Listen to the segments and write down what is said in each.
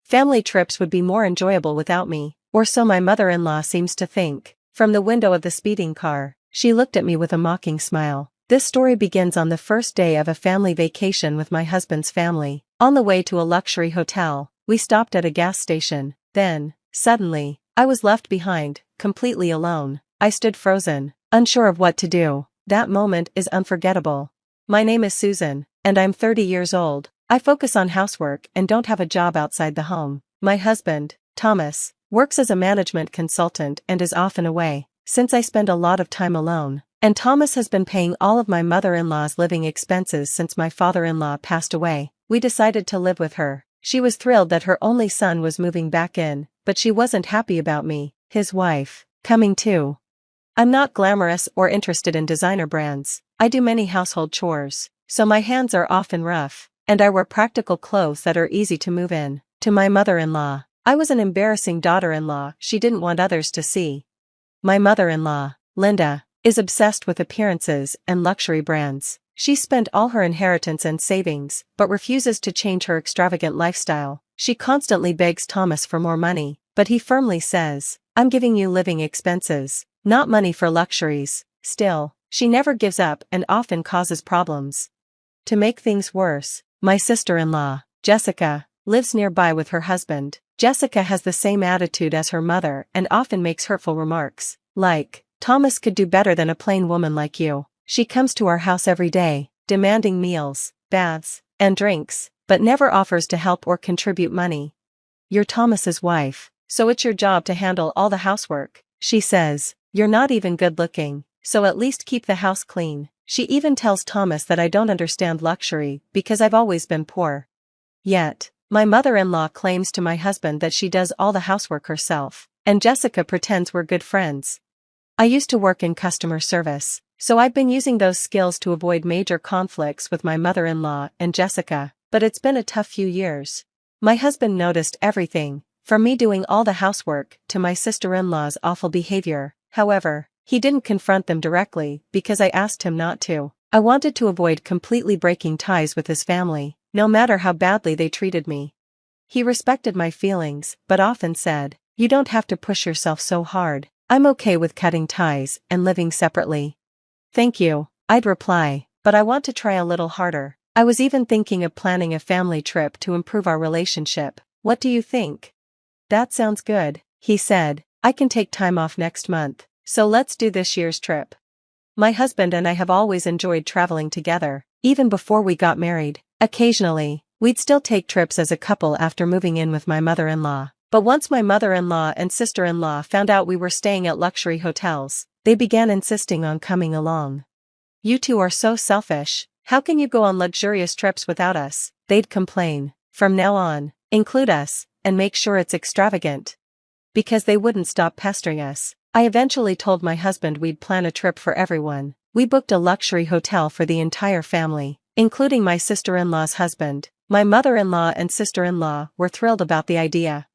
Family trips would be more enjoyable without me, or so my mother-in-law seems to think. From the window of the speeding car, she looked at me with a mocking smile. This story begins on the first day of a family vacation with my husband's family. On the way to a luxury hotel, we stopped at a gas station. Then, suddenly, I was left behind, completely alone. I stood frozen, unsure of what to do. That moment is unforgettable. My name is Susan, and I'm 30 years old. I focus on housework and don't have a job outside the home. My husband, Thomas, works as a management consultant and is often away. Since I spend a lot of time alone, and Thomas has been paying all of my mother-in-law's living expenses since my father-in-law passed away, we decided to live with her. She was thrilled that her only son was moving back in, but she wasn't happy about me, his wife, coming too. I'm not glamorous or interested in designer brands. I do many household chores, so my hands are often rough, and I wear practical clothes that are easy to move in. To my mother-in-law, I was an embarrassing daughter-in-law she didn't want others to see. My mother-in-law, Linda, is obsessed with appearances and luxury brands. She spent all her inheritance and savings, but refuses to change her extravagant lifestyle. She constantly begs Thomas for more money, but he firmly says, "I'm giving you living expenses, not money for luxuries." Still, she never gives up and often causes problems. To make things worse, my sister-in-law, Jessica, lives nearby with her husband. Jessica has the same attitude as her mother and often makes hurtful remarks, like, "Thomas could do better than a plain woman like you." She comes to our house every day, demanding meals, baths, and drinks, but never offers to help or contribute money. "You're Thomas's wife, so it's your job to handle all the housework," she says. "You're not even good looking, so at least keep the house clean." She even tells Thomas that I don't understand luxury because I've always been poor. Yet, my mother-in-law claims to my husband that she does all the housework herself, and Jessica pretends we're good friends. I used to work in customer service, so I've been using those skills to avoid major conflicts with my mother-in-law and Jessica, but it's been a tough few years. My husband noticed everything, from me doing all the housework to my sister-in-law's awful behavior. However, he didn't confront them directly because I asked him not to. I wanted to avoid completely breaking ties with his family, no matter how badly they treated me. He respected my feelings, but often said, "You don't have to push yourself so hard. I'm okay with cutting ties and living separately." "Thank you," I'd reply, "but I want to try a little harder." I was even thinking of planning a family trip to improve our relationship. "What do you think?" "That sounds good," he said. "I can take time off next month, so let's do this year's trip." My husband and I have always enjoyed traveling together, even before we got married. Occasionally, we'd still take trips as a couple after moving in with my mother-in-law. But once my mother-in-law and sister-in-law found out we were staying at luxury hotels, they began insisting on coming along. "You two are so selfish. How can you go on luxurious trips without us?" they'd complain. "From now on, include us, and make sure it's extravagant." Because they wouldn't stop pestering us, I eventually told my husband we'd plan a trip for everyone. We booked a luxury hotel for the entire family, including my sister-in-law's husband. My mother-in-law and sister-in-law were thrilled about the idea.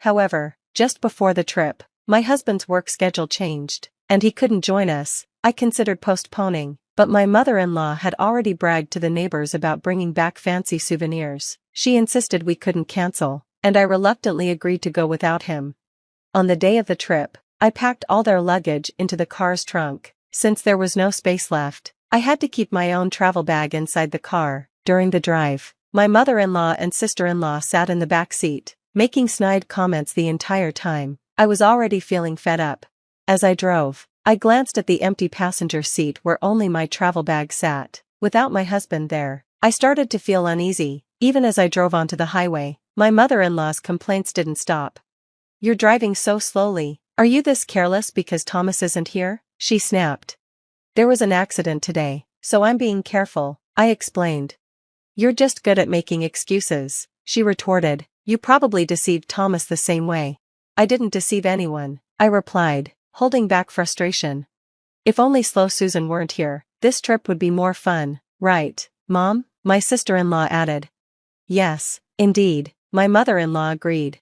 However, just before the trip, my husband's work schedule changed, and he couldn't join us. I considered postponing, but my mother-in-law had already bragged to the neighbors about bringing back fancy souvenirs. She insisted we couldn't cancel, and I reluctantly agreed to go without him. On the day of the trip, I packed all their luggage into the car's trunk. Since there was no space left, I had to keep my own travel bag inside the car. During the drive, my mother-in-law and sister-in-law sat in the back seat, making snide comments the entire time. I was already feeling fed up. As I drove, I glanced at the empty passenger seat where only my travel bag sat. Without my husband there, I started to feel uneasy. Even as I drove onto the highway, my mother-in-law's complaints didn't stop. "You're driving so slowly. Are you this careless because Thomas isn't here?" she snapped. "There was an accident today, so I'm being careful," I explained. "You're just good at making excuses," she retorted. "You probably deceived Thomas the same way." "I didn't deceive anyone," I replied, holding back frustration. "If only slow Susan weren't here, this trip would be more fun, right, Mom?" my sister-in-law added. "Yes, indeed," my mother-in-law agreed.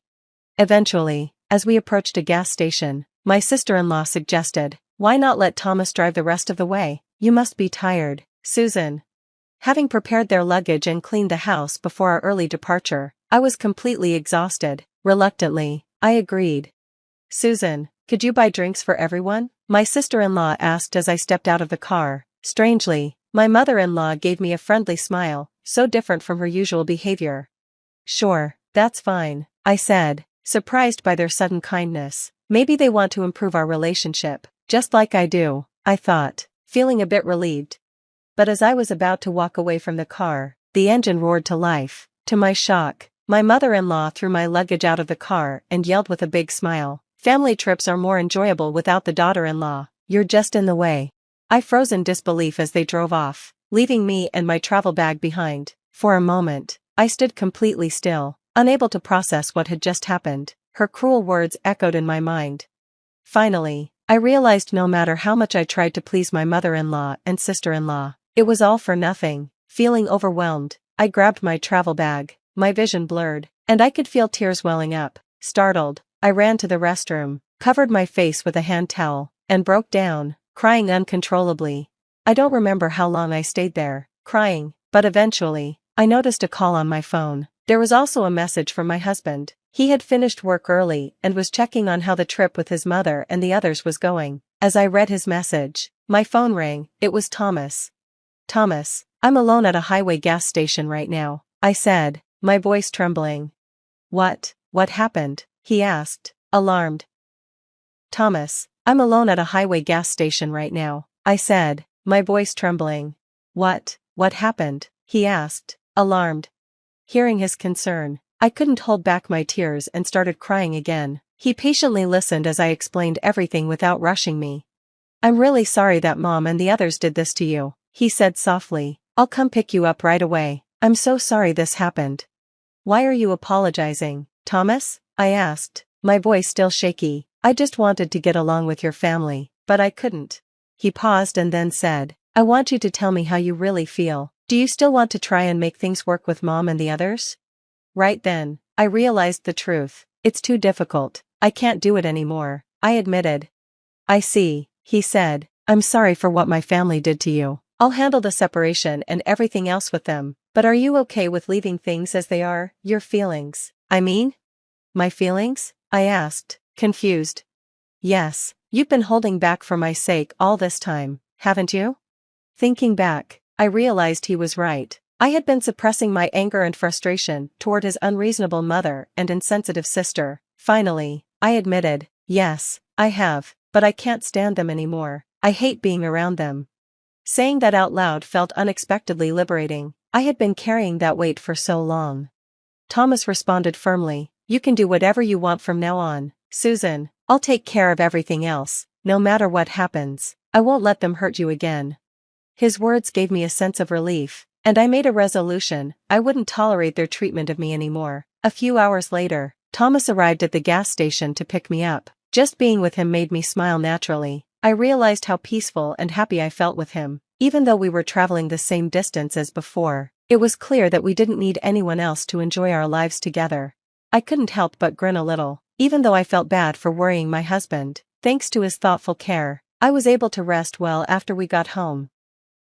Eventually, as we approached a gas station, my sister-in-law suggested, "Why not let Thomas drive the rest of the way? You must be tired, Susan." Having prepared their luggage and cleaned the house before our early departure, I was completely exhausted. Reluctantly, I agreed. Susan, could you buy drinks for everyone? My sister-in-law asked as I stepped out of the car. Strangely, my mother-in-law gave me a friendly smile, so different from her usual behavior. Sure, that's fine, I said, surprised by their sudden kindness. Maybe they want to improve our relationship, just like I do, I thought, feeling a bit relieved. But as I was about to walk away from the car, the engine roared to life. To my shock, my mother-in-law threw my luggage out of the car and yelled with a big smile, "Family trips are more enjoyable without the daughter-in-law, you're just in the way." I froze in disbelief as they drove off, leaving me and my travel bag behind. For a moment, I stood completely still, unable to process what had just happened. Her cruel words echoed in my mind. Finally, I realized no matter how much I tried to please my mother-in-law and sister-in-law, it was all for nothing. Feeling overwhelmed, I grabbed my travel bag, my vision blurred, and I could feel tears welling up. Startled, I ran to the restroom, covered my face with a hand towel, and broke down, crying uncontrollably. I don't remember how long I stayed there, crying, but eventually, I noticed a call on my phone. There was also a message from my husband. He had finished work early and was checking on how the trip with his mother and the others was going. As I read his message, my phone rang. It was Thomas. "Thomas, I'm alone at a highway gas station right now," I said, my voice trembling. What happened?" he asked, alarmed. "Thomas, I'm alone at a highway gas station right now," I said, my voice trembling. What happened?" he asked, alarmed. Hearing his concern, I couldn't hold back my tears and started crying again. He patiently listened as I explained everything without rushing me. "I'm really sorry that Mom and the others did this to you," he said softly. "I'll come pick you up right away. I'm so sorry this happened." "Why are you apologizing, Thomas?" I asked, my voice still shaky. "I just wanted to get along with your family, but I couldn't." He paused and then said, "I want you to tell me how you really feel. Do you still want to try and make things work with Mom and the others?" Right then, I realized the truth. "It's too difficult. I can't do it anymore," I admitted. "I see," he said. "I'm sorry for what my family did to you. I'll handle the separation and everything else with them. But are you okay with leaving things as they are? Your feelings, I mean?" "My feelings?" I asked, confused. "Yes, you've been holding back for my sake all this time, haven't you?" Thinking back, I realized he was right. I had been suppressing my anger and frustration toward his unreasonable mother and insensitive sister. Finally, I admitted, "Yes, I have, but I can't stand them anymore. I hate being around them." Saying that out loud felt unexpectedly liberating. I had been carrying that weight for so long. Thomas responded firmly, "You can do whatever you want from now on, Susan. I'll take care of everything else. No matter what happens, I won't let them hurt you again." His words gave me a sense of relief, and I made a resolution. I wouldn't tolerate their treatment of me anymore. A few hours later, Thomas arrived at the gas station to pick me up. Just being with him made me smile naturally. I realized how peaceful and happy I felt with him. Even though we were traveling the same distance as before, it was clear that we didn't need anyone else to enjoy our lives together. I couldn't help but grin a little, even though I felt bad for worrying my husband. Thanks to his thoughtful care, I was able to rest well after we got home.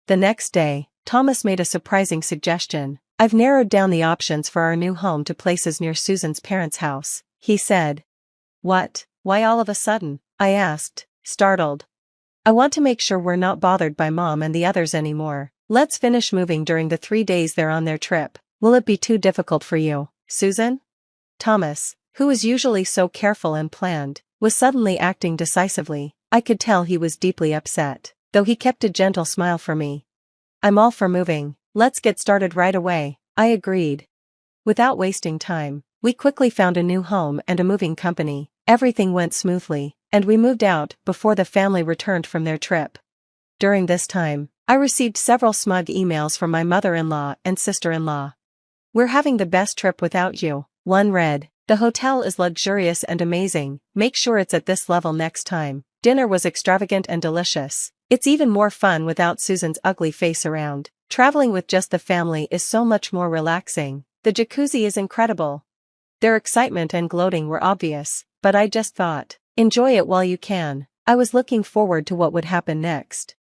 The next day, Thomas made a surprising suggestion. "I've narrowed down the options for our new home to places near Susan's parents' house," he said. "What? Why all of a sudden?" I asked, startled. "I want to make sure we're not bothered by Mom and the others anymore. Let's finish moving during the 3 days they're on their trip. Will it be too difficult for you, Susan?" Thomas, who was usually so careful and planned, was suddenly acting decisively. I could tell he was deeply upset, though he kept a gentle smile for me. "I'm all for moving. Let's get started right away," I agreed. Without wasting time, we quickly found a new home and a moving company. Everything went smoothly, and we moved out before the family returned from their trip. During this time, I received several smug emails from my mother-in-law and sister-in-law. "We're having the best trip without you," one read. "The hotel is luxurious and amazing. Make sure it's at this level next time. Dinner was extravagant and delicious. It's even more fun without Susan's ugly face around. Traveling with just the family is so much more relaxing. The jacuzzi is incredible." Their excitement and gloating were obvious, but I just thought, enjoy it while you can. I was looking forward to what would happen next.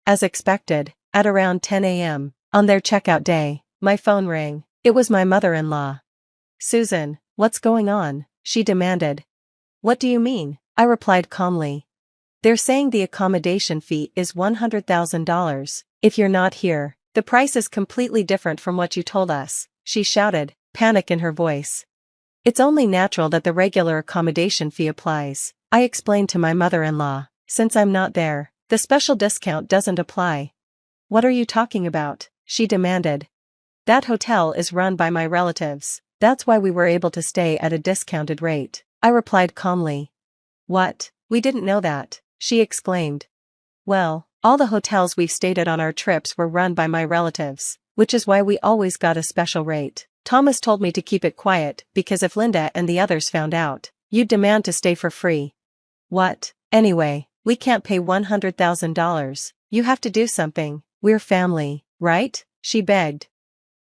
As expected, at around 10 a.m., on their checkout day, my phone rang. It was my mother-in-law. Susan, what's going on? She demanded. What do you mean? I replied calmly. They're saying the accommodation fee is $100,000. If you're not here, the price is completely different from what you told us, she shouted, panic in her voice. It's only natural that the regular accommodation fee applies, I explained to my mother-in-law. Since I'm not there, the special discount doesn't apply. What are you talking about? She demanded. That hotel is run by my relatives. That's why we were able to stay at a discounted rate, I replied calmly. What? We didn't know that, she exclaimed. Well, all the hotels we've stayed at on our trips were run by my relatives, which is why we always got a special rate. Thomas told me to keep it quiet because if Linda and the others found out, you'd demand to stay for free. What? Anyway, we can't pay $100,000. You have to do something. We're family, right? She begged.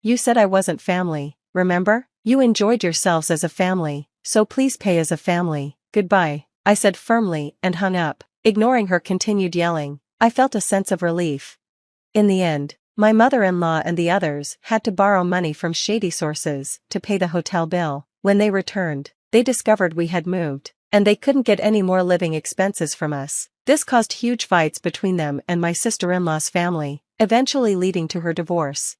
You said I wasn't family, remember? You enjoyed yourselves as a family, so please pay as a family. Goodbye, I said firmly and hung up. Ignoring her continued yelling, I felt a sense of relief. In the end, my mother-in-law and the others had to borrow money from shady sources to pay the hotel bill. When they returned, they discovered we had moved, and they couldn't get any more living expenses from us. This caused huge fights between them and my sister-in-law's family, eventually leading to her divorce.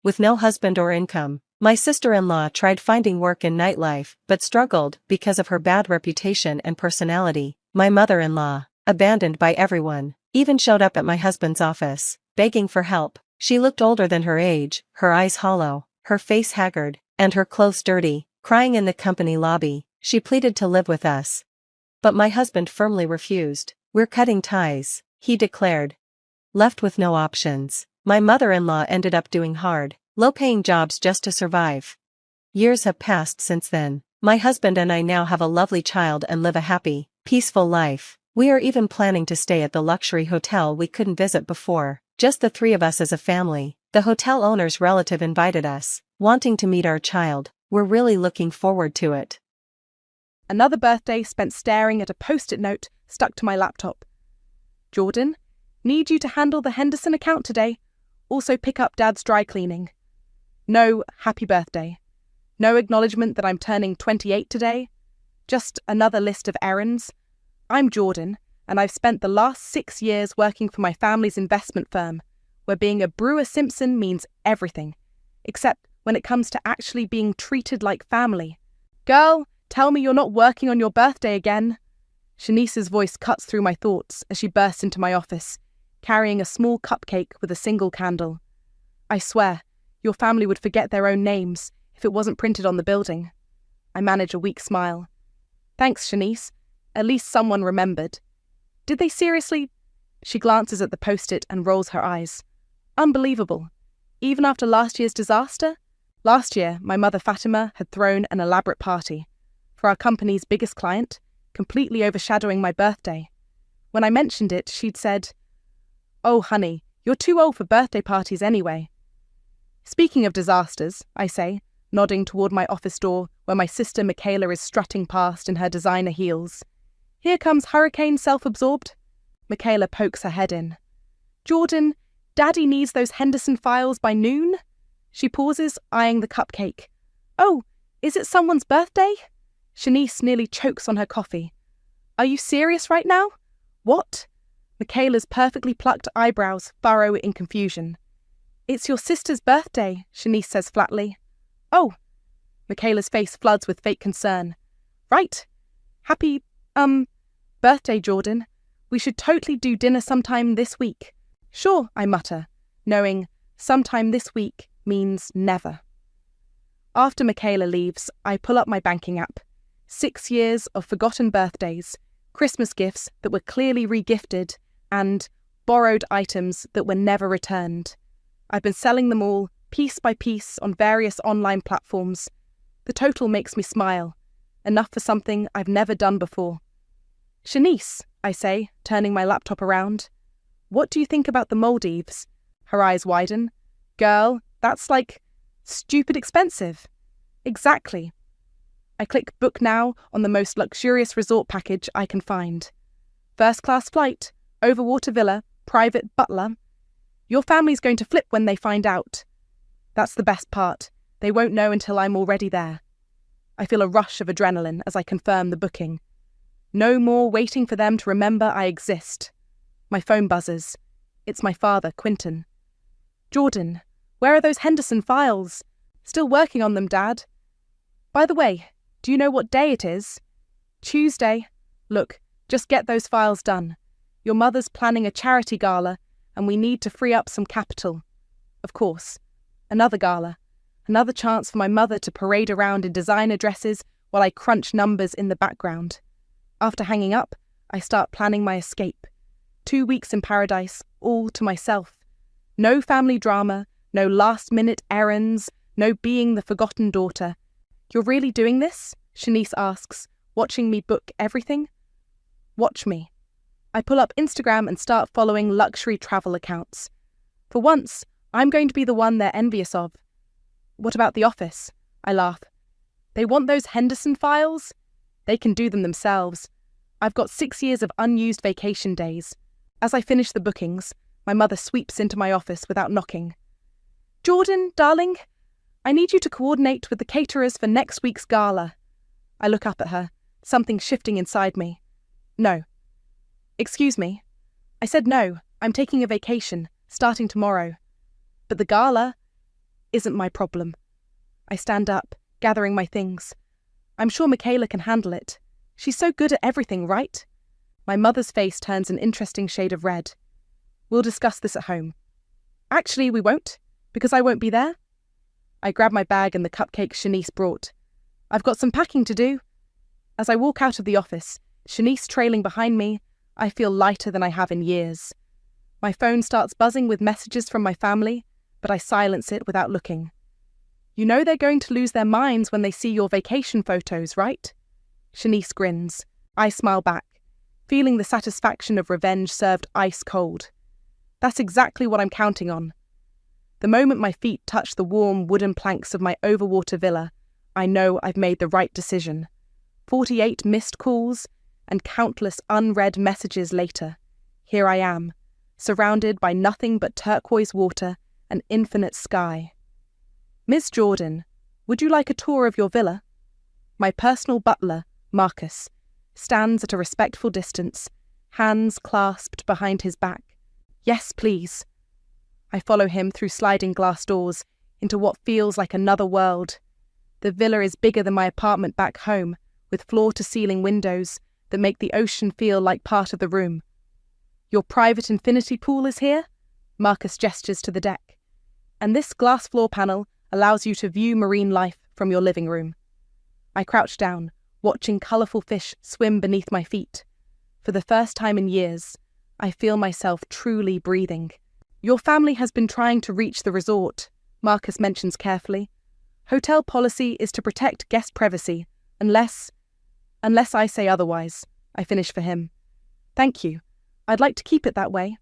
With no husband or income, my sister-in-law tried finding work in nightlife but struggled because of her bad reputation and personality. My mother-in-law, abandoned by everyone, even showed up at my husband's office, begging for help. She looked older than her age, her eyes hollow, her face haggard, and her clothes dirty, crying in the company lobby. She pleaded to live with us. But my husband firmly refused. We're cutting ties, he declared. Left with no options, my mother-in-law ended up doing hard, low-paying jobs just to survive. Years have passed since then. My husband and I now have a lovely child and live a happy, peaceful life. We are even planning to stay at the luxury hotel we couldn't visit before, just the three of us as a family. The hotel owner's relative invited us, wanting to meet our child. We're really looking forward to it. Another birthday spent staring at a post-it note stuck to my laptop. Jordan, need you to handle the Henderson account today. Also pick up Dad's dry cleaning. No happy birthday. No acknowledgement that I'm turning 28 today. Just another list of errands. I'm Jordan, and I've spent the last 6 years working for my family's investment firm, where being a Brewer Simpson means everything, except when it comes to actually being treated like family. Girl, tell me you're not working on your birthday again. Shanice's voice cuts through my thoughts as she bursts into my office, carrying a small cupcake with a single candle. I swear, your family would forget their own names if it wasn't printed on the building. I manage a weak smile. Thanks, Shanice. At least someone remembered. Did they seriously? She glances at the post-it and rolls her eyes. Unbelievable. Even after last year's disaster? Last year, my mother Fatima had thrown an elaborate party for our company's biggest client, completely overshadowing my birthday. When I mentioned it, she'd said, "Oh, honey, you're too old for birthday parties anyway." Speaking of disasters, I say, nodding toward my office door where my sister Michaela is strutting past in her designer heels. Here comes Hurricane Self-Absorbed. Michaela pokes her head in. Jordan, Daddy needs those Henderson files by noon? She pauses, eyeing the cupcake. Oh, is it someone's birthday? Shanice nearly chokes on her coffee. Are you serious right now? What? Michaela's perfectly plucked eyebrows furrow in confusion. It's your sister's birthday, Shanice says flatly. Oh. Michaela's face floods with fake concern. Right. Happy, birthday, Jordan. We should totally do dinner sometime this week. Sure, I mutter, knowing sometime this week means never. After Michaela leaves, I pull up my banking app. 6 years of forgotten birthdays, Christmas gifts that were clearly re-gifted, and borrowed items that were never returned. I've been selling them all, piece by piece, on various online platforms. The total makes me smile. Enough for something I've never done before. Shanice, I say, turning my laptop around. What do you think about the Maldives? Her eyes widen. Girl, that's like stupid expensive. Exactly. I click book now on the most luxurious resort package I can find. First-class flight, overwater villa, private butler. Your family's going to flip when they find out. That's the best part. They won't know until I'm already there. I feel a rush of adrenaline as I confirm the booking. No more waiting for them to remember I exist. My phone buzzes. It's my father, Quinton. "Jordan, where are those Henderson files? Still working on them, Dad. By the way, do you know what day it is?" "Tuesday. Look, just get those files done. Your mother's planning a charity gala, and we need to free up some capital." Of course. Another gala. Another chance for my mother to parade around in designer dresses while I crunch numbers in the background. After hanging up, I start planning my escape. 2 weeks in paradise, all to myself. No family drama, no last-minute errands, no being the forgotten daughter. "You're really doing this?" Shanice asks, watching me book everything. Watch me. I pull up Instagram and start following luxury travel accounts. For once, I'm going to be the one they're envious of. "What about the office?" I laugh. "They want those Henderson files? They can do them themselves. I've got 6 years of unused vacation days." As I finish the bookings, my mother sweeps into my office without knocking. "Jordan, darling, I need you to coordinate with the caterers for next week's gala." I look up at her, something shifting inside me. "No." "Excuse me?" I said no, I'm taking a vacation, starting tomorrow. "But the gala isn't my problem." I stand up, gathering my things. "I'm sure Michaela can handle it. She's so good at everything, right?" My mother's face turns an interesting shade of red. "We'll discuss this at home." "Actually, we won't, because I won't be there." I grab my bag and the cupcake Shanice brought. "I've got some packing to do." As I walk out of the office, Shanice trailing behind me, I feel lighter than I have in years. My phone starts buzzing with messages from my family, but I silence it without looking. "You know they're going to lose their minds when they see your vacation photos, right?" Shanice grins. I smile back, feeling the satisfaction of revenge served ice cold. That's exactly what I'm counting on. The moment my feet touch the warm wooden planks of my overwater villa, I know I've made the right decision. 48 missed calls and countless unread messages later, here I am, surrounded by nothing but turquoise water and infinite sky. "Miss Jordan, would you like a tour of your villa?" My personal butler, Marcus, stands at a respectful distance, hands clasped behind his back. "Yes, please." I follow him through sliding glass doors into what feels like another world. The villa is bigger than my apartment back home, with floor-to-ceiling windows that make the ocean feel like part of the room. "Your private infinity pool is here?" Marcus gestures to the deck. "And this glass floor panel allows you to view marine life from your living room." I crouch down, watching colourful fish swim beneath my feet. For the first time in years, I feel myself truly breathing. "Your family has been trying to reach the resort," Marcus mentions carefully. "Hotel policy is to protect guest privacy, unless I say otherwise," I finish for him. "Thank you. I'd like to keep it that way."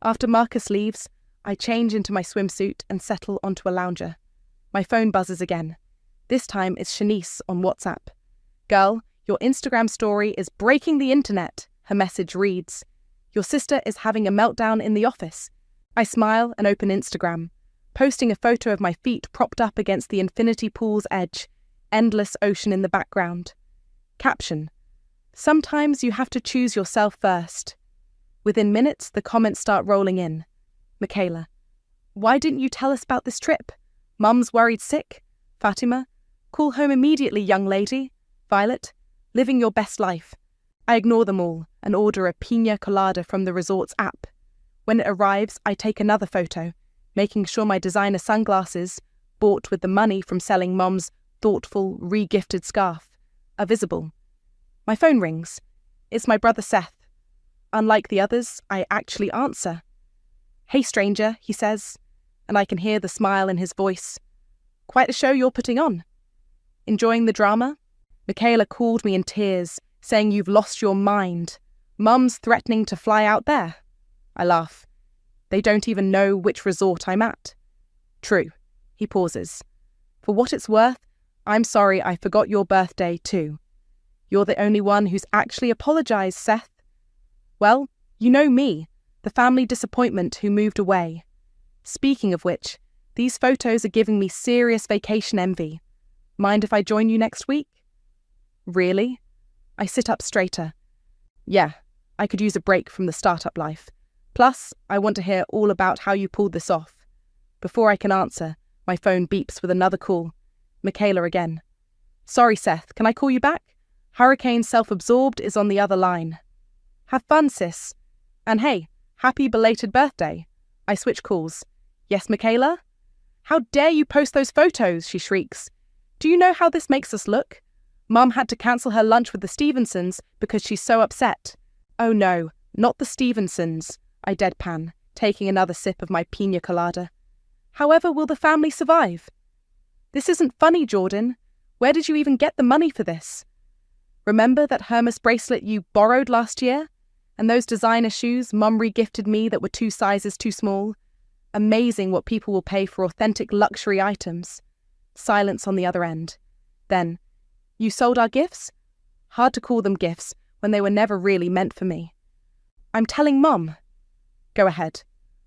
After Marcus leaves, I change into my swimsuit and settle onto a lounger. My phone buzzes again. This time it's Shanice on WhatsApp. "Girl, your Instagram story is breaking the internet," her message reads. "Your sister is having a meltdown in the office." I smile and open Instagram, posting a photo of my feet propped up against the infinity pool's edge, endless ocean in the background. Caption: "Sometimes you have to choose yourself first." Within minutes, the comments start rolling in. Michaela: "Why didn't you tell us about this trip? Mum's worried sick." Fatima: "Call home immediately, young lady." Violet: "Living your best life." I ignore them all and order a piña colada from the resort's app. When it arrives, I take another photo, making sure my designer sunglasses, bought with the money from selling Mom's thoughtful, re-gifted scarf, are visible. My phone rings. It's my brother Seth. Unlike the others, I actually answer. "Hey stranger," he says, and I can hear the smile in his voice. "Quite a show you're putting on." "Enjoying the drama?" Michaela called me in tears, saying you've lost your mind. Mum's threatening to fly out there. I laugh. They don't even know which resort I'm at. "True." He pauses. "For what it's worth, I'm sorry I forgot your birthday too. You're the only one who's actually apologized, Seth." "Well, you know me, the family disappointment who moved away. Speaking of which, these photos are giving me serious vacation envy. Mind if I join you next week? Really? I sit up straighter. Yeah, I could use a break from the startup life. Plus, I want to hear all about how you pulled this off. Before I can answer, my phone beeps with another call. Michaela again. Sorry, Seth, can I call you back? Hurricane Self-Absorbed is on the other line. Have fun, sis. And hey, happy belated birthday. I switch calls. Yes, Michaela? How dare you post those photos, she shrieks. Do you know how this makes us look? Mum had to cancel her lunch with the Stevensons because she's so upset. Oh no, not the Stevensons, I deadpan, taking another sip of my pina colada. However will the family survive? This isn't funny, Jordan. Where did you even get the money for this? Remember that Hermes bracelet you borrowed last year? And those designer shoes Mum re-gifted me that were 2 sizes too small? Amazing what people will pay for authentic luxury items. Silence on the other end. Then, you sold our gifts? Hard to call them gifts when they were never really meant for me. I'm telling Mum. Go ahead.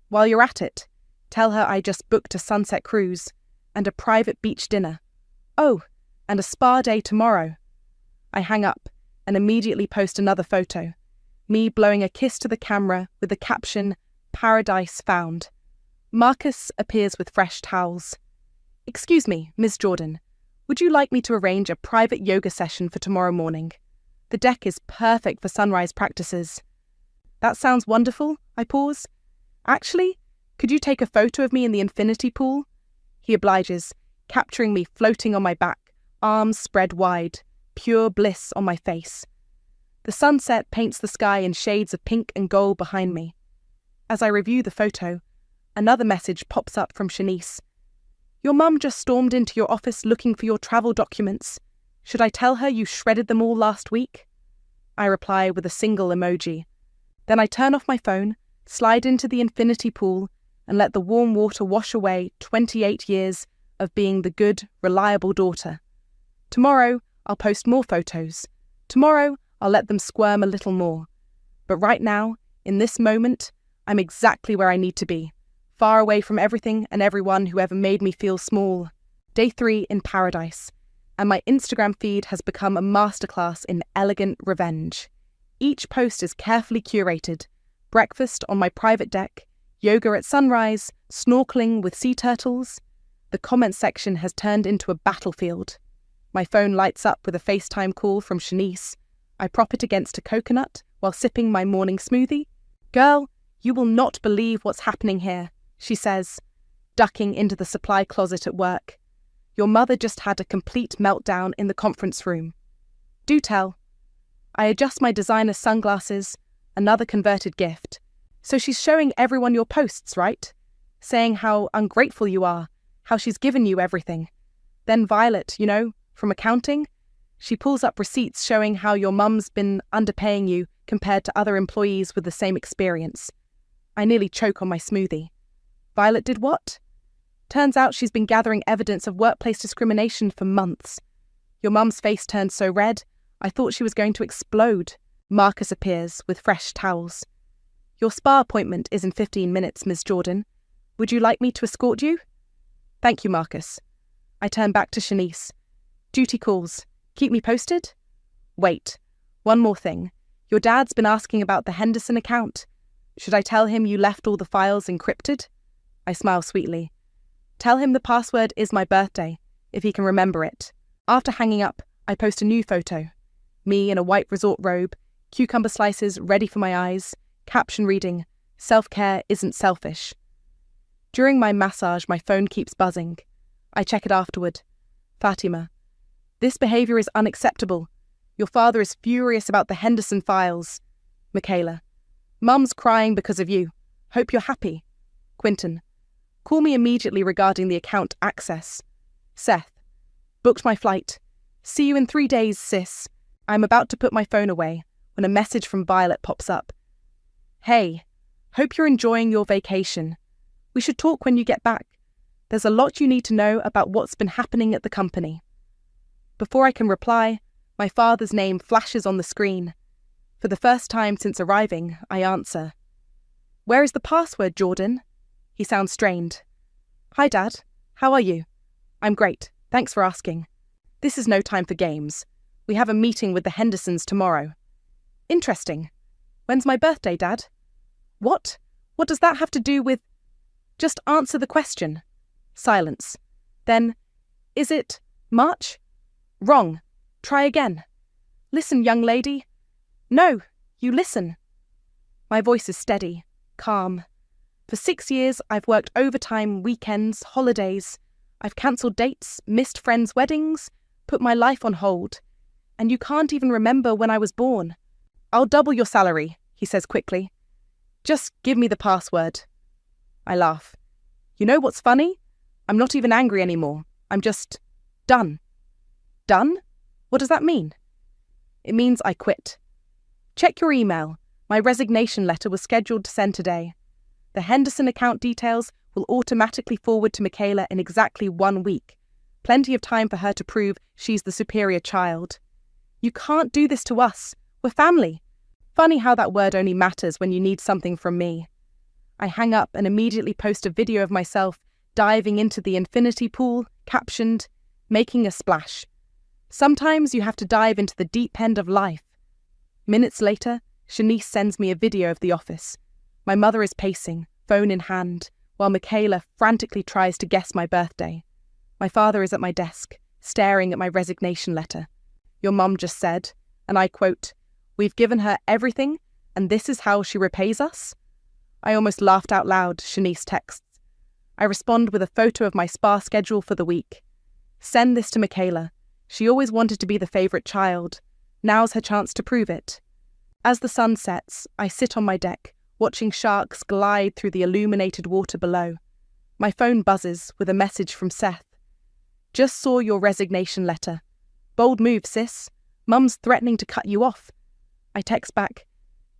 While you're at it, tell her I just booked a sunset cruise and a private beach dinner. Oh, and a spa day tomorrow. I hang up and immediately post another photo. Me blowing a kiss to the camera with the caption, Paradise Found. Marcus appears with fresh towels. Excuse me, Ms. Jordan. Would you like me to arrange a private yoga session for tomorrow morning? The deck is perfect for sunrise practices. That sounds wonderful, I pause. Actually, could you take a photo of me in the infinity pool? He obliges, capturing me floating on my back, arms spread wide, pure bliss on my face. The sunset paints the sky in shades of pink and gold behind me. As I review the photo, another message pops up from Shanice. Your mum just stormed into your office looking for your travel documents. Should I tell her you shredded them all last week? I reply with a single emoji. Then I turn off my phone, slide into the infinity pool, and let the warm water wash away 28 years of being the good, reliable daughter. Tomorrow, I'll post more photos. Tomorrow, I'll let them squirm a little more. But right now, in this moment, I'm exactly where I need to be. Far away from everything and everyone who ever made me feel small. Day 3 in paradise. And my Instagram feed has become a masterclass in elegant revenge. Each post is carefully curated. Breakfast on my private deck, yoga at sunrise, snorkeling with sea turtles. The comment section has turned into a battlefield. My phone lights up with a FaceTime call from Shanice. I prop it against a coconut while sipping my morning smoothie. Girl, you will not believe what's happening here, she says, ducking into the supply closet at work. Your mother just had a complete meltdown in the conference room. Do tell. I adjust my designer sunglasses, another converted gift. So she's showing everyone your posts, right? Saying how ungrateful you are, how she's given you everything. Then Violet, from accounting, she pulls up receipts showing how your mum's been underpaying you compared to other employees with the same experience. I nearly choke on my smoothie. Violet did what? Turns out she's been gathering evidence of workplace discrimination for months. Your mum's face turned so red, I thought she was going to explode. Marcus appears with fresh towels. Your spa appointment is in 15 minutes, Ms. Jordan. Would you like me to escort you? Thank you, Marcus. I turn back to Shanice. Duty calls. Keep me posted? Wait, one more thing. Your dad's been asking about the Henderson account. Should I tell him you left all the files encrypted? I smile sweetly. Tell him the password is my birthday, if he can remember it. After hanging up, I post a new photo. Me in a white resort robe, cucumber slices ready for my eyes, caption reading, self-care isn't selfish. During my massage, my phone keeps buzzing. I check it afterward. Fatima. This behaviour is unacceptable. Your father is furious about the Henderson files. Michaela. Mum's crying because of you. Hope you're happy. Quinton. Call me immediately regarding the account access. Seth. Booked my flight. See you in 3 days, sis. I'm about to put my phone away when a message from Violet pops up. Hey, hope you're enjoying your vacation. We should talk when you get back. There's a lot you need to know about what's been happening at the company. Before I can reply, my father's name flashes on the screen. For the first time since arriving, I answer. Where is the password, Jordan? He sounds strained. Hi, Dad. How are you? I'm great. Thanks for asking. This is no time for games. We have a meeting with the Hendersons tomorrow. Interesting. When's my birthday, Dad? What? What does that have to do with... Just answer the question. Silence. Then, is it March? Wrong. Try again. Listen, young lady. No, you listen. My voice is steady, calm. For 6 years, I've worked overtime, weekends, holidays. I've cancelled dates, missed friends' weddings, put my life on hold. And you can't even remember when I was born. I'll double your salary, he says quickly. Just give me the password. I laugh. You know what's funny? I'm not even angry anymore. I'm just done. Done? What does that mean? It means I quit. Check your email. My resignation letter was scheduled to send today. The Henderson account details will automatically forward to Michaela in exactly 1 week. Plenty of time for her to prove she's the superior child. You can't do this to us. We're family. Funny how that word only matters when you need something from me. I hang up and immediately post a video of myself diving into the infinity pool, captioned, "Making a splash." Sometimes you have to dive into the deep end of life. Minutes later, Shanice sends me a video of the office. My mother is pacing, phone in hand, while Michaela frantically tries to guess my birthday. My father is at my desk, staring at my resignation letter. Your mum just said, and I quote, "We've given her everything, and this is how she repays us?" I almost laughed out loud, Shanice texts. I respond with a photo of my spa schedule for the week. Send this to Michaela. She always wanted to be the favourite child. Now's her chance to prove it. As the sun sets, I sit on my deck, watching sharks glide through the illuminated water below. My phone buzzes with a message from Seth. "Just saw your resignation letter. Bold move, sis. Mum's threatening to cut you off." I text back,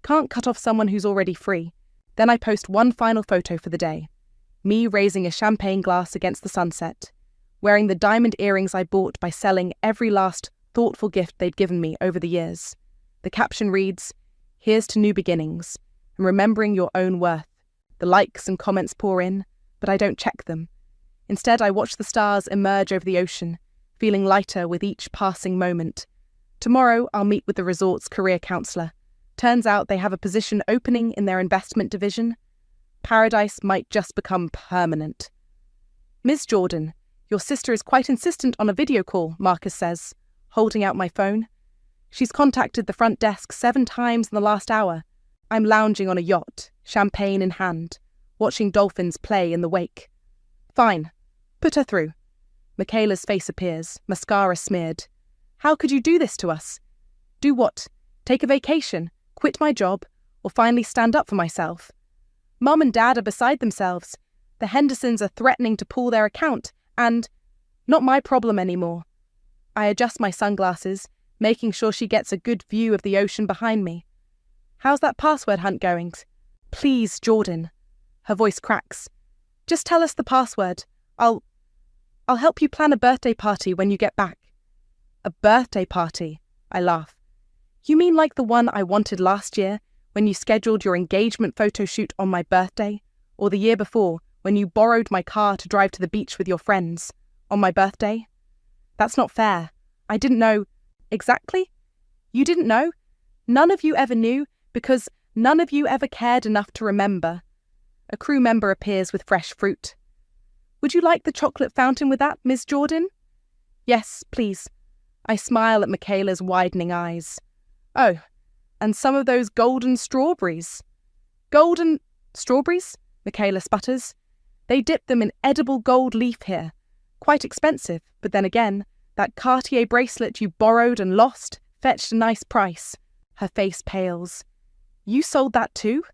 "Can't cut off someone who's already free." Then I post one final photo for the day. Me raising a champagne glass against the sunset, wearing the diamond earrings I bought by selling every last thoughtful gift they'd given me over the years. The caption reads, "Here's to new beginnings, and remembering your own worth." The likes and comments pour in, but I don't check them. Instead, I watch the stars emerge over the ocean, feeling lighter with each passing moment. Tomorrow, I'll meet with the resort's career counsellor. Turns out they have a position opening in their investment division. Paradise might just become permanent. "Ms. Jordan, your sister is quite insistent on a video call," Marcus says, holding out my phone. "She's contacted the front desk 7 times in the last hour." I'm lounging on a yacht, champagne in hand, watching dolphins play in the wake. "Fine. Put her through." Michaela's face appears, mascara smeared. "How could you do this to us?" "Do what? Take a vacation, quit my job, or finally stand up for myself?" "Mum and Dad are beside themselves. The Hendersons are threatening to pull their account, and not my problem anymore." I adjust my sunglasses, making sure she gets a good view of the ocean behind me. "How's that password hunt going?" "Please, Jordan." Her voice cracks. "Just tell us the password. I'll help you plan a birthday party when you get back." "A birthday party?" I laugh. "You mean like the one I wanted last year, when you scheduled your engagement photo shoot on my birthday? Or the year before, when you borrowed my car to drive to the beach with your friends? On my birthday?" "That's not fair. I didn't know." "Exactly? You didn't know? None of you ever knew, because none of you ever cared enough to remember." A crew member appears with fresh fruit. "Would you like the chocolate fountain with that, Ms. Jordan?" "Yes, please." I smile at Michaela's widening eyes. "Oh, and some of those golden strawberries." "Golden strawberries?" Michaela sputters. "They dip them in edible gold leaf here. Quite expensive, but then again, that Cartier bracelet you borrowed and lost fetched a nice price." Her face pales. "You sold that too?"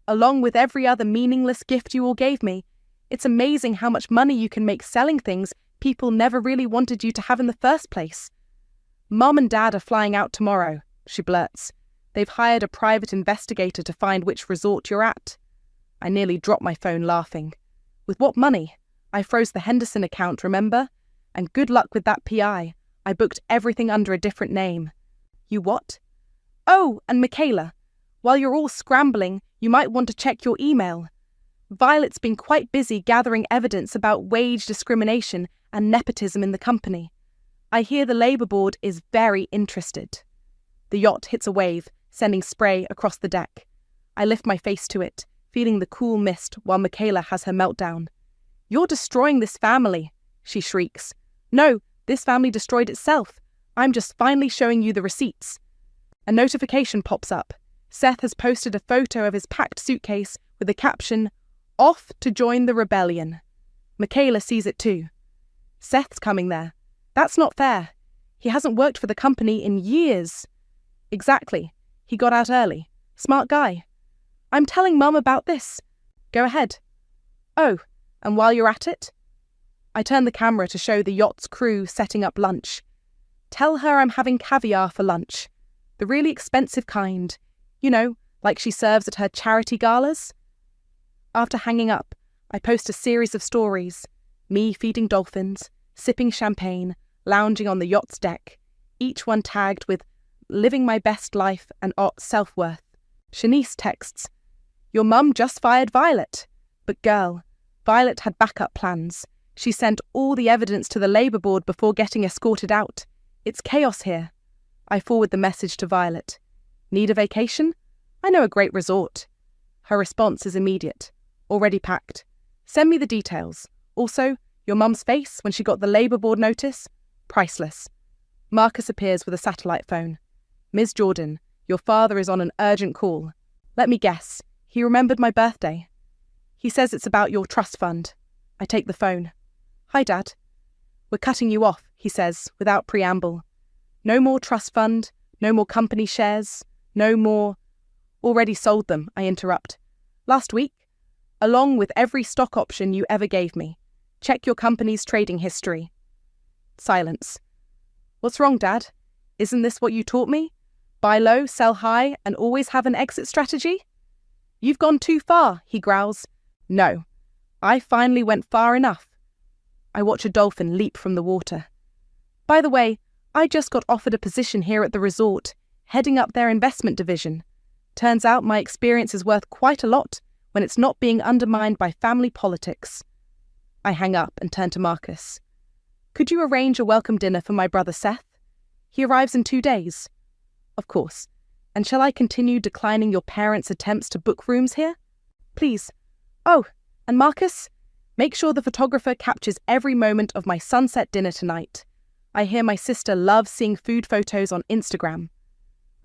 "Along with every other meaningless gift you all gave me. It's amazing how much money you can make selling things people never really wanted you to have in the first place." "Mum and Dad are flying out tomorrow," she blurts. "They've hired a private investigator to find which resort you're at." I nearly drop my phone laughing. "With what money? I froze the Henderson account, remember? And good luck with that PI. I booked everything under a different name." "You what?" "Oh, and Michaela, while you're all scrambling, you might want to check your email. Violet's been quite busy gathering evidence about wage discrimination and nepotism in the company. I hear the Labour board is very interested. The yacht hits a wave, sending spray across the deck. I lift my face to it, feeling the cool mist while Michaela has her meltdown. "You're destroying this family," she shrieks. "No, this family destroyed itself. I'm just finally showing you the receipts." A notification pops up. Seth has posted a photo of his packed suitcase with the caption, "Off to join the rebellion." Michaela sees it too. Seth's coming there. That's not fair. He hasn't worked for the company in years. Exactly. He got out early. Smart guy. "I'm telling Mum about this." "Go ahead." "Oh, and while you're at it?" I turn the camera to show the yacht's crew setting up lunch. "Tell her I'm having caviar for lunch. The really expensive kind. You know, like she serves at her charity galas." After hanging up, I post a series of stories. Me feeding dolphins, sipping champagne, lounging on the yacht's deck, each one tagged with "living my best life" and self-worth. Shanice texts, "Your mum just fired Violet." But girl, Violet had backup plans. She sent all the evidence to the Labour board before getting escorted out. It's chaos here. I forward the message to Violet. "Need a vacation? I know a great resort." Her response is immediate. "Already packed. Send me the details. Also, your mum's face when she got the Labour board notice? Priceless." Marcus appears with a satellite phone. "Ms. Jordan, your father is on an urgent call. Let me guess, he remembered my birthday. He says it's about your trust fund." I take the phone. "Hi, Dad." "We're cutting you off," he says, without preamble. "No more trust fund, no more company shares, no more—" "Already sold them," I interrupt. "Last week, along with every stock option you ever gave me. Check your company's trading history." Silence. "What's wrong, Dad? Isn't this what you taught me? Buy low, sell high, and always have an exit strategy?" "You've gone too far," he growls. "No, I finally went far enough." I watch a dolphin leap from the water. "By the way, I just got offered a position here at the resort, heading up their investment division. Turns out my experience is worth quite a lot when it's not being undermined by family politics." I hang up and turn to Marcus. "Could you arrange a welcome dinner for my brother Seth? He arrives in 2 days." "Of course. And shall I continue declining your parents' attempts to book rooms here?" "Please. Oh, and Marcus, make sure the photographer captures every moment of my sunset dinner tonight. I hear my sister loves seeing food photos on Instagram."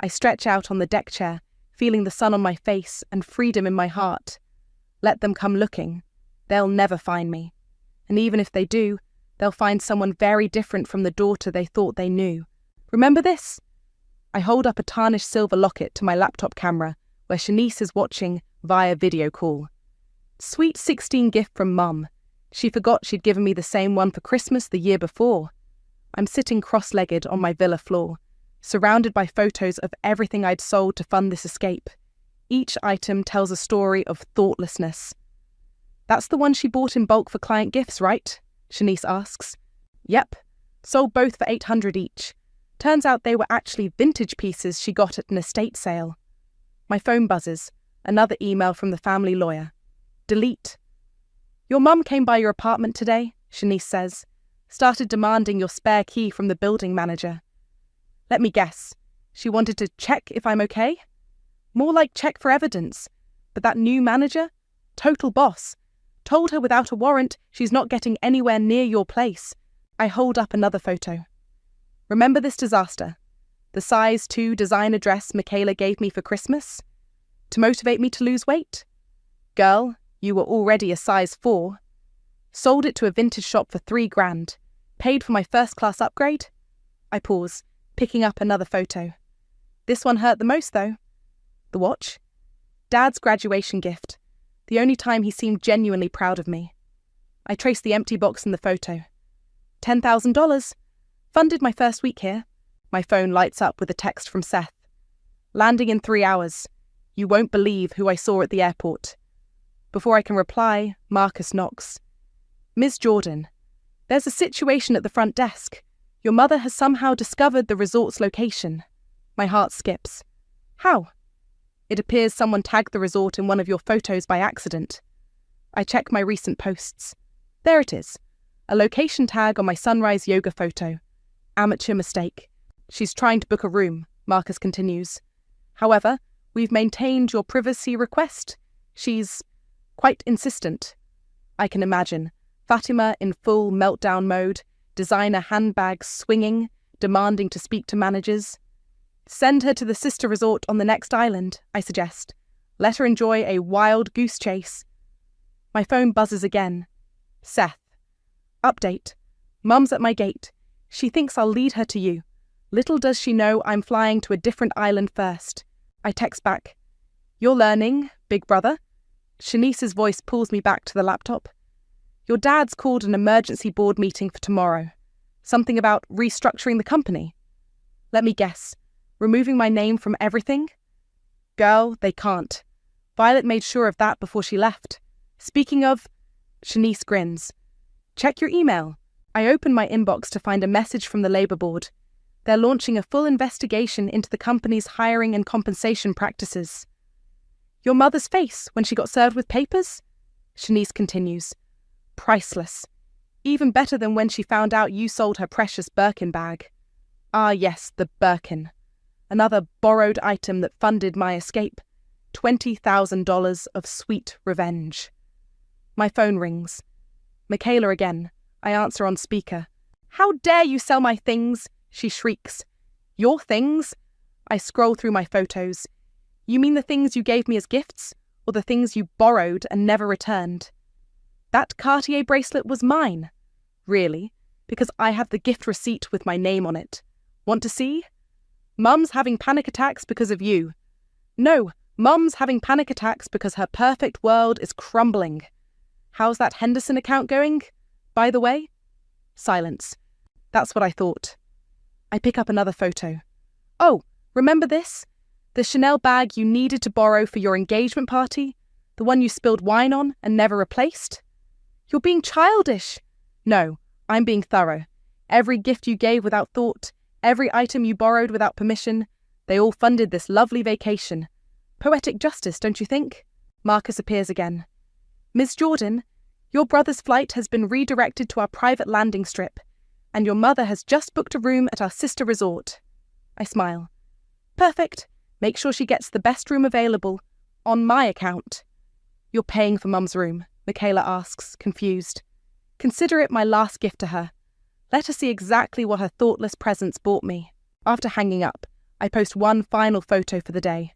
I stretch out on the deck chair, feeling the sun on my face and freedom in my heart. Let them come looking. They'll never find me. And even if they do, they'll find someone very different from the daughter they thought they knew. Remember this? I hold up a tarnished silver locket to my laptop camera, where Shanice is watching via video call. Sweet 16 gift from Mum. She forgot she'd given me the same one for Christmas the year before. I'm sitting cross-legged on my villa floor, surrounded by photos of everything I'd sold to fund this escape. Each item tells a story of thoughtlessness. "That's the one she bought in bulk for client gifts, right?" Shanice asks. "Yep. Sold both for $800 each. Turns out they were actually vintage pieces she got at an estate sale." My phone buzzes. Another email from the family lawyer. Delete. "Your mum came by your apartment today," Shanice says. "Started demanding your spare key from the building manager. Let me guess. She wanted to check if I'm okay? More like check for evidence. But that new manager? Total boss. Told her without a warrant she's not getting anywhere near your place." I hold up another photo. "Remember this disaster? The size 2 designer dress Michaela gave me for Christmas? To motivate me to lose weight? Girl, you were already a size 4. Sold it to a vintage shop for $3,000. Paid for my first-class upgrade?" I pause, picking up another photo. "This one hurt the most, though." The watch? Dad's graduation gift. The only time he seemed genuinely proud of me. I trace the empty box in the photo. $10,000. Funded my first week here. My phone lights up with a text from Seth. "Landing in 3 hours. You won't believe who I saw at the airport." Before I can reply, Marcus knocks. "Ms. Jordan, there's a situation at the front desk. Your mother has somehow discovered the resort's location." My heart skips. "How?" "It appears someone tagged the resort in one of your photos by accident." I check my recent posts. There it is. A location tag on my sunrise yoga photo. amateur mistake. She's trying to book a room, Marcus continues. However, we've maintained your privacy request. She's quite insistent. I can imagine. Fatima in full meltdown mode, designer handbags swinging, demanding to speak to managers. Send her to the sister resort on the next island, I suggest. Let her enjoy a wild goose chase. My phone buzzes again. Seth. Update. Mum's at my gate. She thinks I'll lead her to you. Little does she know I'm flying to a different island first. I text back. You're learning, big brother. Shanice's voice pulls me back to the laptop. Your dad's called an emergency board meeting for tomorrow. Something about restructuring the company. Let me guess. Removing my name from everything? Girl, they can't. Violet made sure of that before she left. Speaking of... Shanice grins. Check your email. I open my inbox to find a message from the Labour Board. They're launching a full investigation into the company's hiring and compensation practices. Your mother's face when she got served with papers? Shanice continues. Priceless. Even better than when she found out you sold her precious Birkin bag. Ah yes, the Birkin. Another borrowed item that funded my escape. $20,000 of sweet revenge. My phone rings. Michaela again. I answer on speaker. How dare you sell my things? She shrieks. Your things? I scroll through my photos. You mean the things you gave me as gifts? Or the things you borrowed and never returned? That Cartier bracelet was mine. Really? Because I have the gift receipt with my name on it. Want to see? Mum's having panic attacks because of you. No, Mum's having panic attacks because her perfect world is crumbling. How's that Henderson account going, by the way? Silence. That's what I thought. I pick up another photo. Oh, remember this? The Chanel bag you needed to borrow for your engagement party? The one you spilled wine on and never replaced? You're being childish. No, I'm being thorough. Every gift you gave without thought, every item you borrowed without permission, they all funded this lovely vacation. Poetic justice, don't you think? Marcus appears again. Ms. Jordan, your brother's flight has been redirected to our private landing strip, and your mother has just booked a room at our sister resort. I smile. Perfect. Make sure she gets the best room available, on my account. You're paying for Mum's room, Michaela asks, confused. Consider it my last gift to her. Let her see exactly what her thoughtless presence bought me. After hanging up, I post one final photo for the day.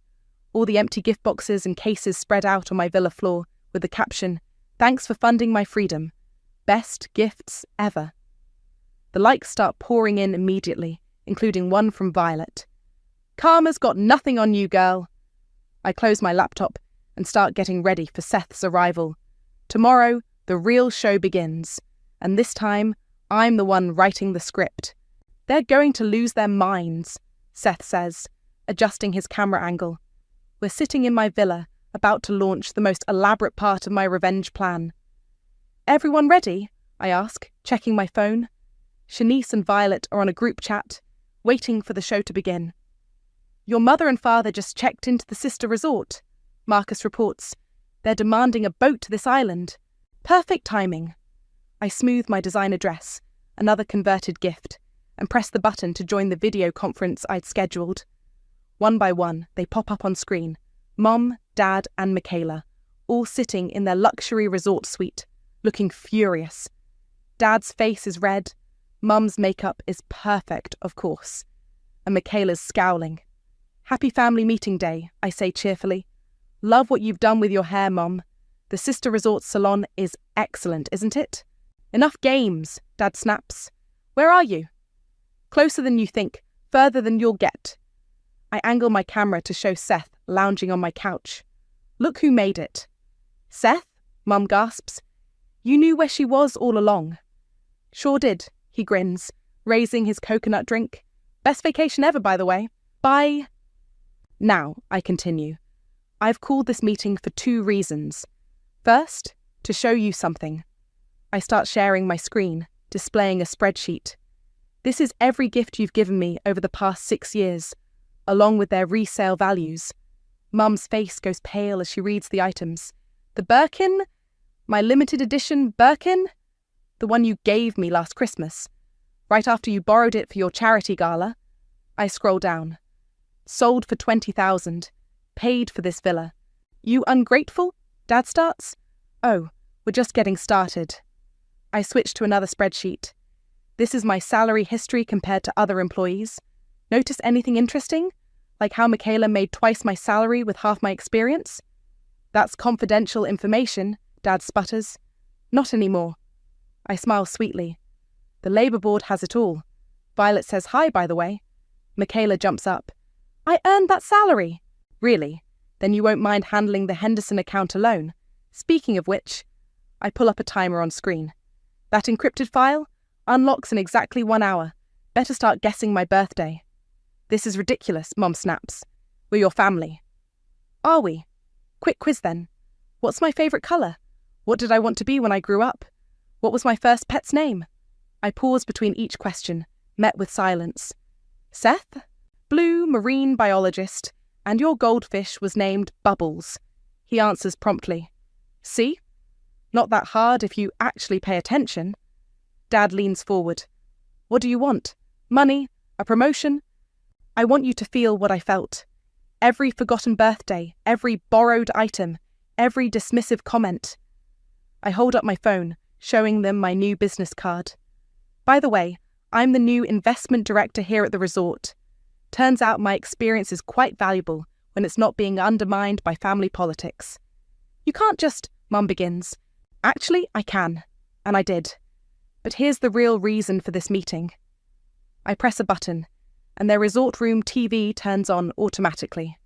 All the empty gift boxes and cases spread out on my villa floor, with the caption, Thanks for funding my freedom. Best gifts ever. The likes start pouring in immediately, including one from Violet. Karma's got nothing on you, girl. I close my laptop and start getting ready for Seth's arrival. Tomorrow, the real show begins, and this time, I'm the one writing the script. They're going to lose their minds, Seth says, adjusting his camera angle. We're sitting in my villa, about to launch the most elaborate part of my revenge plan. Everyone ready? I ask, checking my phone. Shanice and Violet are on a group chat, waiting for the show to begin. Your mother and father just checked into the sister resort, Marcus reports. They're demanding a boat to this island. Perfect timing. I smooth my designer dress, another converted gift, and press the button to join the video conference I'd scheduled. One by one, they pop up on screen. Mom, Dad, and Michaela, all sitting in their luxury resort suite, looking furious. Dad's face is red. Mum's makeup is perfect, of course. And Michaela's scowling. Happy family meeting day, I say cheerfully. Love what you've done with your hair, Mum. The sister resort salon is excellent, isn't it? Enough games, Dad snaps. Where are you? Closer than you think, further than you'll get. I angle my camera to show Seth lounging on my couch. Look who made it. Seth? Mum gasps. You knew where she was all along. Sure did, he grins, raising his coconut drink. Best vacation ever, by the way. Bye. Now, I continue. I've called this meeting for 2 reasons. First, to show you something. I start sharing my screen, displaying a spreadsheet. This is every gift you've given me over the past 6 years, along with their resale values. Mum's face goes pale as she reads the items. The Birkin? My limited edition Birkin? The one you gave me last Christmas. right after you borrowed it for your charity gala. I scroll down. Sold for 20,000. Paid for this villa. You ungrateful? Dad starts. Oh, we're just getting started. I switch to another spreadsheet. This is my salary history compared to other employees. Notice anything interesting? Like how Michaela made twice my salary with half my experience? That's confidential information, Dad sputters. Not anymore. I smile sweetly. The Labour Board has it all. Violet says hi, by the way. Michaela jumps up. I earned that salary. Really? Then you won't mind handling the Henderson account alone. Speaking of which, I pull up a timer on screen. That encrypted file unlocks in exactly 1 hour. Better start guessing my birthday. This is ridiculous, Mom snaps. We're your family. Are we? Quick quiz then. What's my favourite colour? What did I want to be when I grew up? What was my first pet's name? I pause between each question, met with silence. Seth? Blue marine biologist, and your goldfish was named Bubbles. He answers promptly. See? Not that hard if you actually pay attention. Dad leans forward. What do you want? Money? A promotion? I want you to feel what I felt. Every forgotten birthday, every borrowed item, every dismissive comment. I hold up my phone, showing them my new business card. By the way, I'm the new investment director here at the resort. Turns out my experience is quite valuable when it's not being undermined by family politics. You can't just, Mum begins. Actually, I can. And I did. But here's the real reason for this meeting. I press a button, and their resort room TV turns on automatically.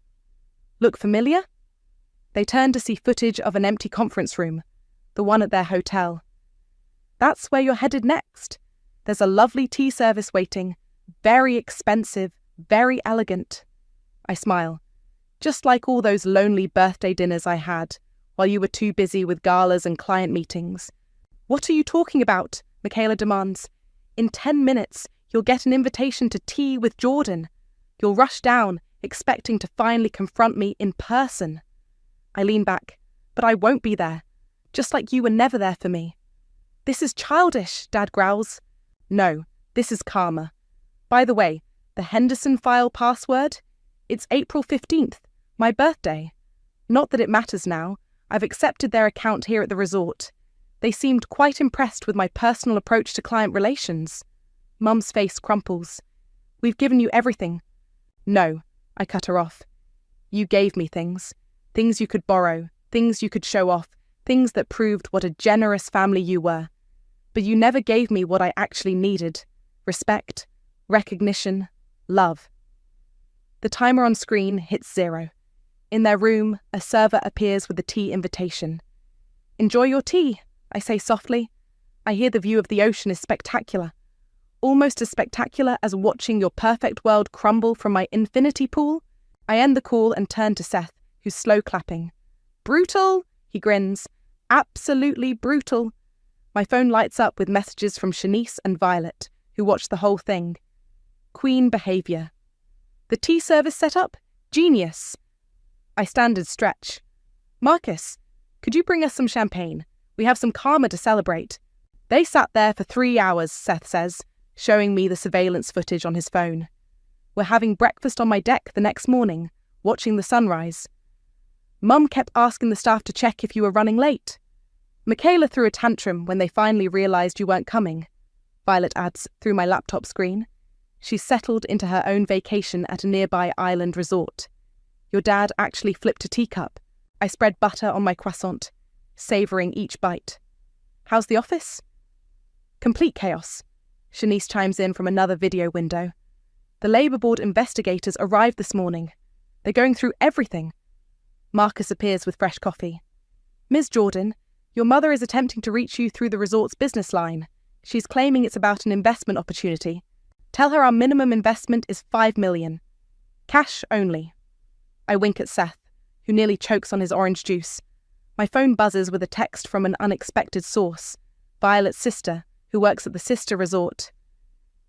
Look familiar? They turn to see footage of an empty conference room, the one at their hotel. That's where you're headed next. There's a lovely tea service waiting, very expensive, very elegant. I smile. Just like all those lonely birthday dinners I had, while you were too busy with galas and client meetings. What are you talking about? Michaela demands. In 10 minutes, you'll get an invitation to tea with Jordan. You'll rush down, expecting to finally confront me in person. I lean back, but I won't be there, just like you were never there for me. This is childish, Dad growls. No, this is karma. By the way, the Henderson file password? It's April 15th, my birthday. Not that it matters now. I've accepted their account here at the resort. They seemed quite impressed with my personal approach to client relations. Mum's face crumples. We've given you everything. No, I cut her off. You gave me things. Things you could borrow, things you could show off, things that proved what a generous family you were. But you never gave me what I actually needed. Respect, recognition, love. The timer on screen hits 0. In their room, a server appears with the tea invitation. Enjoy your tea, I say softly. I hear the view of the ocean is spectacular. Almost as spectacular as watching your perfect world crumble from my infinity pool. I end the call and turn to Seth, who's slow clapping. Brutal, he grins. Absolutely brutal. My phone lights up with messages from Shanice and Violet, who watch the whole thing. Queen behaviour. The tea service setup? Genius. I stand and stretch. Marcus, could you bring us some champagne? We have some karma to celebrate. They sat there for 3 hours, Seth says, showing me the surveillance footage on his phone. We're having breakfast on my deck the next morning, watching the sunrise. Mum kept asking the staff to check if you were running late. Michaela threw a tantrum when they finally realised you weren't coming. Violet adds through my laptop screen. She's settled into her own vacation at a nearby island resort. Your dad actually flipped a teacup. I spread butter on my croissant, savouring each bite. How's the office? Complete chaos. Shanice chimes in from another video window. The Labour Board investigators arrived this morning. They're going through everything. Marcus appears with fresh coffee. Ms. Jordan, your mother is attempting to reach you through the resort's business line. She's claiming it's about an investment opportunity. Tell her our minimum investment is $5 million. Cash only. I wink at Seth, who nearly chokes on his orange juice. My phone buzzes with a text from an unexpected source. Violet's sister, who works at the sister resort.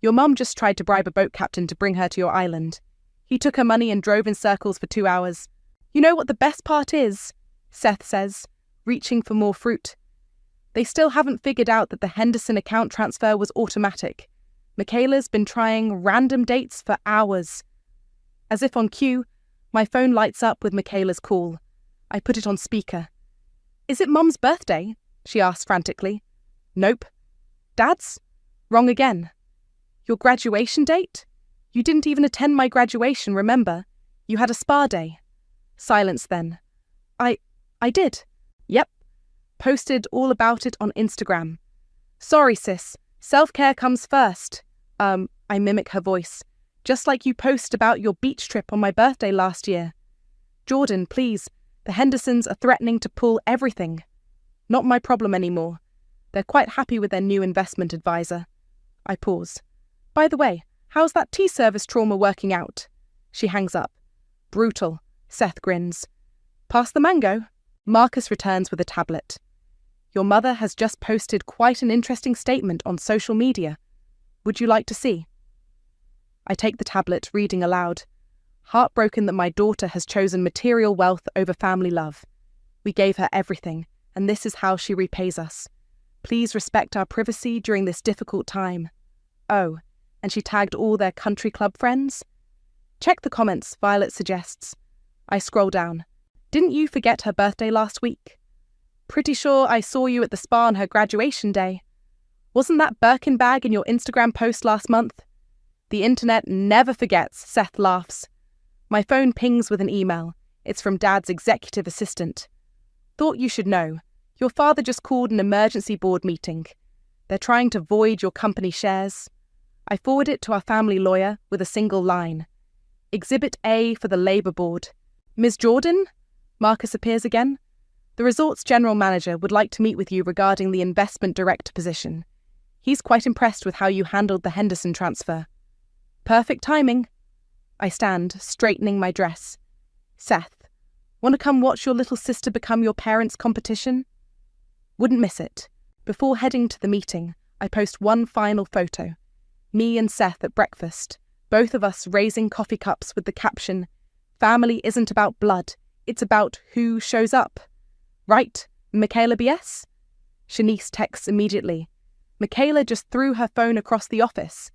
Your mum just tried to bribe a boat captain to bring her to your island. He took her money and drove in circles for 2 hours. You know what the best part is? Seth says, reaching for more fruit. They still haven't figured out that the Henderson account transfer was automatic. Michaela's been trying random dates for hours. As if on cue, my phone lights up with Michaela's call. I put it on speaker. "Is it Mum's birthday?" she asked frantically. "Nope." "Dad's?" "Wrong again." "Your graduation date? You didn't even attend my graduation, remember? You had a spa day." Silence then. I did. "Yep. Posted all about it on Instagram." "Sorry, sis. Self-care comes first." I mimic her voice. "Just like you post about your beach trip on my birthday last year." "Jordan, please. The Hendersons are threatening to pull everything." "Not my problem anymore. They're quite happy with their new investment advisor." I pause. "By the way, how's that tea service trauma working out?" She hangs up. "Brutal." Seth grins. "Pass the mango." Marcus returns with a tablet. "Your mother has just posted quite an interesting statement on social media. Would you like to see?" I take the tablet, reading aloud. "Heartbroken that my daughter has chosen material wealth over family love. We gave her everything, and this is how she repays us. Please respect our privacy during this difficult time." Oh, and she tagged all their country club friends? "Check the comments," Violet suggests. I scroll down. "Didn't you forget her birthday last week?" "Pretty sure I saw you at the spa on her graduation day." "Wasn't that Birkin bag in your Instagram post last month?" "The internet never forgets," Seth laughs. My phone pings with an email. It's from Dad's executive assistant. "Thought you should know. Your father just called an emergency board meeting. They're trying to void your company shares." I forward it to our family lawyer with a single line. "Exhibit A for the Labour Board. Ms. Jordan?" Marcus appears again. "The resort's general manager would like to meet with you regarding the investment director position. He's quite impressed with how you handled the Henderson transfer." Perfect timing. I stand, straightening my dress. "Seth, want to come watch your little sister become your parents' competition?" Wouldn't miss it. Before heading to the meeting, I post one final photo. Me and Seth at breakfast, both of us raising coffee cups with the caption, "Family isn't about blood, it's about who shows up." "Right, Michaela BS?" Shanice texts immediately. "Michaela just threw her phone across the office."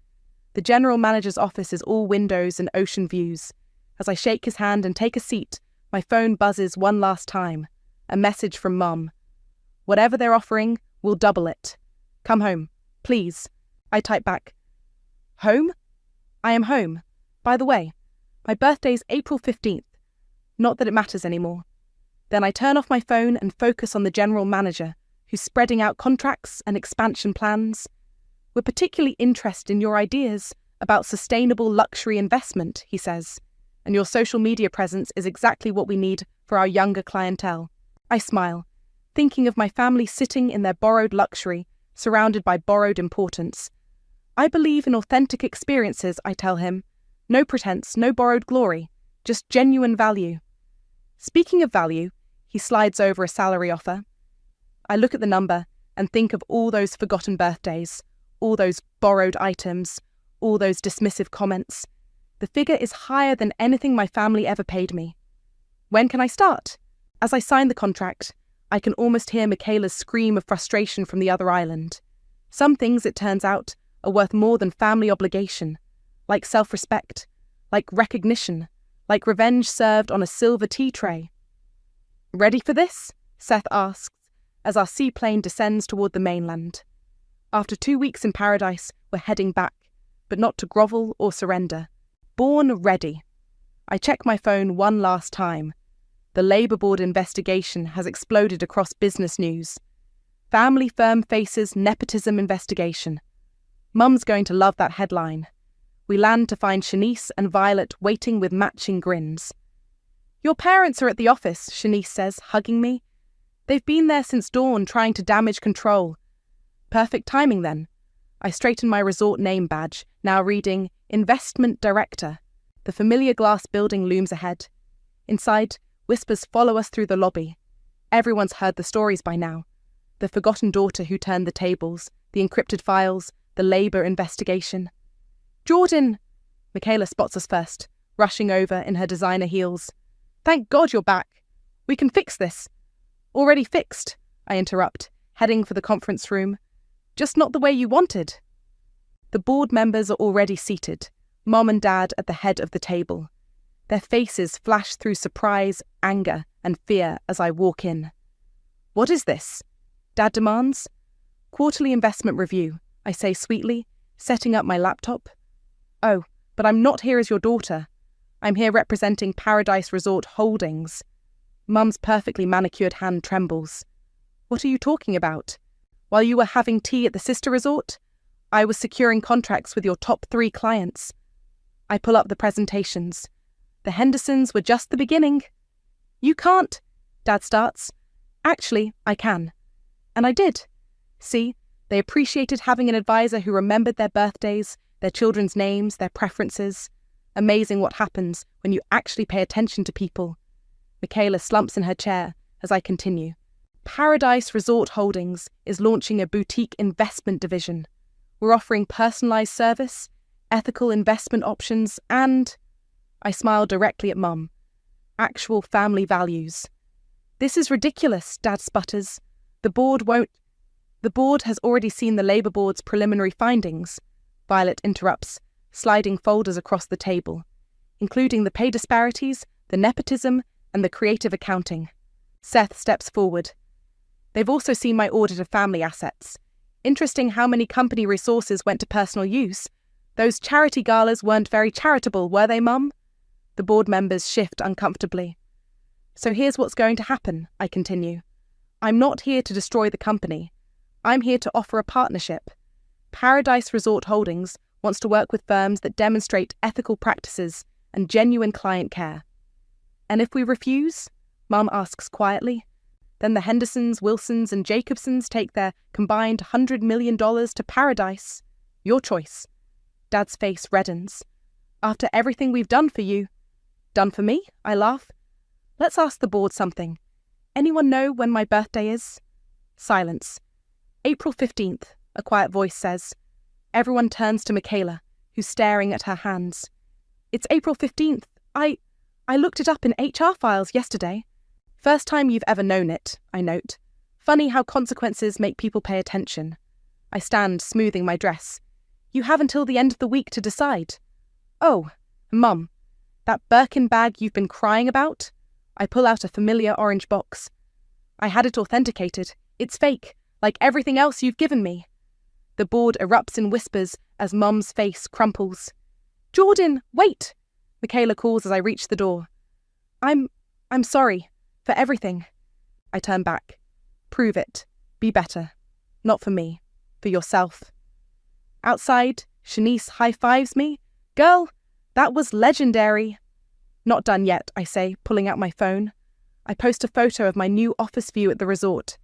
The general manager's office is all windows and ocean views. As I shake his hand and take a seat, my phone buzzes one last time. A message from Mum. "Whatever they're offering, we'll double it. Come home, please." I type back. "Home? I am home. By the way, my birthday's April 15th. Not that it matters anymore." Then I turn off my phone and focus on the general manager, who's spreading out contracts and expansion plans. "We're particularly interested in your ideas about sustainable luxury investment," he says, "and your social media presence is exactly what we need for our younger clientele." I smile, thinking of my family sitting in their borrowed luxury, surrounded by borrowed importance. "I believe in authentic experiences," I tell him. "No pretense, no borrowed glory, just genuine value." Speaking of value, he slides over a salary offer. I look at the number and think of all those forgotten birthdays, all those borrowed items, all those dismissive comments. The figure is higher than anything my family ever paid me. When can I start? As I sign the contract, I can almost hear Michaela's scream of frustration from the other island. Some things, it turns out, are worth more than family obligation, like self-respect, like recognition, like revenge served on a silver tea tray. "Ready for this?" Seth asks, as our seaplane descends toward the mainland. After 2 weeks in paradise, we're heading back, but not to grovel or surrender. Born ready. I check my phone one last time. The Labour Board investigation has exploded across business news. Family firm faces nepotism investigation. Mum's going to love that headline. We land to find Shanice and Violet waiting with matching grins. "Your parents are at the office," Shanice says, hugging me. "They've been there since dawn trying to damage control." Perfect timing then. I straighten my resort name badge, now reading Investment Director. The familiar glass building looms ahead. Inside, whispers follow us through the lobby. Everyone's heard the stories by now. The forgotten daughter who turned the tables, the encrypted files, the Labour investigation. "Jordan!" Michaela spots us first, rushing over in her designer heels. "Thank God you're back. We can fix this." "Already fixed," I interrupt, heading for the conference room. "Just not the way you wanted." The board members are already seated, Mom and Dad at the head of the table. Their faces flash through surprise, anger, and fear as I walk in. "What is this?" Dad demands. "Quarterly investment review," I say sweetly, setting up my laptop. "Oh, but I'm not here as your daughter. I'm here representing Paradise Resort Holdings." Mum's perfectly manicured hand trembles. "What are you talking about? While you were having tea at the sister resort, I was securing contracts with your top 3 clients." I pull up the presentations. The Hendersons were just the beginning. "You can't," Dad starts. "Actually, I can." And I did. See, they appreciated having an advisor who remembered their birthdays, their children's names, their preferences. Amazing what happens when you actually pay attention to people. Michaela slumps in her chair as I continue. Paradise Resort Holdings is launching a boutique investment division. We're offering personalized service, ethical investment options, and... I smile directly at Mum. Actual family values. "This is ridiculous," Dad sputters. The board has already seen the Labour Board's preliminary findings," Violet interrupts, sliding folders across the table, including the pay disparities, the nepotism, and the creative accounting. Seth steps forward. "They've also seen my audit of family assets. Interesting how many company resources went to personal use. Those charity galas weren't very charitable, were they, Mum?" The board members shift uncomfortably. "So here's what's going to happen," I continue. "I'm not here to destroy the company. I'm here to offer a partnership. Paradise Resort Holdings wants to work with firms that demonstrate ethical practices and genuine client care." "And if we refuse?" Mum asks quietly. "Then the Hendersons, Wilsons, and Jacobsons take their combined $100 million to Paradise. Your choice." Dad's face reddens. "After everything we've done for you." "Done for me?" I laugh. "Let's ask the board something. Anyone know when my birthday is?" Silence. "April 15th, a quiet voice says. Everyone turns to Michaela, who's staring at her hands. "It's April 15th. I looked it up in HR files yesterday." "First time you've ever known it," I note. "Funny how consequences make people pay attention." I stand, smoothing my dress. "You have until the end of the week to decide." "Oh, Mum, that Birkin bag you've been crying about?" I pull out a familiar orange box. "I had it authenticated. It's fake, like everything else you've given me." The board erupts in whispers as Mum's face crumples. "Jordan, wait!" Michaela calls as I reach the door. I'm sorry. For everything." I turn back. "Prove it. Be better. Not for me. For yourself." Outside, Shanice high-fives me. "Girl, that was legendary." "Not done yet," I say, pulling out my phone. I post a photo of my new office view at the resort.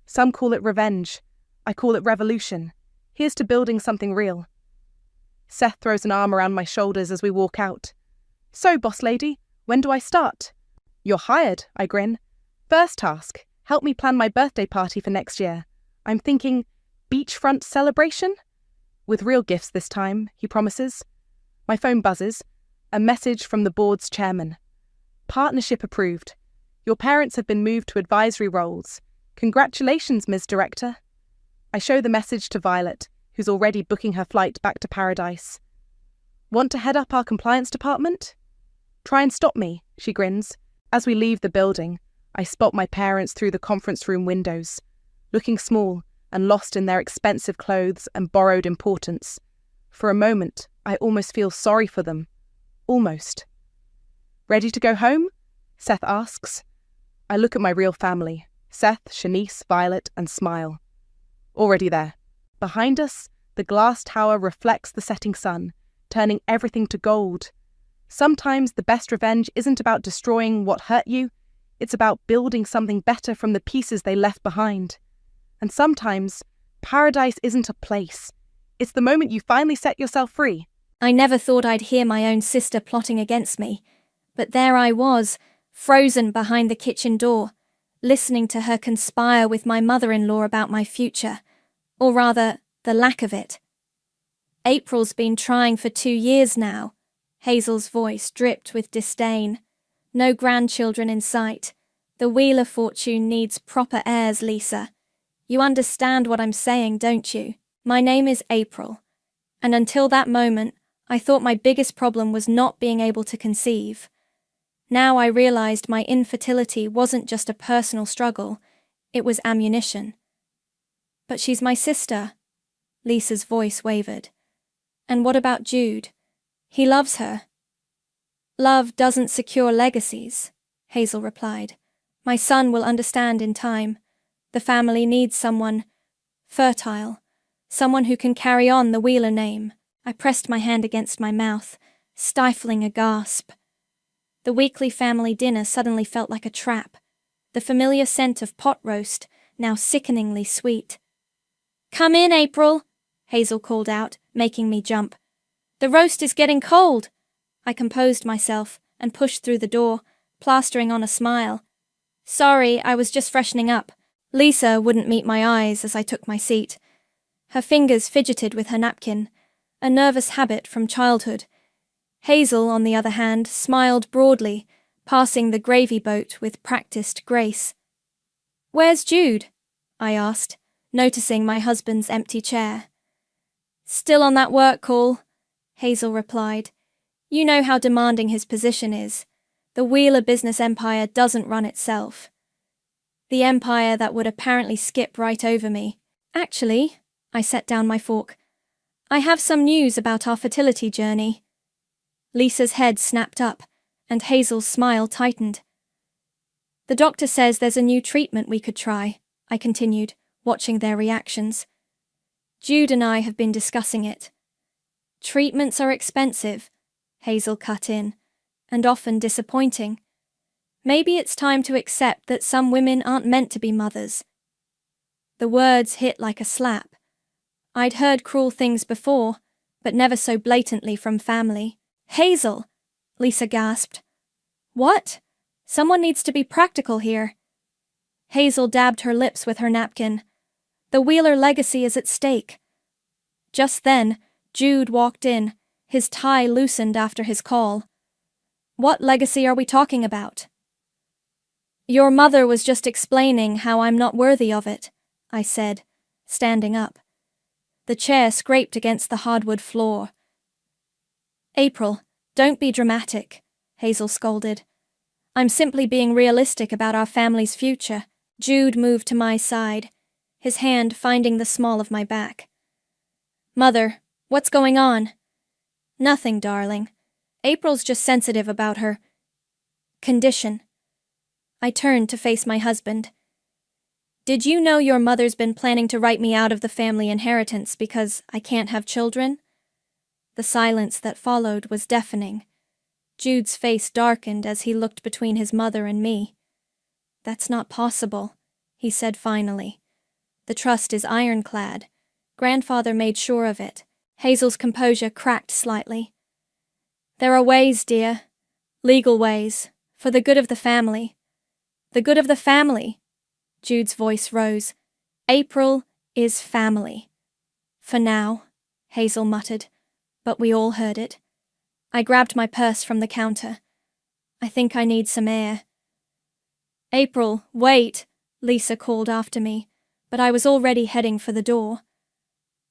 Some call it revenge. I call it revolution. Here's to building something real. Seth throws an arm around my shoulders as we walk out. "So, boss lady, when do I start?" "You're hired," I grin. "First task, help me plan my birthday party for next year. I'm thinking beachfront celebration? With real gifts this time," he promises. My phone buzzes. A message from the board's chairman. "Partnership approved. Your parents have been moved to advisory roles. Congratulations, Ms. Director." I show the message to Violet, who's already booking her flight back to Paradise. "Want to head up our compliance department?" "Try and stop me," she grins. As we leave the building, I spot my parents through the conference room windows, looking small and lost in their expensive clothes and borrowed importance. For a moment, I almost feel sorry for them. Almost. "Ready to go home?" Seth asks. I look at my real family, Seth, Shanice, Violet, and smile. Already there. Behind us, the glass tower reflects the setting sun, turning everything to gold. Sometimes the best revenge isn't about destroying what hurt you, it's about building something better from the pieces they left behind. And sometimes, paradise isn't a place. It's the moment you finally set yourself free. I never thought I'd hear my own sister plotting against me, but there I was, frozen behind the kitchen door, listening to her conspire with my mother-in-law about my future, or rather, the lack of it. "April's been trying for 2 years now." Hazel's voice dripped with disdain. "No grandchildren in sight. The Wheeler fortune needs proper heirs, Lisa. You understand what I'm saying, don't you? My name is April. And until that moment, I thought my biggest problem was not being able to conceive. Now I realized my infertility wasn't just a personal struggle, it was ammunition. But she's my sister. Lisa's voice wavered. And what about Jude? He loves her. Love doesn't secure legacies, Hazel replied. My son will understand in time. The family needs someone fertile, someone who can carry on the Wheeler name. I pressed my hand against my mouth, stifling a gasp. The weekly family dinner suddenly felt like a trap. The familiar scent of pot roast, now sickeningly sweet. Come in, April, Hazel called out, making me jump. The roast is getting cold. I composed myself and pushed through the door, plastering on a smile. Sorry, I was just freshening up. Lisa wouldn't meet my eyes as I took my seat. Her fingers fidgeted with her napkin, a nervous habit from childhood. Hazel, on the other hand, smiled broadly, passing the gravy boat with practiced grace. Where's Jude? I asked, noticing my husband's empty chair. Still on that work call, Hazel replied. You know how demanding his position is. The Wheeler business empire doesn't run itself. The empire that would apparently skip right over me. Actually, I set down my fork. I have some news about our fertility journey. Lisa's head snapped up, and Hazel's smile tightened. The doctor says there's a new treatment we could try, I continued, watching their reactions. Jude and I have been discussing it. Treatments are expensive, Hazel cut in, and often disappointing. Maybe it's time to accept that some women aren't meant to be mothers. The words hit like a slap. I'd heard cruel things before, but never so blatantly from family. Hazel, Lisa gasped. What? Someone needs to be practical here. Hazel dabbed her lips with her napkin. The Wheeler legacy is at stake. Just then, Jude walked in, his tie loosened after his call. What legacy are we talking about? Your mother was just explaining how I'm not worthy of it, I said, standing up. The chair scraped against the hardwood floor. April, don't be dramatic, Hazel scolded. I'm simply being realistic about our family's future. Jude moved to my side, his hand finding the small of my back. Mother, what's going on? Nothing, darling. April's just sensitive about her condition. I turned to face my husband. Did you know your mother's been planning to write me out of the family inheritance because I can't have children? The silence that followed was deafening. Jude's face darkened as he looked between his mother and me. That's not possible, he said finally. The trust is ironclad. Grandfather made sure of it. Hazel's composure cracked slightly. There are ways, dear. Legal ways. For the good of the family. The good of the family. Jude's voice rose. April is family. For now, Hazel muttered, but we all heard it. I grabbed my purse from the counter. I think I need some air. April, wait, Lisa called after me, but I was already heading for the door.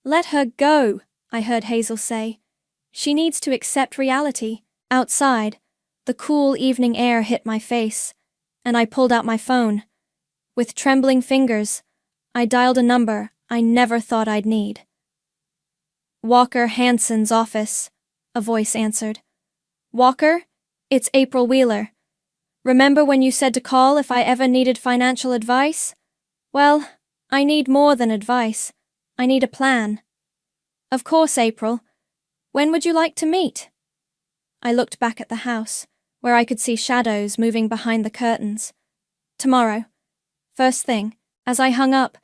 Let her go, I heard Hazel say. She needs to accept reality. Outside, the cool evening air hit my face, and I pulled out my phone. With trembling fingers, I dialed a number I never thought I'd need. Walker Hanson's office, a voice answered. Walker, it's April Wheeler. Remember when you said to call if I ever needed financial advice? Well, I need more than advice. I need a plan. Of course, April. When would you like to meet? I looked back at the house, where I could see shadows moving behind the curtains. Tomorrow. First thing, as I hung up,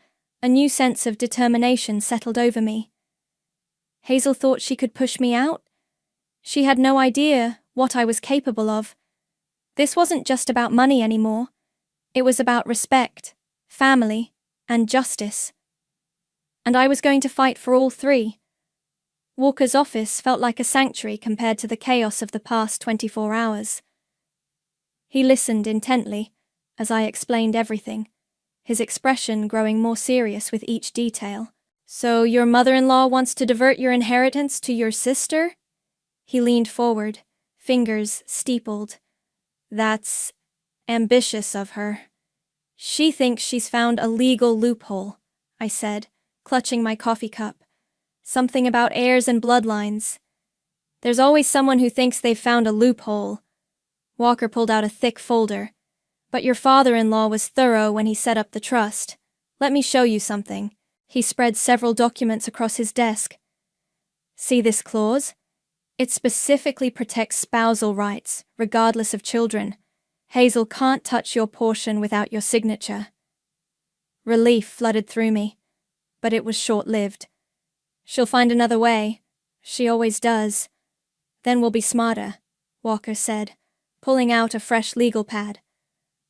a new sense of determination settled over me. Hazel thought she could push me out? She had no idea what I was capable of. This wasn't just about money anymore. It was about respect, family, and justice. And I was going to fight for all three. Walker's office felt like a sanctuary compared to the chaos of the past 24 hours. He listened intently as I explained everything, his expression growing more serious with each detail. So your mother-in-law wants to divert your inheritance to your sister? He leaned forward, fingers steepled. That's ambitious of her. She thinks she's found a legal loophole, I said, clutching my coffee cup. Something about heirs and bloodlines. There's always someone who thinks they've found a loophole. Walker pulled out a thick folder. But your father-in-law was thorough when he set up the trust. Let me show you something. He spread several documents across his desk. See this clause? It specifically protects spousal rights, regardless of children. Hazel can't touch your portion without your signature. Relief flooded through me, but it was short-lived. She'll find another way. She always does. Then we'll be smarter, Walker said, pulling out a fresh legal pad.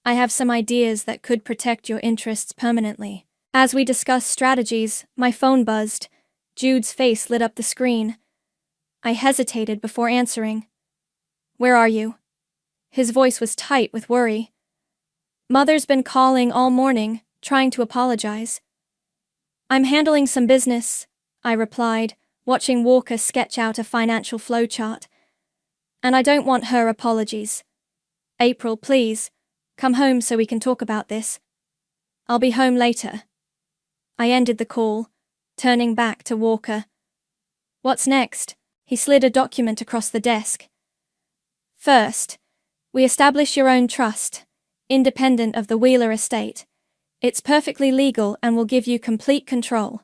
I have some ideas that could protect your interests permanently. As we discussed strategies, my phone buzzed. Jude's face lit up the screen. I hesitated before answering. Where are you? His voice was tight with worry. Mother's been calling all morning, trying to apologize. I'm handling some business, I replied, watching Walker sketch out a financial flowchart. And I don't want her apologies. April, please, come home so we can talk about this. I'll be home later. I ended the call, turning back to Walker. What's next? He slid a document across the desk. First, we establish your own trust, independent of the Wheeler estate. It's perfectly legal and will give you complete control.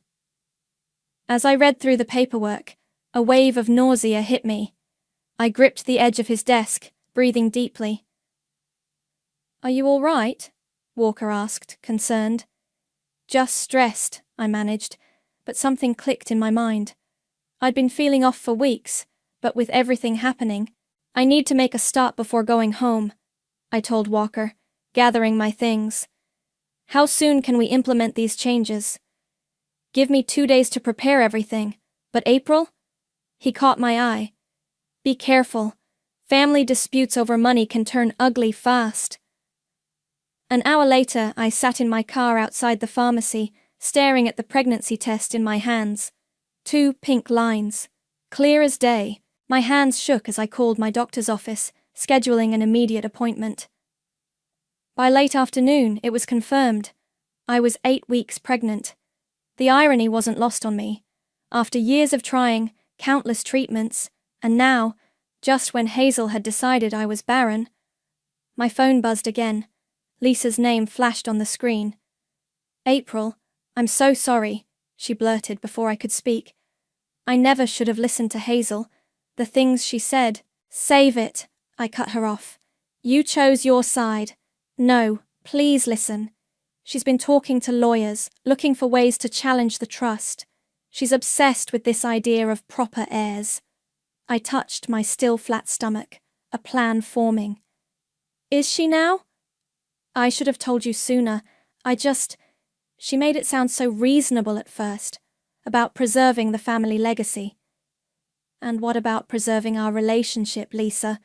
As I read through the paperwork, a wave of nausea hit me. I gripped the edge of his desk, breathing deeply. Are you all right? Walker asked, concerned. Just stressed, I managed, but something clicked in my mind. I'd been feeling off for weeks, but with everything happening, I need to make a stop before going home, I told Walker, gathering my things. How soon can we implement these changes? Give me 2 days to prepare everything, but April? He caught my eye. Be careful. Family disputes over money can turn ugly fast. An hour later, I sat in my car outside the pharmacy, staring at the pregnancy test in my hands. 2 pink lines. Clear as day. My hands shook as I called my doctor's office, scheduling an immediate appointment. By late afternoon, it was confirmed. I was 8 weeks pregnant. The irony wasn't lost on me. After years of trying, countless treatments, and now, just when Hazel had decided I was barren, my phone buzzed again. Lisa's name flashed on the screen. April, I'm so sorry, she blurted before I could speak. I never should have listened to Hazel. The things she said. Save it, I cut her off. You chose your side. No, please listen. She's been talking to lawyers, looking for ways to challenge the trust. She's obsessed with this idea of proper heirs. I touched my still flat stomach, a plan forming. Is she now? I should have told you sooner. She made it sound so reasonable at first, about preserving the family legacy. And what about preserving our relationship, Lisa?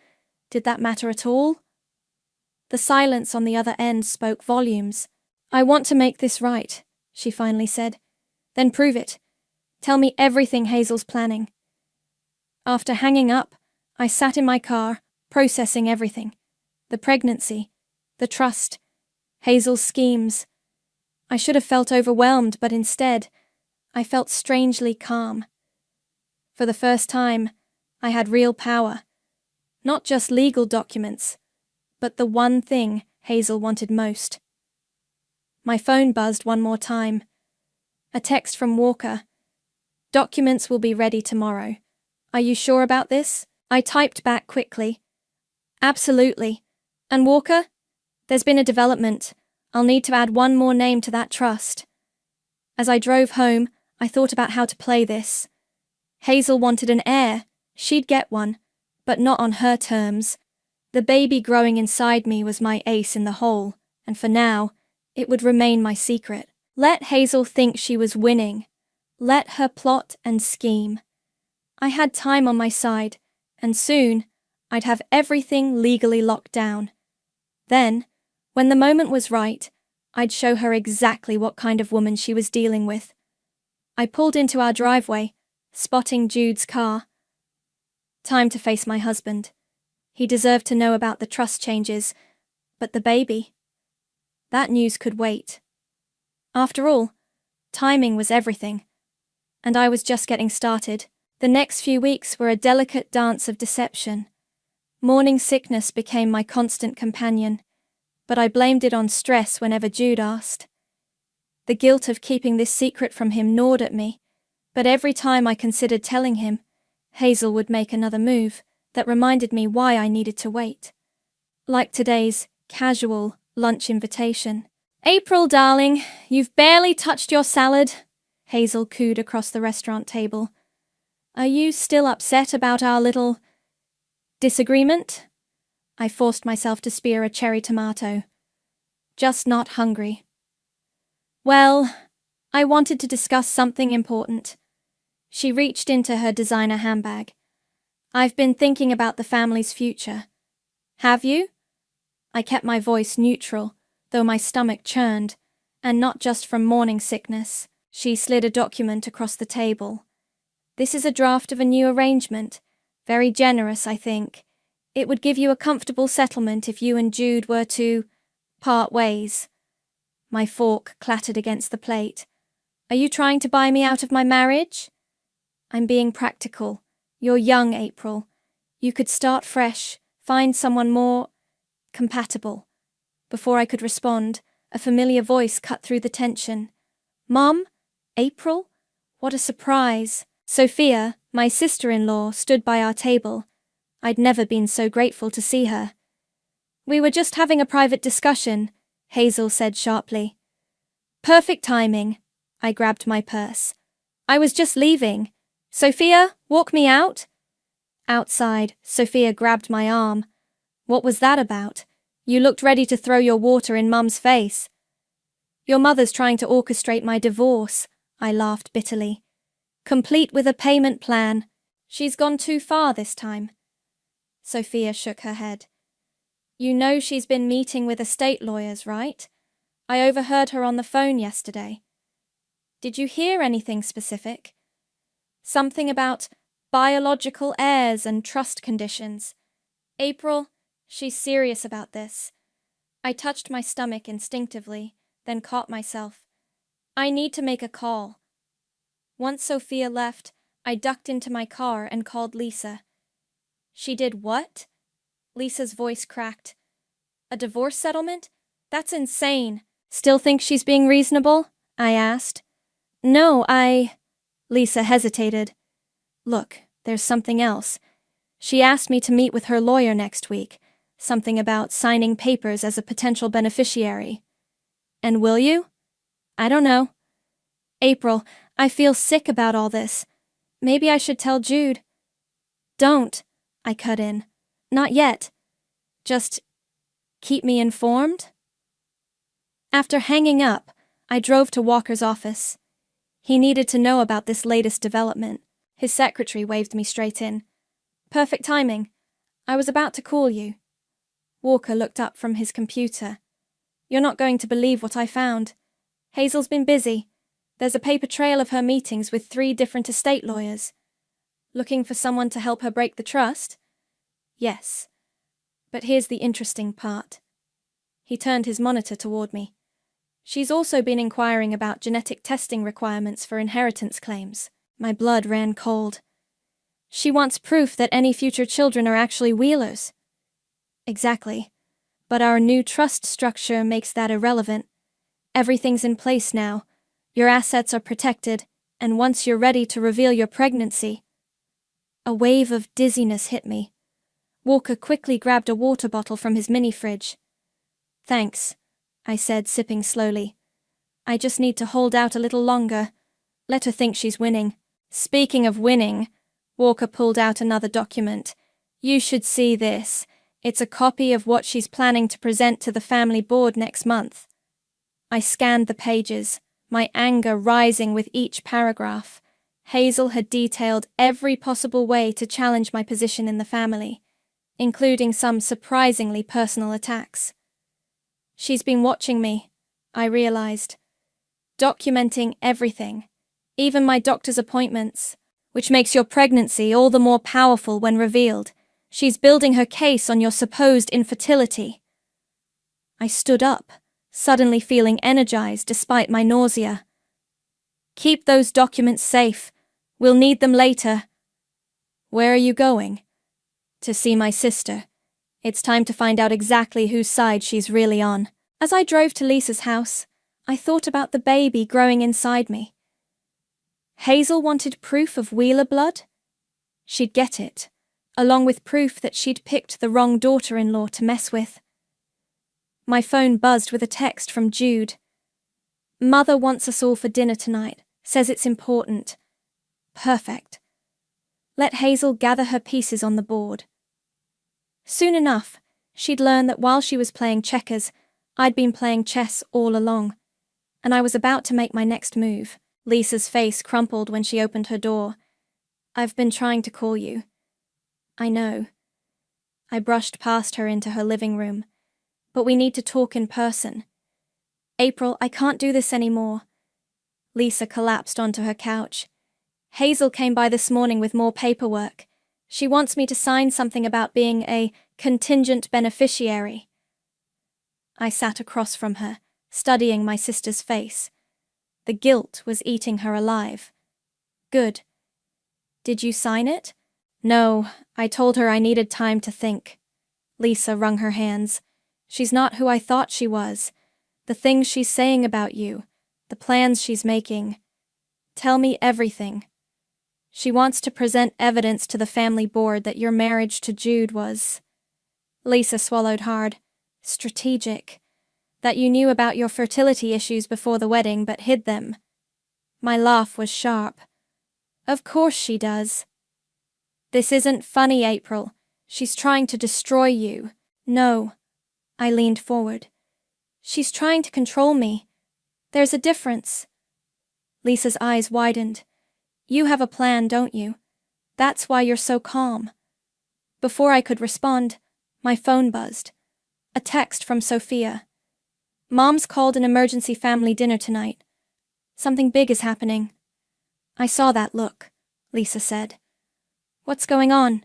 Did that matter at all? The silence on the other end spoke volumes. I want to make this right, she finally said. Then prove it. Tell me everything Hazel's planning. After hanging up, I sat in my car, processing everything. The pregnancy, the trust, Hazel's schemes. I should have felt overwhelmed, but instead, I felt strangely calm. For the first time, I had real power. Not just legal documents, but the one thing Hazel wanted most. My phone buzzed one more time. A text from Walker. Documents will be ready tomorrow. Are you sure about this? I typed back quickly. Absolutely. And Walker? There's been a development. I'll need to add one more name to that trust. As I drove home, I thought about how to play this. Hazel wanted an heir. She'd get one, but not on her terms. The baby growing inside me was my ace in the hole, and for now, it would remain my secret. Let Hazel think she was winning. Let her plot and scheme. I had time on my side, and soon, I'd have everything legally locked down. Then, when the moment was right, I'd show her exactly what kind of woman she was dealing with. I pulled into our driveway, spotting Jude's car. Time to face my husband. He deserved to know about the trust changes, but the baby? That news could wait. After all, timing was everything, and I was just getting started. The next few weeks were a delicate dance of deception. Morning sickness became my constant companion, but I blamed it on stress whenever Jude asked. The guilt of keeping this secret from him gnawed at me, but every time I considered telling him, Hazel would make another move that reminded me why I needed to wait. Like today's casual lunch invitation. "April, darling, you've barely touched your salad," Hazel cooed across the restaurant table. "Are you still upset about our little disagreement?" I forced myself to spear a cherry tomato. "Just not hungry." "Well, I wanted to discuss something important." She reached into her designer handbag. "I've been thinking about the family's future." "Have you?" I kept my voice neutral, though my stomach churned, and not just from morning sickness. She slid a document across the table. "This is a draft of a new arrangement. Very generous, I think. It would give you a comfortable settlement if you and Jude were to part ways." My fork clattered against the plate. "Are you trying to buy me out of my marriage?" "I'm being practical. You're young, April. You could start fresh, find someone more compatible." Before I could respond, a familiar voice cut through the tension. "Mom? April? What a surprise." Sophia, my sister-in-law, stood by our table. I'd never been so grateful to see her. "We were just having a private discussion," Hazel said sharply. "Perfect timing." I grabbed my purse. "I was just leaving. Sophia, walk me out." Outside, Sophia grabbed my arm. "What was that about? You looked ready to throw your water in Mum's face." "Your mother's trying to orchestrate my divorce," I laughed bitterly. "Complete with a payment plan. She's gone too far this time." Sophia shook her head. "You know she's been meeting with estate lawyers, right? I overheard her on the phone yesterday." "Did you hear anything specific?" "Something about biological heirs and trust conditions. April, she's serious about this." I touched my stomach instinctively, then caught myself. "I need to make a call." Once Sophia left, I ducked into my car and called Lisa. "She did what?" Lisa's voice cracked. "A divorce settlement? That's insane." "Still think she's being reasonable?" I asked. "No, Lisa hesitated. "Look, there's something else. She asked me to meet with her lawyer next week. Something about signing papers as a potential beneficiary." "And will you?" "I don't know." "April, I feel sick about all this. Maybe I should tell Jude." "Don't," I cut in. "Not yet. Just keep me informed." After hanging up, I drove to Walker's office. He needed to know about this latest development. His secretary waved me straight in. "Perfect timing. I was about to call you." Walker looked up from his computer. "You're not going to believe what I found. Hazel's been busy. There's a paper trail of her meetings with 3 different estate lawyers." "Looking for someone to help her break the trust?" "Yes. But here's the interesting part." He turned his monitor toward me. "She's also been inquiring about genetic testing requirements for inheritance claims." My blood ran cold. "She wants proof that any future children are actually Wheelers." "Exactly. But our new trust structure makes that irrelevant. Everything's in place now. Your assets are protected, and once you're ready to reveal your pregnancy..." A wave of dizziness hit me. Walker quickly grabbed a water bottle from his mini-fridge. "Thanks," I said, sipping slowly. "I just need to hold out a little longer. Let her think she's winning." "Speaking of winning," Walker pulled out another document. "You should see this. It's a copy of what she's planning to present to the family board next month." I scanned the pages, my anger rising with each paragraph. Hazel had detailed every possible way to challenge my position in the family, including some surprisingly personal attacks. She's been watching me, I realized, documenting everything. even my doctor's appointments, which makes your pregnancy all the more powerful when revealed. She's building her case on your supposed infertility. I stood up, suddenly feeling energized despite my nausea. Keep those documents safe. We'll need them later. Where are you going? To see my sister. It's time to find out exactly whose side she's really on. As I drove to Lisa's house, I thought about the baby growing inside me. Hazel wanted proof of Wheeler blood? She'd get it, along with proof that she'd picked the wrong daughter-in-law to mess with. My phone buzzed with a text from Jude. Mother wants us all for dinner tonight, says it's important. Perfect. Let Hazel gather her pieces on the board. Soon enough, she'd learn that while she was playing checkers, I'd been playing chess all along, and I was about to make my next move. Lisa's face crumpled when she opened her door. I've been trying to call you. I know. I brushed past her into her living room. But we need to talk in person. April, I can't do this anymore. Lisa collapsed onto her couch. Hazel came by this morning with more paperwork. She wants me to sign something about being a contingent beneficiary. I sat across from her, studying my sister's face. The guilt was eating her alive. Good. Did you sign it? No, I told her I needed time to think. Lisa wrung her hands. She's not who I thought she was. The things she's saying about you, the plans she's making. Tell me everything. She wants to present evidence to the family board that your marriage to Jude was... Lisa swallowed hard. Strategic. That you knew about your fertility issues before the wedding but hid them. My laugh was sharp. Of course she does. This isn't funny, April. She's trying to destroy you. No. I leaned forward. She's trying to control me. There's a difference. Lisa's eyes widened. You have a plan, don't you? That's why you're so calm. Before I could respond, my phone buzzed. A text from Sophia. Mom's called an emergency family dinner tonight. Something big is happening. I saw that look, Lisa said. What's going on?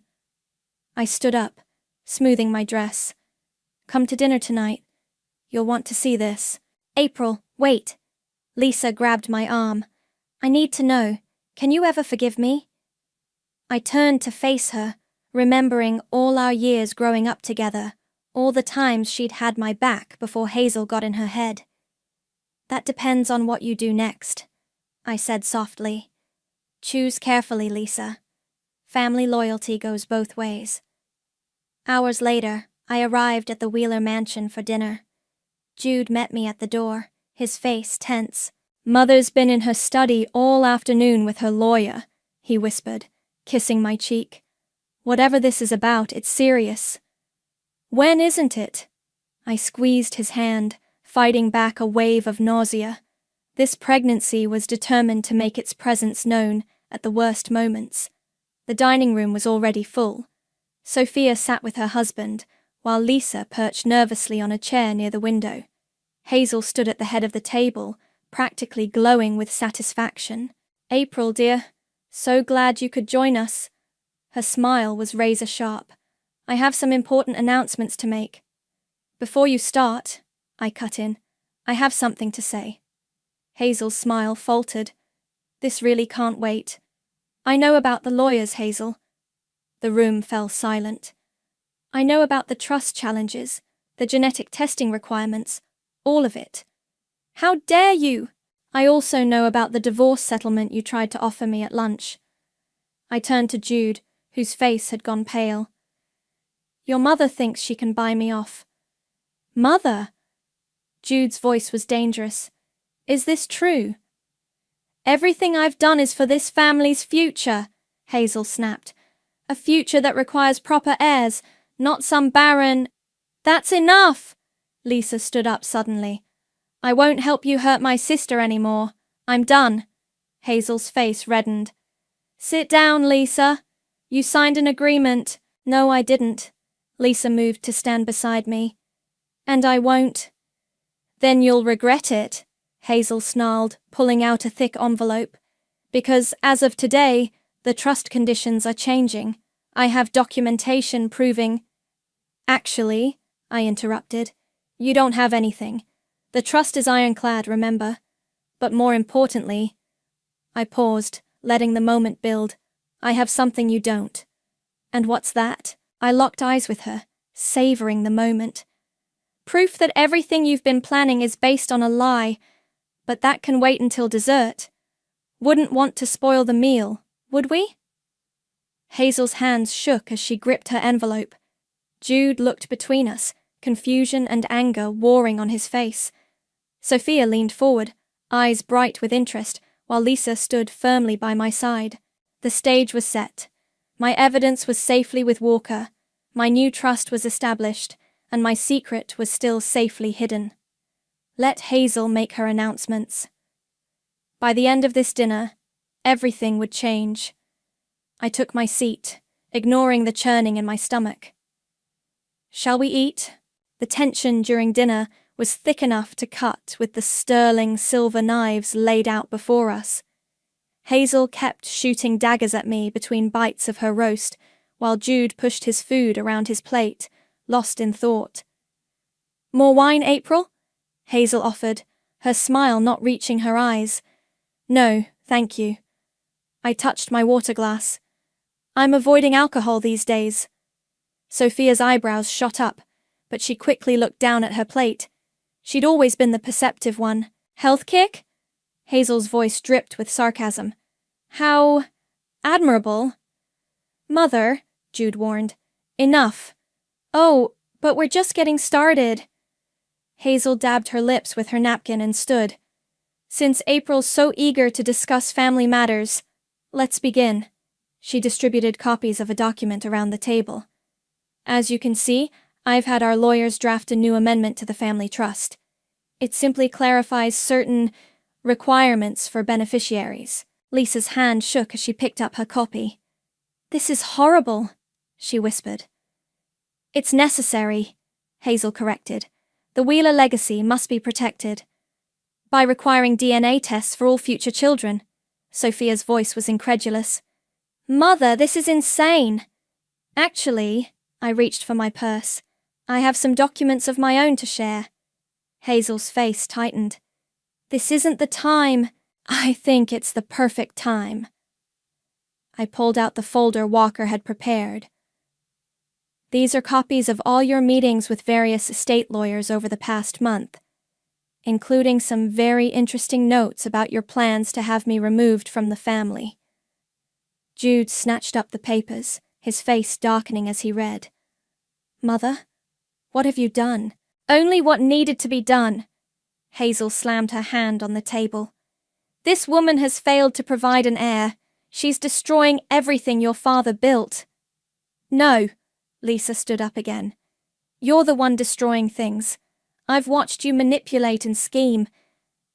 I stood up, smoothing my dress. Come to dinner tonight. You'll want to see this. April, wait. Lisa grabbed my arm. I need to know. Can you ever forgive me? I turned to face her, remembering all our years growing up together, all the times she'd had my back before Hazel got in her head. That depends on what you do next, I said softly. Choose carefully, Lisa. Family loyalty goes both ways. Hours later, I arrived at the Wheeler mansion for dinner. Jude met me at the door, his face tense. Mother's been in her study all afternoon with her lawyer, he whispered, kissing my cheek. Whatever this is about, it's serious. When isn't it? I squeezed his hand, fighting back a wave of nausea. This pregnancy was determined to make its presence known at the worst moments. The dining room was already full. Sophia sat with her husband, while Lisa perched nervously on a chair near the window. Hazel stood at the head of the table, practically glowing with satisfaction. April, dear, so glad you could join us. Her smile was razor-sharp. I have some important announcements to make. Before you start, I cut in, I have something to say. Hazel's smile faltered. This really can't wait. I know about the lawyers, Hazel. The room fell silent. I know about the trust challenges, the genetic testing requirements, all of it. How dare you! I also know about the divorce settlement you tried to offer me at lunch. I turned to Jude, whose face had gone pale. Your mother thinks she can buy me off. Mother? Jude's voice was dangerous. Is this true? Everything I've done is for this family's future, Hazel snapped. A future that requires proper heirs, not some barren... That's enough! Lisa stood up suddenly. I won't help you hurt my sister anymore. I'm done. Hazel's face reddened. Sit down, Lisa. You signed an agreement. No, I didn't. Lisa moved to stand beside me. And I won't. Then you'll regret it, Hazel snarled, pulling out a thick envelope. Because as of today, the trust conditions are changing. I have documentation proving— Actually, I interrupted, you don't have anything. The trust is ironclad, remember? But more importantly— I paused, letting the moment build. I have something you don't. And what's that? I locked eyes with her, savoring the moment. Proof that everything you've been planning is based on a lie, but that can wait until dessert. Wouldn't want to spoil the meal, would we? Hazel's hands shook as she gripped her envelope. Jude looked between us, confusion and anger warring on his face. Sophia leaned forward, eyes bright with interest, while Lisa stood firmly by my side. The stage was set. My evidence was safely with Walker. My new trust was established, and my secret was still safely hidden. Let Hazel make her announcements. By the end of this dinner, everything would change. I took my seat, ignoring the churning in my stomach. Shall we eat? The tension during dinner was thick enough to cut with the sterling silver knives laid out before us. Hazel kept shooting daggers at me between bites of her roast, while Jude pushed his food around his plate, lost in thought. More wine, April? Hazel offered, her smile not reaching her eyes. No, thank you. I touched my water glass. I'm avoiding alcohol these days. Sophia's eyebrows shot up, but she quickly looked down at her plate. She'd always been the perceptive one. Health kick? Hazel's voice dripped with sarcasm. How admirable. Mother, Jude warned. Enough. Oh, but we're just getting started. Hazel dabbed her lips with her napkin and stood. Since April's so eager to discuss family matters, let's begin. She distributed copies of a document around the table. As you can see, I've had our lawyers draft a new amendment to the family trust. It simply clarifies certain requirements for beneficiaries. Lisa's hand shook as she picked up her copy. This is horrible, she whispered. It's necessary, Hazel corrected. The Wheeler legacy must be protected. By requiring DNA tests for all future children. Sophia's voice was incredulous. Mother, this is insane. Actually, I reached for my purse. I have some documents of my own to share. Hazel's face tightened. This isn't the time. I think it's the perfect time. I pulled out the folder Walker had prepared. These are copies of all your meetings with various estate lawyers over the past month, including some very interesting notes about your plans to have me removed from the family. Jude snatched up the papers, his face darkening as he read. Mother, what have you done? Only what needed to be done. Hazel slammed her hand on the table. This woman has failed to provide an heir. She's destroying everything your father built. No, Lisa stood up again. You're the one destroying things. I've watched you manipulate and scheme,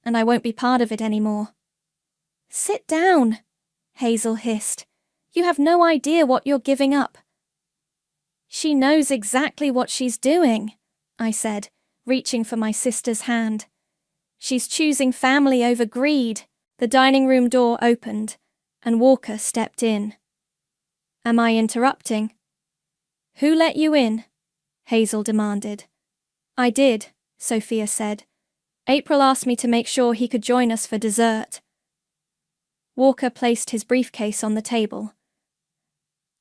and I won't be part of it anymore. Sit down, Hazel hissed. You have no idea what you're giving up. She knows exactly what she's doing, I said, reaching for my sister's hand. She's choosing family over greed. The dining room door opened, and Walker stepped in. Am I interrupting? Who let you in? Hazel demanded. I did, Sophia said. April asked me to make sure he could join us for dessert. Walker placed his briefcase on the table.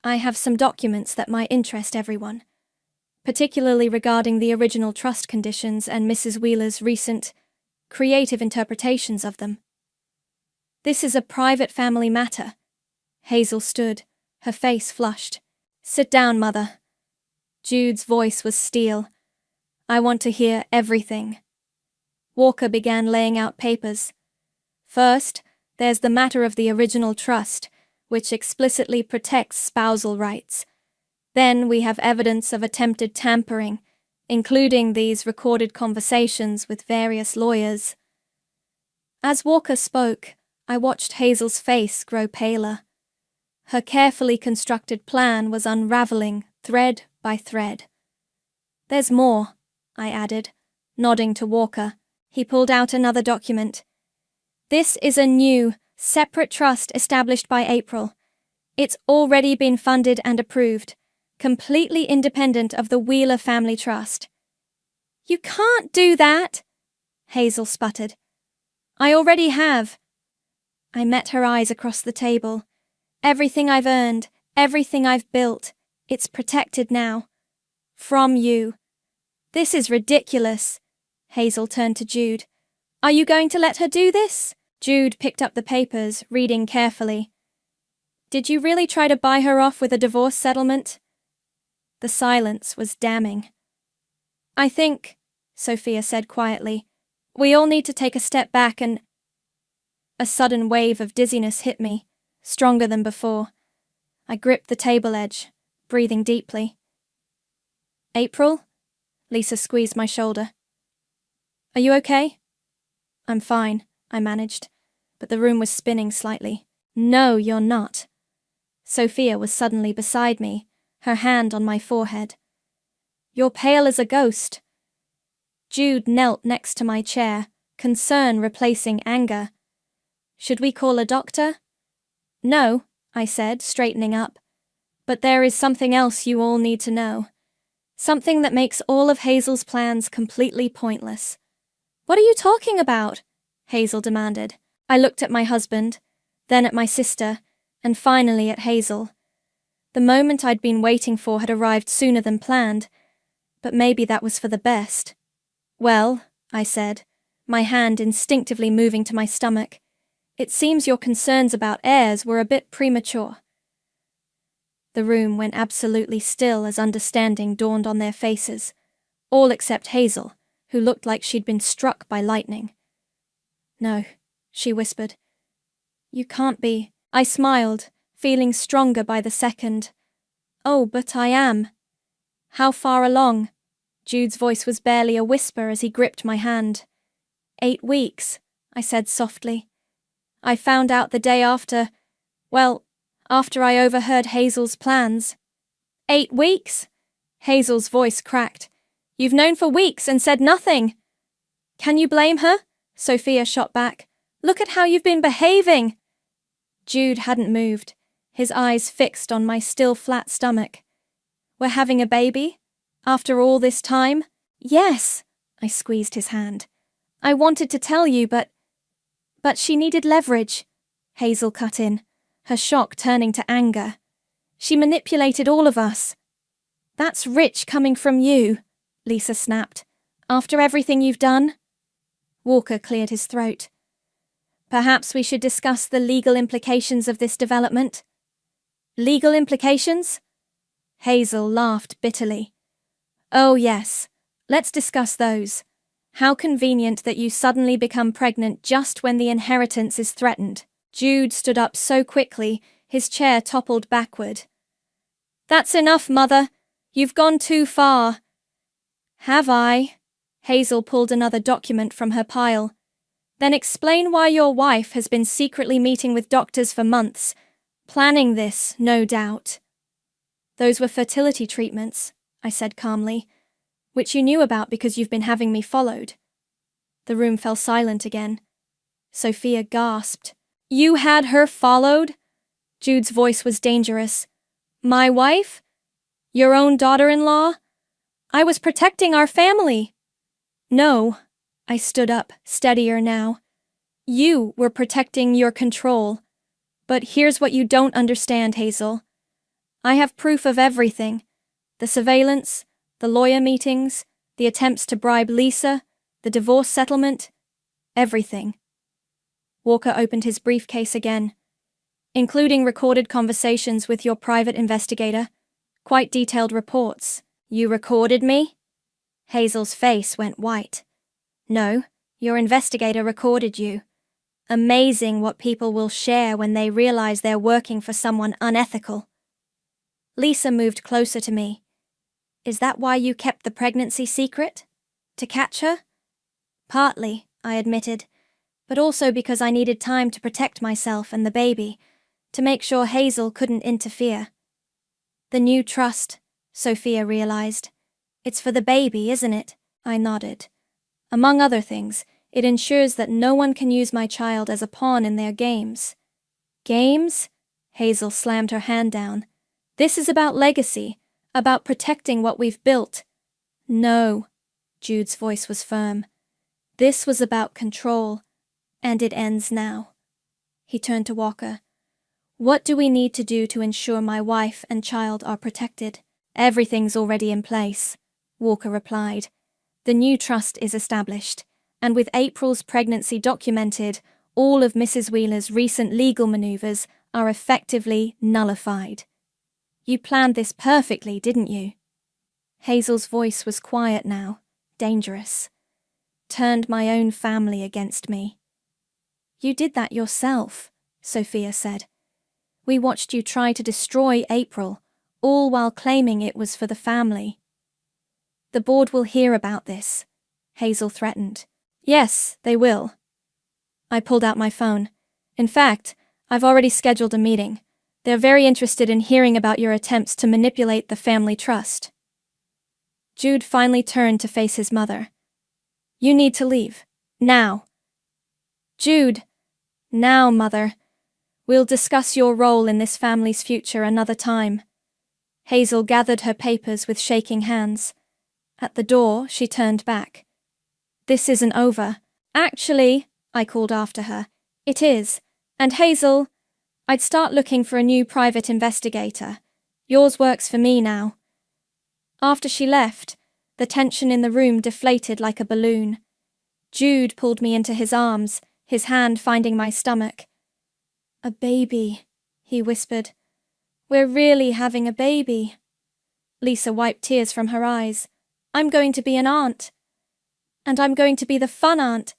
I have some documents that might interest everyone, particularly regarding the original trust conditions and Mrs. Wheeler's recent, creative interpretations of them. This is a private family matter. Hazel stood, her face flushed. Sit down, Mother. Jude's voice was steel. I want to hear everything. Walker began laying out papers. First, there's the matter of the original trust, which explicitly protects spousal rights. Then we have evidence of attempted tampering, including these recorded conversations with various lawyers. As Walker spoke, I watched Hazel's face grow paler. Her carefully constructed plan was unraveling thread by thread. There's more, I added, nodding to Walker. He pulled out another document. This is a new, Separate trust established by April. It's already been funded and approved, completely independent of the Wheeler family trust. You can't do that, Hazel sputtered. I already have. I met her eyes across the table. Everything I've earned, everything I've built, it's protected now. From you. This is ridiculous. Hazel turned to Jude. Are you going to let her do this? Jude picked up the papers, reading carefully. Did you really try to buy her off with a divorce settlement? The silence was damning. I think, Sophia said quietly, we all need to take a step back and... A sudden wave of dizziness hit me, stronger than before. I gripped the table edge, breathing deeply. April? Lisa squeezed my shoulder. Are you okay? I'm fine, I managed, but the room was spinning slightly. No, you're not. Sophia was suddenly beside me, her hand on my forehead. You're pale as a ghost. Jude knelt next to my chair, concern replacing anger. Should we call a doctor? No, I said, straightening up. But there is something else you all need to know. Something that makes all of Hazel's plans completely pointless. What are you talking about? Hazel demanded. I looked at my husband, then at my sister, and finally at Hazel. The moment I'd been waiting for had arrived sooner than planned, but maybe that was for the best. Well, I said, my hand instinctively moving to my stomach, it seems your concerns about heirs were a bit premature. The room went absolutely still as understanding dawned on their faces, all except Hazel, who looked like she'd been struck by lightning. No, she whispered. You can't be. I smiled, feeling stronger by the second. Oh, but I am. How far along? Jude's voice was barely a whisper as he gripped my hand. 8 weeks, I said softly. I found out the day after, well, after I overheard Hazel's plans. 8 weeks? Hazel's voice cracked. You've known for weeks and said nothing. Can you blame her? Sophia shot back. Look at how you've been behaving. Jude hadn't moved, his eyes fixed on my still flat stomach. We're having a baby? After all this time? Yes, I squeezed his hand. I wanted to tell you, but she needed leverage. Hazel cut in, her shock turning to anger. She manipulated all of us. That's rich coming from you, Lisa snapped. After everything you've done? Walker cleared his throat. Perhaps we should discuss the legal implications of this development. Legal implications? Hazel laughed bitterly. Oh yes, let's discuss those. How convenient that you suddenly become pregnant just when the inheritance is threatened. Jude stood up so quickly, his chair toppled backward. That's enough, Mother. You've gone too far. Have I? Hazel pulled another document from her pile. Then explain why your wife has been secretly meeting with doctors for months. Planning this, no doubt. Those were fertility treatments, I said calmly, which you knew about because you've been having me followed. The room fell silent again. Sophia gasped. You had her followed? Jude's voice was dangerous. My wife? Your own daughter-in-law? I was protecting our family. No. I stood up, steadier now. You were protecting your control. But here's what you don't understand, Hazel. I have proof of everything. The surveillance, the lawyer meetings, the attempts to bribe Lisa, the divorce settlement, everything. Walker opened his briefcase again. Including recorded conversations with your private investigator. Quite detailed reports. You recorded me? Hazel's face went white. No, your investigator recorded you. Amazing what people will share when they realize they're working for someone unethical. Lisa moved closer to me. Is that why you kept the pregnancy secret? To catch her? Partly, I admitted, but also because I needed time to protect myself and the baby, to make sure Hazel couldn't interfere. The new trust, Sophia realized. It's for the baby, isn't it? I nodded. Among other things, It ensures that no one can use my child as a pawn in their games. Games? Hazel slammed her hand down. This is about legacy, about protecting what we've built. No, Jude's voice was firm. This was about control, and it ends now. He turned to Walker. What do we need to do to ensure my wife and child are protected? Everything's already in place, Walker replied. The new trust is established, and with April's pregnancy documented, all of Mrs. Wheeler's recent legal maneuvers are effectively nullified. You planned this perfectly, didn't you? Hazel's voice was quiet now, dangerous. Turned my own family against me. You did that yourself, Sophia said. We watched you try to destroy April, all while claiming it was for the family. The board will hear about this, Hazel threatened. Yes, they will. I pulled out my phone. In fact, I've already scheduled a meeting. They're very interested in hearing about your attempts to manipulate the family trust. Jude finally turned to face his mother. You need to leave. Now. Jude. Now, Mother. We'll discuss your role in this family's future another time. Hazel gathered her papers with shaking hands. At the door, she turned back. This isn't over. Actually, I called after her. It is. And Hazel, I'd start looking for a new private investigator. Yours works for me now. After she left, the tension in the room deflated like a balloon. Jude pulled me into his arms, his hand finding my stomach. A baby, he whispered. We're really having a baby. Lisa wiped tears from her eyes. I'm going to be an aunt. And I'm going to be the fun aunt,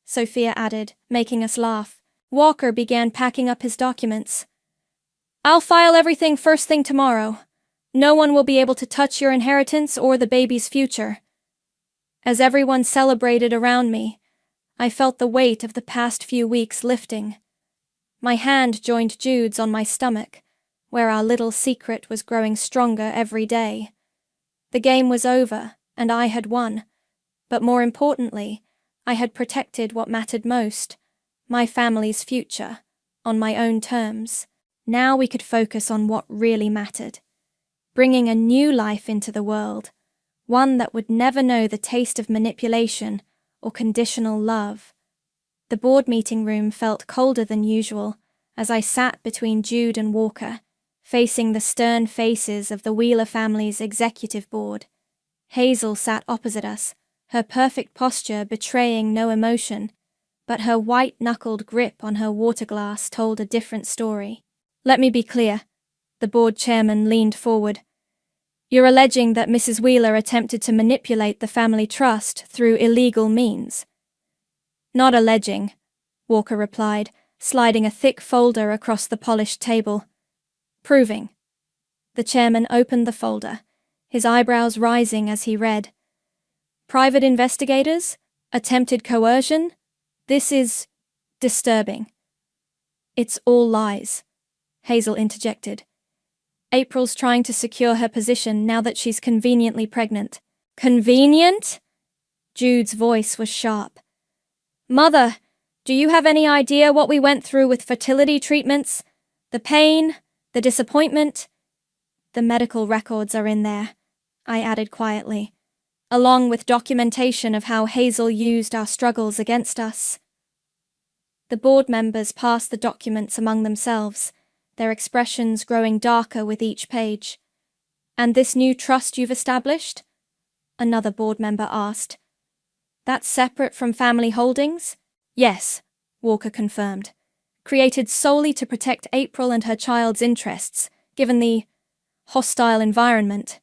Sophia added, making us laugh. Walker began packing up his documents. I'll file everything first thing tomorrow. No one will be able to touch your inheritance or the baby's future. As everyone celebrated around me, I felt the weight of the past few weeks lifting. My hand joined Jude's on my stomach, where our little secret was growing stronger every day. The game was over, and I had won. But more importantly, I had protected what mattered most, my family's future, on my own terms. Now we could focus on what really mattered. Bringing a new life into the world, one that would never know the taste of manipulation or conditional love. The board meeting room felt colder than usual as I sat between Jude and Walker, facing the stern faces of the Wheeler family's executive board. Hazel sat opposite us, her perfect posture betraying no emotion, but her white-knuckled grip on her water glass told a different story. Let me be clear. The board chairman leaned forward. You're alleging that Mrs. Wheeler attempted to manipulate the family trust through illegal means. Not alleging, Walker replied, sliding a thick folder across the polished table. Proving. The chairman opened the folder, his eyebrows rising as he read. Private investigators? Attempted coercion? This is disturbing. It's all lies, Hazel interjected. April's trying to secure her position now that she's conveniently pregnant. Convenient? Jude's voice was sharp. Mother, do you have any idea what we went through with fertility treatments? The pain, the disappointment? The medical records are in there, I added quietly, along with documentation of how Hazel used our struggles against us. The board members passed the documents among themselves, their expressions growing darker with each page. And this new trust you've established? Another board member asked. That's separate from family holdings? Yes, Walker confirmed. Created solely to protect April and her child's interests, given the hostile environment.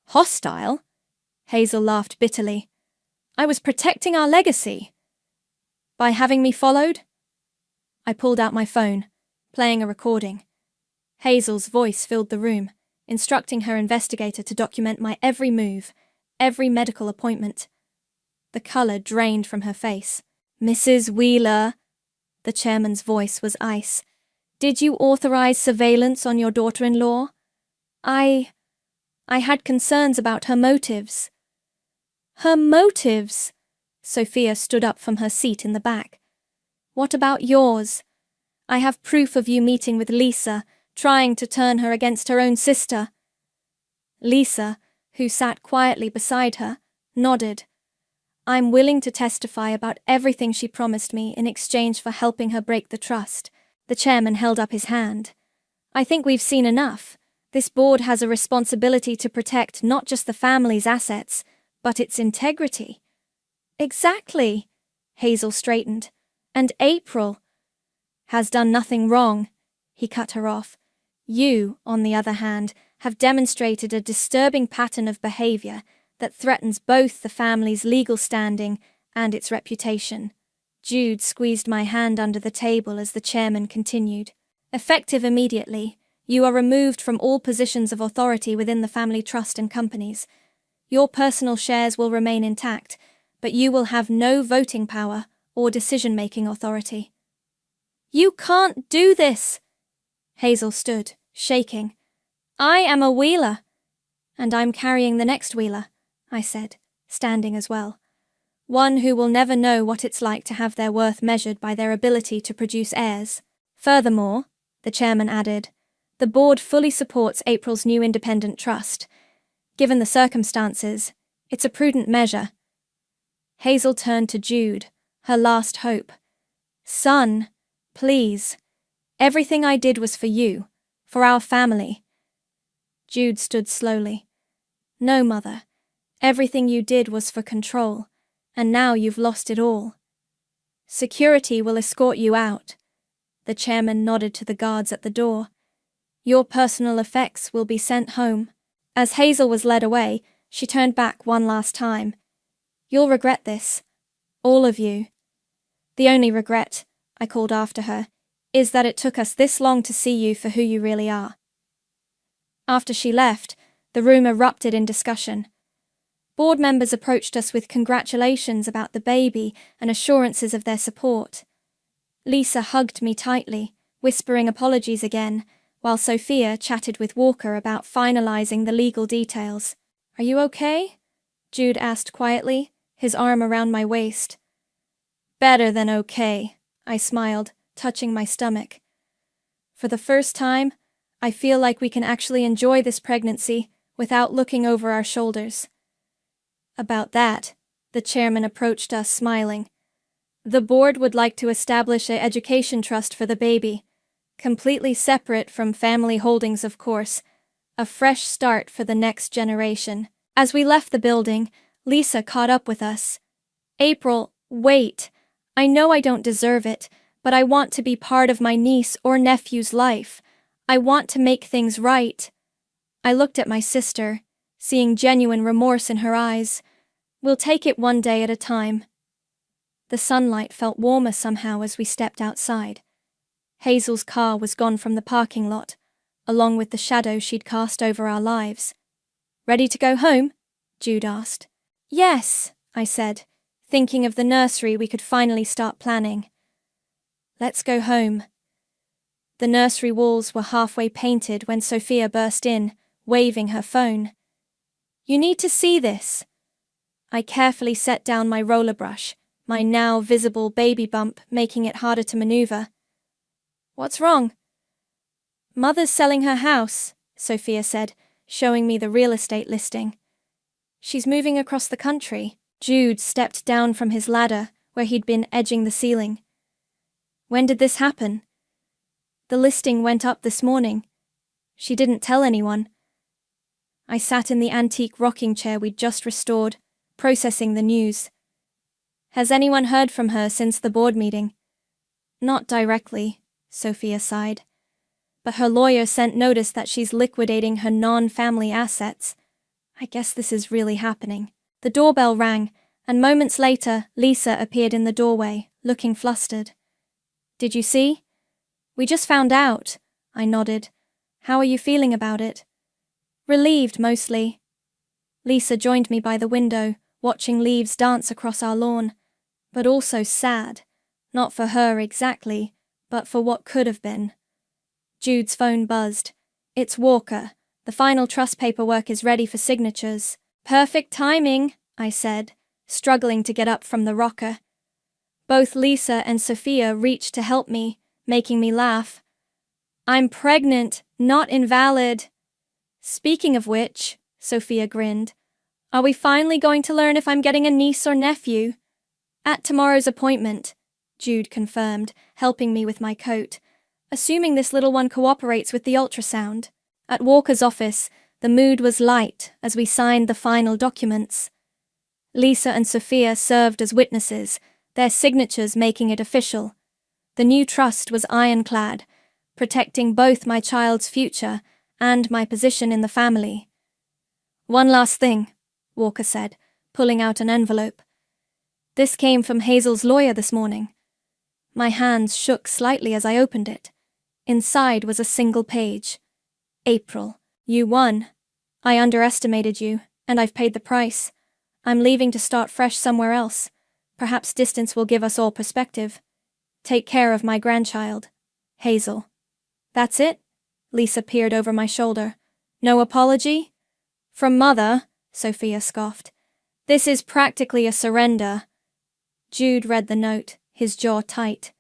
Hostile? Hazel laughed bitterly. I was protecting our legacy. By having me followed? I pulled out my phone, playing a recording. Hazel's voice filled the room, instructing her investigator to document my every move, every medical appointment. The colour drained from her face. Mrs. Wheeler, the chairman's voice was ice. Did you authorize surveillance on your daughter-in-law? I had concerns about her motives. Her motives? Sophia stood up from her seat in the back. What about yours? I have proof of you meeting with Lisa, trying to turn her against her own sister. Lisa, who sat quietly beside her, nodded. I'm willing to testify about everything she promised me in exchange for helping her break the trust. The chairman held up his hand. I think we've seen enough. This board has a responsibility to protect not just the family's assets, but its integrity. Exactly, Hazel straightened. And April has done nothing wrong, he cut her off. You, on the other hand, have demonstrated a disturbing pattern of behavior that threatens both the family's legal standing and its reputation. Jude squeezed my hand under the table as the chairman continued. Effective immediately, you are removed from all positions of authority within the family trust and companies. Your personal shares will remain intact, but you will have no voting power or decision-making authority. You can't do this! Hazel stood, shaking. I am a Wheeler. And I'm carrying the next Wheeler, I said, standing as well. One who will never know what it's like to have their worth measured by their ability to produce heirs. Furthermore, the chairman added, the board fully supports April's new independent trust. Given the circumstances, it's a prudent measure. Hazel turned to Jude, her last hope. Son, please. Everything I did was for you, for our family. Jude stood slowly. No, Mother. Everything you did was for control, and now you've lost it all. Security will escort you out. The chairman nodded to the guards at the door. Your personal effects will be sent home. As Hazel was led away, she turned back one last time. You'll regret this. All of you. The only regret, I called after her, is that it took us this long to see you for who you really are. After she left, the room erupted in discussion. Board members approached us with congratulations about the baby and assurances of their support. Lisa hugged me tightly, whispering apologies again, while Sophia chatted with Walker about finalizing the legal details. Are you okay? Jude asked quietly, his arm around my waist. Better than okay, I smiled, touching my stomach. For the first time, I feel like we can actually enjoy this pregnancy without looking over our shoulders. About that, the chairman approached us smiling. The board would like to establish an education trust for the baby, completely separate from family holdings, of course, a fresh start for the next generation. As we left the building, Lisa caught up with us. April, wait. I know I don't deserve it, but I want to be part of my niece or nephew's life. I want to make things right. I looked at my sister, seeing genuine remorse in her eyes. We'll take it one day at a time. The sunlight felt warmer somehow as we stepped outside. Hazel's car was gone from the parking lot, along with the shadow she'd cast over our lives. Ready to go home? Jude asked. Yes, I said, thinking of the nursery we could finally start planning. Let's go home. The nursery walls were halfway painted when Sophia burst in, waving her phone. You need to see this. I carefully set down my roller brush, my now visible baby bump making it harder to maneuver. What's wrong? Mother's selling her house, Sophia said, showing me the real estate listing. She's moving across the country. Jude stepped down from his ladder, where he'd been edging the ceiling. When did this happen? The listing went up this morning. She didn't tell anyone. I sat in the antique rocking chair we'd just restored, processing the news. Has anyone heard from her since the board meeting? Not directly, Sophia sighed. But her lawyer sent notice that she's liquidating her non-family assets. I guess this is really happening. The doorbell rang, and moments later, Lisa appeared in the doorway, looking flustered. Did you see? We just found out, I nodded. How are you feeling about it? Relieved, mostly. Lisa joined me by the window, watching leaves dance across our lawn, but also sad. Not for her exactly, but for what could have been. Jude's phone buzzed. It's Walker. The final trust paperwork is ready for signatures. Perfect timing, I said, struggling to get up from the rocker. Both Lisa and Sophia reached to help me, making me laugh. "I'm pregnant, not invalid." "Speaking of which," Sophia grinned, "are we finally going to learn if I'm getting a niece or nephew?" "At tomorrow's appointment," Jude confirmed, helping me with my coat, "assuming this little one cooperates with the ultrasound." At Walker's office, the mood was light as we signed the final documents. Lisa and Sophia served as witnesses, their signatures making it official. The new trust was ironclad, protecting both my child's future and my position in the family. "One last thing," Walker said, pulling out an envelope. "This came from Hazel's lawyer this morning." My hands shook slightly as I opened it. Inside was a single page. "April, you won. I underestimated you, and I've paid the price. I'm leaving to start fresh somewhere else. Perhaps distance will give us all perspective. Take care of my grandchild. Hazel." "That's it?" Lisa peered over my shoulder. "No apology?" "From Mother," Sophia scoffed. "This is practically a surrender." Jude read the note, his jaw tight.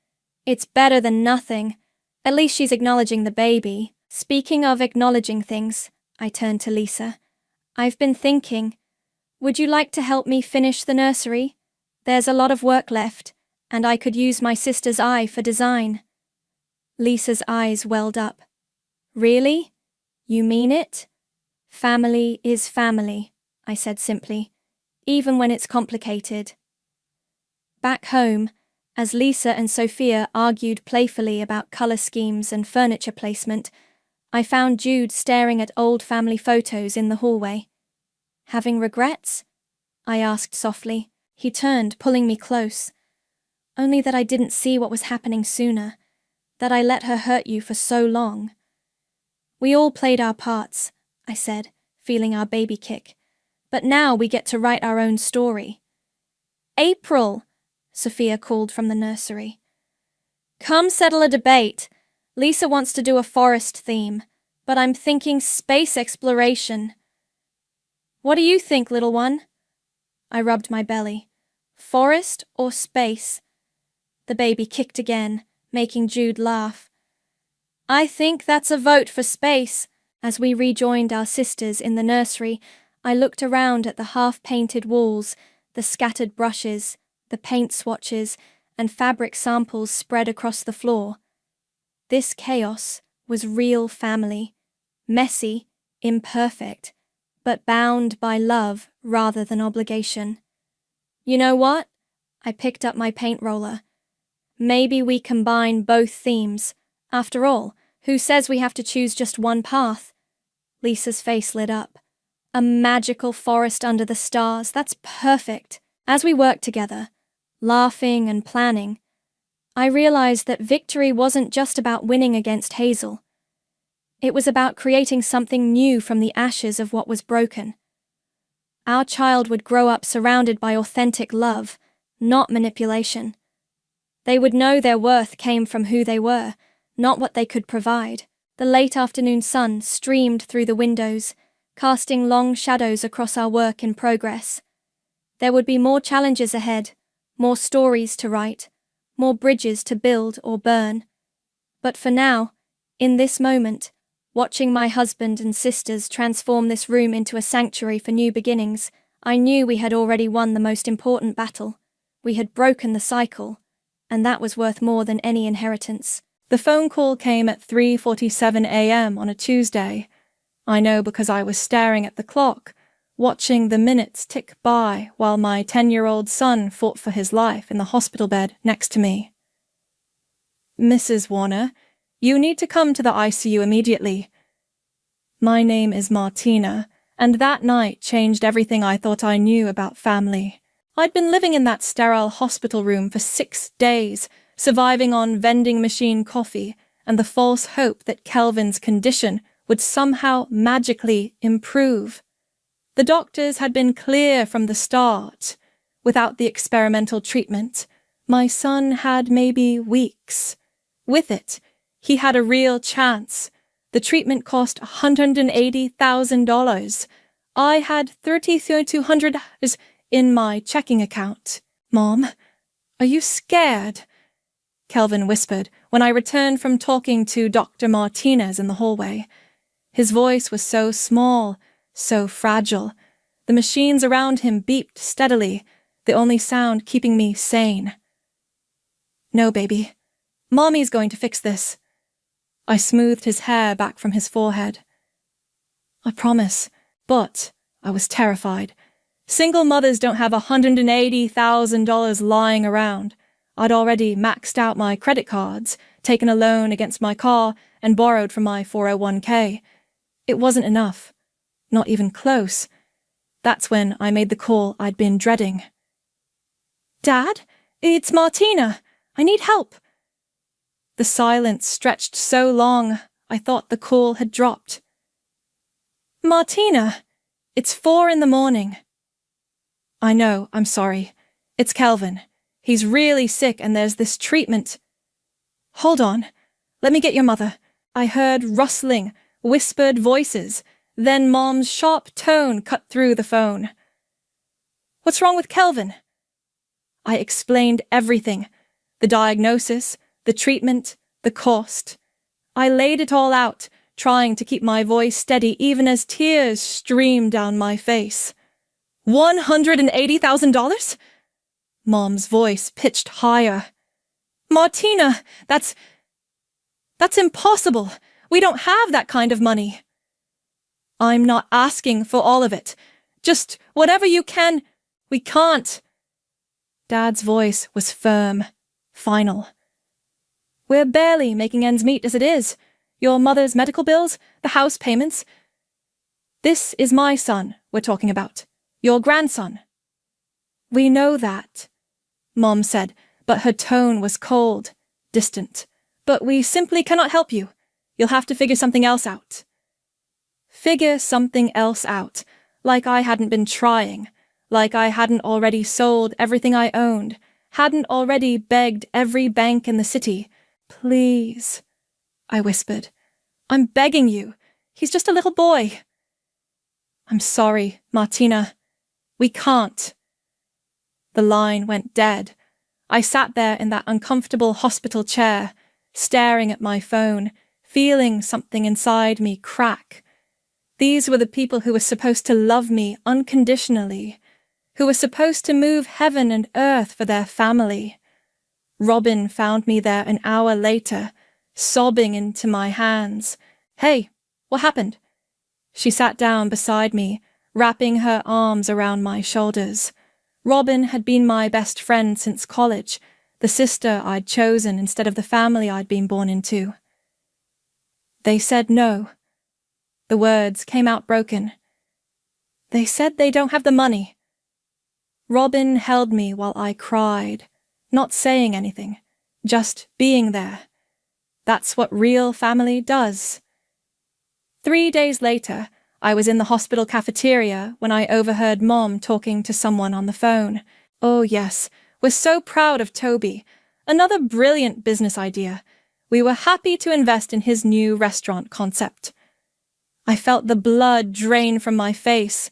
"It's better than nothing. At least she's acknowledging the baby." "Speaking of acknowledging things," I turned to Lisa, "I've been thinking, would you like to help me finish the nursery? There's a lot of work left, and I could use my sister's eye for design." Lisa's eyes welled up. "Really? You mean it?" "Family is family," I said simply, "even when it's complicated." Back home, as Lisa and Sophia argued playfully about color schemes and furniture placement, I found Jude staring at old family photos in the hallway. "Having regrets?" I asked softly. He turned, pulling me close. "Only that I didn't see what was happening sooner, that I let her hurt you for so long." "We all played our parts," I said, feeling our baby kick. "But now we get to write our own story." "April!" Sophia called from the nursery. "Come settle a debate. Lisa wants to do a forest theme, but I'm thinking space exploration." "What do you think, little one?" I rubbed my belly. "Forest or space?" The baby kicked again, making Jude laugh. "I think that's a vote for space." As we rejoined our sisters in the nursery, I looked around at the half-painted walls, the scattered brushes, the paint swatches, and fabric samples spread across the floor. This chaos was real family, messy, imperfect, but bound by love rather than obligation. "You know what?" I picked up my paint roller. "Maybe we combine both themes. After all, who says we have to choose just one path?" Lisa's face lit up. "A magical forest under the stars, that's perfect." As we worked together, laughing and planning, I realized that victory wasn't just about winning against Hazel. It was about creating something new from the ashes of what was broken. Our child would grow up surrounded by authentic love, not manipulation. They would know their worth came from who they were, not what they could provide. The late afternoon sun streamed through the windows, casting long shadows across our work in progress. There would be more challenges ahead, more stories to write, more bridges to build or burn. But for now, in this moment, watching my husband and sisters transform this room into a sanctuary for new beginnings, I knew we had already won the most important battle. We had broken the cycle, and that was worth more than any inheritance. The phone call came at 3:47 a.m. on a Tuesday. I know because I was staring at the clock, watching the minutes tick by while my 10-year-old son fought for his life in the hospital bed next to me. "Mrs. Warner, you need to come to the ICU immediately." My name is Martina, and that night changed everything I thought I knew about family. I'd been living in that sterile hospital room for 6 days, surviving on vending machine coffee and the false hope that Kelvin's condition would somehow magically improve. The doctors had been clear from the start. Without the experimental treatment, my son had maybe weeks. With it, he had a real chance. The treatment cost $180,000. I had $3,200 in my checking account. Mom, are you scared? Kelvin whispered when I returned from talking to Dr. Martinez in the hallway. His voice was so small, so fragile. The machines around him beeped steadily, the only sound keeping me sane. No, baby. Mommy's going to fix this. I smoothed his hair back from his forehead. I promise, but I was terrified. Single mothers don't have $180,000 lying around. I'd already maxed out my credit cards, taken a loan against my car, and borrowed from my 401k. It wasn't enough. Not even close. That's when I made the call I'd been dreading. Dad, it's Martina. I need help. The silence stretched so long, I thought the call had dropped. Martina, it's 4 a.m. I know, I'm sorry. It's Kelvin. He's really sick and there's this treatment. Hold on. Let me get your mother. I heard rustling, whispered voices, then Mom's sharp tone cut through the phone. What's wrong with Kelvin? I explained everything. The diagnosis, the treatment, the cost. I laid it all out, trying to keep my voice steady even as tears streamed down my face. $180,000? Mom's voice pitched higher. Martina, that's impossible. We don't have that kind of money. I'm not asking for all of it. Just whatever you can. We can't. Dad's voice was firm, final. We're barely making ends meet as it is. Your mother's medical bills, the house payments. This is my son we're talking about. Your grandson. We know that, Mom said, but her tone was cold, distant. But we simply cannot help you. You'll have to figure something else out. Figure something else out, like I hadn't been trying, like I hadn't already sold everything I owned, hadn't already begged every bank in the city. Please, I whispered. I'm begging you. He's just a little boy. I'm sorry, Martina. We can't. The line went dead. I sat there in that uncomfortable hospital chair, staring at my phone, feeling something inside me crack. These were the people who were supposed to love me unconditionally, who were supposed to move heaven and earth for their family. Robin found me there an hour later, sobbing into my hands. Hey, what happened? She sat down beside me, wrapping her arms around my shoulders. Robin had been my best friend since college, the sister I'd chosen instead of the family I'd been born into. They said no. The words came out broken. They said they don't have the money. Robin held me while I cried, not saying anything, just being there. That's what real family does. 3 days later, I was in the hospital cafeteria when I overheard Mom talking to someone on the phone. Oh yes, we're so proud of Toby. Another brilliant business idea. We were happy to invest in his new restaurant concept. I felt the blood drain from my face.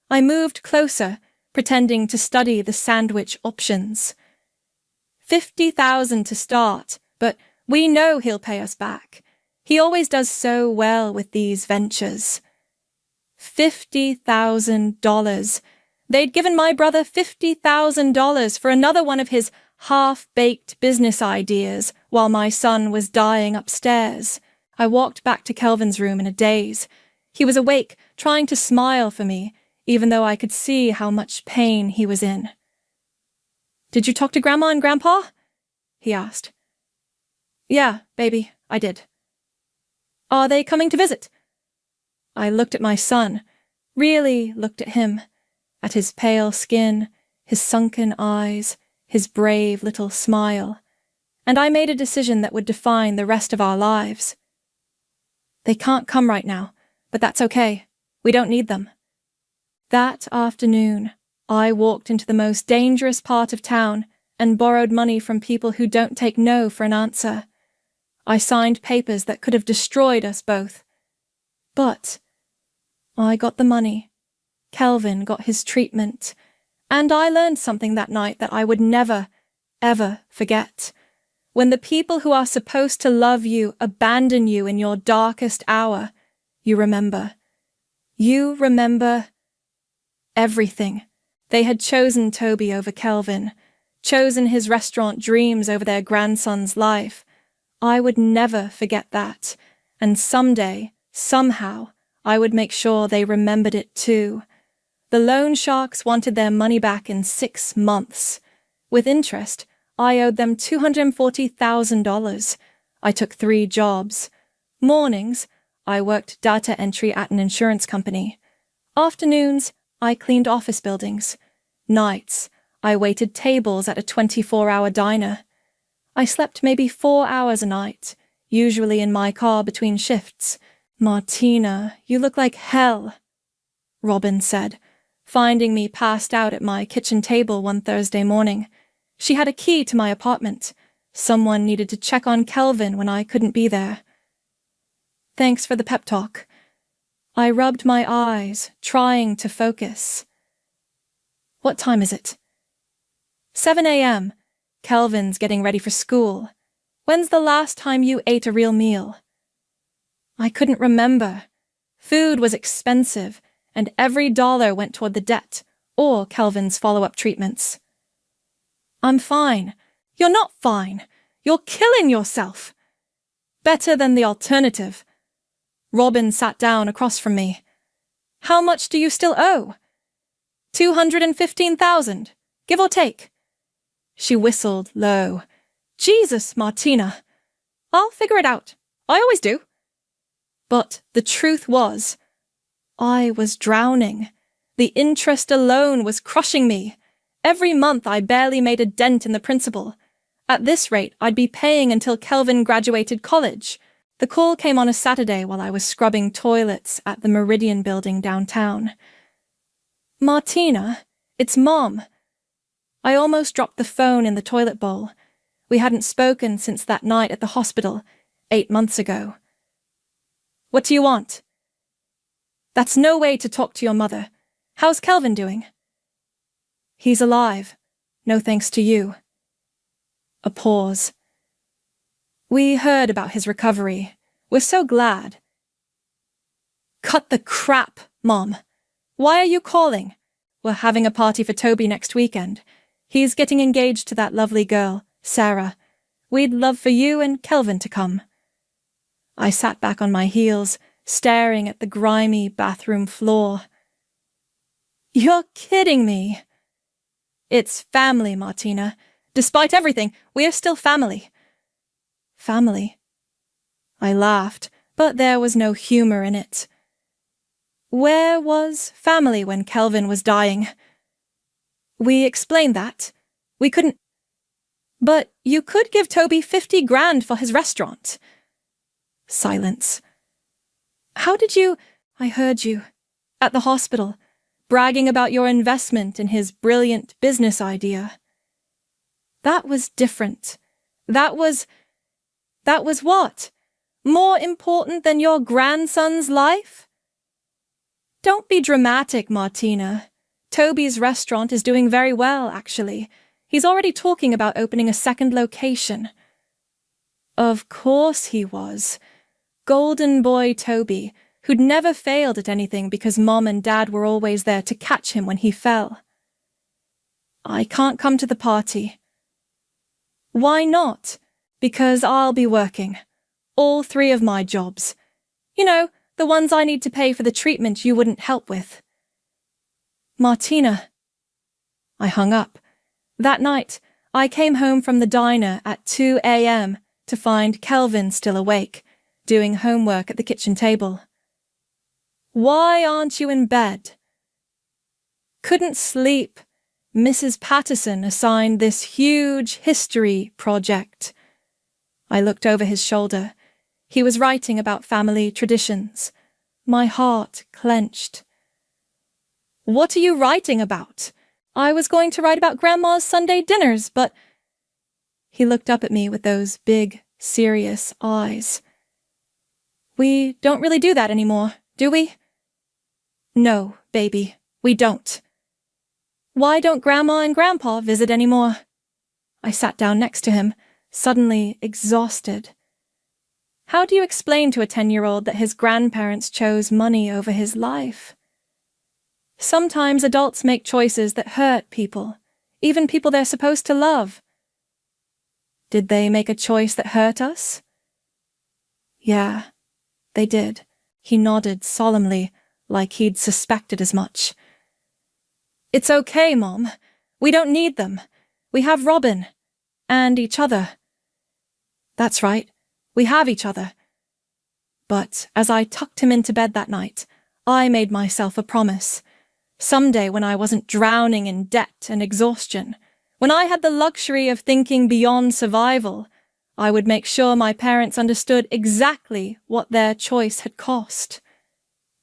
I moved closer, pretending to study the sandwich options. $50,000 to start, but we know he'll pay us back. He always does so well with these ventures. $50,000. They'd given my brother $50,000 for another one of his half-baked business ideas while my son was dying upstairs. I walked back to Kelvin's room in a daze. He was awake, trying to smile for me, even though I could see how much pain he was in. Did you talk to Grandma and Grandpa? He asked. Yeah, baby, I did. Are they coming to visit? I looked at my son, really looked at him, at his pale skin, his sunken eyes, his brave little smile, and I made a decision that would define the rest of our lives. They can't come right now, but that's okay. We don't need them. That afternoon, I walked into the most dangerous part of town and borrowed money from people who don't take no for an answer. I signed papers that could have destroyed us both. But I got the money. Kelvin got his treatment, And I learned something that night that I would never, ever forget. When the people who are supposed to love you abandon you in your darkest hour, you remember. You remember everything. They had chosen Toby over Kelvin, chosen his restaurant dreams over their grandson's life. I would never forget that, and someday, somehow, I would make sure they remembered it too. The loan sharks wanted their money back in 6 months. With interest, I owed them $240,000. I took 3 jobs. Mornings, I worked data entry at an insurance company. Afternoons, I cleaned office buildings. Nights, I waited tables at a 24-hour diner. I slept maybe 4 hours a night, usually in my car between shifts. "Martina, you look like hell," Robin said, finding me passed out at my kitchen table one Thursday morning. She had a key to my apartment. Someone needed to check on Kelvin when I couldn't be there. "Thanks for the pep talk." I rubbed my eyes, trying to focus. "What time is it?" 7 a.m. Kelvin's getting ready for school. "When's the last time you ate a real meal?" I couldn't remember. Food was expensive, and every dollar went toward the debt or Kelvin's follow-up treatments. "I'm fine." "You're not fine. You're killing yourself." "Better than the alternative." Robin sat down across from me. "How much do you still owe?" $215,000, give or take. She whistled low. "Jesus, Martina. I'll figure it out. I always do." But the truth was, I was drowning. The interest alone was crushing me. Every month I barely made a dent in the principal. At this rate, I'd be paying until Kelvin graduated college. The call came on a Saturday while I was scrubbing toilets at the Meridian building downtown. "Martina, it's Mom." I almost dropped the phone in the toilet bowl. We hadn't spoken since that night at the hospital, 8 months ago. "What do you want?" "That's no way to talk to your mother. How's Kelvin doing?" "He's alive. No thanks to you." A pause. "We heard about his recovery. We're so glad." "Cut the crap, Mom. Why are you calling? We're having a party for Toby next weekend. He's getting engaged to that lovely girl, Sarah. We'd love for you and Kelvin to come." I sat back on my heels, staring at the grimy bathroom floor. "You're kidding me." "It's family, Martina. Despite everything, we're still family." "Family?" I laughed, but there was no humor in it. "Where was family when Kelvin was dying?" "We explained that. We couldn't—" "But you could give Toby 50 grand for his restaurant." Silence. "How did you—" "I heard you. At the hospital, bragging about your investment in his brilliant business idea." "That was different. That was what? More important than your grandson's life?" "Don't be dramatic, Martina. Toby's restaurant is doing very well, actually. He's already talking about opening a second location." Of course he was. Golden boy Toby, who'd never failed at anything because Mom and Dad were always there to catch him when he fell. "I can't come to the party." "Why not?" "Because I'll be working. All 3 of my jobs. You know, the ones I need to pay for the treatment you wouldn't help with." "Martina." I hung up. That night, I came home from the diner at 2 a.m. to find Kelvin still awake, doing homework at the kitchen table. "Why aren't you in bed?" "Couldn't sleep. Mrs. Patterson assigned this huge history project." I looked over his shoulder. He was writing about family traditions. My heart clenched. "What are you writing about?" "I was going to write about Grandma's Sunday dinners, but—" He looked up at me with those big, serious eyes. "We don't really do that anymore, do we?" "No, baby, we don't." Why don't Grandma and Grandpa visit anymore? I sat down next to him, suddenly exhausted. How do you explain to a 10-year-old that his grandparents chose money over his life? Sometimes adults make choices that hurt people, even people they're supposed to love. Did they make a choice that hurt us? Yeah, they did. He nodded solemnly, like he'd suspected as much. It's okay, Mom. We don't need them. We have Robin. And each other. That's right. We have each other. But as I tucked him into bed that night, I made myself a promise. Someday when I wasn't drowning in debt and exhaustion, when I had the luxury of thinking beyond survival, I would make sure my parents understood exactly what their choice had cost.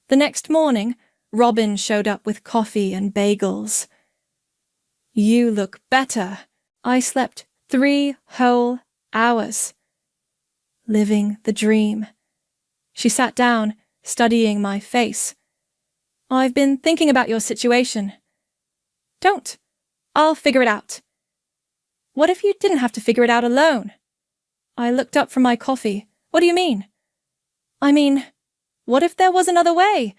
The next morning, Robin showed up with coffee and bagels. You look better. I slept 3 whole hours. Living the dream. She sat down, studying my face. I've been thinking about your situation. Don't. I'll figure it out. What if you didn't have to figure it out alone? I looked up from my coffee. What do you mean? I mean, what if there was another way?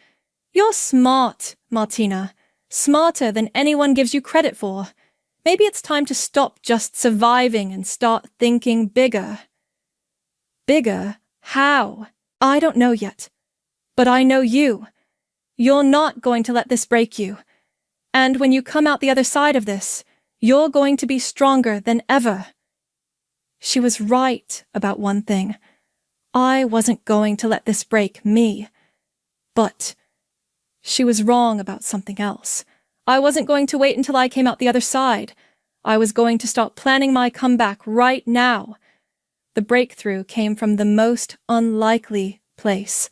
You're smart, Martina. Smarter than anyone gives you credit for. Maybe it's time to stop just surviving and start thinking bigger. Bigger? How? I don't know yet. But I know you. You're not going to let this break you. And when you come out the other side of this, you're going to be stronger than ever. She was right about one thing. I wasn't going to let this break me. But she was wrong about something else. I wasn't going to wait until I came out the other side. I was going to start planning my comeback right now. The breakthrough came from the most unlikely place.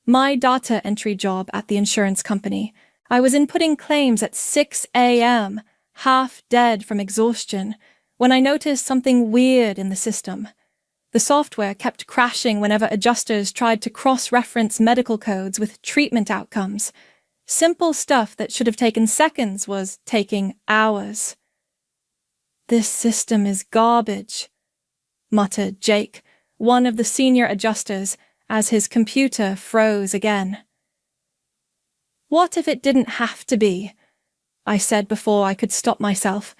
My data entry job at the insurance company. I was inputting claims at 6 a.m., half dead from exhaustion, when I noticed something weird in the system. The software kept crashing whenever adjusters tried to cross-reference medical codes with treatment outcomes. Simple stuff that should have taken seconds was taking hours. This system is garbage, muttered Jake, one of the senior adjusters, as his computer froze again. What if it didn't have to be? I said before I could stop myself.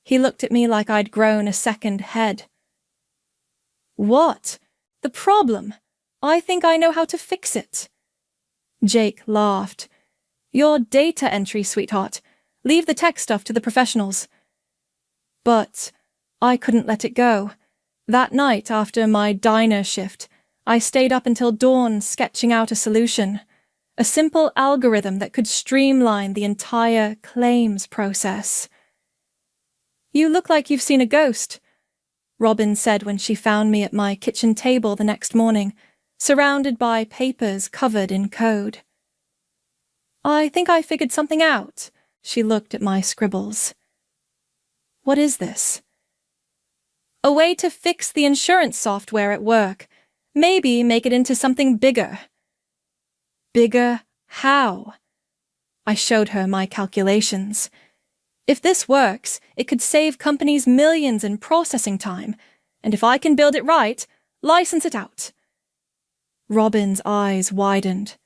He looked at me like I'd grown a second head. What? The problem? I think I know how to fix it. Jake laughed. Your data entry, sweetheart. Leave the tech stuff to the professionals. But I couldn't let it go. That night after my diner shift, I stayed up until dawn sketching out a solution. A simple algorithm that could streamline the entire claims process. You look like you've seen a ghost, Robin said when she found me at my kitchen table the next morning, surrounded by papers covered in code. I think I figured something out. She looked at my scribbles. What is this? A way to fix the insurance software at work. Maybe make it into something bigger. Bigger how? I showed her my calculations. If this works, it could save companies millions in processing time, and if I can build it right, license it out. Robin's eyes widened.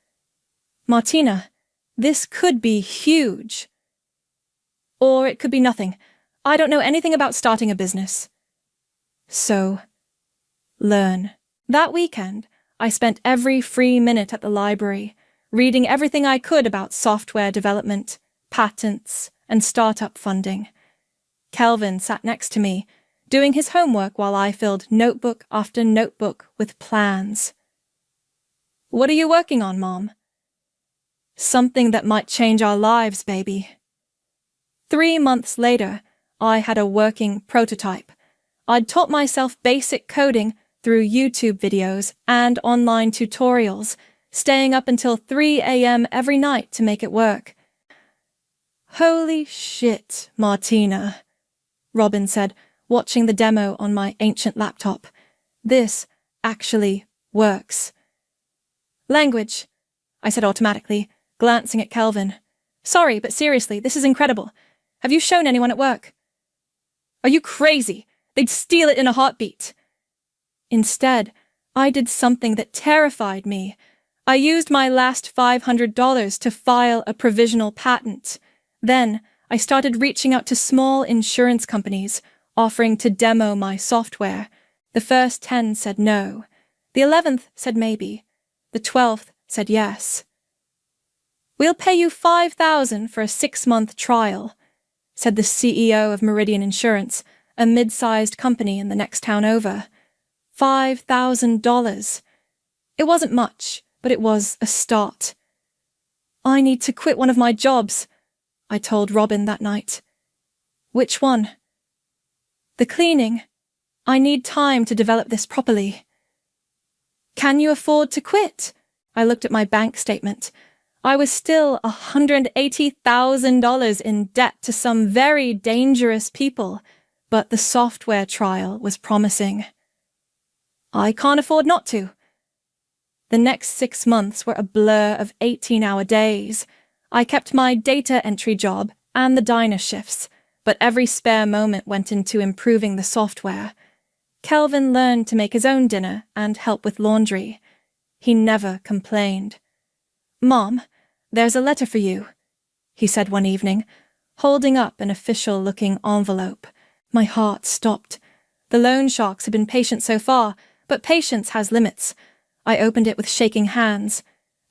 Martina, this could be huge. Or it could be nothing. I don't know anything about starting a business. So, learn. That weekend, I spent every free minute at the library, reading everything I could about software development, patents, and startup funding. Kelvin sat next to me, doing his homework while I filled notebook after notebook with plans. What are you working on, Mom? Something that might change our lives, baby. 3 months later, I had a working prototype. I'd taught myself basic coding through YouTube videos and online tutorials, staying up until 3 a.m. every night to make it work. Holy shit, Martina, Robin said, watching the demo on my ancient laptop. This actually works. Language, I said automatically, glancing at Kelvin. Sorry, but seriously, this is incredible. Have you shown anyone at work? Are you crazy? They'd steal it in a heartbeat. Instead, I did something that terrified me. I used my last $500 to file a provisional patent. Then, I started reaching out to small insurance companies, offering to demo my software. The first 10 said no. The 11th said maybe. The 12th said yes. "We'll pay you $5,000 for a 6-month trial," said the CEO of Meridian Insurance, a mid-sized company in the next town over. $5,000. It wasn't much, but it was a start. "I need to quit one of my jobs," I told Robin that night. "Which one?" "The cleaning. I need time to develop this properly." "Can you afford to quit?" I looked at my bank statement. I was still $180,000 in debt to some very dangerous people, but the software trial was promising. "I can't afford not to." The next 6 months were a blur of 18-hour days. I kept my data entry job and the diner shifts, but every spare moment went into improving the software. Kelvin learned to make his own dinner and help with laundry. He never complained. "Mom, there's a letter for you," he said one evening, holding up an official-looking envelope. My heart stopped. The loan sharks had been patient so far, but patience has limits. I opened it with shaking hands.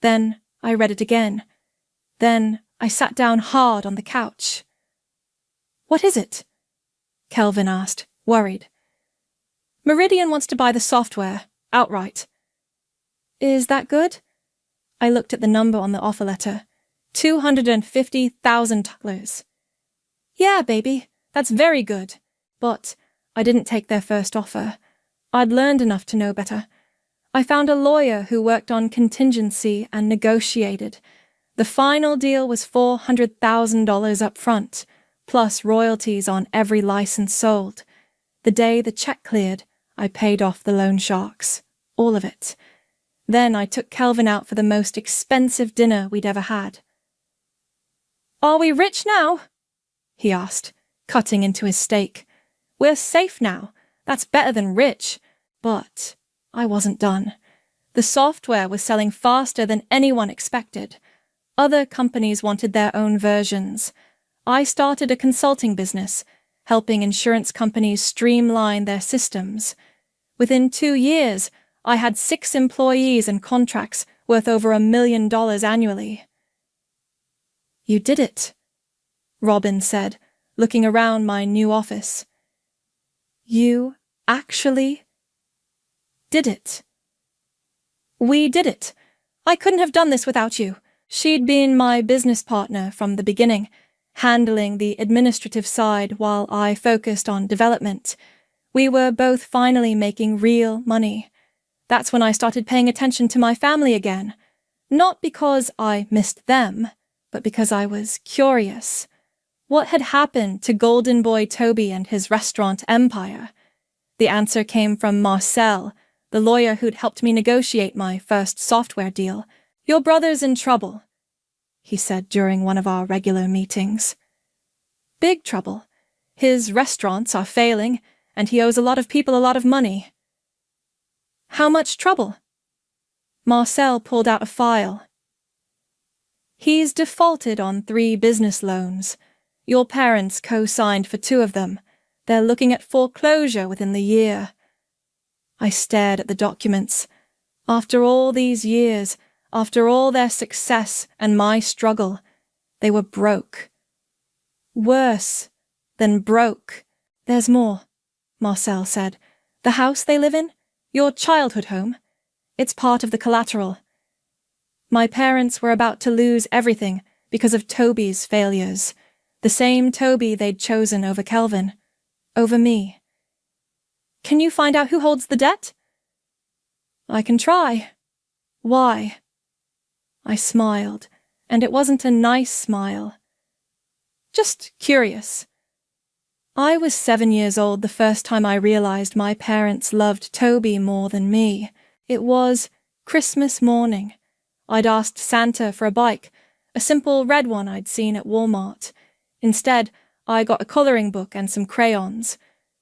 Then I read it again. Then I sat down hard on the couch. "What is it?" Kelvin asked, worried. "Meridian wants to buy the software, outright." "Is that good?" I looked at the number on the offer letter. $250,000. "Yeah, baby, that's very good." But I didn't take their first offer. I'd learned enough to know better. I found a lawyer who worked on contingency and negotiated. The final deal was $400,000 up front, plus royalties on every license sold. The day the check cleared, I paid off the loan sharks. All of it. Then I took Kelvin out for the most expensive dinner we'd ever had. "Are we rich now?" he asked, cutting into his steak. "We're safe now. That's better than rich." But I wasn't done. The software was selling faster than anyone expected. Other companies wanted their own versions. I started a consulting business, helping insurance companies streamline their systems. Within 2 years, I had 6 employees and contracts worth over $1 million annually. "You did it," Robin said, looking around my new office. "You actually did it." "We did it. I couldn't have done this without you." She'd been my business partner from the beginning, handling the administrative side while I focused on development. We were both finally making real money. That's when I started paying attention to my family again. Not because I missed them, but because I was curious. What had happened to Golden Boy Toby and his restaurant empire? The answer came from Marcel, the lawyer who'd helped me negotiate my first software deal. "Your brother's in trouble," he said during one of our regular meetings. "Big trouble. His restaurants are failing, and he owes a lot of people a lot of money." "How much trouble?" Marcel pulled out a file. "He's defaulted on 3 business loans. Your parents co-signed for 2 of them. They're looking at foreclosure within the year." I stared at the documents. After all these years, after all their success and my struggle, they were broke. Worse than broke. "There's more," Marcel said. "The house they live in? Your childhood home? It's part of the collateral. My parents were about to lose everything because of Toby's failures. The same Toby they'd chosen over Kelvin. Over me. Can you find out who holds the debt?" "I can try. Why?" I smiled, and it wasn't a nice smile. "Just curious." I was 7 years old the first time I realized my parents loved Toby more than me. It was Christmas morning. I'd asked Santa for a bike, a simple red one I'd seen at Walmart. Instead, I got a colouring book and some crayons.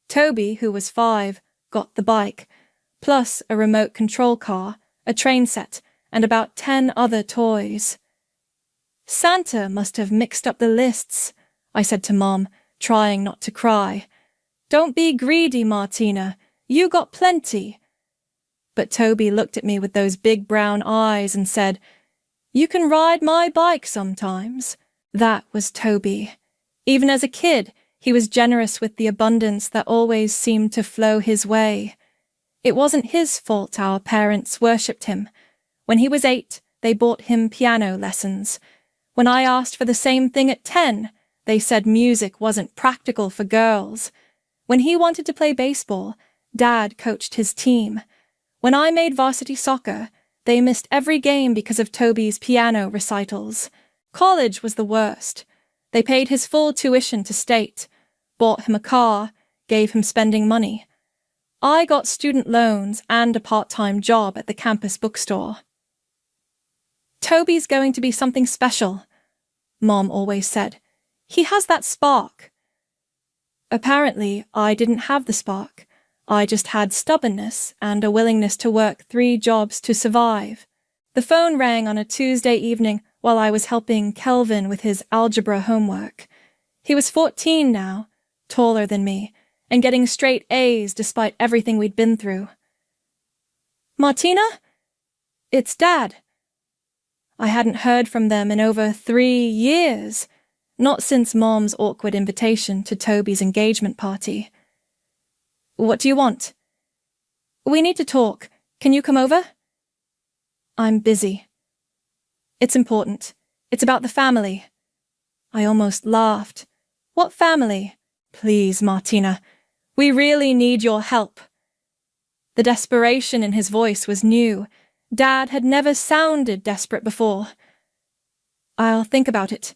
Toby, who was 5, got the bike, plus a remote control car, a train set, and about 10 other toys. Santa must have mixed up the lists, I said to Mom, trying not to cry. Don't be greedy, Martina. You got plenty. But Toby looked at me with those big brown eyes and said, You can ride my bike sometimes. That was Toby. Even as a kid, he was generous with the abundance that always seemed to flow his way. It wasn't his fault our parents worshipped him. When he was 8, they bought him piano lessons. When I asked for the same thing at 10, they said music wasn't practical for girls. When he wanted to play baseball, Dad coached his team. When I made varsity soccer, they missed every game because of Toby's piano recitals. College was the worst. They paid his full tuition to state, bought him a car, gave him spending money. I got student loans and a part-time job at the campus bookstore. Toby's going to be something special, Mom always said. He has that spark. Apparently, I didn't have the spark. I just had stubbornness and a willingness to work 3 jobs to survive. The phone rang on a Tuesday evening while I was helping Kelvin with his algebra homework. He was 14 now, taller than me, and getting straight A's despite everything we'd been through. Martina? It's Dad. I hadn't heard from them in over 3 years, not since Mom's awkward invitation to Toby's engagement party. What do you want? We need to talk. Can you come over? I'm busy. It's important. It's about the family. I almost laughed. What family? Please, Martina. We really need your help. The desperation in his voice was new. Dad had never sounded desperate before. I'll think about it.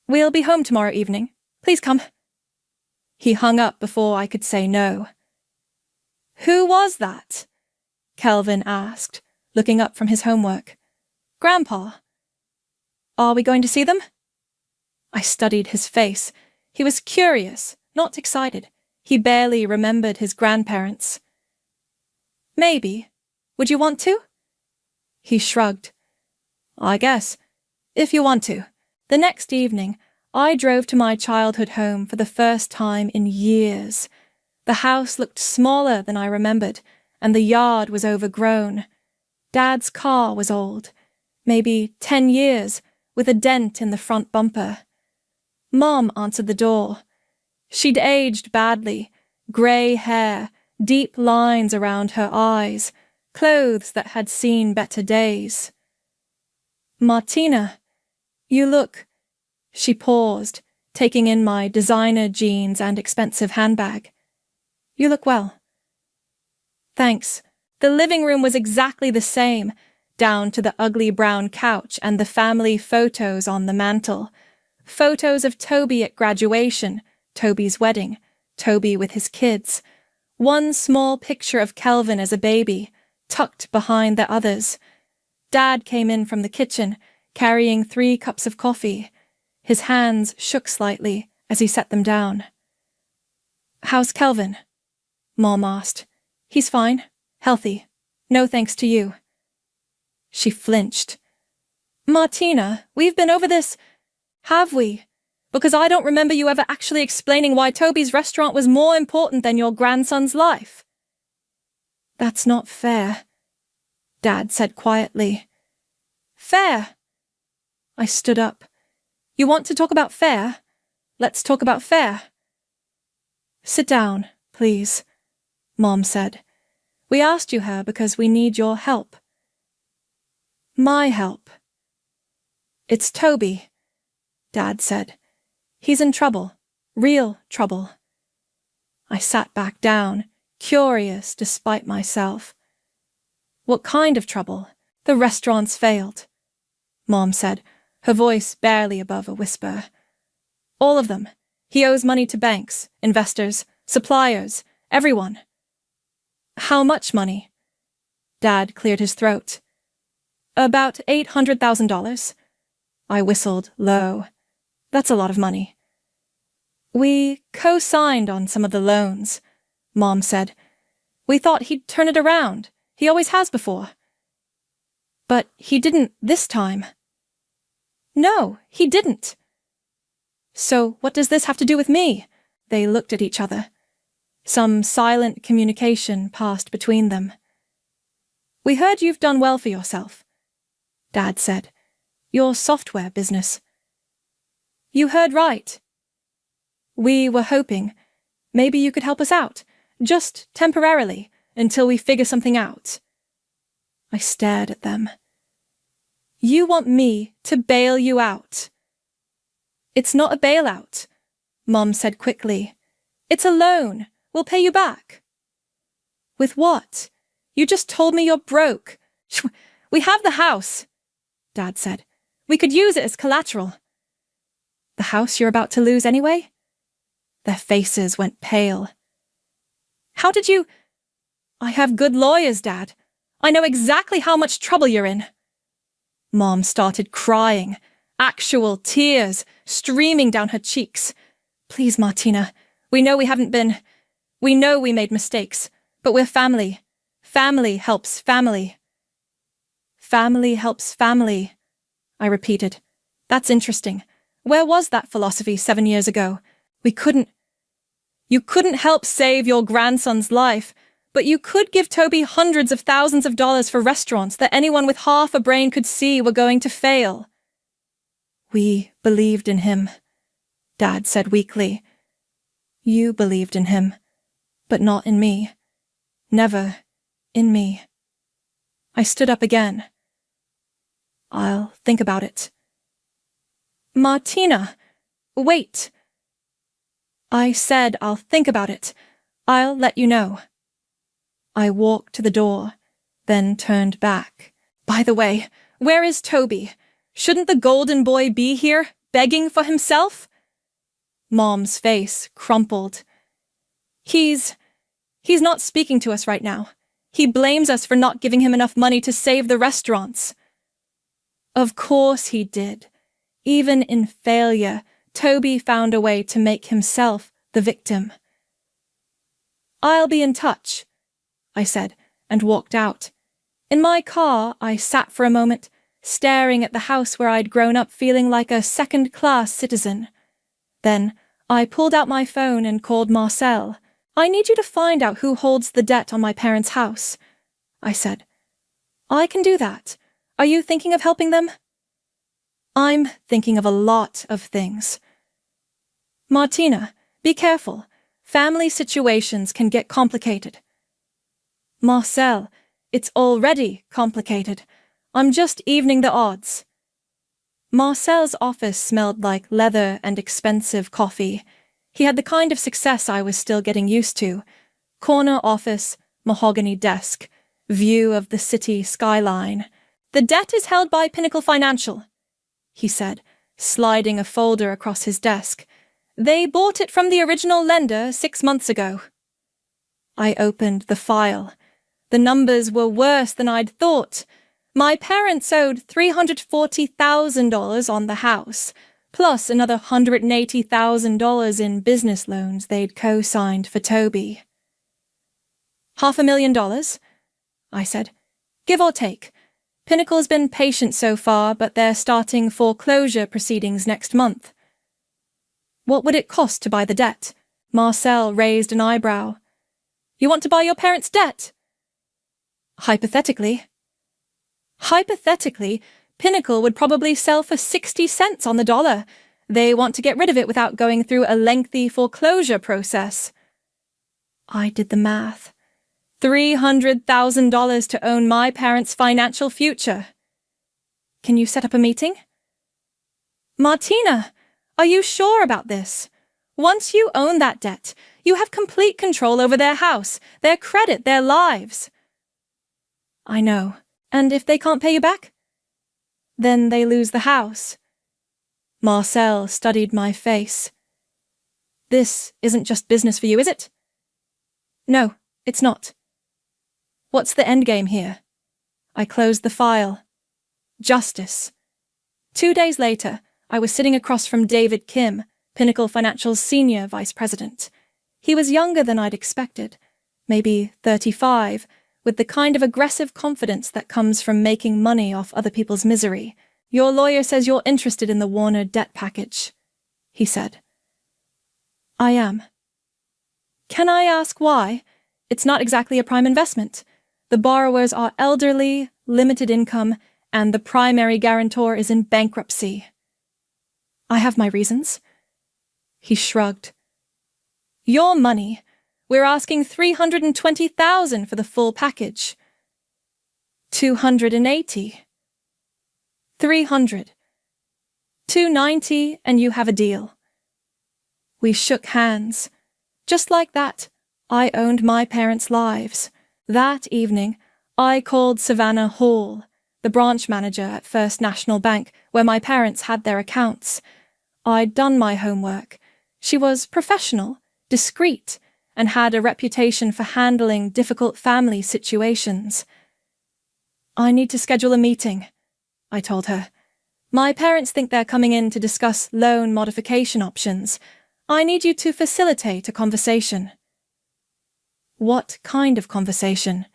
We'll be home tomorrow evening. Please come. He hung up before I could say no. Who was that? Kelvin asked, looking up from his homework. Grandpa. Are we going to see them? I studied his face. He was curious, not excited. He barely remembered his grandparents. Maybe. Would you want to? He shrugged. I guess, if you want to. The next evening, I drove to my childhood home for the first time in years. The house looked smaller than I remembered, and the yard was overgrown. Dad's car was old, maybe 10 years, with a dent in the front bumper. Mom answered the door. She'd aged badly, grey hair, deep lines around her eyes, clothes that had seen better days. Martina, you look... She paused, taking in my designer jeans and expensive handbag. You look well. Thanks. The living room was exactly the same, down to the ugly brown couch and the family photos on the mantel. Photos of Toby at graduation, Toby's wedding, Toby with his kids. One small picture of Kelvin as a baby, tucked behind the others. Dad came in from the kitchen, carrying 3 cups of coffee. His hands shook slightly as he set them down. How's Kelvin? Mom asked. He's fine, healthy. No thanks to you. She flinched. Martina, we've been over this. Have we? Because I don't remember you ever actually explaining why Toby's restaurant was more important than your grandson's life. That's not fair, Dad said quietly. Fair? I stood up. You want to talk about fair? Let's talk about fair. Sit down, please, Mom said. We asked you here because we need your help. My help. It's Toby, Dad said. He's in trouble, real trouble. I sat back down, curious despite myself. What kind of trouble? The restaurant's failed, Mom said, her voice barely above a whisper. All of them. He owes money to banks, investors, suppliers, everyone. How much money? Dad cleared his throat. About $800,000. I whistled low. That's a lot of money. We co-signed on some of the loans, Mom said. We thought he'd turn it around. He always has before. But he didn't this time. No, he didn't. So what does this have to do with me? They looked at each other. Some silent communication passed between them. We heard you've done well for yourself, Dad said. Your software business. You heard right. We were hoping maybe you could help us out, just temporarily, until we figure something out. I stared at them. You want me to bail you out? It's not a bailout, Mom said quickly. It's a loan. We'll pay you back. With what? You just told me you're broke. We have the house, Dad said. We could use it as collateral. The house you're about to lose anyway? Their faces went pale. How did you... I have good lawyers, Dad. I know exactly how much trouble you're in. Mom started crying, actual tears streaming down her cheeks. Please, Martina, we know we haven't been... We know we made mistakes, but we're family. Family helps family. Family helps family, I repeated. That's interesting. Where was that philosophy 7 years ago? You couldn't help save your grandson's life, but you could give Toby hundreds of thousands of dollars for restaurants that anyone with half a brain could see were going to fail. We believed in him, Dad said weakly. You believed in him, but not in me. Never in me. I stood up again. I'll think about it. Martina, wait. I said I'll think about it. I'll let you know. I walked to the door, then turned back. By the way, where is Toby? Shouldn't the golden boy be here, begging for himself? Mom's face crumpled. He's not speaking to us right now. He blames us for not giving him enough money to save the restaurants. Of course he did. Even in failure, Toby found a way to make himself the victim. I'll be in touch, I said, and walked out. In my car, I sat for a moment, staring at the house where I'd grown up feeling like a second-class citizen. Then I pulled out my phone and called Marcel. I need you to find out who holds the debt on my parents' house, I said. I can do that. Are you thinking of helping them? I'm thinking of a lot of things. Martina, be careful. Family situations can get complicated. Marcel, it's already complicated. I'm just evening the odds. Marcel's office smelled like leather and expensive coffee. He had the kind of success I was still getting used to. Corner office, mahogany desk, view of the city skyline. The debt is held by Pinnacle Financial, he said, sliding a folder across his desk. They bought it from the original lender 6 months ago. I opened the file. The numbers were worse than I'd thought. My parents owed $340,000 on the house, plus another $180,000 in business loans they'd co-signed for Toby. $500,000, I said. Give or take. Pinnacle's been patient so far, but they're starting foreclosure proceedings next month. What would it cost to buy the debt? Marcel raised an eyebrow. You want to buy your parents' debt? Hypothetically. Hypothetically, Pinnacle would probably sell for 60 cents on the dollar. They want to get rid of it without going through a lengthy foreclosure process. I did the math. $300,000 to own my parents' financial future. Can you set up a meeting? Martina, are you sure about this? Once you own that debt, you have complete control over their house, their credit, their lives. I know. And if they can't pay you back? Then they lose the house. Marcel studied my face. This isn't just business for you, is it? No, it's not. What's the endgame here? I closed the file. Justice. 2 days later, I was sitting across from David Kim, Pinnacle Financial's senior vice president. He was younger than I'd expected, maybe 35, with the kind of aggressive confidence that comes from making money off other people's misery. "Your lawyer says you're interested in the Warner debt package," he said. "I am." "Can I ask why? It's not exactly a prime investment. The borrowers are elderly, limited income, and the primary guarantor is in bankruptcy." "I have my reasons." He shrugged. "Your money. We're asking $320,000 for the full package." $280. $300. $290, and you have a deal. We shook hands. Just like that, I owned my parents' lives. That evening, I called Savannah Hall, the branch manager at First National Bank, where my parents had their accounts. I'd done my homework. She was professional, discreet, and had a reputation for handling difficult family situations. "I need to schedule a meeting," I told her. "My parents think they're coming in to discuss loan modification options. I need you to facilitate a conversation." "What kind of conversation?"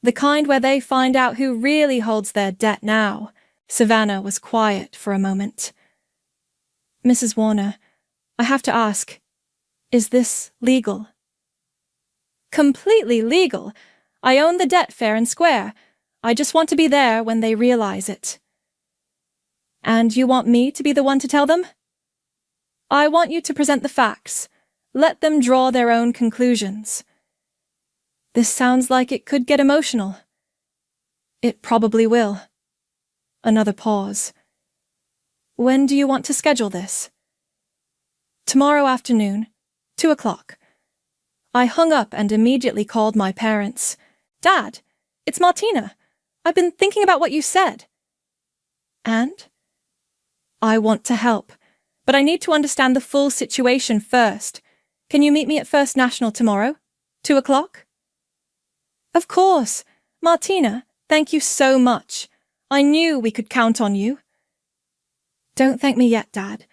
"The kind where they find out who really holds their debt now." Savannah was quiet for a moment. "Mrs. Warner, I have to ask, is this legal?" "Completely legal. I own the debt fair and square. I just want to be there when they realize it." "And you want me to be the one to tell them?" "I want you to present the facts. Let them draw their own conclusions." "This sounds like it could get emotional." "It probably will." Another pause. "When do you want to schedule this?" "Tomorrow afternoon, 2 o'clock. I hung up and immediately called my parents. "Dad, it's Martina. I've been thinking about what you said." "And?" "I want to help, but I need to understand the full situation first. Can you meet me at First National tomorrow, 2 o'clock? "Of course. Martina, thank you so much. I knew we could count on you." "Don't thank me yet, Dad.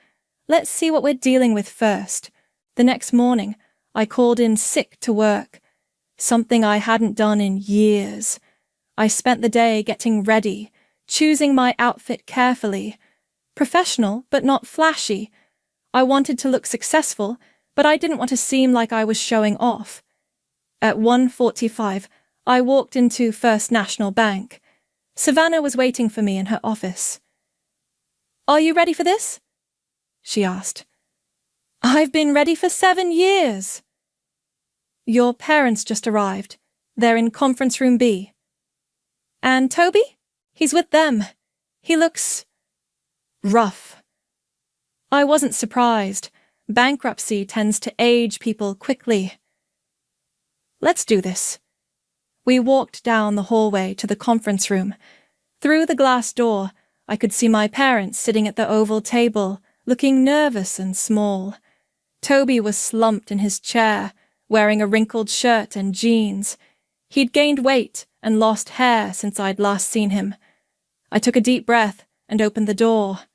Let's see what we're dealing with first." The next morning, I called in sick to work, something I hadn't done in years. I spent the day getting ready, choosing my outfit carefully. Professional, but not flashy. I wanted to look successful, but I didn't want to seem like I was showing off. At 1:45, I walked into First National Bank. Savannah was waiting for me in her office. "Are you ready for this?" she asked. "I've been ready for 7 years." "Your parents just arrived. They're in conference room B." "And Toby? He's with them. He looks rough." I wasn't surprised. Bankruptcy tends to age people quickly. "Let's do this." We walked down the hallway to the conference room. Through the glass door, I could see my parents sitting at the oval table, looking nervous and small. Toby was slumped in his chair, wearing a wrinkled shirt and jeans. He'd gained weight and lost hair since I'd last seen him. I took a deep breath and opened the door.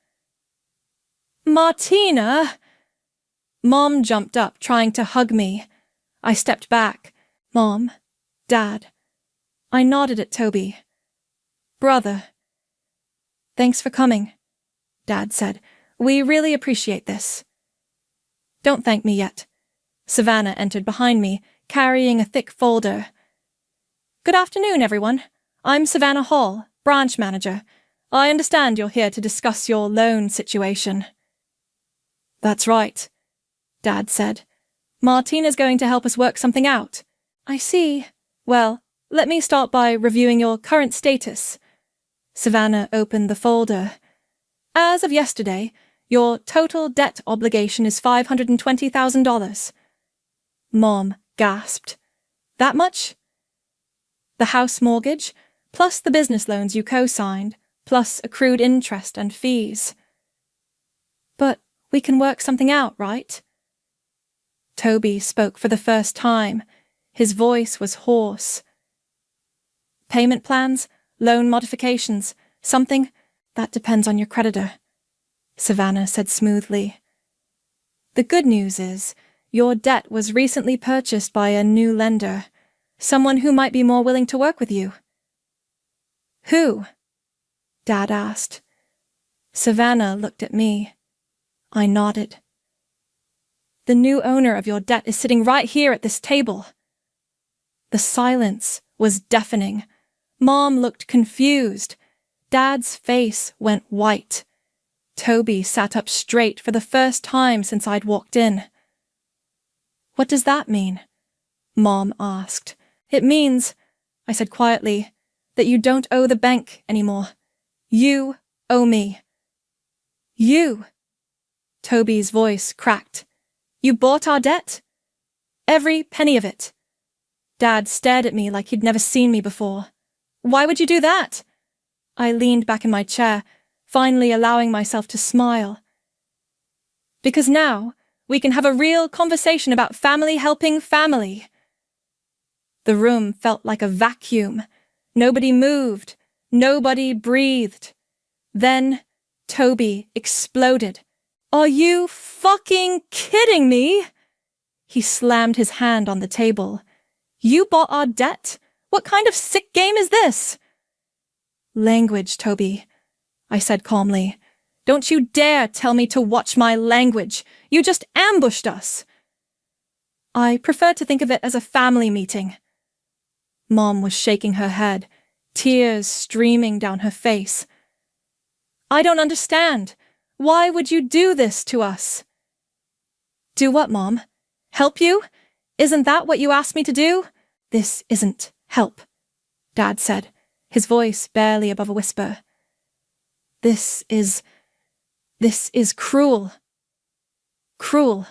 "Martina!" Mom jumped up, trying to hug me. I stepped back. "Mom, Dad." I nodded at Toby. "Brother." "Thanks for coming," Dad said. "We really appreciate this." "Don't thank me yet." Savannah entered behind me, carrying a thick folder. "Good afternoon, everyone. I'm Savannah Hall, branch manager. I understand you're here to discuss your loan situation." "That's right," Dad said. "Martina's going to help us work something out." "I see. Well, let me start by reviewing your current status." Savannah opened the folder. "As of yesterday, your total debt obligation is $520,000. Mom gasped. "That much?" "The house mortgage, plus the business loans you co-signed, plus accrued interest and fees." "But we can work something out, right?" Toby spoke for the first time. His voice was hoarse. "Payment plans, loan modifications, something that depends on your creditor," Savannah said smoothly. The good news is, your debt was recently purchased by a new lender, someone who might be more willing to work with you. Who? Dad asked. Savannah looked at me. I nodded. The new owner of your debt is sitting right here at this table. The silence was deafening. Mom looked confused. Dad's face went white. Toby sat up straight for the first time since I'd walked in. What does that mean? Mom asked. It means, I said quietly, that you don't owe the bank anymore. You owe me. You? Toby's voice cracked. You bought our debt? Every penny of it. Dad stared at me like he'd never seen me before. Why would you do that? I leaned back in my chair, finally allowing myself to smile. Because now we can have a real conversation about family helping family. The room felt like a vacuum. Nobody moved. Nobody breathed. Then Toby exploded. Are you fucking kidding me? He slammed his hand on the table. You bought our debt? What kind of sick game is this? Language, Toby, I said calmly. Don't you dare tell me to watch my language. You just ambushed us. I prefer to think of it as a family meeting. Mom was shaking her head, tears streaming down her face. I don't understand. Why would you do this to us? Do what, Mom? Help you? Isn't that what you asked me to do? This isn't help, Dad said, his voice barely above a whisper. This is cruel. Cruel.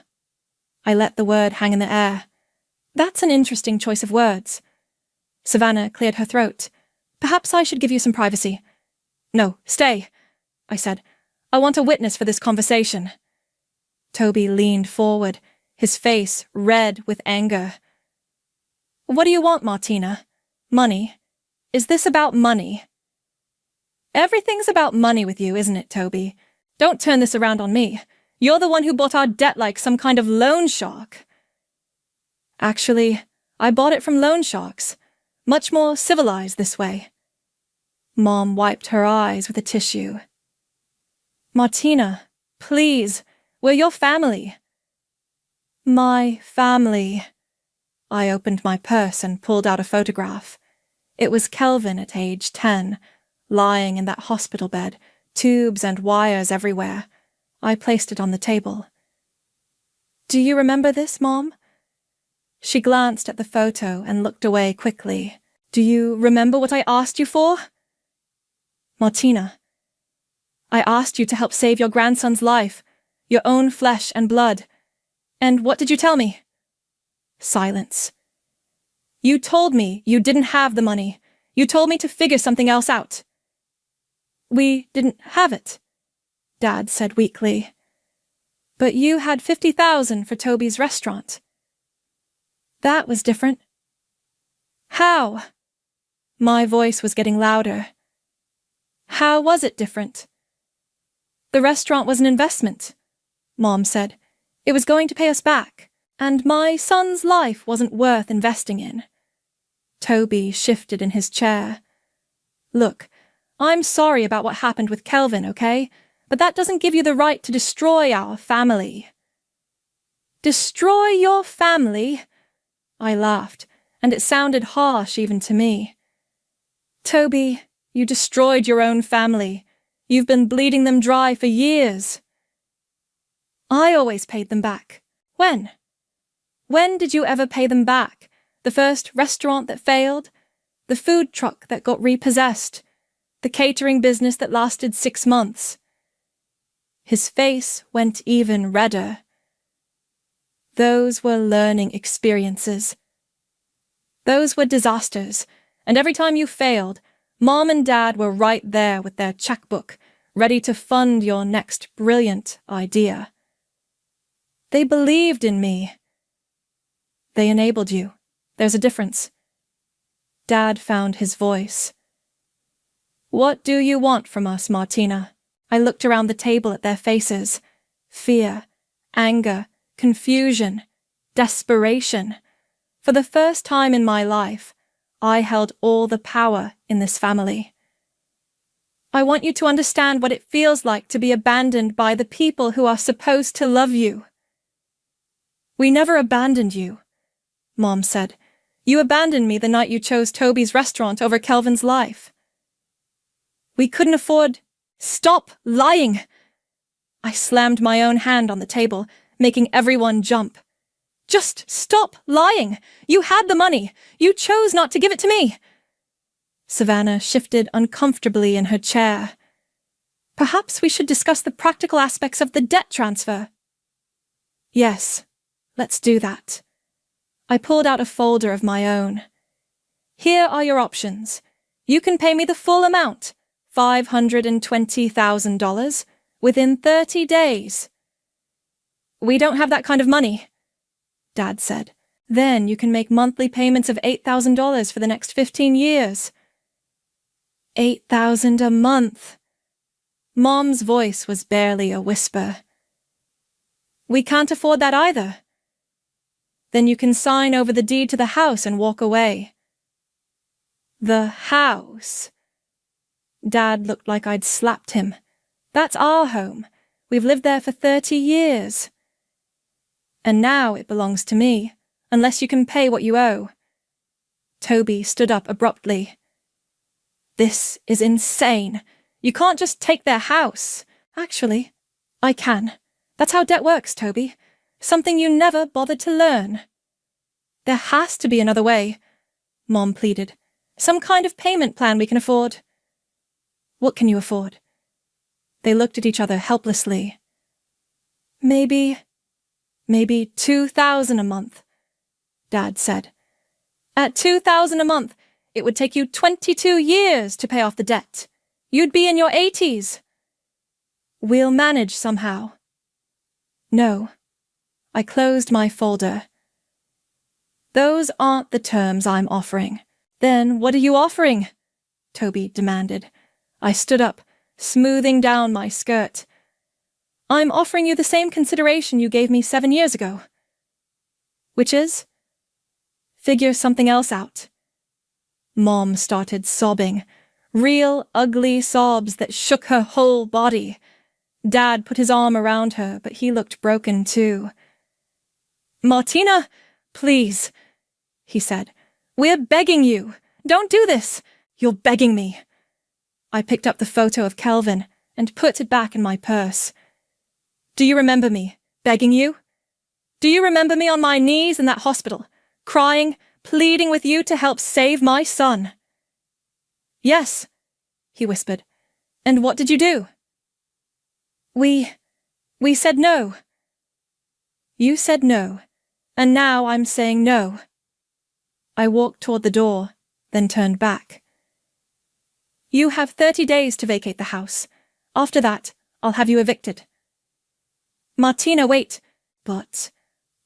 I let the word hang in the air. That's an interesting choice of words. Savannah cleared her throat. Perhaps I should give you some privacy. No, stay, I said. I want a witness for this conversation. Toby leaned forward, his face red with anger. What do you want, Martina? Money? Is this about money? Everything's about money with you, isn't it, Toby? Don't turn this around on me. You're the one who bought our debt like some kind of loan shark. Actually, I bought it from loan sharks. Much more civilized this way. Mom wiped her eyes with a tissue. Martina, please, we're your family. My family. I opened my purse and pulled out a photograph. It was Kelvin at age 10, lying in that hospital bed, tubes and wires everywhere. I placed it on the table. Do you remember this, Mom? She glanced at the photo and looked away quickly. Do you remember what I asked you for? Martina, I asked you to help save your grandson's life, your own flesh and blood. And what did you tell me? Silence. You told me you didn't have the money. You told me to figure something else out. We didn't have it, Dad said weakly. But you had 50,000 for Toby's restaurant. That was different. How? My voice was getting louder. How was it different? The restaurant was an investment, Mom said. It was going to pay us back, and my son's life wasn't worth investing in. Toby shifted in his chair. Look, I'm sorry about what happened with Kelvin, okay? But that doesn't give you the right to destroy our family. Destroy your family? I laughed, and it sounded harsh even to me. Toby, you destroyed your own family. You've been bleeding them dry for years. I always paid them back. When? When did you ever pay them back? The first restaurant that failed? The food truck that got repossessed? The catering business that lasted 6 months? His face went even redder. Those were learning experiences. Those were disasters, and every time you failed, Mom and Dad were right there with their checkbook, ready to fund your next brilliant idea. They believed in me. They enabled you. There's a difference. Dad found his voice. What do you want from us, Martina? I looked around the table at their faces. Fear, anger, confusion, desperation. For the first time in my life, I held all the power in this family. I want you to understand what it feels like to be abandoned by the people who are supposed to love you. We never abandoned you, Mom said. You abandoned me the night you chose Toby's restaurant over Kelvin's life. We couldn't afford— Stop lying! I slammed my own hand on the table, making everyone jump. Just stop lying! You had the money! You chose not to give it to me! Savannah shifted uncomfortably in her chair. Perhaps we should discuss the practical aspects of the debt transfer. Yes, let's do that. I pulled out a folder of my own. Here are your options. You can pay me the full amount, $520,000, within 30 days. We don't have that kind of money, Dad said. Then you can make monthly payments of $8,000 for the next 15 years. $8,000 a month. Mom's voice was barely a whisper. We can't afford that either. Then you can sign over the deed to the house and walk away. The house? Dad looked like I'd slapped him. That's our home. We've lived there for 30 years. And now it belongs to me, unless you can pay what you owe. Toby stood up abruptly. This is insane. You can't just take their house. Actually, I can. That's how debt works, Toby. Something you never bothered to learn. There has to be another way, Mom pleaded. Some kind of payment plan we can afford. What can you afford? They looked at each other helplessly. Maybe $2,000 a month, Dad said. At $2,000 a month, it would take you 22 years to pay off the debt. You'd be in your 80s. We'll manage somehow. No. I closed my folder. Those aren't the terms I'm offering. Then what are you offering? Toby demanded. I stood up, smoothing down my skirt. I'm offering you the same consideration you gave me 7 years ago. Which is? Figure something else out. Mom started sobbing, real ugly sobs that shook her whole body. Dad put his arm around her, but he looked broken too. Martina, please, he said. We're begging you. Don't do this. You're begging me. I picked up the photo of Kelvin and put it back in my purse. Do you remember me, begging you? Do you remember me on my knees in that hospital, crying, pleading with you to help save my son? Yes, he whispered. And what did you do? We said no. You said no, and now I'm saying no. I walked toward the door, then turned back. You have 30 days to vacate the house. After that, I'll have you evicted. Martina, wait. But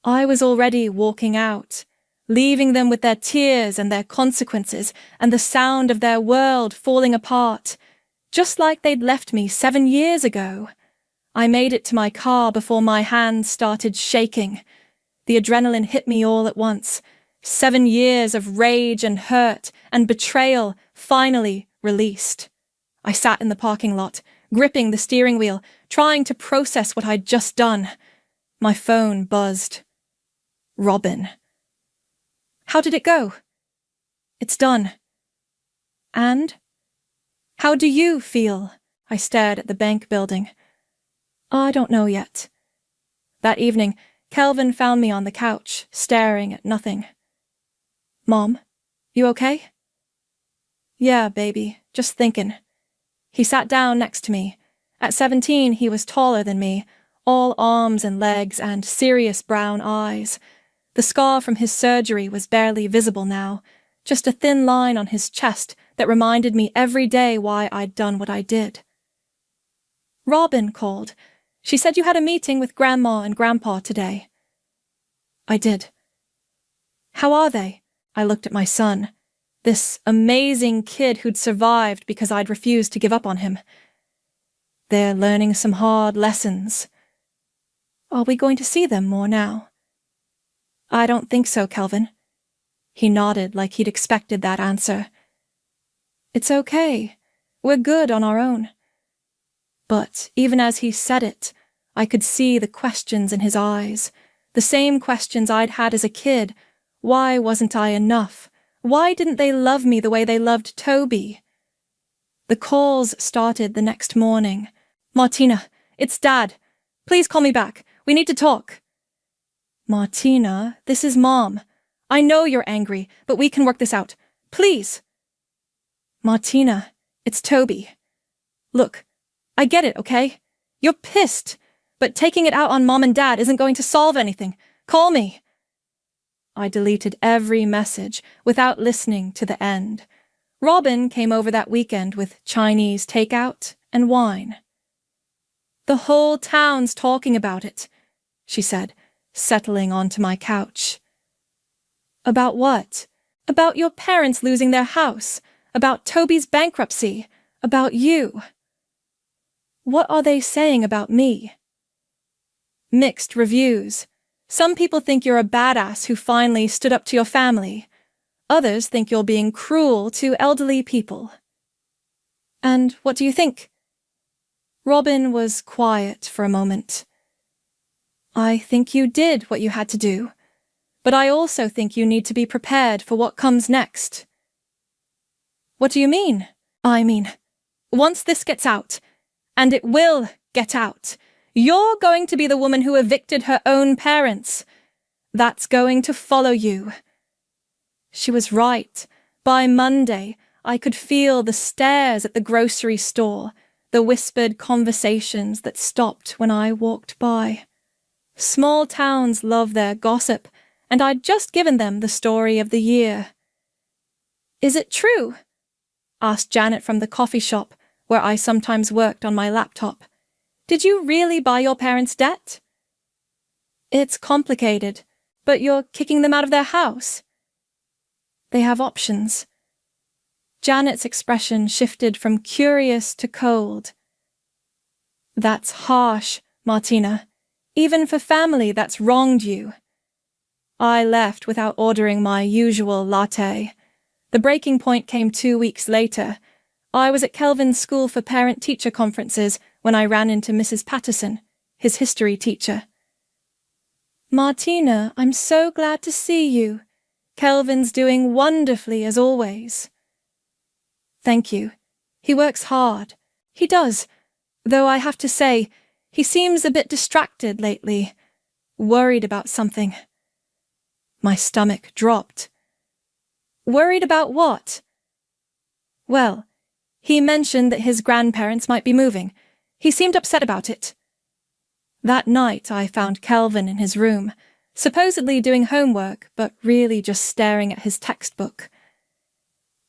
I was already walking out, leaving them with their tears and their consequences and the sound of their world falling apart, just like they'd left me 7 years ago. I made it to my car before my hands started shaking. The adrenaline hit me all at once. 7 years of rage and hurt and betrayal finally released. I sat in the parking lot, gripping the steering wheel, trying to process what I'd just done. My phone buzzed. Robin. How did it go? It's done. And? How do you feel? I stared at the bank building. I don't know yet. That evening, Kelvin found me on the couch, staring at nothing. Mom, you okay? Yeah, baby, just thinking. He sat down next to me. At 17, he was taller than me, all arms and legs and serious brown eyes. The scar from his surgery was barely visible now, just a thin line on his chest that reminded me every day why I'd done what I did. Robin called. She said you had a meeting with Grandma and Grandpa today. I did. How are they? I looked at my son, this amazing kid who'd survived because I'd refused to give up on him. They're learning some hard lessons. Are we going to see them more now? I don't think so, Kelvin. He nodded like he'd expected that answer. It's okay. We're good on our own. But even as he said it, I could see the questions in his eyes, the same questions I'd had as a kid. Why wasn't I enough? Why didn't they love me the way they loved Toby? The calls started the next morning. Martina, it's Dad. Please call me back. We need to talk. Martina, this is Mom. I know you're angry, but we can work this out. Please. Martina, it's Toby. Look, I get it, okay? You're pissed, but taking it out on Mom and Dad isn't going to solve anything. Call me. I deleted every message without listening to the end. Robin came over that weekend with Chinese takeout and wine. The whole town's talking about it, she said, settling onto my couch. About what? About your parents losing their house, about Toby's bankruptcy, about you. What are they saying about me? Mixed reviews. Some people think you're a badass who finally stood up to your family. Others think you're being cruel to elderly people. And what do you think? Robin was quiet for a moment. I think you did what you had to do, but I also think you need to be prepared for what comes next. What do you mean? I mean, once this gets out, and it will get out, you're going to be the woman who evicted her own parents. That's going to follow you. She was right. By Monday, I could feel the stares at the grocery store, the whispered conversations that stopped when I walked by. Small towns love their gossip, and I'd just given them the story of the year. Is it true? Asked Janet from the coffee shop, where I sometimes worked on my laptop. Did you really buy your parents' debt? It's complicated, but you're kicking them out of their house. They have options. Janet's expression shifted from curious to cold. That's harsh, Martina. Even for family that's wronged you. I left without ordering my usual latte. The breaking point came 2 weeks later. I was at Kelvin's school for parent-teacher conferences when I ran into Mrs. Patterson, his history teacher. Martina, I'm so glad to see you. Kelvin's doing wonderfully as always. Thank you. He works hard. He does, though I have to say, he seems a bit distracted lately, worried about something. My stomach dropped. Worried about what? Well, he mentioned that his grandparents might be moving. He seemed upset about it. That night I found Kelvin in his room, supposedly doing homework, but really just staring at his textbook.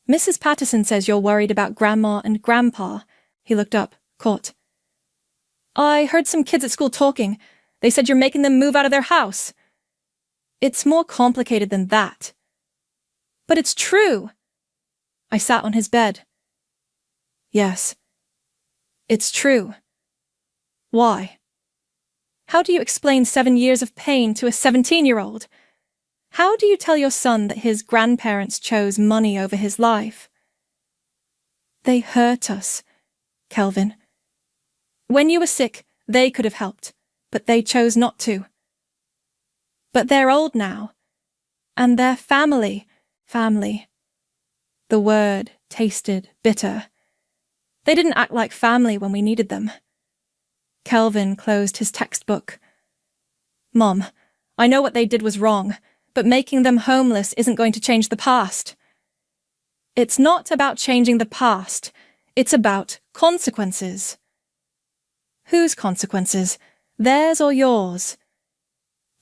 Mrs. Patterson says you're worried about Grandma and Grandpa. He looked up, caught. I heard some kids at school talking. They said you're making them move out of their house. It's more complicated than that. But it's true. I sat on his bed. Yes. It's true. Why? How do you explain 7 years of pain to a 17-year-old? How do you tell your son that his grandparents chose money over his life? They hurt us, Kelvin. When you were sick, they could have helped, but they chose not to. But they're old now, and they're family. The word tasted bitter. They didn't act like family when we needed them. Kelvin closed his textbook. Mom, I know what they did was wrong, but making them homeless isn't going to change the past. It's not about changing the past. It's about consequences. Whose consequences? Theirs or yours?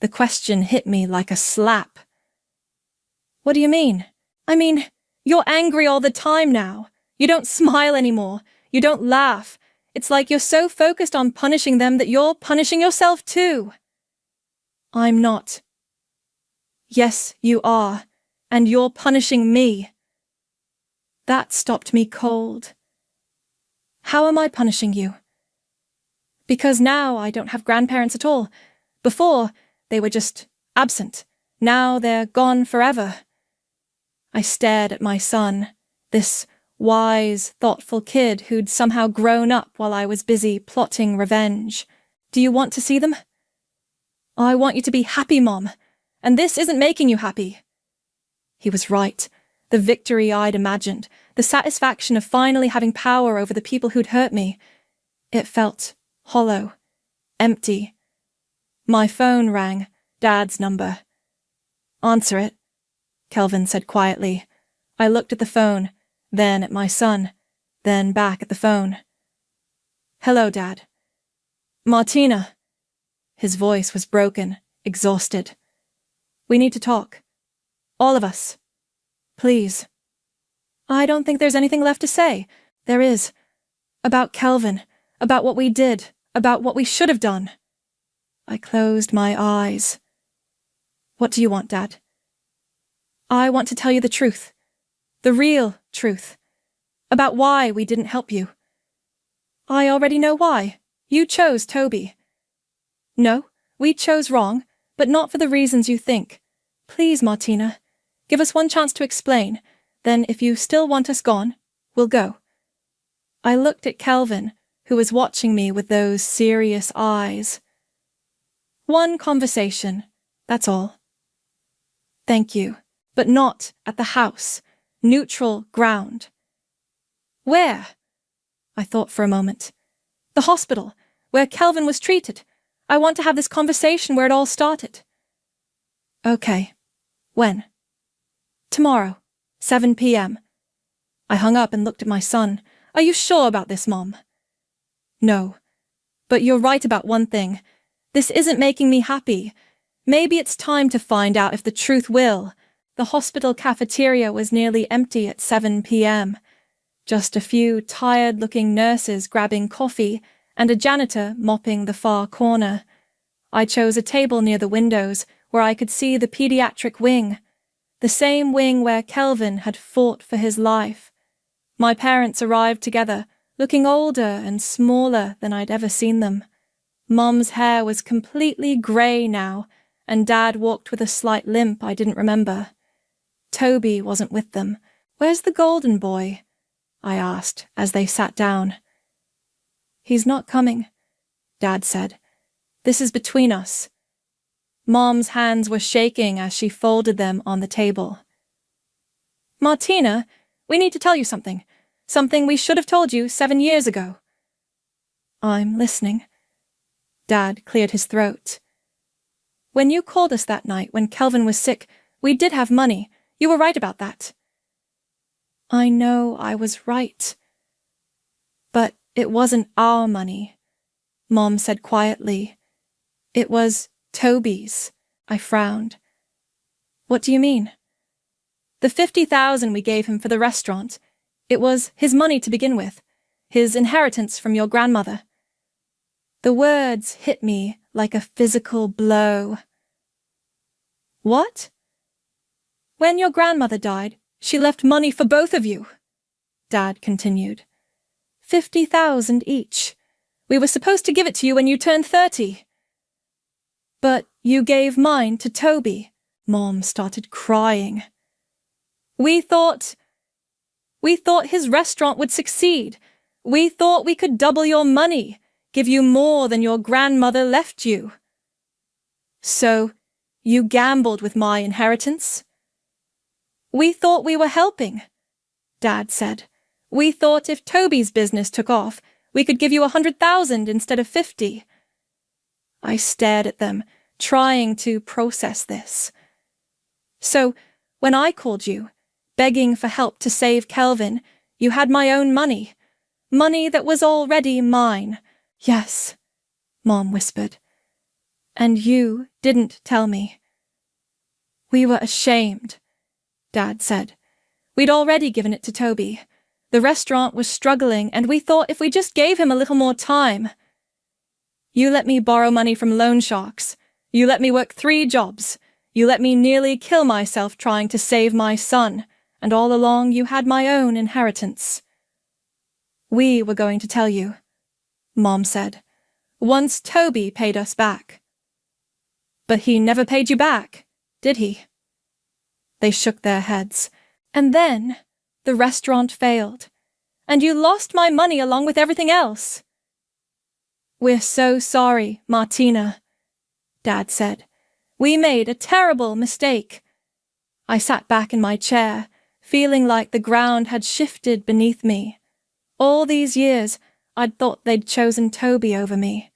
The question hit me like a slap. What do you mean? I mean, you're angry all the time now. You don't smile anymore. You don't laugh. It's like you're so focused on punishing them that you're punishing yourself too. I'm not. Yes, you are. And you're punishing me. That stopped me cold. How am I punishing you? Because now I don't have grandparents at all. Before, they were just absent. Now they're gone forever. I stared at my son, this wise, thoughtful kid who'd somehow grown up while I was busy plotting revenge. Do you want to see them? I want you to be happy, Mom, and this isn't making you happy. He was right. The victory I'd imagined, the satisfaction of finally having power over the people who'd hurt me, it felt hollow, empty. My phone rang, Dad's number. Answer it, Kelvin said quietly. I looked at the phone, then at my son, then back at the phone. Hello, Dad. Martina. His voice was broken, exhausted. We need to talk. All of us. Please. I don't think there's anything left to say. There is. About Kelvin, about what we did, about what we should have done. I closed my eyes. What do you want, Dad? I want to tell you the truth. The real truth. About why we didn't help you. I already know why. You chose Toby. No, we chose wrong, but not for the reasons you think. Please, Martina, give us one chance to explain. Then, if you still want us gone, we'll go. I looked at Kelvin, who was watching me with those serious eyes. One conversation, that's all. Thank you, but not at the house. Neutral ground. Where? I thought for a moment. The hospital, where Kelvin was treated. I want to have this conversation where it all started. Okay. When? Tomorrow, 7 p.m. I hung up and looked at my son. Are you sure about this, Mom? No. But you're right about one thing. This isn't making me happy. Maybe it's time to find out if the truth will. The hospital cafeteria was nearly empty at 7 p.m. Just a few tired-looking nurses grabbing coffee and a janitor mopping the far corner. I chose a table near the windows where I could see the pediatric wing, the same wing where Kelvin had fought for his life. My parents arrived together, looking older and smaller than I'd ever seen them. Mom's hair was completely grey now, and Dad walked with a slight limp I didn't remember. Toby wasn't with them. Where's the golden boy? I asked as they sat down. He's not coming, Dad said. This is between us. Mom's hands were shaking as she folded them on the table. Martina, we need to tell you something. Something we should have told you 7 years ago. I'm listening. Dad cleared his throat. When you called us that night when Kelvin was sick, we did have money. You were right about that. I know I was right. But it wasn't our money, Mom said quietly. It was Toby's. I frowned. What do you mean? The $50,000 we gave him for the restaurant, it was his money to begin with, his inheritance from your grandmother. The words hit me like a physical blow. What? When your grandmother died, she left money for both of you, Dad continued. 50,000 each. We were supposed to give it to you when you turned 30. But you gave mine to Toby. Mom started crying. We thought his restaurant would succeed. We thought we could double your money, give you more than your grandmother left you. So, you gambled with my inheritance? We thought we were helping, Dad said. We thought if Toby's business took off, we could give you 100,000 instead of 50. I stared at them, trying to process this. So, when I called you, begging for help to save Kelvin, you had my own money. Money that was already mine. Yes, Mom whispered. And you didn't tell me. We were ashamed, Dad said. We'd already given it to Toby. The restaurant was struggling, and we thought if we just gave him a little more time. You let me borrow money from loan sharks. You let me work 3 jobs. You let me nearly kill myself trying to save my son, and all along you had my own inheritance. We were going to tell you, Mom said, once Toby paid us back. But he never paid you back, did he? They shook their heads. And then the restaurant failed, and you lost my money along with everything else. We're so sorry, Martina, Dad said. We made a terrible mistake. I sat back in my chair, feeling like the ground had shifted beneath me. All these years, I'd thought they'd chosen Toby over me.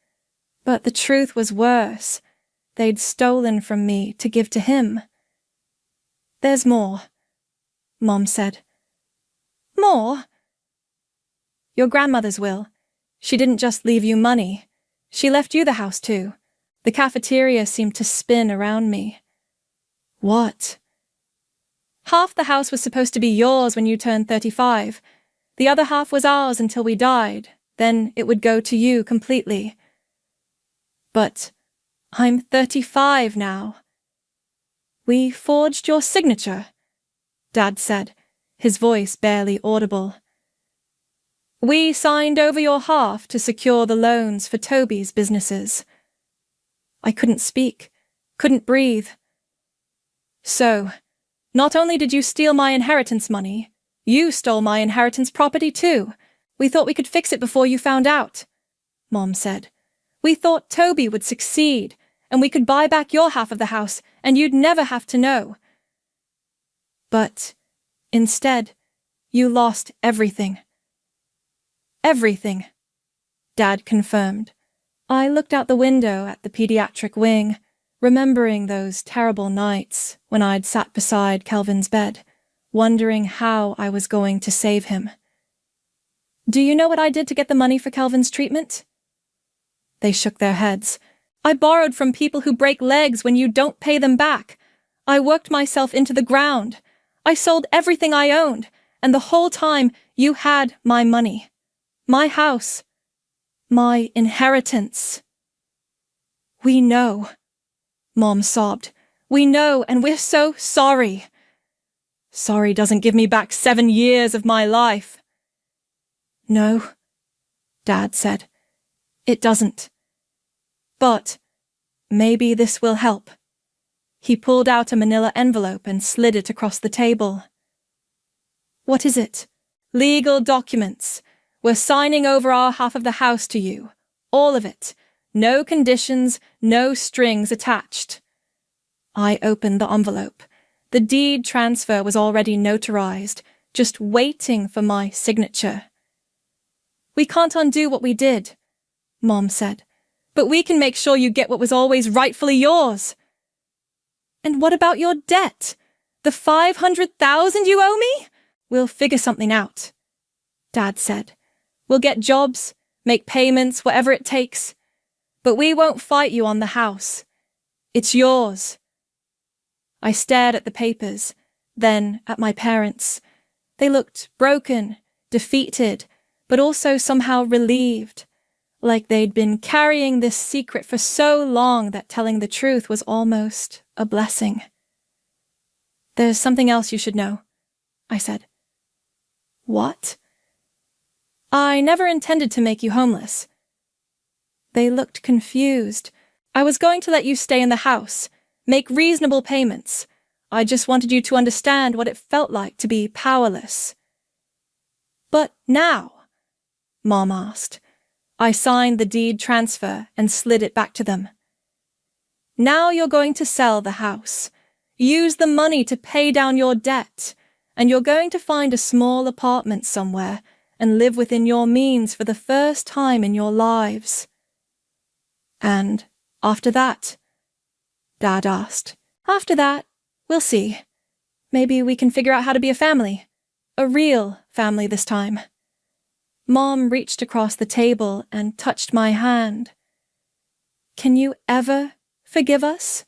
But the truth was worse. They'd stolen from me to give to him. There's more, Mom said. More? Your grandmother's will. She didn't just leave you money. She left you the house too. The cafeteria seemed to spin around me. What? Half the house was supposed to be yours when you turned 35. The other half was ours until we died. Then it would go to you completely. But I'm 35 now. We forged your signature, Dad said, his voice barely audible. We signed over your half to secure the loans for Toby's businesses. I couldn't speak, couldn't breathe. So, not only did you steal my inheritance money, you stole my inheritance property too. We thought we could fix it before you found out, Mom said. We thought Toby would succeed, and we could buy back your half of the house, and you'd never have to know. But instead, you lost everything. Everything, Dad confirmed. I looked out the window at the pediatric wing, remembering those terrible nights when I'd sat beside Kelvin's bed, wondering how I was going to save him. Do you know what I did to get the money for Kelvin's treatment? They shook their heads. I borrowed from people who break legs when you don't pay them back. I worked myself into the ground. I sold everything I owned, and the whole time you had my money. My house. My inheritance. We know, Mom sobbed. We know, and we're so sorry. Sorry doesn't give me back 7 years of my life. No, Dad said. It doesn't. But maybe this will help. He pulled out a manila envelope and slid it across the table. What is it? Legal documents. We're signing over our half of the house to you. All of it. No conditions, no strings attached. I opened the envelope. The deed transfer was already notarized, just waiting for my signature. We can't undo what we did, Mom said, but we can make sure you get what was always rightfully yours. And what about your debt? The $500,000 you owe me? We'll figure something out, Dad said. We'll get jobs, make payments, whatever it takes. But we won't fight you on the house. It's yours. I stared at the papers, then at my parents. They looked broken, defeated, but also somehow relieved, like they'd been carrying this secret for so long that telling the truth was almost a blessing. There's something else you should know, I said. What? I never intended to make you homeless. They looked confused. I was going to let you stay in the house, make reasonable payments. I just wanted you to understand what it felt like to be powerless. But now, Mom asked. I signed the deed transfer and slid it back to them. Now you're going to sell the house. Use the money to pay down your debt, and you're going to find a small apartment somewhere and live within your means for the first time in your lives. And after that? Dad asked. After that, we'll see. Maybe we can figure out how to be a family. A real family this time. Mom reached across the table and touched my hand. Can you ever forgive us?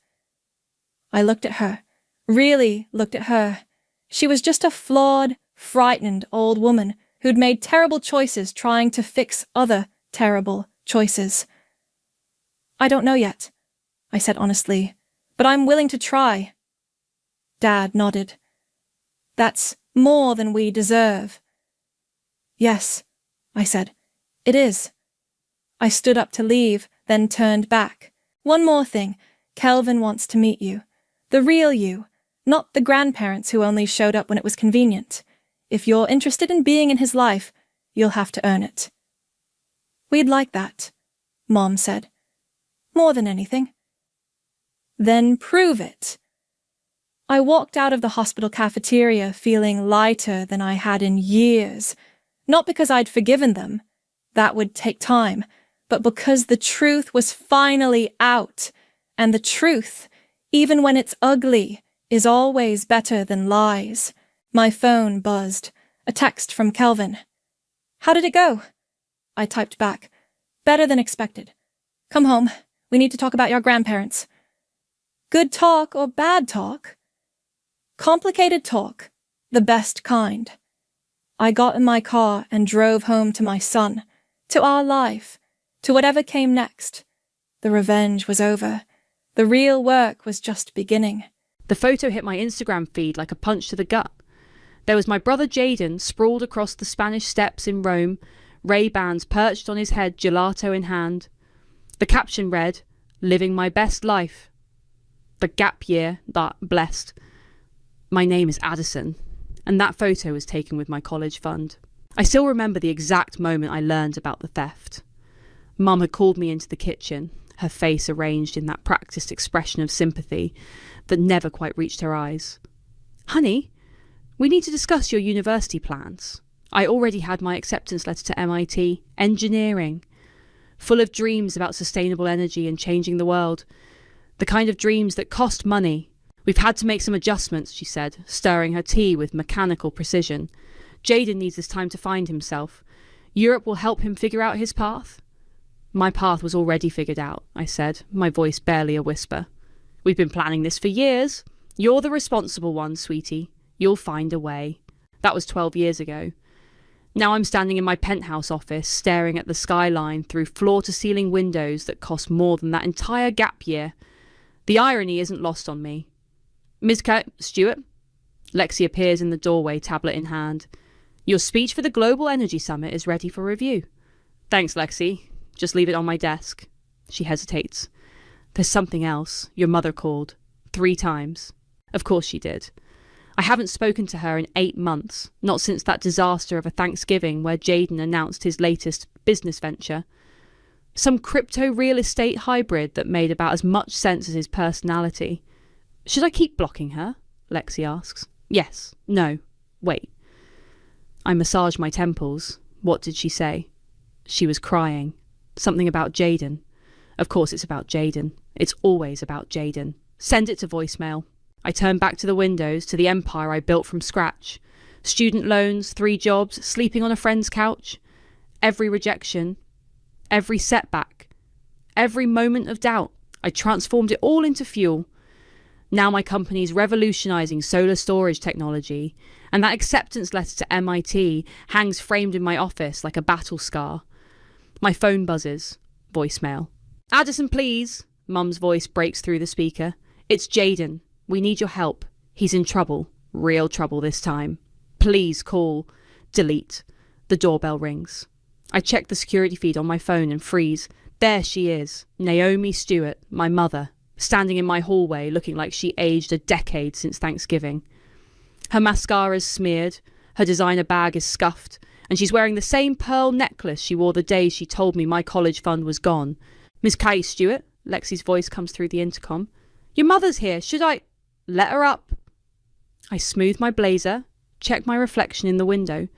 I looked at her, really looked at her. She was just a flawed, frightened old woman who'd made terrible choices trying to fix other terrible choices. I don't know yet, I said honestly, but I'm willing to try. Dad nodded. That's more than we deserve. Yes, I said. It is. I stood up to leave, then turned back. One more thing. Kelvin wants to meet you. The real you, not the grandparents who only showed up when it was convenient. If you're interested in being in his life, you'll have to earn it." "We'd like that," Mom said. "More than anything." "Then prove it." I walked out of the hospital cafeteria feeling lighter than I had in years, not because I'd forgiven them. That would take time, but because the truth was finally out, and the truth, even when it's ugly, is always better than lies. My phone buzzed. A text from Kelvin. "How did it go?" I typed back. "Better than expected. Come home. We need to talk about your grandparents." Good talk or bad talk? Complicated talk. The best kind. I got in my car and drove home to my son, to our life, to whatever came next. The revenge was over. The real work was just beginning. The photo hit my Instagram feed like a punch to the gut. There was my brother Jaden sprawled across the Spanish Steps in Rome, Ray-Bans perched on his head, gelato in hand. The caption read, "Living my best life. The gap year that blessed." My name is Addison, and that photo was taken with my college fund. I still remember the exact moment I learned about the theft. Mum had called me into the kitchen, her face arranged in that practiced expression of sympathy that never quite reached her eyes. "Honey, we need to discuss your university plans." I already had my acceptance letter to MIT, engineering, full of dreams about sustainable energy and changing the world. The kind of dreams that cost money. "We've had to make some adjustments," she said, stirring her tea with mechanical precision. "Jaden needs this time to find himself. Europe will help him figure out his path." "My path was already figured out," I said, my voice barely a whisper. "We've been planning this for years. You're the responsible one, sweetie. You'll find a way." That was 12 years ago. Now I'm standing in my penthouse office, staring at the skyline through floor-to-ceiling windows that cost more than that entire gap year. The irony isn't lost on me. "Ms. Stewart?" Lexi appears in the doorway, tablet in hand. "Your speech for the Global Energy Summit is ready for review." "Thanks, Lexi. Just leave it on my desk." She hesitates. "There's something else. Your mother called. 3 times. Of course she did. I haven't spoken to her in 8 months, not since that disaster of a Thanksgiving where Jaden announced his latest business venture. Some crypto real estate hybrid that made about as much sense as his personality. "Should I keep blocking her?" Lexi asks. "Yes. No. Wait." I massage my temples. What did she say? She was crying. Something about Jaden. Of course it's about Jaden. It's always about Jaden. Send it to voicemail. I turn back to the windows, to the empire I built from scratch. Student loans, 3 jobs, sleeping on a friend's couch. Every rejection, every setback, every moment of doubt. I transformed it all into fuel. Now my company's revolutionising solar storage technology, and that acceptance letter to MIT hangs framed in my office like a battle scar. My phone buzzes. Voicemail. "Addison, please." Mum's voice breaks through the speaker. "It's Jaden. We need your help. He's in trouble. Real trouble this time. Please call." Delete. The doorbell rings. I check the security feed on my phone and freeze. There she is, Naomi Stewart, my mother, standing in my hallway looking like she aged a decade since Thanksgiving. Her mascara's smeared, her designer bag is scuffed, and she's wearing the same pearl necklace she wore the day she told me my college fund was gone. "Miss Kay Stewart," Lexi's voice comes through the intercom. "Your mother's here. Should I—" "Let her up." I smooth my blazer, check my reflection in the window.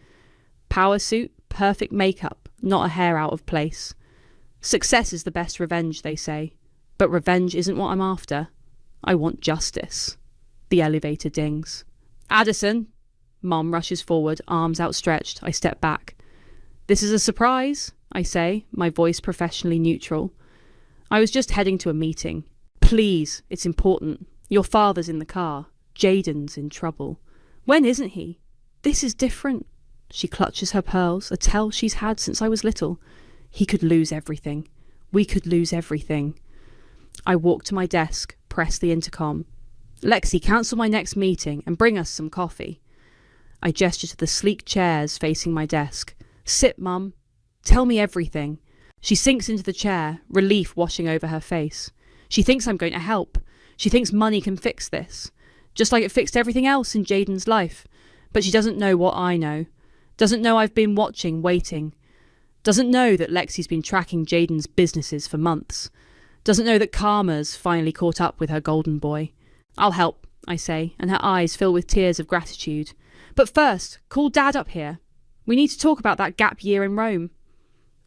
Power suit, perfect makeup, not a hair out of place. Success is the best revenge, they say. But revenge isn't what I'm after. I want justice. The elevator dings. "Addison!" Mom rushes forward, arms outstretched. I step back. "This is a surprise," I say, my voice professionally neutral. "I was just heading to a meeting. Please, it's important. Your father's in the car. Jaden's in trouble." "When isn't he?" "This is different." She clutches her pearls, a tell she's had since I was little. "He could lose everything. We could lose everything." I walk to my desk, press the intercom. "Lexi, cancel my next meeting and bring us some coffee." I gesture to the sleek chairs facing my desk. "Sit, Mum. Tell me everything." She sinks into the chair, relief washing over her face. She thinks I'm going to help. She thinks money can fix this, just like it fixed everything else in Jaden's life. But she doesn't know what I know. Doesn't know I've been watching, waiting. Doesn't know that Lexi's been tracking Jaden's businesses for months. Doesn't know that Karma's finally caught up with her golden boy. I'll help, I say, and her eyes fill with tears of gratitude. But first, call Dad up here. We need to talk about that gap year in Rome.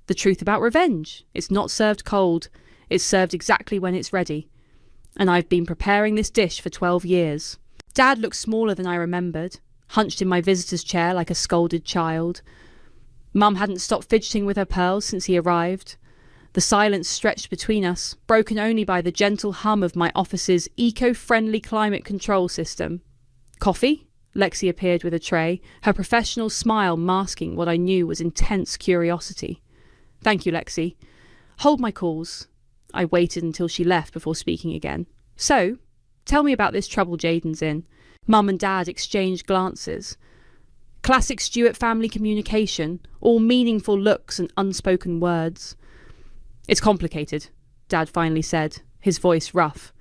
The truth about revenge. It's not served cold. It's served exactly when it's ready. And I've been preparing this dish for 12 years. Dad looked smaller than I remembered, hunched in my visitor's chair like a scolded child. Mum hadn't stopped fidgeting with her pearls since he arrived. The silence stretched between us, broken only by the gentle hum of my office's eco-friendly climate control system. Coffee? Lexi appeared with a tray, her professional smile masking what I knew was intense curiosity. Thank you, Lexi. Hold my calls. I waited until she left before speaking again. So, tell me about this trouble Jaden's in. Mum and Dad exchanged glances. Classic Stewart family communication, all meaningful looks and unspoken words. It's complicated, Dad finally said, his voice rough.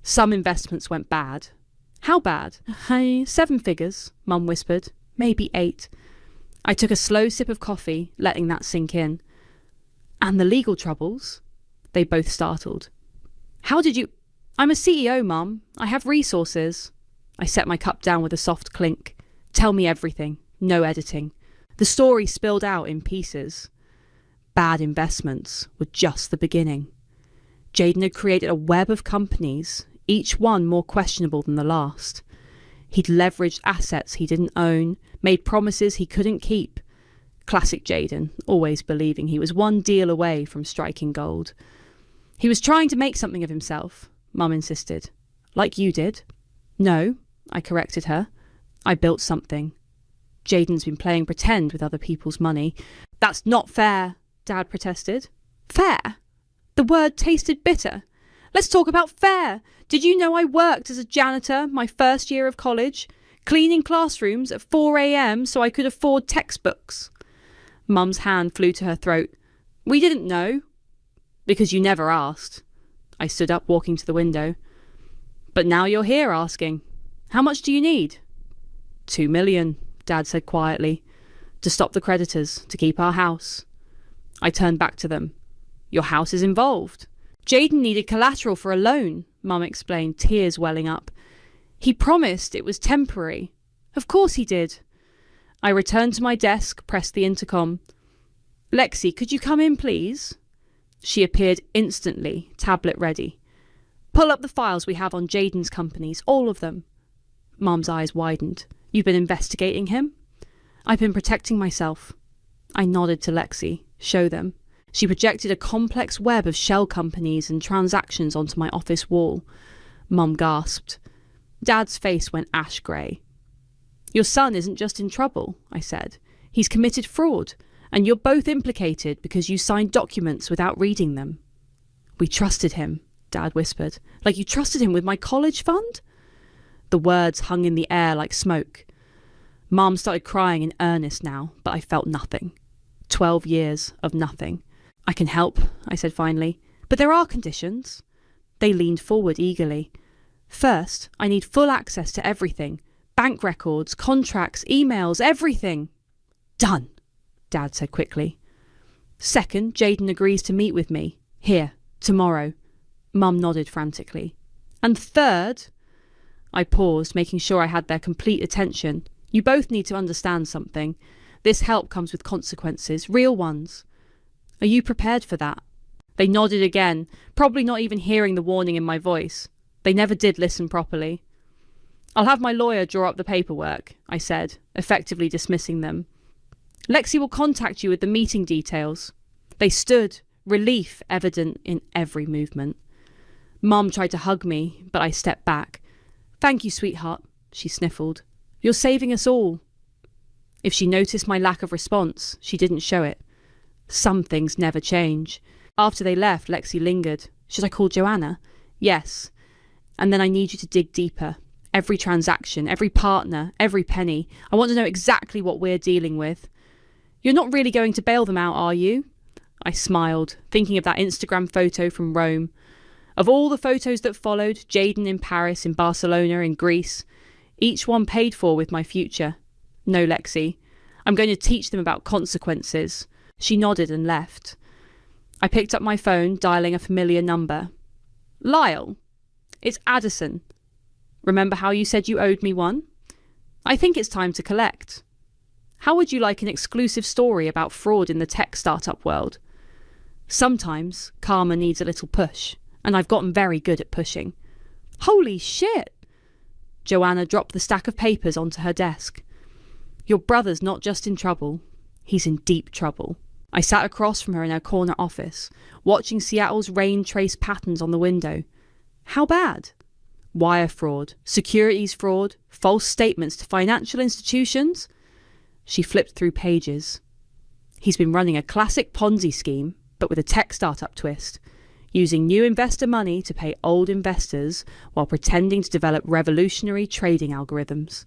Some investments went bad. How bad? 7 figures, Mum whispered. Maybe 8. I took a slow sip of coffee, letting that sink in. And the legal troubles? They both startled. How did you... I'm a CEO, Mum. I have resources. I set my cup down with a soft clink. Tell me everything. No editing. The story spilled out in pieces. Bad investments were just the beginning. Jaden had created a web of companies, each one more questionable than the last. He'd leveraged assets he didn't own, made promises he couldn't keep. Classic Jaden, always believing he was one deal away from striking gold. He was trying to make something of himself, Mum insisted. Like you did. No, I corrected her. I built something. Jaden's been playing pretend with other people's money. That's not fair, Dad protested. Fair? The word tasted bitter. Let's talk about fair. Did you know I worked as a janitor my first year of college, cleaning classrooms at 4 a.m. so I could afford textbooks? Mum's hand flew to her throat. We didn't know. Because you never asked. I stood up, walking to the window. But now you're here asking. How much do you need? 2 million, Dad said quietly. To stop the creditors, to keep our house. I turned back to them. Your house is involved. Jaden needed collateral for a loan, Mum explained, tears welling up. He promised it was temporary. Of course he did. I returned to my desk, pressed the intercom. Lexi, could you come in, please? She appeared instantly, tablet ready. Pull up the files we have on Jaden's companies, all of them. Mum's eyes widened. You've been investigating him? I've been protecting myself. I nodded to Lexi. Show them. She projected a complex web of shell companies and transactions onto my office wall. Mum gasped. Dad's face went ash grey. Your son isn't just in trouble, I said. He's committed fraud, and you're both implicated because you signed documents without reading them. We trusted him, Dad whispered. Like you trusted him with my college fund? The words hung in the air like smoke. Mum started crying in earnest now, but I felt nothing. 12 years of nothing. I can help, I said finally, but there are conditions. They leaned forward eagerly. First, I need full access to everything. Bank records, contracts, emails, everything. Done, Dad said quickly. Second, Jaden agrees to meet with me. Here, tomorrow. Mum nodded frantically. And third, I paused, making sure I had their complete attention. You both need to understand something. This help comes with consequences, real ones. Are you prepared for that? They nodded again, probably not even hearing the warning in my voice. They never did listen properly. I'll have my lawyer draw up the paperwork, I said, effectively dismissing them. Lexi will contact you with the meeting details. They stood, relief evident in every movement. Mum tried to hug me, but I stepped back. Thank you, sweetheart, she sniffled. You're saving us all. If she noticed my lack of response, she didn't show it. Some things never change. After they left, Lexi lingered. Should I call Joanna? Yes. And then I need you to dig deeper. Every transaction, every partner, every penny. I want to know exactly what we're dealing with. You're not really going to bail them out, are you? I smiled, thinking of that Instagram photo from Rome. Of all the photos that followed, Jaden in Paris, in Barcelona, in Greece, each one paid for with my future. No, Lexi. I'm going to teach them about consequences. She nodded and left. I picked up my phone, dialing a familiar number. Lyle, it's Addison. Remember how you said you owed me one? I think it's time to collect. How would you like an exclusive story about fraud in the tech startup world? Sometimes karma needs a little push, and I've gotten very good at pushing. Holy shit! Joanna dropped the stack of papers onto her desk. Your brother's not just in trouble, he's in deep trouble. I sat across from her in her corner office, watching Seattle's rain trace patterns on the window. How bad? Wire fraud, securities fraud, false statements to financial institutions. She flipped through pages. He's been running a classic Ponzi scheme, but with a tech startup twist, using new investor money to pay old investors while pretending to develop revolutionary trading algorithms.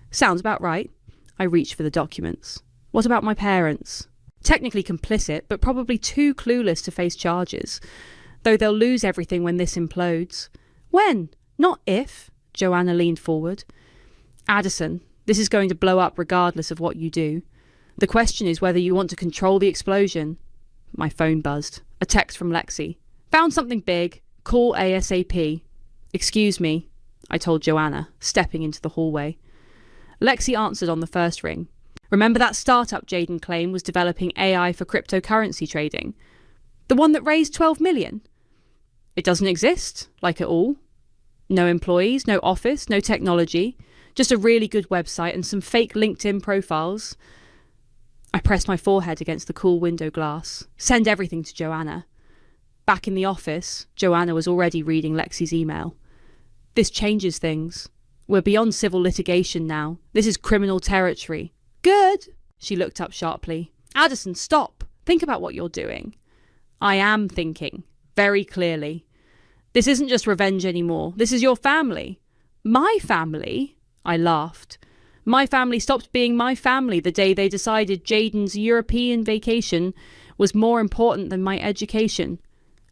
Sounds about right. I reached for the documents. What about my parents? Technically complicit, but probably too clueless to face charges, though they'll lose everything when this implodes. When? Not if. Joanna leaned forward. Addison, this is going to blow up regardless of what you do. The question is whether you want to control the explosion. My phone buzzed. A text from Lexi. Found something big. Call ASAP. Excuse me, I told Joanna, stepping into the hallway. Lexi answered on the first ring. Remember that startup Jaden claimed was developing AI for cryptocurrency trading? The one that raised 12 million? It doesn't exist, like it all. No employees, no office, no technology, just a really good website and some fake LinkedIn profiles. I pressed my forehead against the cool window glass. Send everything to Joanna. Back in the office, Joanna was already reading Lexi's email. This changes things. We're beyond civil litigation now. This is criminal territory. Good! She looked up sharply. Addison, stop! Think about what you're doing. I am thinking. Very clearly. This isn't just revenge anymore. This is your family. My family? I laughed. My family stopped being my family the day they decided Jaden's European vacation was more important than my education.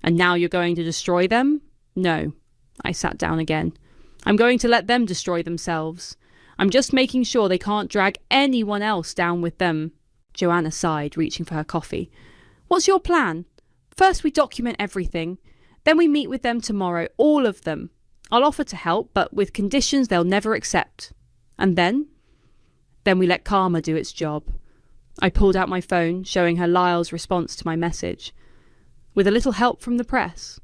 And now you're going to destroy them? No. I sat down again. I'm going to let them destroy themselves. I'm just making sure they can't drag anyone else down with them. Joanna sighed, reaching for her coffee. What's your plan? First we document everything. Then we meet with them tomorrow, all of them. I'll offer to help, but with conditions they'll never accept. And then? Then we let karma do its job. I pulled out my phone, showing her Lyle's response to my message. With a little help from the press.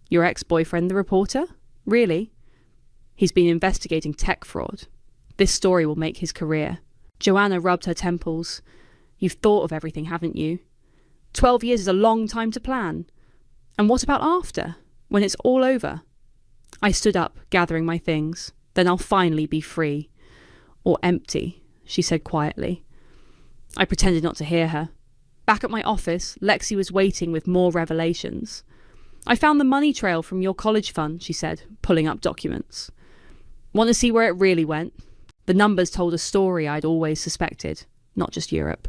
Your ex-boyfriend, the reporter? Really? He's been investigating tech fraud. This story will make his career. Joanna rubbed her temples. You've thought of everything, haven't you? 12 years is a long time to plan. And what about after, when it's all over? I stood up, gathering my things. Then I'll finally be free. Or empty, she said quietly. I pretended not to hear her. Back at my office, Lexi was waiting with more revelations. I found the money trail from your college fund, she said, pulling up documents. Want to see where it really went? The numbers told a story I'd always suspected, not just Europe.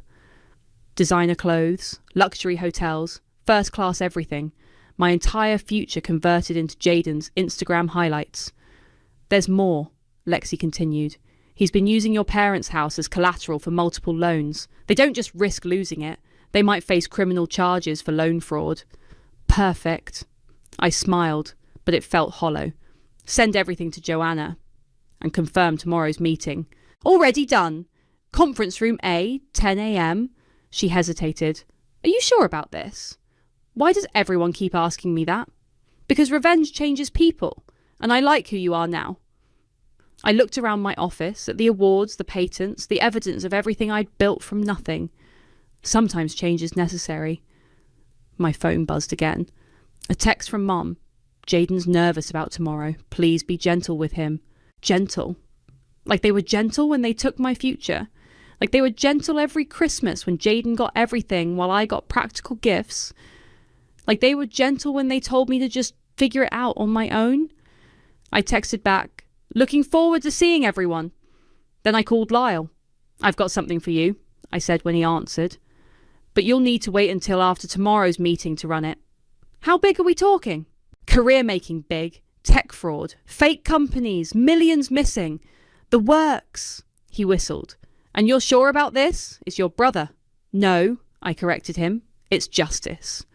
Designer clothes, luxury hotels, first-class everything. My entire future converted into Jaden's Instagram highlights. There's more, Lexi continued. He's been using your parents' house as collateral for multiple loans. They don't just risk losing it. They might face criminal charges for loan fraud. Perfect. I smiled, but it felt hollow. Send everything to Joanna. And confirm tomorrow's meeting. Already done. Conference room A, 10 a.m. She hesitated. Are you sure about this? Why does everyone keep asking me that? Because revenge changes people, and I like who you are now. I looked around my office, at the awards, the patents, the evidence of everything I'd built from nothing. Sometimes change is necessary. My phone buzzed again. A text from Mom. Jaden's nervous about tomorrow. Please be gentle with him. Gentle. Like they were gentle when they took my future. Like they were gentle every Christmas when Jaden got everything while I got practical gifts. Like they were gentle when they told me to just figure it out on my own. I texted back, looking forward to seeing everyone. Then I called Lyle. I've got something for you, I said when he answered. But you'll need to wait until after tomorrow's meeting to run it. How big are we talking? Career making big, tech fraud, fake companies, millions missing. The works, he whistled. And you're sure about this? It's your brother. No, I corrected him. It's justice.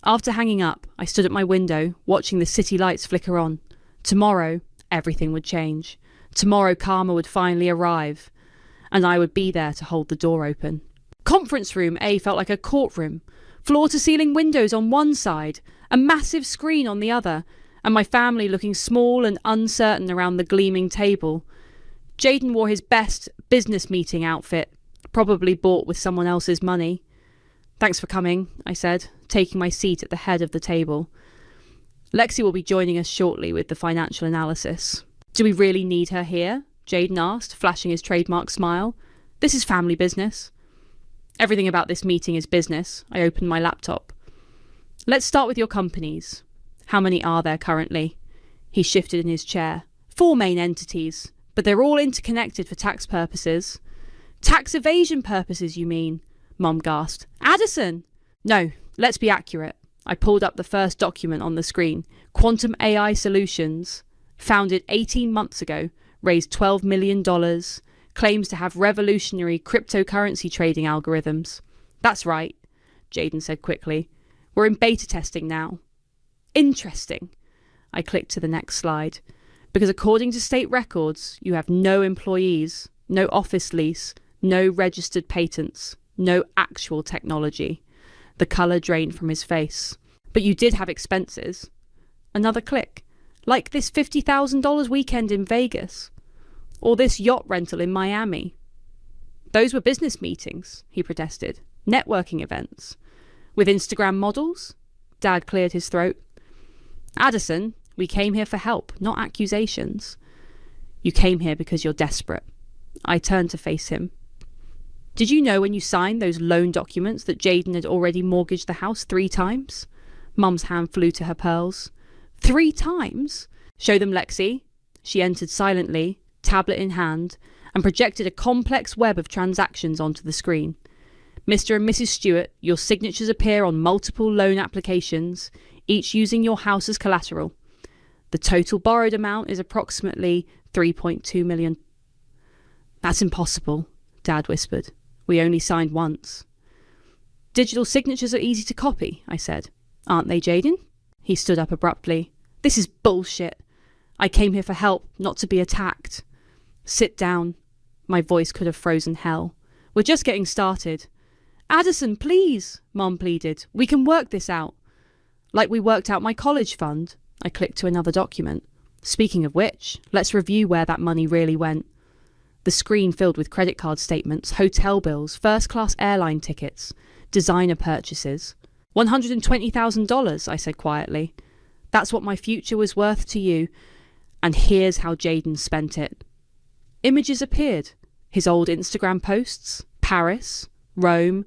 After hanging up, I stood at my window, watching the city lights flicker on. Tomorrow, everything would change. Tomorrow, karma would finally arrive, and I would be there to hold the door open. Conference room A felt like a courtroom. Floor-to-ceiling windows on one side, a massive screen on the other, and my family looking small and uncertain around the gleaming table. Jaden wore his best business meeting outfit, probably bought with someone else's money. Thanks for coming, I said, taking my seat at the head of the table. Lexi will be joining us shortly with the financial analysis. Do we really need her here? Jaden asked, flashing his trademark smile. This is family business. Everything about this meeting is business. I opened my laptop. Let's start with your companies. How many are there currently? He shifted in his chair. 4 main entities, but they're all interconnected for tax purposes. Tax evasion purposes, you mean? Mum gasped. Addison! No, let's be accurate. I pulled up the first document on the screen. Quantum AI Solutions. Founded 18 months ago. Raised $12 million. Claims to have revolutionary cryptocurrency trading algorithms. That's right, Jaden said quickly. We're in beta testing now. Interesting. I clicked to the next slide. Because according to state records, you have no employees, no office lease, no registered patents, no actual technology. The colour drained from his face. But you did have expenses. Another click. Like this $50,000 weekend in Vegas. Or this yacht rental in Miami. Those were business meetings, he protested. Networking events. With Instagram models? Dad cleared his throat. Addison, we came here for help, not accusations. You came here because you're desperate. I turned to face him. Did you know when you signed those loan documents that Jaden had already mortgaged the house 3 times? Mum's hand flew to her pearls. 3 times? Show them, Lexi. She entered silently, tablet in hand, and projected a complex web of transactions onto the screen. Mr. and Mrs. Stewart, your signatures appear on multiple loan applications, each using your house as collateral. The total borrowed amount is approximately $3.2 million. That's impossible, Dad whispered. We only signed once. Digital signatures are easy to copy, I said. Aren't they, Jaden? He stood up abruptly. This is bullshit. I came here for help, not to be attacked. Sit down. My voice could have frozen hell. We're just getting started. Addison, please, Mum pleaded. We can work this out. Like we worked out my college fund. I clicked to another document. Speaking of which, let's review where that money really went. The screen filled with credit card statements, hotel bills, first-class airline tickets, designer purchases. $120,000, I said quietly. That's what my future was worth to you. And here's how Jaden spent it. Images appeared. His old Instagram posts. Paris, Rome,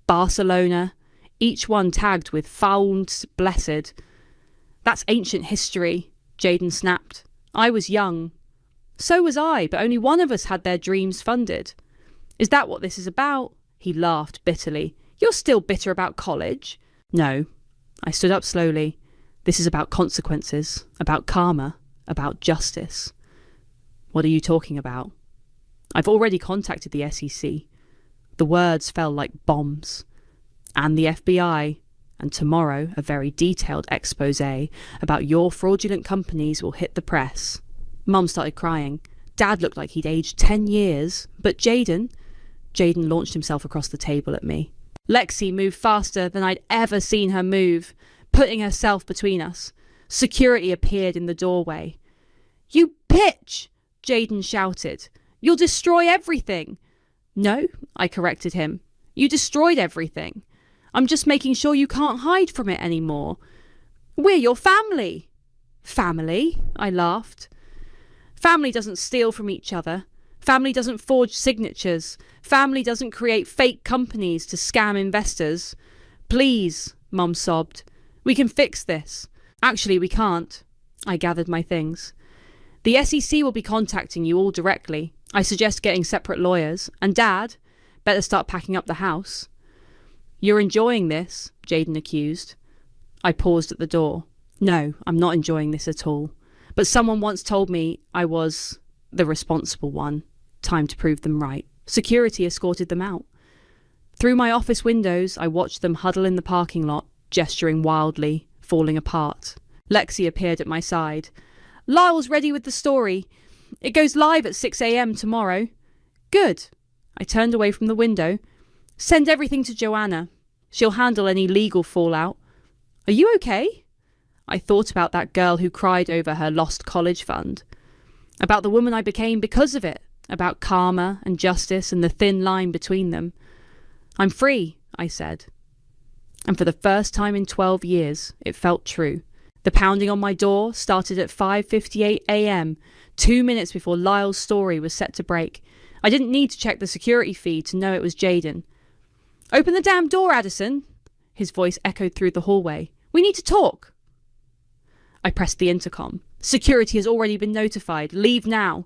Barcelona, each one tagged with "found blessed." That's ancient history, Jaden snapped. I was young. So was I, but only one of us had their dreams funded. Is that what this is about? He laughed bitterly. You're still bitter about college? No. I stood up slowly. This is about consequences, about karma, about justice. What are you talking about? I've already contacted the SEC. The words fell like bombs. And the FBI. And tomorrow, a very detailed exposé about your fraudulent companies will hit the press. Mum started crying. Dad looked like he'd aged 10 years. But Jaden launched himself across the table at me. Lexi moved faster than I'd ever seen her move, putting herself between us. Security appeared in the doorway. You bitch! Jaden shouted. You'll destroy everything. No, I corrected him. You destroyed everything. I'm just making sure you can't hide from it anymore. We're your family. Family? I laughed. Family doesn't steal from each other. Family doesn't forge signatures. Family doesn't create fake companies to scam investors. Please, Mum sobbed. We can fix this. Actually, we can't. I gathered my things. The SEC will be contacting you all directly. I suggest getting separate lawyers. And Dad, better start packing up the house. You're enjoying this, Jaden accused. I paused at the door. No, I'm not enjoying this at all. But someone once told me I was the responsible one. Time to prove them right. Security escorted them out. Through my office windows, I watched them huddle in the parking lot, gesturing wildly, falling apart. Lexi appeared at my side. Lyle's ready with the story. It goes live at 6 a.m. tomorrow. Good. I turned away from the window. Send everything to Joanna. She'll handle any legal fallout. Are you okay? I thought about that girl who cried over her lost college fund. About the woman I became because of it. About karma and justice and the thin line between them. I'm free, I said. And for the first time in 12 years, it felt true. The pounding on my door started at 5:58 a.m., 2 minutes before Lyle's story was set to break. I didn't need to check the security feed to know it was Jaden. Open the damn door, Addison! His voice echoed through the hallway. We need to talk! I pressed the intercom. Security has already been notified. Leave now.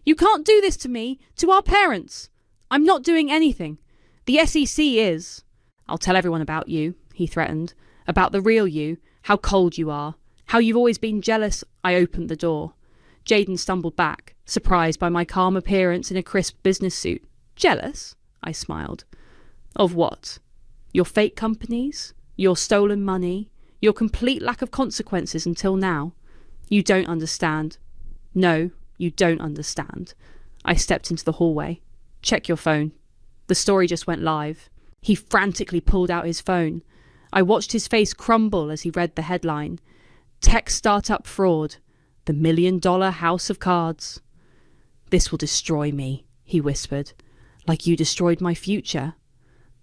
You can't do this to me, to our parents. I'm not doing anything. The SEC is. I'll tell everyone about you, he threatened. About the real you, how cold you are, how you've always been jealous. I opened the door. Jaden stumbled back, surprised by my calm appearance in a crisp business suit. Jealous? I smiled. Of what? Your fake companies? Your stolen money? Your complete lack of consequences until now? You don't understand. No, you don't understand. I stepped into the hallway. Check your phone. The story just went live. He frantically pulled out his phone. I watched his face crumble as he read the headline. Tech startup fraud. The $1 million house of cards. This will destroy me, he whispered. Like you destroyed my future.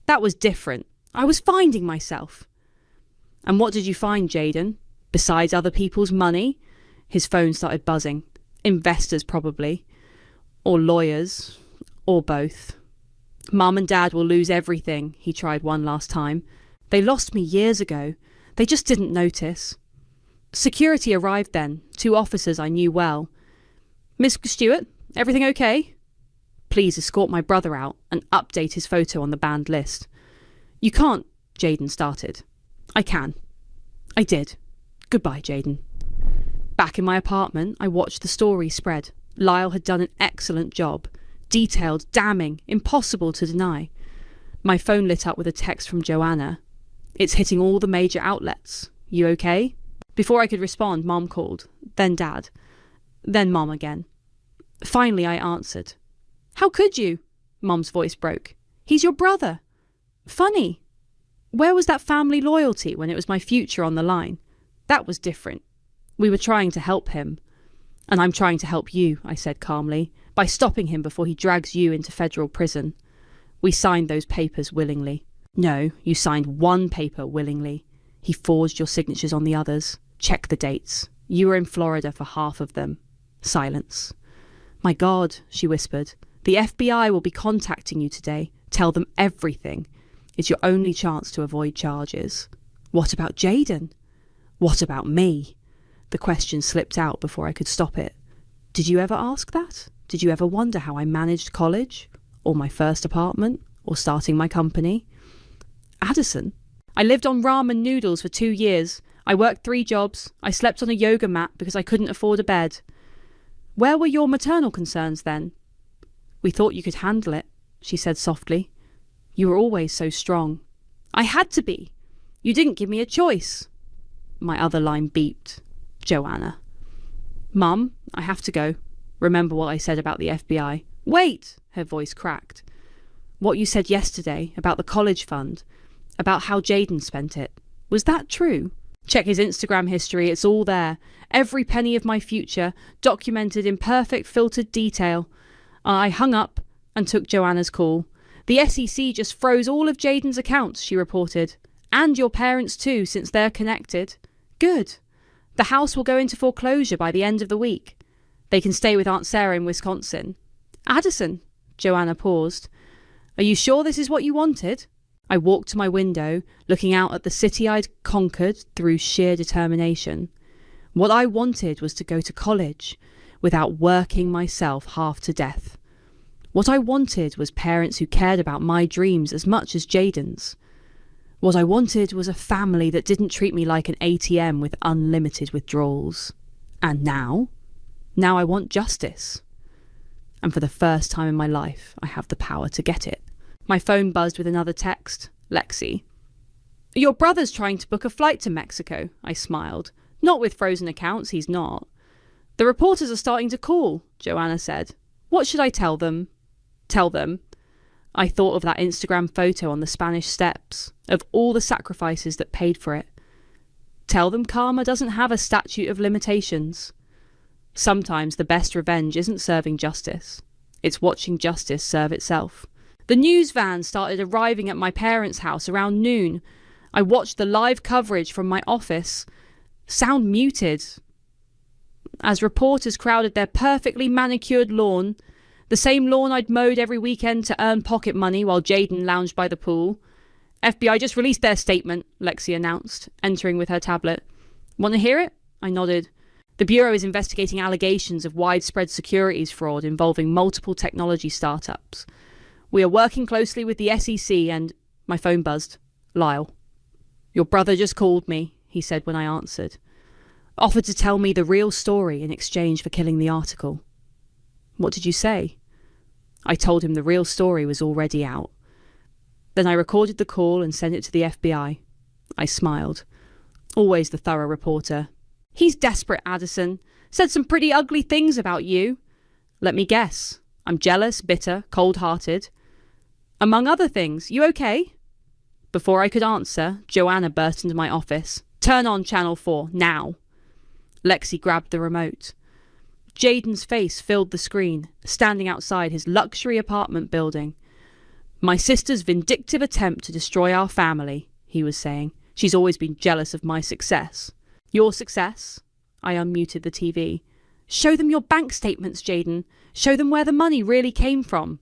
That was different. I was finding myself. And what did you find, Jaden? Besides other people's money? His phone started buzzing. Investors, probably. Or lawyers. Or both. Mum and Dad will lose everything, he tried one last time. They lost me years ago. They just didn't notice. Security arrived then, 2 officers I knew well. Miss Stewart, everything okay? Please escort my brother out and update his photo on the banned list. You can't, Jaden started. I can. I did. Goodbye, Jaden. Back in my apartment, I watched the story spread. Lyle had done an excellent job. Detailed, damning, impossible to deny. My phone lit up with a text from Joanna. It's hitting all the major outlets. You okay? Before I could respond, Mom called. Then Dad. Then Mom again. Finally, I answered. How could you? Mom's voice broke. He's your brother. Funny. Where was that family loyalty when it was my future on the line? That was different. We were trying to help him. And I'm trying to help you, I said calmly, by stopping him before he drags you into federal prison. We signed those papers willingly. No, you signed one paper willingly. He forged your signatures on the others. Check the dates. You were in Florida for half of them. Silence. My God, she whispered. The FBI will be contacting you today. Tell them everything. It's your only chance to avoid charges. What about Jaden? What about me? The question slipped out before I could stop it. Did you ever ask that? Did you ever wonder how I managed college? Or my first apartment? Or starting my company? Addison. I lived on ramen noodles for 2 years. I worked 3 jobs. I slept on a yoga mat because I couldn't afford a bed. Where were your maternal concerns then? We thought you could handle it, she said softly. You were always so strong. I had to be. You didn't give me a choice. My other line beeped. Joanna. Mum, I have to go. Remember what I said about the FBI. Wait, her voice cracked. What you said yesterday about the college fund, about how Jaden spent it. Was that true? Check his Instagram history, it's all there. Every penny of my future, documented in perfect filtered detail. I hung up and took Joanna's call. The SEC just froze all of Jaden's accounts, she reported. And your parents too, since they're connected. Good. The house will go into foreclosure by the end of the week. They can stay with Aunt Sarah in Wisconsin. Addison, Joanna paused. Are you sure this is what you wanted? I walked to my window, looking out at the city I'd conquered through sheer determination. What I wanted was to go to college, without working myself half to death. What I wanted was parents who cared about my dreams as much as Jaden's. What I wanted was a family that didn't treat me like an ATM with unlimited withdrawals. And now I want justice. And for the first time in my life, I have the power to get it. My phone buzzed with another text. Lexi. Your brother's trying to book a flight to Mexico, I smiled. Not with frozen accounts, he's not. The reporters are starting to call, Joanna said. What should I tell them? Tell them. I thought of that Instagram photo on the Spanish steps, of all the sacrifices that paid for it. Tell them karma doesn't have a statute of limitations. Sometimes the best revenge isn't serving justice. It's watching justice serve itself. The news van started arriving at my parents' house around noon. I watched the live coverage from my office. Sound muted. As reporters crowded their perfectly manicured lawn, the same lawn I'd mowed every weekend to earn pocket money while Jaden lounged by the pool. FBI just released their statement, Lexi announced, entering with her tablet. Want to hear it? I nodded. The Bureau is investigating allegations of widespread securities fraud involving multiple technology startups. We are working closely with the SEC and... My phone buzzed. Lyle. Your brother just called me, he said when I answered. Offered to tell me the real story in exchange for killing the article. What did you say? I told him the real story was already out. Then I recorded the call and sent it to the FBI. I smiled. Always the thorough reporter. He's desperate, Addison. Said some pretty ugly things about you. Let me guess. I'm jealous, bitter, cold-hearted. Among other things. You okay? Before I could answer, Joanna burst into my office. Turn on Channel 4, now. Lexi grabbed the remote. Jaden's face filled the screen, standing outside his luxury apartment building. My sister's vindictive attempt to destroy our family, he was saying. She's always been jealous of my success. Your success? I unmuted the TV. Show them your bank statements, Jaden. Show them where the money really came from.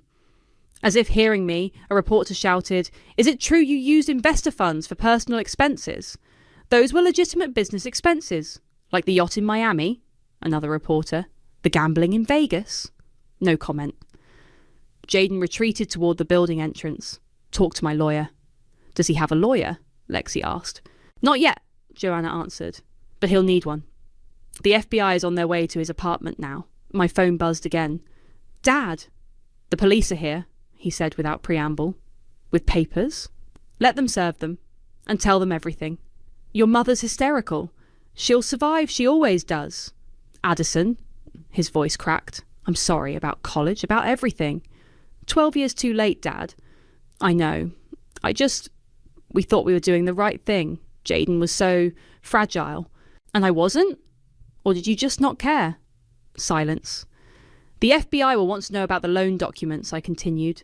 As if hearing me, a reporter shouted, Is it true you used investor funds for personal expenses? Those were legitimate business expenses. Like the yacht in Miami? Another reporter. The gambling in Vegas? No comment. Jaden retreated toward the building entrance. Talk to my lawyer. Does he have a lawyer? Lexi asked. Not yet, Joanna answered. But he'll need one. The FBI is on their way to his apartment now. My phone buzzed again. Dad! The police are here, he said without preamble. With papers? Let them serve them. And tell them everything. Your mother's hysterical. She'll survive, she always does. Addison, his voice cracked. I'm sorry about college, about everything. 12 years too late, Dad. I know. We thought we were doing the right thing. Jaden was so fragile. And I wasn't? Or did you just not care? Silence. The FBI will want to know about the loan documents, I continued.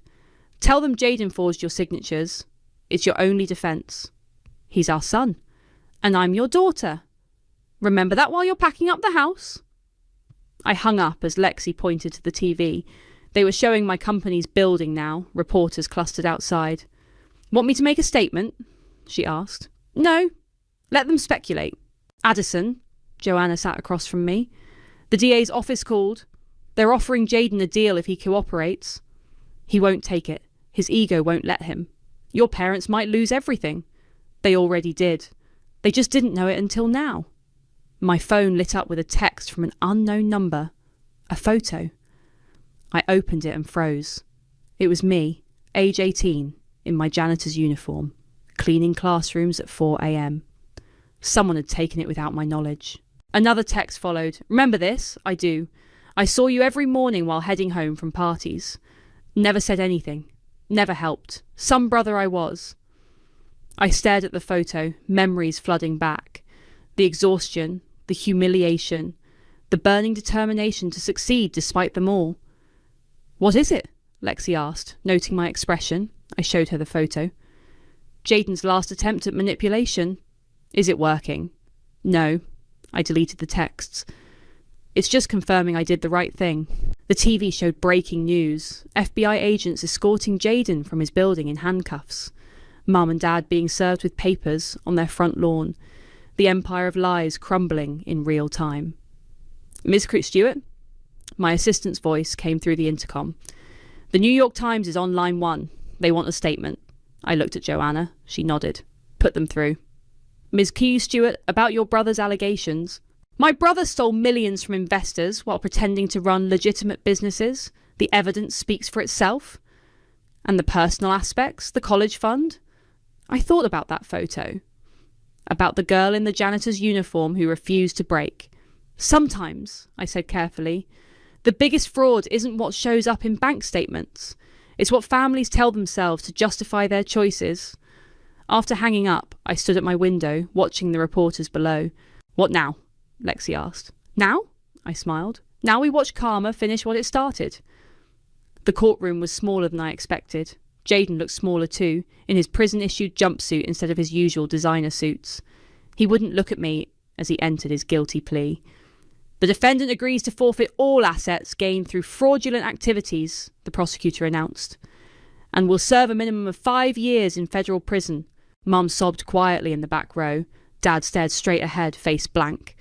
Tell them Jaden forged your signatures. It's your only defence. He's our son. And I'm your daughter. Remember that while you're packing up the house? I hung up as Lexi pointed to the TV. They were showing my company's building now, reporters clustered outside. Want me to make a statement? She asked. No. Let them speculate. Addison, Joanna sat across from me. The DA's office called. They're offering Jaden a deal if he cooperates. He won't take it. His ego won't let him. Your parents might lose everything. They already did. They just didn't know it until now. My phone lit up with a text from an unknown number. A photo. I opened it and froze. It was me, age 18, in my janitor's uniform, cleaning classrooms at 4 a.m. Someone had taken it without my knowledge. Another text followed. Remember this? I do. I saw you every morning while heading home from parties. Never said anything. Never helped. Some brother I was. I stared at the photo, memories flooding back. The exhaustion, the humiliation, the burning determination to succeed despite them all. What is it? Lexi asked, noting my expression. I showed her the photo. Jaden's last attempt at manipulation. Is it working? No. I deleted the texts. It's just confirming I did the right thing. The TV showed breaking news. FBI agents escorting Jaden from his building in handcuffs. Mum and Dad being served with papers on their front lawn. The empire of lies crumbling in real time. Ms. Stewart? My assistant's voice came through the intercom. The New York Times is on line 1. They want a statement. I looked at Joanna. She nodded. Put them through. Ms. Q. Stewart, about your brother's allegations. My brother stole millions from investors while pretending to run legitimate businesses. The evidence speaks for itself. And the personal aspects, the college fund? I thought about that photo. About the girl in the janitor's uniform who refused to break. Sometimes, I said carefully, the biggest fraud isn't what shows up in bank statements. It's what families tell themselves to justify their choices. After hanging up, I stood at my window, watching the reporters below. What now? Lexi asked. Now? I smiled. Now we watch Karma finish what it started. The courtroom was smaller than I expected. Jaden looked smaller too, in his prison-issued jumpsuit instead of his usual designer suits. He wouldn't look at me as he entered his guilty plea. The defendant agrees to forfeit all assets gained through fraudulent activities, the prosecutor announced, and will serve a minimum of 5 years in federal prison. Mum sobbed quietly in the back row. Dad stared straight ahead, face blank.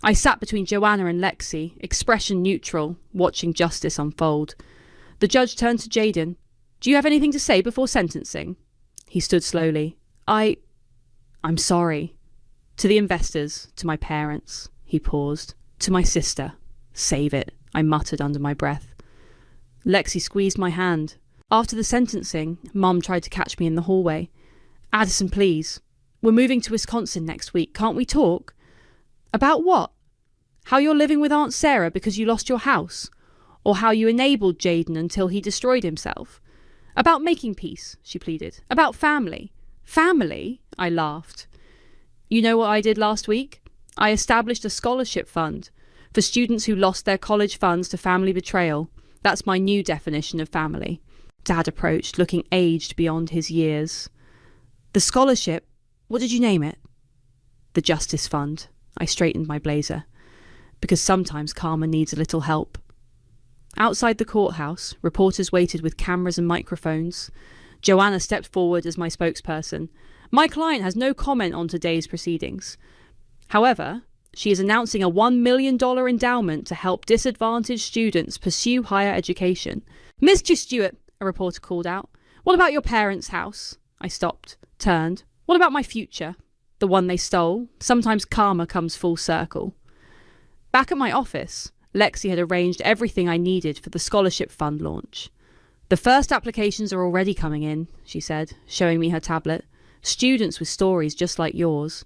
I sat between Joanna and Lexi, expression neutral, watching justice unfold. The judge turned to Jaden. Do you have anything to say before sentencing? He stood slowly. I'm sorry. To the investors, to my parents. He paused. To my sister. Save it, I muttered under my breath. Lexi squeezed my hand. After the sentencing, Mum tried to catch me in the hallway. Addison, please. We're moving to Wisconsin next week. Can't we talk? About what? How you're living with Aunt Sarah because you lost your house? Or how you enabled Jaden until he destroyed himself? About making peace, she pleaded. About family. Family? I laughed. You know what I did last week? I established a scholarship fund for students who lost their college funds to family betrayal. That's my new definition of family. Dad approached, looking aged beyond his years. The scholarship, what did you name it? The Justice Fund. I straightened my blazer. Because sometimes Karma needs a little help. Outside the courthouse, reporters waited with cameras and microphones. Joanna stepped forward as my spokesperson. My client has no comment on today's proceedings. However, she is announcing a $1 million endowment to help disadvantaged students pursue higher education. Mr. Stewart, a reporter called out. What about your parents' house? I stopped, turned. What about my future? The one they stole. Sometimes karma comes full circle. Back at my office, Lexi had arranged everything I needed for the scholarship fund launch. The first applications are already coming in, she said, showing me her tablet. Students with stories just like yours.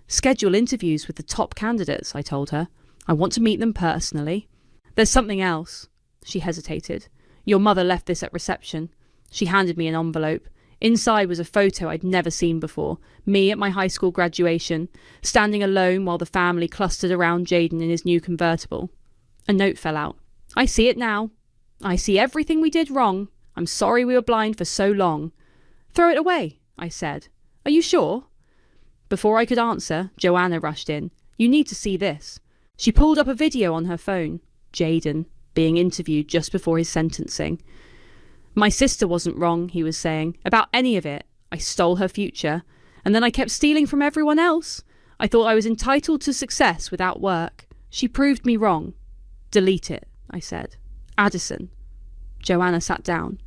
Schedule interviews with the top candidates, I told her. I want to meet them personally. There's something else. She hesitated. Your mother left this at reception. She handed me an envelope. Inside was a photo I'd never seen before. Me at my high school graduation, standing alone while the family clustered around Jaden in his new convertible. A note fell out. I see it now. I see everything we did wrong. I'm sorry we were blind for so long. Throw it away, I said. Are you sure? Before I could answer, Joanna rushed in. You need to see this. She pulled up a video on her phone. Jaden, being interviewed just before his sentencing. My sister wasn't wrong, he was saying, about any of it. I stole her future. And then I kept stealing from everyone else. I thought I was entitled to success without work. She proved me wrong. Delete it, I said. Addison. Joanna sat down.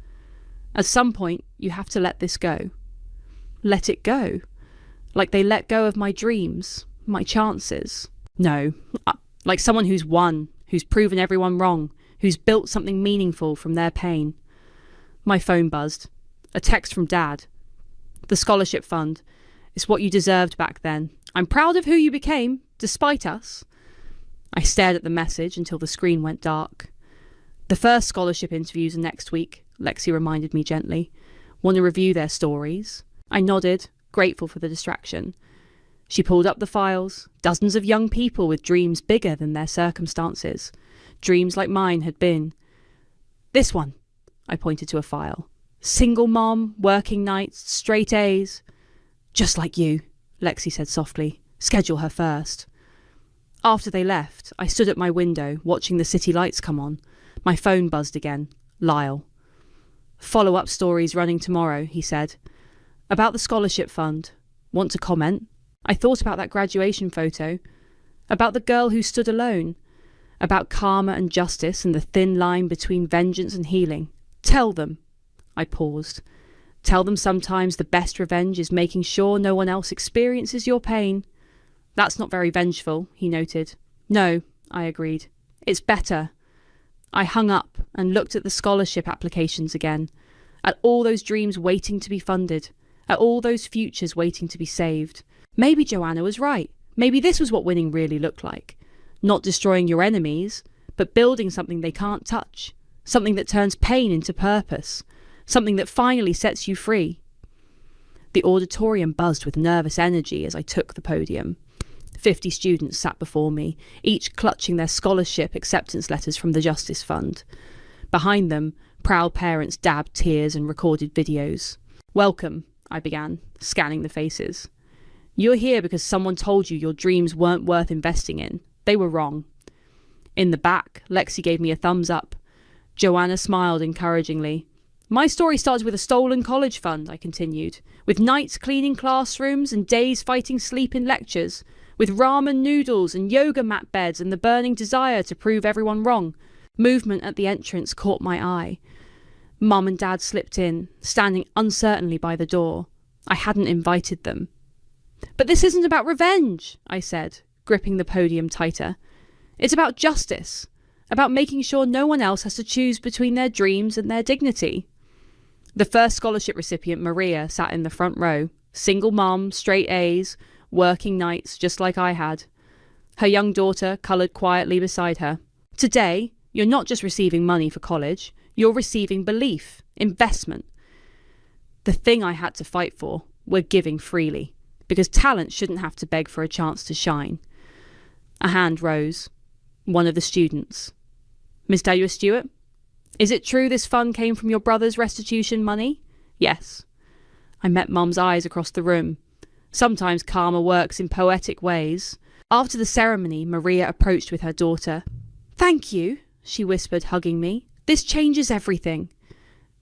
At some point, you have to let this go. Let it go? Like they let go of my dreams, my chances. No, like someone who's won, who's proven everyone wrong, who's built something meaningful from their pain. My phone buzzed. A text from Dad. The scholarship fund. It's what you deserved back then. I'm proud of who you became, despite us. I stared at the message until the screen went dark. The first scholarship interviews are next week, Lexi reminded me gently. Want to review their stories? I nodded, grateful for the distraction. She pulled up the files. Dozens of young people with dreams bigger than their circumstances. Dreams like mine had been. This one. I pointed to a file. Single mom, working nights, straight A's. Just like you, Lexi said softly. Schedule her first. After they left, I stood at my window, watching the city lights come on. My phone buzzed again. Lyle. Follow-up stories running tomorrow, he said. About the scholarship fund. Want to comment? I thought about that graduation photo. About the girl who stood alone. About karma and justice and the thin line between vengeance and healing. Tell them. I paused. Tell them sometimes the best revenge is making sure no one else experiences your pain. That's not very vengeful, he noted. No, I agreed. It's better. I hung up and looked at the scholarship applications again, at all those dreams waiting to be funded, at all those futures waiting to be saved. Maybe Joanna was right. Maybe this was what winning really looked like. Not destroying your enemies, but building something they can't touch. Something that turns pain into purpose. Something that finally sets you free. The auditorium buzzed with nervous energy as I took the podium. 50 students sat before me, each clutching their scholarship acceptance letters from the Justice Fund. Behind them, proud parents dabbed tears and recorded videos. Welcome, I began, scanning the faces. You're here because someone told you your dreams weren't worth investing in. They were wrong. In the back, Lexi gave me a thumbs up. Joanna smiled encouragingly. My story starts with a stolen college fund, I continued, with nights cleaning classrooms and days fighting sleep in lectures, with ramen noodles and yoga mat beds and the burning desire to prove everyone wrong. Movement at the entrance caught my eye. Mum and Dad slipped in, standing uncertainly by the door. I hadn't invited them. But this isn't about revenge, I said, gripping the podium tighter. It's about justice, about making sure no one else has to choose between their dreams and their dignity. The first scholarship recipient, Maria, sat in the front row. Single mum, straight A's, working nights just like I had. Her young daughter coloured quietly beside her. Today, you're not just receiving money for college, you're receiving belief, investment. The thing I had to fight for, we're giving freely, because talent shouldn't have to beg for a chance to shine. A hand rose. One of the students. Miss Dalua-Stewart, is it true this fund came from your brother's restitution money? Yes. I met Mum's eyes across the room. Sometimes karma works in poetic ways. After the ceremony, Maria approached with her daughter. Thank you, she whispered, hugging me. This changes everything.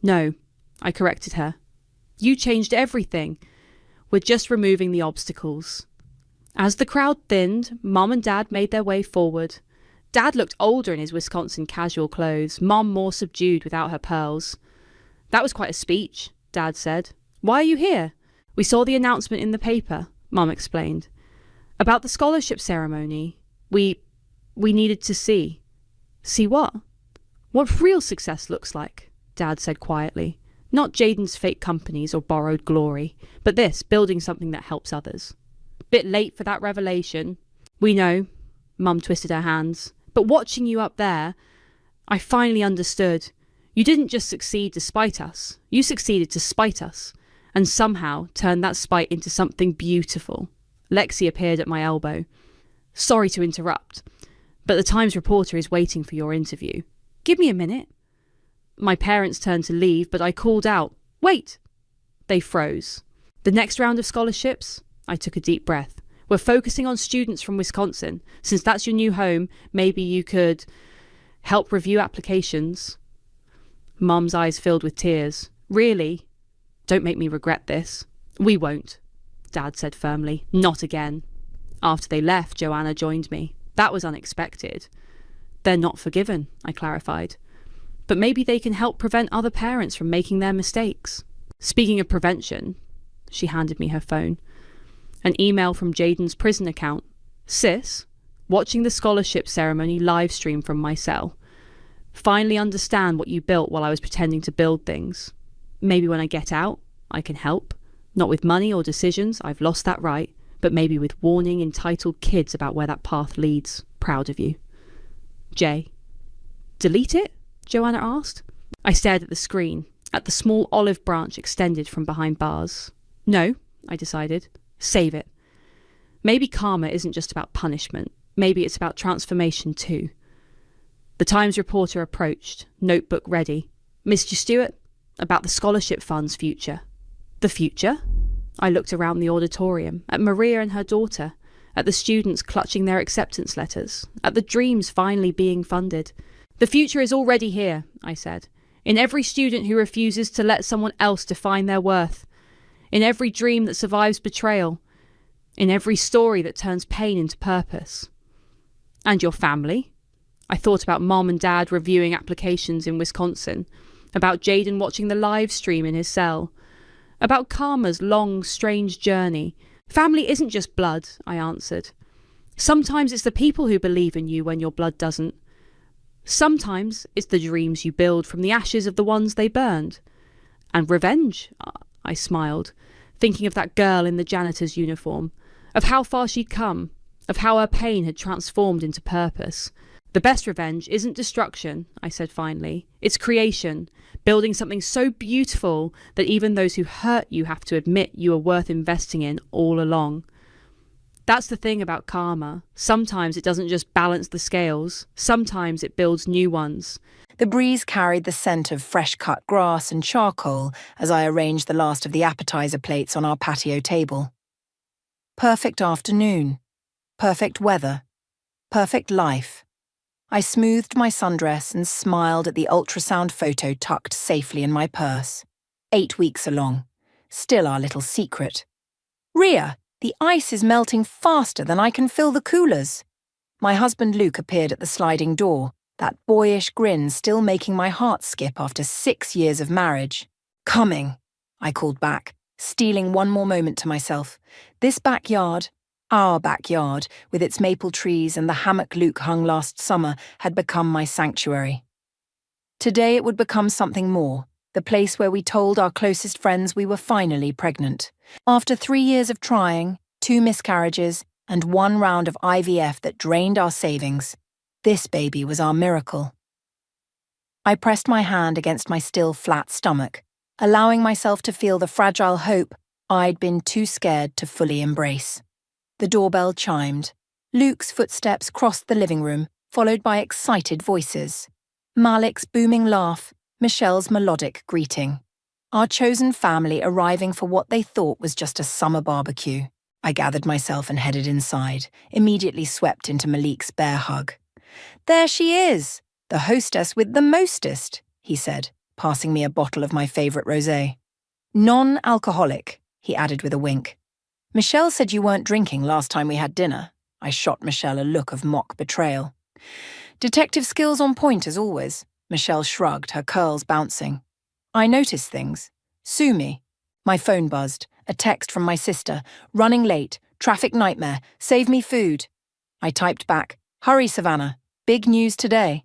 No, I corrected her. You changed everything. We're just removing the obstacles. As the crowd thinned, Mum and Dad made their way forward. Dad looked older in his Wisconsin casual clothes, Mum more subdued without her pearls. That was quite a speech, Dad said. Why are you here? We saw the announcement in the paper, Mum explained. About the scholarship ceremony. We needed to see. See what? What real success looks like, Dad said quietly. Not Jaden's fake companies or borrowed glory, but this, building something that helps others. Bit late for that revelation. We know, Mum twisted her hands. But watching you up there, I finally understood. You didn't just succeed despite us. You succeeded to spite us. And somehow turned that spite into something beautiful. Lexi appeared at my elbow. Sorry to interrupt, but the Times reporter is waiting for your interview. Give me a minute. My parents turned to leave, but I called out, Wait! They froze. The next round of scholarships? I took a deep breath. We're focusing on students from Wisconsin. Since that's your new home, maybe you could help review applications. Mum's eyes filled with tears. Really? Don't make me regret this. We won't, Dad said firmly. Not again. After they left, Joanna joined me. That was unexpected. They're not forgiven, I clarified. But maybe they can help prevent other parents from making their mistakes. Speaking of prevention, she handed me her phone. An email from Jaden's prison account. Sis, watching the scholarship ceremony live stream from my cell. Finally understand what you built while I was pretending to build things. Maybe when I get out, I can help. Not with money or decisions, I've lost that right, but maybe with warning entitled kids about where that path leads. Proud of you. J. Delete it? Joanna asked. I stared at the screen, at the small olive branch extended from behind bars. No, I decided. Save it. Maybe karma isn't just about punishment. Maybe it's about transformation too. The Times reporter approached, notebook ready. Mr. Stewart, about the scholarship fund's future. The future? I looked around the auditorium, at Maria and her daughter, at the students clutching their acceptance letters, at the dreams finally being funded. The future is already here, I said, in every student who refuses to let someone else define their worth, in every dream that survives betrayal, in every story that turns pain into purpose. And your family? I thought about Mom and Dad reviewing applications in Wisconsin, about Jaden watching the live stream in his cell, About karma's long, strange journey. Family isn't just blood, I answered. Sometimes it's the people who believe in you when your blood doesn't. Sometimes it's the dreams you build from the ashes of the ones they burned. And revenge, I smiled, thinking of that girl in the janitor's uniform, of how far she'd come, of how her pain had transformed into purpose. The best revenge isn't destruction, I said finally. It's creation, building something so beautiful that even those who hurt you have to admit you are worth investing in all along. That's the thing about karma. Sometimes it doesn't just balance the scales. Sometimes it builds new ones. The breeze carried the scent of fresh-cut grass and charcoal as I arranged the last of the appetizer plates on our patio table. Perfect afternoon. Perfect weather. Perfect life. I smoothed my sundress and smiled at the ultrasound photo tucked safely in my purse. 8 weeks along. Still our little secret. Ria, the ice is melting faster than I can fill the coolers. My husband Luke appeared at the sliding door, that boyish grin still making my heart skip after 6 years of marriage. Coming, I called back, stealing one more moment to myself. This backyard, our backyard, with its maple trees and the hammock Luke hung last summer, had become my sanctuary. Today it would become something more, the place where we told our closest friends we were finally pregnant. After 3 years of trying, 2 miscarriages, and 1 round of IVF that drained our savings, this baby was our miracle. I pressed my hand against my still flat stomach, allowing myself to feel the fragile hope I'd been too scared to fully embrace. The doorbell chimed. Luke's footsteps crossed the living room, followed by excited voices. Malik's booming laugh, Michelle's melodic greeting. Our chosen family arriving for what they thought was just a summer barbecue. I gathered myself and headed inside, immediately swept into Malik's bear hug. There she is, the hostess with the mostest, he said, passing me a bottle of my favourite rosé. Non-alcoholic, he added with a wink. Michelle said you weren't drinking last time we had dinner. I shot Michelle a look of mock betrayal. Detective skills on point as always. Michelle shrugged, her curls bouncing. I notice things. Sue me. My phone buzzed. A text from my sister. Running late. Traffic nightmare. Save me food. I typed back. Hurry, Savannah. Big news today.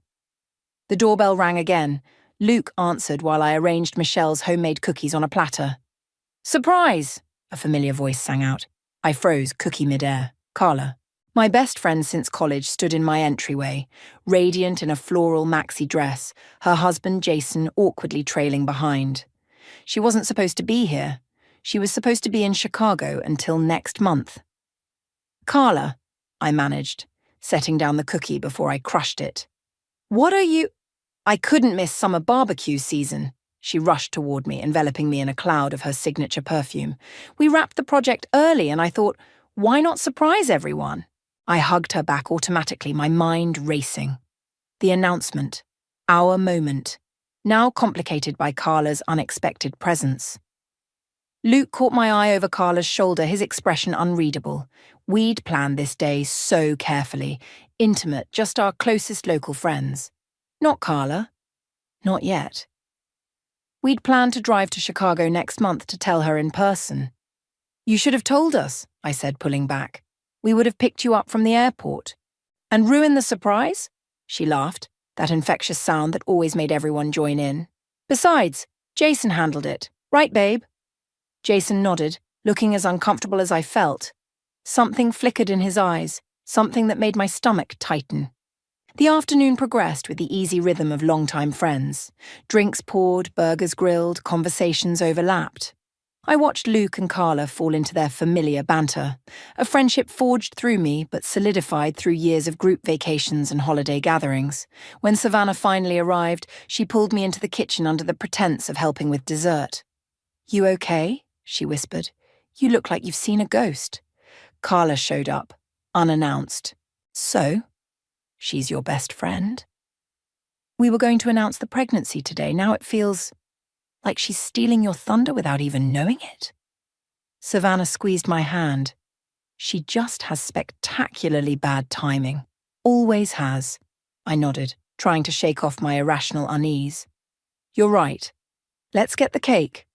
The doorbell rang again. Luke answered while I arranged Michelle's homemade cookies on a platter. Surprise! A familiar voice sang out. I froze, cookie midair. Carla. My best friend since college stood in my entryway, radiant in a floral maxi dress, her husband Jason awkwardly trailing behind. She wasn't supposed to be here. She was supposed to be in Chicago until next month. Carla, I managed, setting down the cookie before I crushed it. What are you? I couldn't miss summer barbecue season. She rushed toward me, enveloping me in a cloud of her signature perfume. We wrapped the project early and I thought, why not surprise everyone? I hugged her back automatically, my mind racing. The announcement. Our moment. Now complicated by Carla's unexpected presence. Luke caught my eye over Carla's shoulder, his expression unreadable. We'd planned this day so carefully. Intimate, just our closest local friends. Not Carla. Not yet. We'd planned to drive to Chicago next month to tell her in person. You should have told us, I said, pulling back. We would have picked you up from the airport. And ruined the surprise? She laughed, that infectious sound that always made everyone join in. Besides, Jason handled it. Right, babe? Jason nodded, looking as uncomfortable as I felt. Something flickered in his eyes, something that made my stomach tighten. The afternoon progressed with the easy rhythm of longtime friends. Drinks poured, burgers grilled, conversations overlapped. I watched Luke and Carla fall into their familiar banter, a friendship forged through me but solidified through years of group vacations and holiday gatherings. When Savannah finally arrived, she pulled me into the kitchen under the pretense of helping with dessert. You okay? She whispered. You look like you've seen a ghost. Carla showed up, unannounced. So? She's your best friend? We were going to announce the pregnancy today. Now it feels like she's stealing your thunder without even knowing it. Savannah squeezed my hand. She just has spectacularly bad timing. Always has. I nodded, trying to shake off my irrational unease. You're right. Let's get the cake.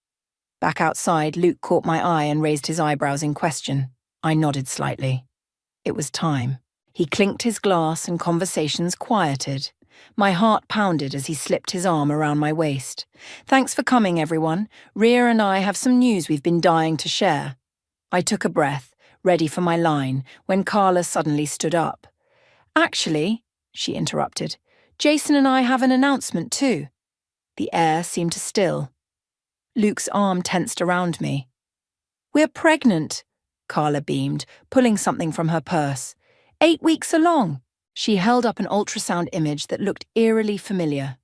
Back outside, Luke caught my eye and raised his eyebrows in question. I nodded slightly. It was time. He clinked his glass and conversations quieted. My heart pounded as he slipped his arm around my waist. Thanks for coming, everyone. Rhea and I have some news we've been dying to share. I took a breath, ready for my line, when Carla suddenly stood up. Actually, she interrupted, Jason and I have an announcement too. The air seemed to still. Luke's arm tensed around me. We're pregnant, Carla beamed, pulling something from her purse. 8 weeks along. She held up an ultrasound image that looked eerily familiar.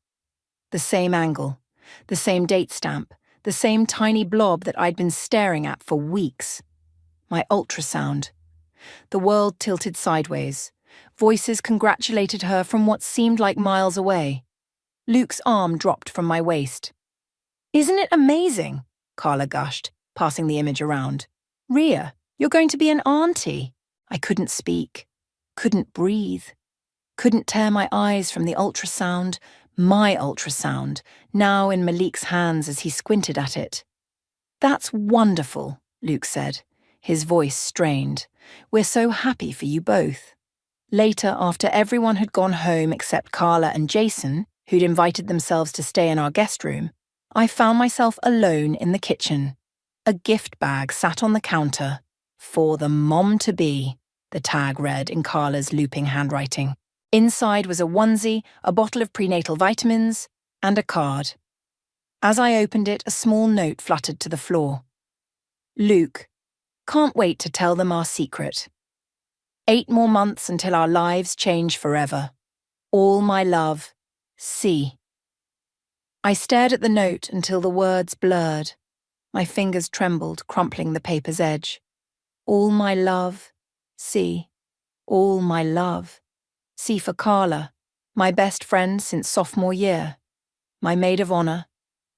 The same angle, the same date stamp, the same tiny blob that I'd been staring at for weeks. My ultrasound. The world tilted sideways. Voices congratulated her from what seemed like miles away. Luke's arm dropped from my waist. Isn't it amazing? Carla gushed, passing the image around. Rhea, you're going to be an auntie. I couldn't speak, couldn't breathe, couldn't tear my eyes from the ultrasound, my ultrasound, now in Malik's hands as he squinted at it. That's wonderful, Luke said, his voice strained. We're so happy for you both. Later, after everyone had gone home except Carla and Jason, who'd invited themselves to stay in our guest room, I found myself alone in the kitchen. A gift bag sat on the counter. For the mom-to-be, the tag read in Carla's looping handwriting. Inside was a onesie, a bottle of prenatal vitamins, and a card. As I opened it, a small note fluttered to the floor. Luke, can't wait to tell them our secret. 8 more months until our lives change forever. All my love, C. I stared at the note until the words blurred. My fingers trembled, crumpling the paper's edge. All my love, C. All my love. C for Carla, my best friend since sophomore year. My maid of honor,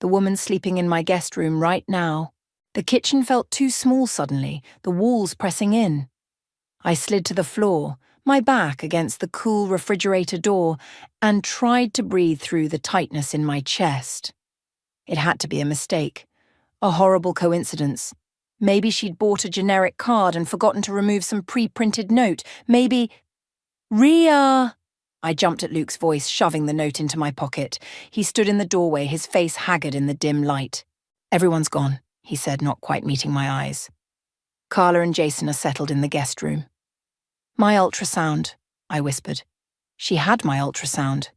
the woman sleeping in my guest room right now. The kitchen felt too small suddenly, the walls pressing in. I slid to the floor, my back against the cool refrigerator door, and tried to breathe through the tightness in my chest. It had to be a mistake, a horrible coincidence. Maybe she'd bought a generic card and forgotten to remove some pre-printed note. Maybe... Rhea! I jumped at Luke's voice, shoving the note into my pocket. He stood in the doorway, his face haggard in the dim light. Everyone's gone, he said, not quite meeting my eyes. Carla and Jason are settled in the guest room. My ultrasound, I whispered. She had my ultrasound.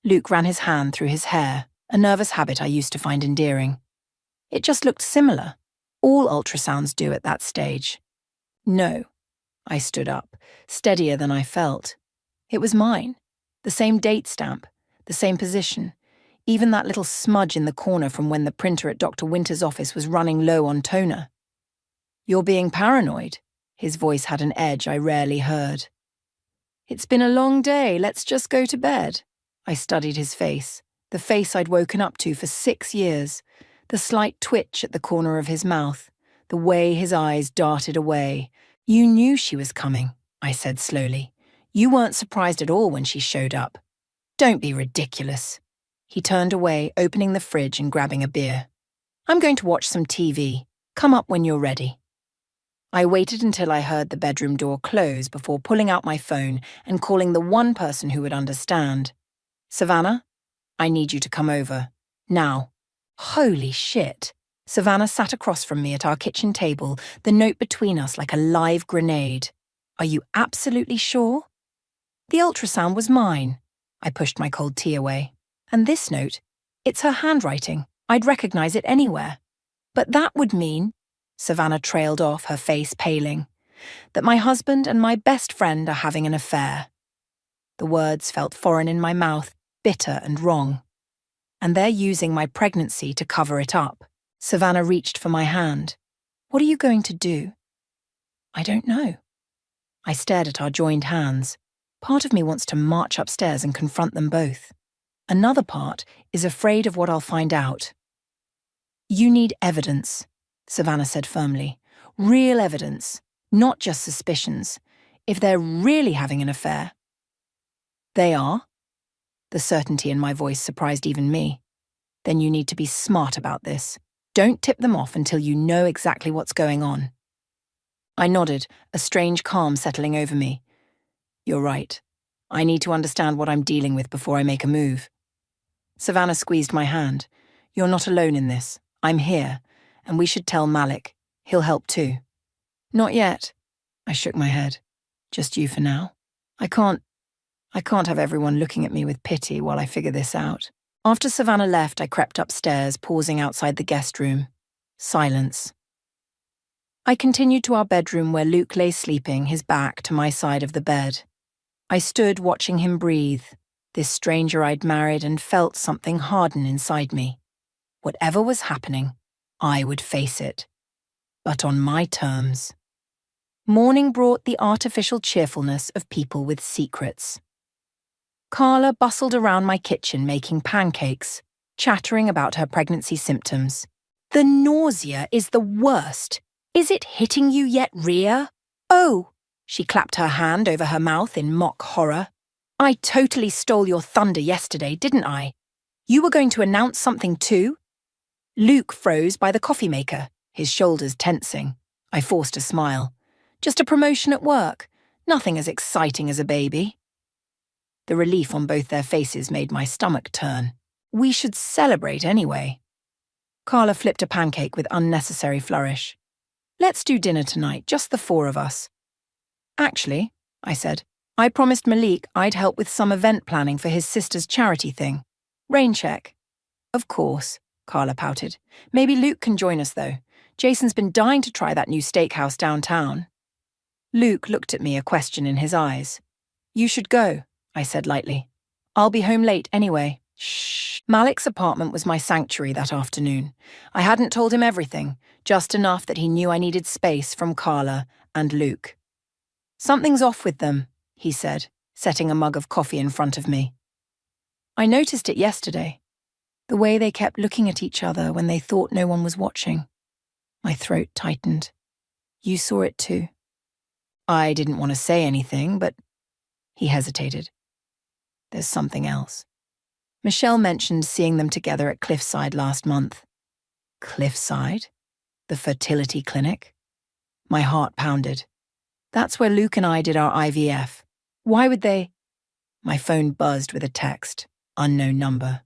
Luke ran his hand through his hair, a nervous habit I used to find endearing. It just looked similar. All ultrasounds do at that stage. No. I stood up, steadier than I felt. It was mine. The same date stamp, the same position, even that little smudge in the corner from when the printer at Dr. Winter's office was running low on toner. You're being paranoid. His voice had an edge I rarely heard. It's been a long day, let's just go to bed. I studied his face, the face I'd woken up to for 6 years, the slight twitch at the corner of his mouth, the way his eyes darted away. You knew she was coming, I said slowly. You weren't surprised at all when she showed up. Don't be ridiculous. He turned away, opening the fridge and grabbing a beer. I'm going to watch some TV. Come up when you're ready. I waited until I heard the bedroom door close before pulling out my phone and calling the one person who would understand. Savannah, I need you to come over. Now. Holy shit. Savannah sat across from me at our kitchen table, the note between us like a live grenade. Are you absolutely sure? The ultrasound was mine. I pushed my cold tea away. And this note, it's her handwriting. I'd recognize it anywhere. But that would mean... Savannah trailed off, her face paling, that my husband and my best friend are having an affair. The words felt foreign in my mouth, bitter and wrong. And they're using my pregnancy to cover it up. Savannah reached for my hand. What are you going to do? I don't know. I stared at our joined hands. Part of me wants to march upstairs and confront them both. Another part is afraid of what I'll find out. You need evidence, Savannah said firmly. Real evidence, not just suspicions. If they're really having an affair. They are? The certainty in my voice surprised even me. Then you need to be smart about this. Don't tip them off until you know exactly what's going on. I nodded, a strange calm settling over me. You're right. I need to understand what I'm dealing with before I make a move. Savannah squeezed my hand. You're not alone in this. I'm here, and we should tell Malik. He'll help too. Not yet. I shook my head. Just you for now. I can't have everyone looking at me with pity while I figure this out. After Savannah left, I crept upstairs, pausing outside the guest room. Silence. I continued to our bedroom where Luke lay sleeping, his back to my side of the bed. I stood watching him breathe, this stranger I'd married, and felt something harden inside me. Whatever was happening, I would face it. But on my terms. Morning brought the artificial cheerfulness of people with secrets. Carla bustled around my kitchen making pancakes, chattering about her pregnancy symptoms. The nausea is the worst. Is it hitting you yet, Rhea? Oh, she clapped her hand over her mouth in mock horror. I totally stole your thunder yesterday, didn't I? You were going to announce something too? Luke froze by the coffee maker, his shoulders tensing. I forced a smile. Just a promotion at work. Nothing as exciting as a baby. The relief on both their faces made my stomach turn. We should celebrate anyway. Carla flipped a pancake with unnecessary flourish. Let's do dinner tonight, just the four of us. Actually, I said, I promised Malik I'd help with some event planning for his sister's charity thing. Rain check. Of course, Carla pouted. Maybe Luke can join us though. Jason's been dying to try that new steakhouse downtown. Luke looked at me, a question in his eyes. You should go, I said lightly. I'll be home late anyway. Shh. Malik's apartment was my sanctuary that afternoon. I hadn't told him everything, just enough that he knew I needed space from Carla and Luke. Something's off with them, he said, setting a mug of coffee in front of me. I noticed it yesterday. The way they kept looking at each other when they thought no one was watching. My throat tightened. You saw it too. I didn't want to say anything, but he hesitated. There's something else. Michelle mentioned seeing them together at Cliffside last month. Cliffside? The fertility clinic? My heart pounded. That's where Luke and I did our IVF. Why would they? My phone buzzed with a text. Unknown number.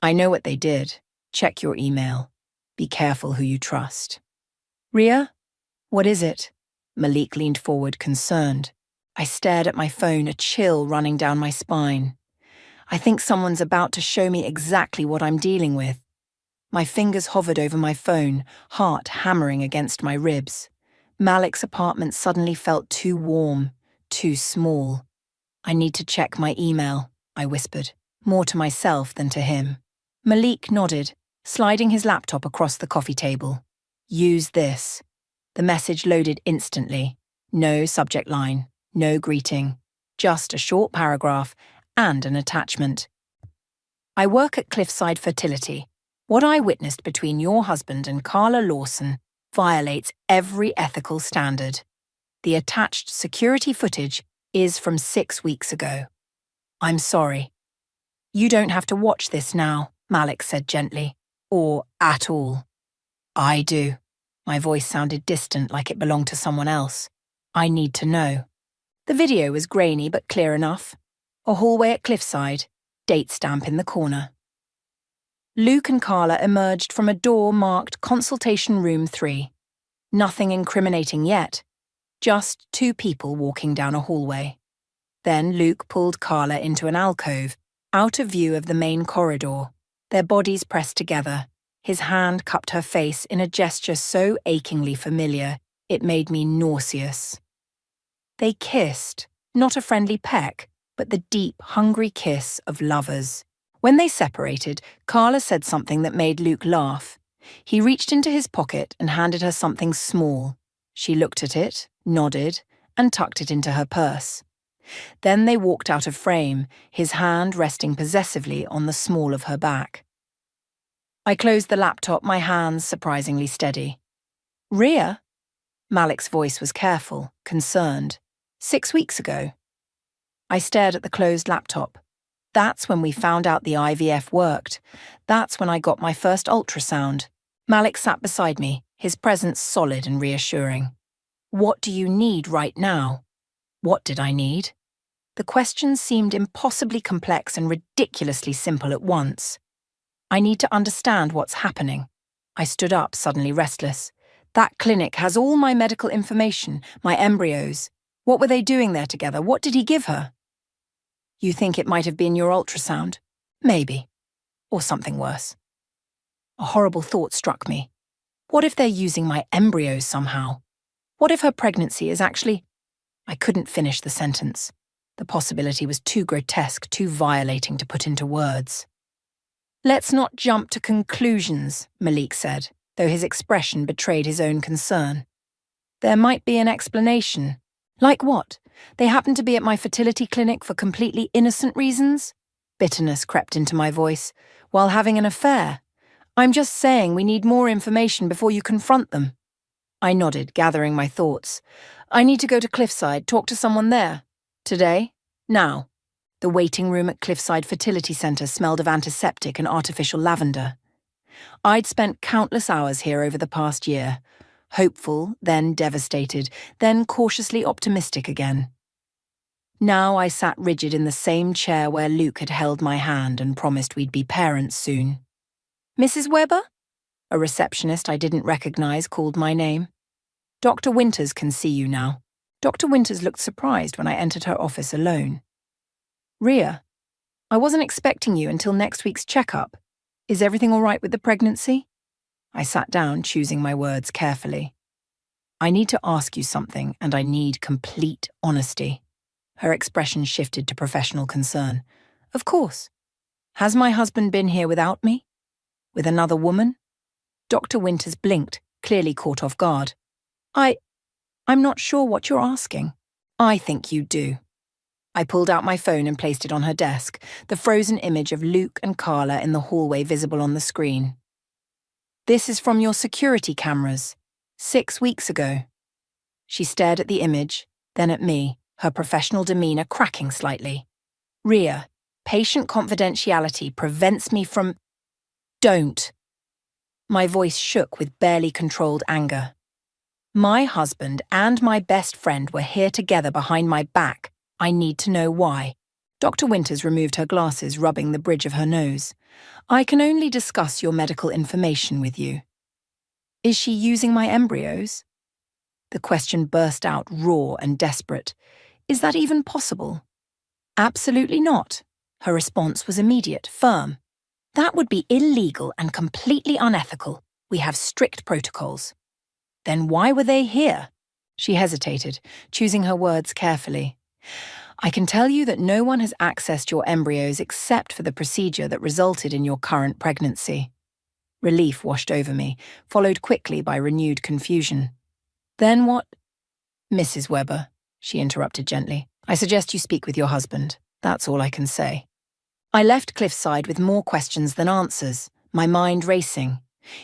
I know what they did. Check your email. Be careful who you trust. Rhea? What is it? Malik leaned forward, concerned. I stared at my phone, a chill running down my spine. I think someone's about to show me exactly what I'm dealing with. My fingers hovered over my phone, heart hammering against my ribs. Malik's apartment suddenly felt too warm, too small. I need to check my email, I whispered, more to myself than to him. Malik nodded, sliding his laptop across the coffee table. Use this. The message loaded instantly. No subject line, no greeting, just a short paragraph and an attachment. I work at Cliffside Fertility. What I witnessed between your husband and Carla Lawson violates every ethical standard. The attached security footage is from 6 weeks ago. I'm sorry. You don't have to watch this now, Malik said gently, or at all. I do. My voice sounded distant, like it belonged to someone else. I need to know. The video was grainy but clear enough. A hallway at Cliffside, date stamp in the corner. Luke and Carla emerged from a door marked Consultation Room 3. Nothing incriminating yet, just two people walking down a hallway. Then Luke pulled Carla into an alcove, out of view of the main corridor, their bodies pressed together. His hand cupped her face in a gesture so achingly familiar, it made me nauseous. They kissed, not a friendly peck, but the deep, hungry kiss of lovers. When they separated, Carla said something that made Luke laugh. He reached into his pocket and handed her something small. She looked at it, nodded, and tucked it into her purse. Then they walked out of frame, his hand resting possessively on the small of her back. I closed the laptop, my hands surprisingly steady. Rhea? Malik's voice was careful, concerned. 6 weeks ago. I stared at the closed laptop. That's when we found out the IVF worked. That's when I got my first ultrasound. Malik sat beside me, his presence solid and reassuring. What do you need right now? What did I need? The questions seemed impossibly complex and ridiculously simple at once. I need to understand what's happening. I stood up, suddenly restless. That clinic has all my medical information, my embryos. What were they doing there together? What did he give her? You think it might have been your ultrasound? Maybe. Or something worse. A horrible thought struck me. What if they're using my embryos somehow? What if her pregnancy is actually... I couldn't finish the sentence. The possibility was too grotesque, too violating to put into words. Let's not jump to conclusions, Malik said, though his expression betrayed his own concern. There might be an explanation. Like what? They happened to be at my fertility clinic for completely innocent reasons? Bitterness crept into my voice. While having an affair. I'm just saying we need more information before you confront them. I nodded, gathering my thoughts. I need to go to Cliffside, talk to someone there. Today? Now. The waiting room at Cliffside Fertility Centre smelled of antiseptic and artificial lavender. I'd spent countless hours here over the past year. Hopeful, then devastated, then cautiously optimistic again. Now I sat rigid in the same chair where Luke had held my hand and promised we'd be parents soon. Mrs. Webber? A receptionist I didn't recognise called my name. Dr. Winters can see you now. Dr. Winters looked surprised when I entered her office alone. Rhea, I wasn't expecting you until next week's checkup. Is everything all right with the pregnancy? I sat down, choosing my words carefully. I need to ask you something, and I need complete honesty. Her expression shifted to professional concern. Of course. Has my husband been here without me? With another woman? Dr. Winters blinked, clearly caught off guard. I'm not sure what you're asking. I think you do. I pulled out my phone and placed it on her desk, the frozen image of Luke and Carla in the hallway visible on the screen. This is from your security cameras, 6 weeks ago. She stared at the image, then at me, her professional demeanour cracking slightly. Rhea, patient confidentiality prevents me from... Don't. My voice shook with barely controlled anger. My husband and my best friend were here together behind my back. I need to know why. Dr. Winters removed her glasses, rubbing the bridge of her nose. I can only discuss your medical information with you. Is she using my embryos? The question burst out raw and desperate. Is that even possible? Absolutely not. Her response was immediate, firm. That would be illegal and completely unethical. We have strict protocols. Then why were they here? She hesitated, choosing her words carefully. I can tell you that no one has accessed your embryos except for the procedure that resulted in your current pregnancy. Relief washed over me, followed quickly by renewed confusion. Then what? Mrs. Webber, she interrupted gently. I suggest you speak with your husband. That's all I can say. I left Cliffside with more questions than answers, my mind racing.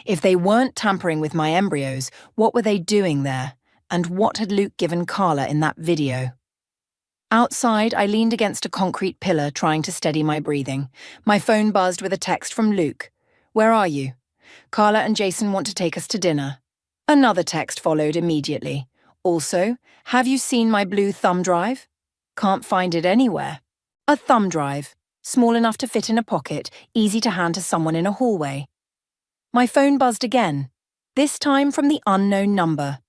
If they weren't tampering with my embryos, what were they doing there? And what had Luke given Carla in that video? Outside, I leaned against a concrete pillar, trying to steady my breathing. My phone buzzed with a text from Luke. Where are you? Carla and Jason want to take us to dinner. Another text followed immediately. Also, have you seen my blue thumb drive? Can't find it anywhere. A thumb drive, small enough to fit in a pocket, easy to hand to someone in a hallway. My phone buzzed again, this time from the unknown number.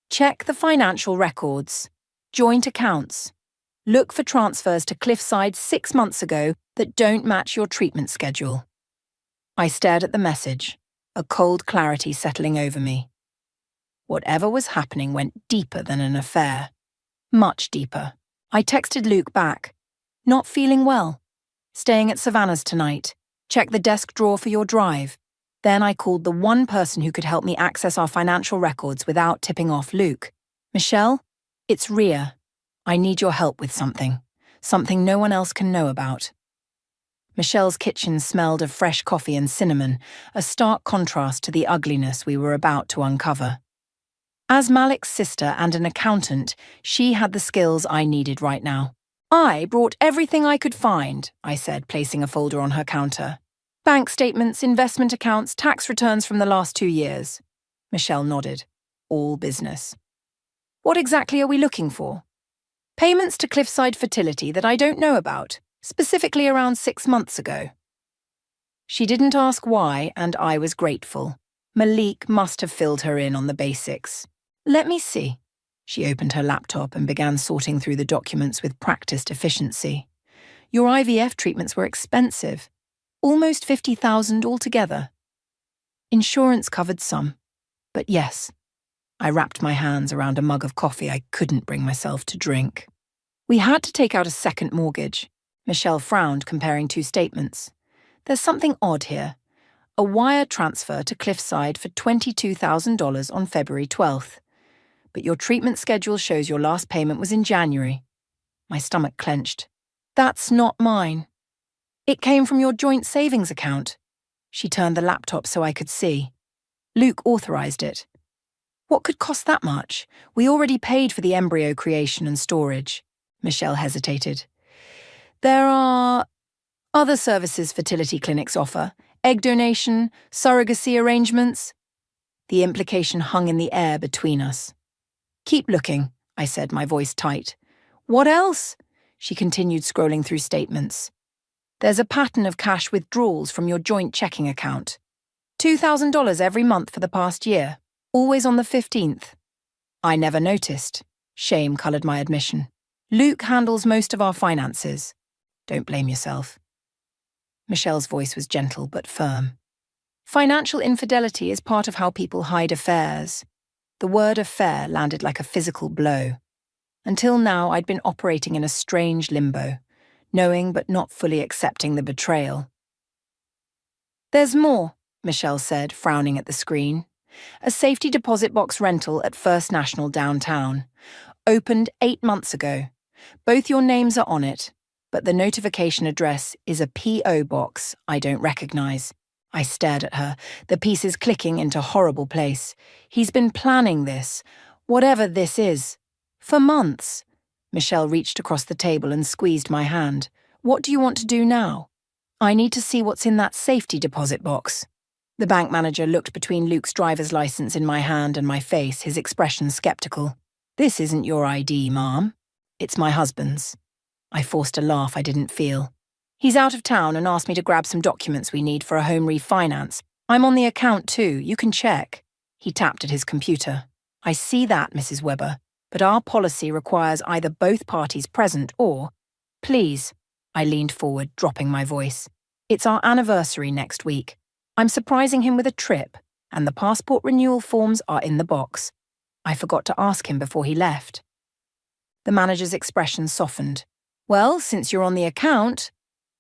Check the financial records. Joint accounts. Look for transfers to Cliffside 6 months ago that don't match your treatment schedule. I stared at the message, a cold clarity settling over me. Whatever was happening went deeper than an affair. Much deeper. I texted Luke back. Not feeling well. Staying at Savannah's tonight. Check the desk drawer for your drive. Then I called the one person who could help me access our financial records without tipping off Luke. Michelle, it's Rhea. I need your help with something. Something no one else can know about. Michelle's kitchen smelled of fresh coffee and cinnamon, a stark contrast to the ugliness we were about to uncover. As Malik's sister and an accountant, she had the skills I needed right now. I brought everything I could find, I said, placing a folder on her counter. Bank statements, investment accounts, tax returns from the last 2 years. Michelle nodded. All business. What exactly are we looking for? Payments to Cliffside Fertility that I don't know about, specifically around 6 months ago. She didn't ask why, and I was grateful. Malik must have filled her in on the basics. Let me see. She opened her laptop and began sorting through the documents with practiced efficiency. Your IVF treatments were expensive. Almost $50,000 altogether. Insurance covered some. But yes, I wrapped my hands around a mug of coffee I couldn't bring myself to drink. We had to take out a second mortgage. Michelle frowned, comparing 2 statements. There's something odd here. A wire transfer to Cliffside for $22,000 on February 12th. But your treatment schedule shows your last payment was in January. My stomach clenched. That's not mine. It came from your joint savings account. She turned the laptop so I could see. Luke authorized it. What could cost that much? We already paid for the embryo creation and storage. Michelle hesitated. There are other services fertility clinics offer. Egg donation, surrogacy arrangements. The implication hung in the air between us. Keep looking, I said, my voice tight. What else? She continued scrolling through statements. There's a pattern of cash withdrawals from your joint checking account. $2,000 every month for the past year, always on the 15th. I never noticed. Shame coloured my admission. Luke handles most of our finances. Don't blame yourself. Michelle's voice was gentle but firm. Financial infidelity is part of how people hide affairs. The word affair landed like a physical blow. Until now, I'd been operating in a strange limbo, knowing but not fully accepting the betrayal. There's more, Michelle said, frowning at the screen. A safety deposit box rental at First National downtown. Opened 8 months ago. Both your names are on it, but the notification address is a P.O. box I don't recognize. I stared at her, the pieces clicking into horrible place. He's been planning this, whatever this is, for months. Michelle reached across the table and squeezed my hand. What do you want to do now? I need to see what's in that safety deposit box. The bank manager looked between Luke's driver's license in my hand and my face, his expression skeptical. This isn't your ID, Mom. It's my husband's. I forced a laugh I didn't feel. He's out of town and asked me to grab some documents we need for a home refinance. I'm on the account too, you can check. He tapped at his computer. I see that, Mrs. Webber, but our policy requires either both parties present or… Please, I leaned forward, dropping my voice. It's our anniversary next week. I'm surprising him with a trip, and the passport renewal forms are in the box. I forgot to ask him before he left. The manager's expression softened. Well, since you're on the account…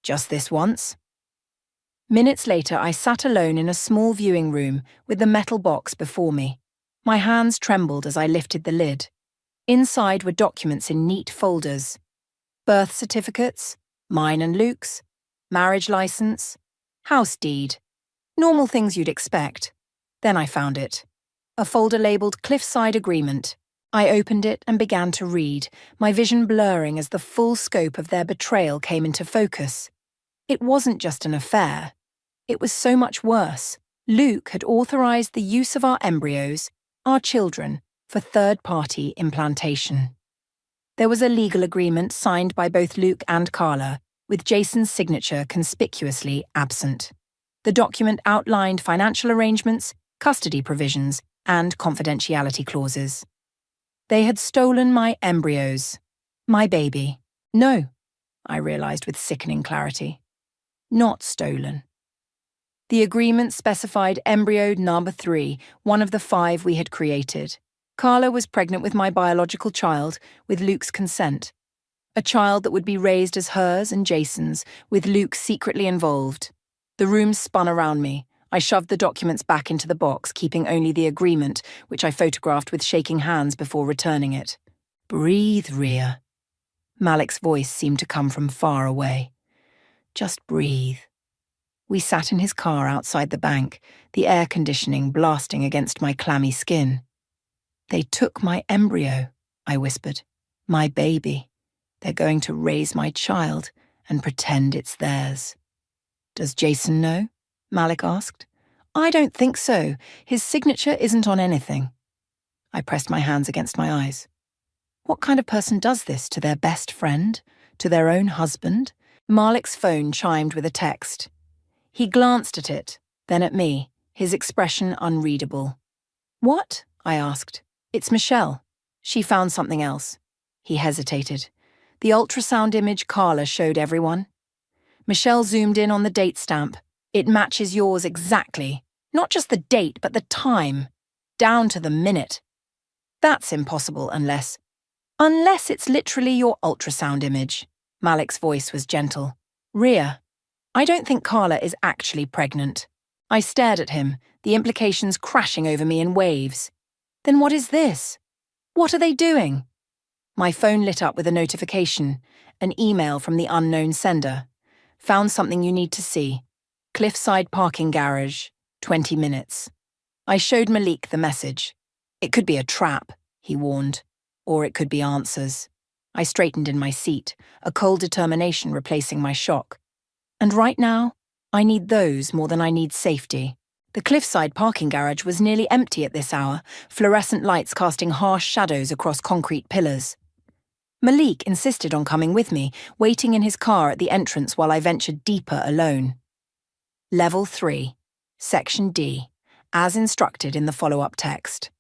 Just this once. Minutes later, I sat alone in a small viewing room with the metal box before me. My hands trembled as I lifted the lid. Inside were documents in neat folders. Birth certificates, mine and Luke's, marriage license, house deed. Normal things you'd expect. Then I found it. A folder labelled Cliffside Agreement. I opened it and began to read, my vision blurring as the full scope of their betrayal came into focus. It wasn't just an affair. It was so much worse. Luke had authorised the use of our embryos, our children, for third-party implantation. There was a legal agreement signed by both Luke and Carla, with Jason's signature conspicuously absent. The document outlined financial arrangements, custody provisions, and confidentiality clauses. They had stolen my embryos. My baby. No, I realised with sickening clarity. Not stolen. The agreement specified embryo number 3, one of the 5 we had created. Carla was pregnant with my biological child, with Luke's consent. A child that would be raised as hers and Jason's, with Luke secretly involved. The room spun around me. I shoved the documents back into the box, keeping only the agreement, which I photographed with shaking hands before returning it. Breathe, Rhea. Malik's voice seemed to come from far away. Just breathe. We sat in his car outside the bank, the air conditioning blasting against my clammy skin. They took my embryo, I whispered. My baby. They're going to raise my child and pretend it's theirs. Does Jason know? Malik asked. I don't think so. His signature isn't on anything. I pressed my hands against my eyes. What kind of person does this to their best friend? To their own husband? Malik's phone chimed with a text. He glanced at it, then at me, his expression unreadable. What? I asked. It's Michelle. She found something else. He hesitated. The ultrasound image Carla showed everyone. Michelle zoomed in on the date stamp. It matches yours exactly. Not just the date, but the time. Down to the minute. That's impossible unless it's literally your ultrasound image. Malik's voice was gentle. Rhea, I don't think Carla is actually pregnant. I stared at him, the implications crashing over me in waves. Then what is this? What are they doing? My phone lit up with a notification, an email from the unknown sender. Found something you need to see. Cliffside parking garage, 20 minutes. I showed Malik the message. It could be a trap, he warned, or it could be answers. I straightened in my seat, a cold determination replacing my shock. And right now, I need those more than I need safety. The cliffside parking garage was nearly empty at this hour, fluorescent lights casting harsh shadows across concrete pillars. Malik insisted on coming with me, waiting in his car at the entrance while I ventured deeper alone. Level 3, Section D, as instructed in the follow-up text.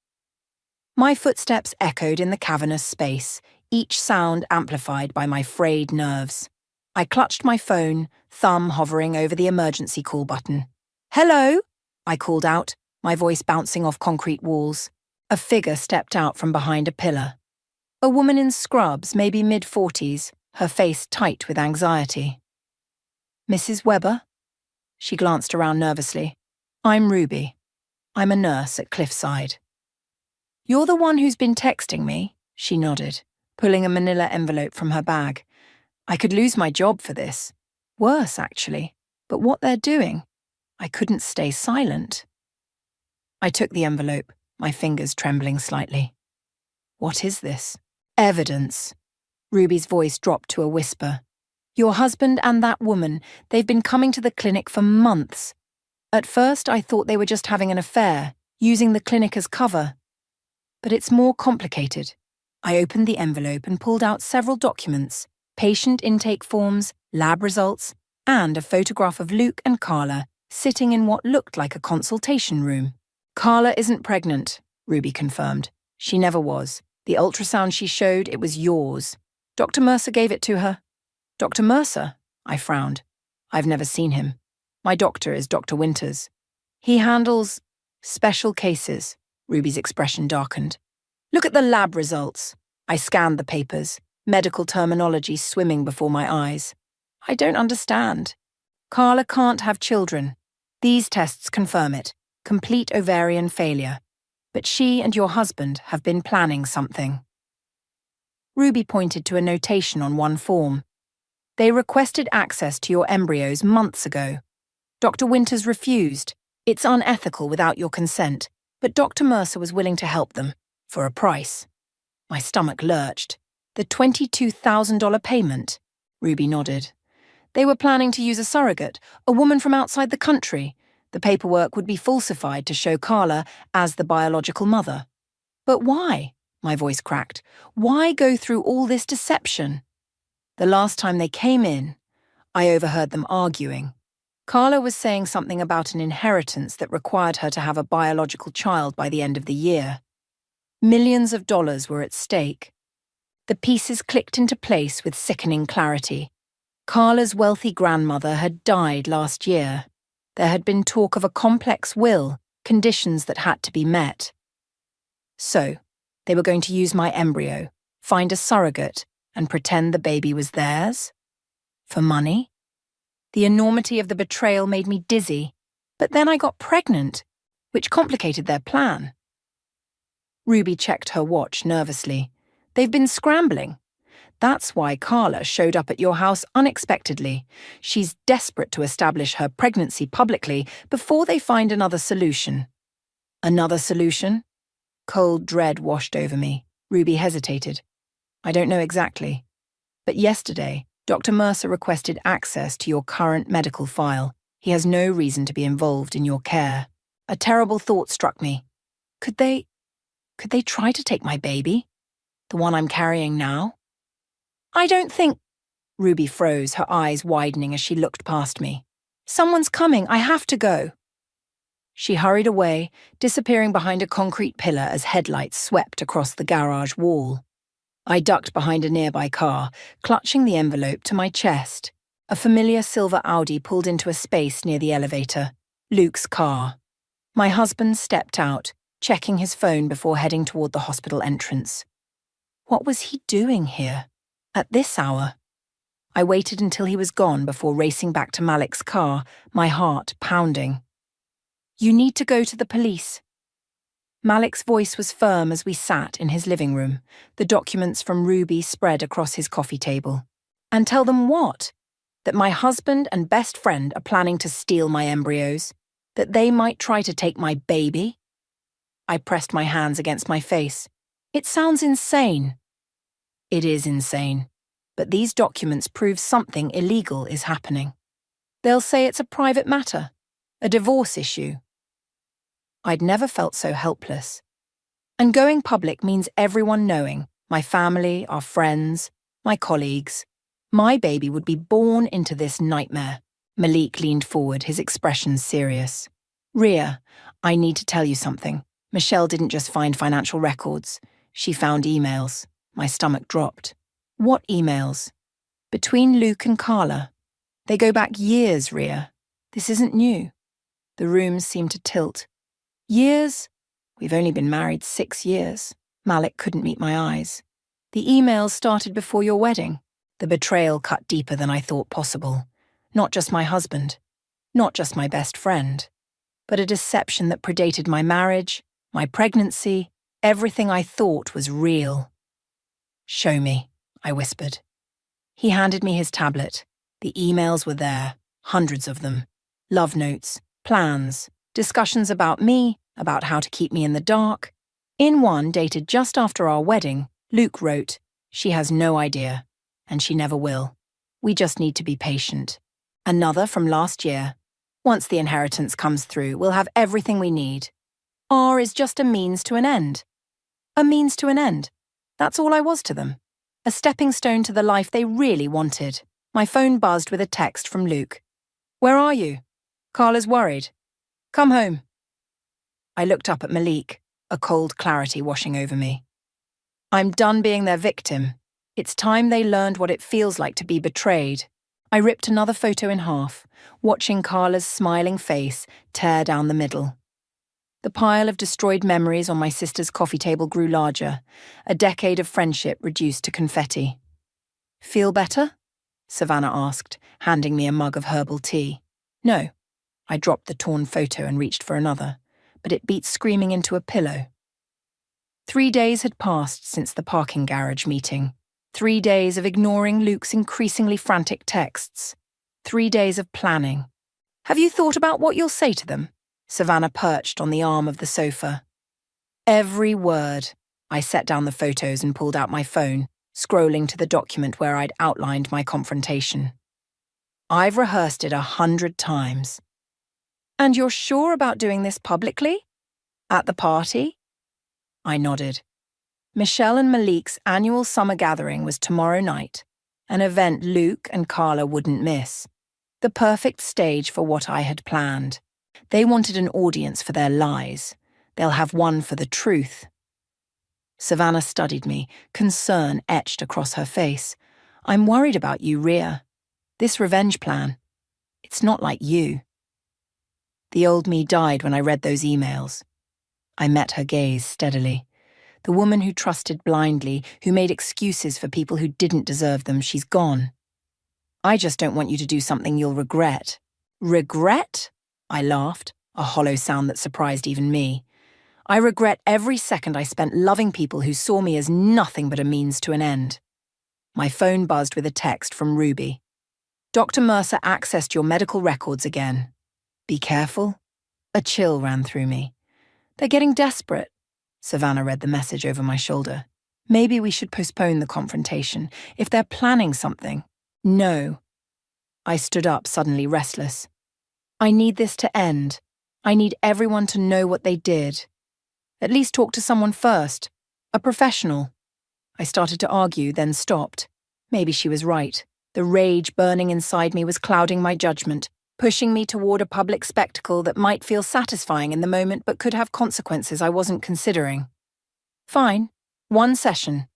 My footsteps echoed in the cavernous space, each sound amplified by my frayed nerves. I clutched my phone, thumb hovering over the emergency call button. Hello? I called out, my voice bouncing off concrete walls. A figure stepped out from behind a pillar. A woman in scrubs, maybe mid-40s, her face tight with anxiety. Mrs. Webber? She glanced around nervously. I'm Ruby. I'm a nurse at Cliffside. You're the one who's been texting me? She nodded, pulling a manila envelope from her bag. I could lose my job for this. Worse, actually. But what they're doing, I couldn't stay silent. I took the envelope, my fingers trembling slightly. What is this? Evidence. Ruby's voice dropped to a whisper. Your husband and that woman, they've been coming to the clinic for months. At first, I thought they were just having an affair, using the clinic as cover. But it's more complicated. I opened the envelope and pulled out several documents, patient intake forms, lab results, and a photograph of Luke and Carla sitting in what looked like a consultation room. Carla isn't pregnant, Ruby confirmed. She never was. The ultrasound she showed, it was yours. Dr. Mercer gave it to her. Dr. Mercer? I frowned. I've never seen him. My doctor is Dr. Winters. He handles special cases. Ruby's expression darkened. Look at the lab results. I scanned the papers, medical terminology swimming before my eyes. I don't understand. Carla can't have children. These tests confirm it. Complete ovarian failure. But she and your husband have been planning something. Ruby pointed to a notation on one form. They requested access to your embryos months ago. Dr. Winters refused. It's unethical without your consent, but Dr. Mercer was willing to help them, for a price. My stomach lurched. The $22,000 payment? Ruby nodded. They were planning to use a surrogate, a woman from outside the country. The paperwork would be falsified to show Carla as the biological mother. But why? My voice cracked. Why go through all this deception? The last time they came in, I overheard them arguing. Carla was saying something about an inheritance that required her to have a biological child by the end of the year. Millions of dollars were at stake. The pieces clicked into place with sickening clarity. Carla's wealthy grandmother had died last year. There had been talk of a complex will, conditions that had to be met. So, they were going to use my embryo, find a surrogate, and pretend the baby was theirs? For money? The enormity of the betrayal made me dizzy, but then I got pregnant, which complicated their plan. Ruby checked her watch nervously. They've been scrambling. That's why Carla showed up at your house unexpectedly. She's desperate to establish her pregnancy publicly before they find another solution. Another solution? Cold dread washed over me. Ruby hesitated. I don't know exactly. But yesterday, Dr. Mercer requested access to your current medical file. He has no reason to be involved in your care. A terrible thought struck me. Could they try to take my baby? The one I'm carrying now? I don't think... Ruby froze, her eyes widening as she looked past me. Someone's coming, I have to go. She hurried away, disappearing behind a concrete pillar as headlights swept across the garage wall. I ducked behind a nearby car, clutching the envelope to my chest. A familiar silver Audi pulled into a space near the elevator. Luke's car. My husband stepped out, checking his phone before heading toward the hospital entrance. What was he doing here? At this hour? I waited until he was gone before racing back to Malik's car, my heart pounding. You need to go to the police. Malik's voice was firm as we sat in his living room, the documents from Ruby spread across his coffee table. And tell them what? That my husband and best friend are planning to steal my embryos? That they might try to take my baby? I pressed my hands against my face. It sounds insane. It is insane. But these documents prove something illegal is happening. They'll say it's a private matter, a divorce issue. I'd never felt so helpless. And going public means everyone knowing, my family, our friends, my colleagues. My baby would be born into this nightmare. Malik leaned forward, his expression serious. Ria, I need to tell you something. Michelle didn't just find financial records. She found emails. My stomach dropped. What emails? Between Luke and Carla. They go back years, Ria. This isn't new. The rooms seemed to tilt. Years? We've only been married 6 years. Malik couldn't meet my eyes. The emails started before your wedding. The betrayal cut deeper than I thought possible. Not just my husband. Not just my best friend. But a deception that predated my marriage, my pregnancy, everything I thought was real. Show me, I whispered. He handed me his tablet. The emails were there, hundreds of them. Love notes, plans, discussions about me, about how to keep me in the dark. In one, dated just after our wedding, Luke wrote, "She has no idea, and she never will. We just need to be patient." Another from last year. "Once the inheritance comes through, we'll have everything we need. R is just a means to an end." A means to an end. That's all I was to them. A stepping stone to the life they really wanted. My phone buzzed with a text from Luke. "Where are you? Carla's worried. Come home." I looked up at Malik, a cold clarity washing over me. I'm done being their victim. It's time they learned what it feels like to be betrayed. I ripped another photo in half, watching Carla's smiling face tear down the middle. The pile of destroyed memories on my sister's coffee table grew larger, a decade of friendship reduced to confetti. "Feel better?" Savannah asked, handing me a mug of herbal tea. No. I dropped the torn photo and reached for another, but it beat screaming into a pillow. 3 days had passed since the parking garage meeting. 3 days of ignoring Luke's increasingly frantic texts. 3 days of planning. "Have you thought about what you'll say to them?" Savannah perched on the arm of the sofa. Every word. I set down the photos and pulled out my phone, scrolling to the document where I'd outlined my confrontation. "I've rehearsed it 100 times. And you're sure about doing this publicly? At the party?" I nodded. Michelle and Malik's annual summer gathering was tomorrow night, an event Luke and Carla wouldn't miss. The perfect stage for what I had planned. They wanted an audience for their lies. They'll have one for the truth. Savannah studied me, concern etched across her face. "I'm worried about you, Ria. This revenge plan. It's not like you." The old me died when I read those emails. I met her gaze steadily. The woman who trusted blindly, who made excuses for people who didn't deserve them, she's gone. "I just don't want you to do something you'll regret." "Regret?" I laughed, a hollow sound that surprised even me. "I regret every second I spent loving people who saw me as nothing but a means to an end." My phone buzzed with a text from Ruby. "Dr. Mercer accessed your medical records again. Be careful." A chill ran through me. "They're getting desperate." Savannah read the message over my shoulder. "Maybe we should postpone the confrontation. If they're planning something." "No." I stood up, suddenly restless. I need this to end. I need everyone to know what they did. At least talk to someone first. A professional. I started to argue, then stopped. Maybe she was right. The rage burning inside me was clouding my judgment, pushing me toward a public spectacle that might feel satisfying in the moment but could have consequences I wasn't considering. Fine. One session.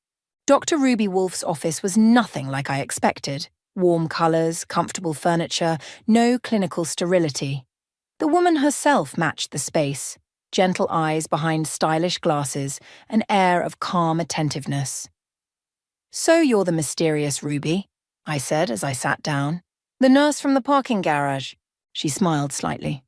Dr. Ruby Wolf's office was nothing like I expected. Warm colours, comfortable furniture, no clinical sterility. The woman herself matched the space. Gentle eyes behind stylish glasses, an air of calm attentiveness. "So you're the mysterious Ruby," I said as I sat down. "The nurse from the parking garage." She smiled slightly.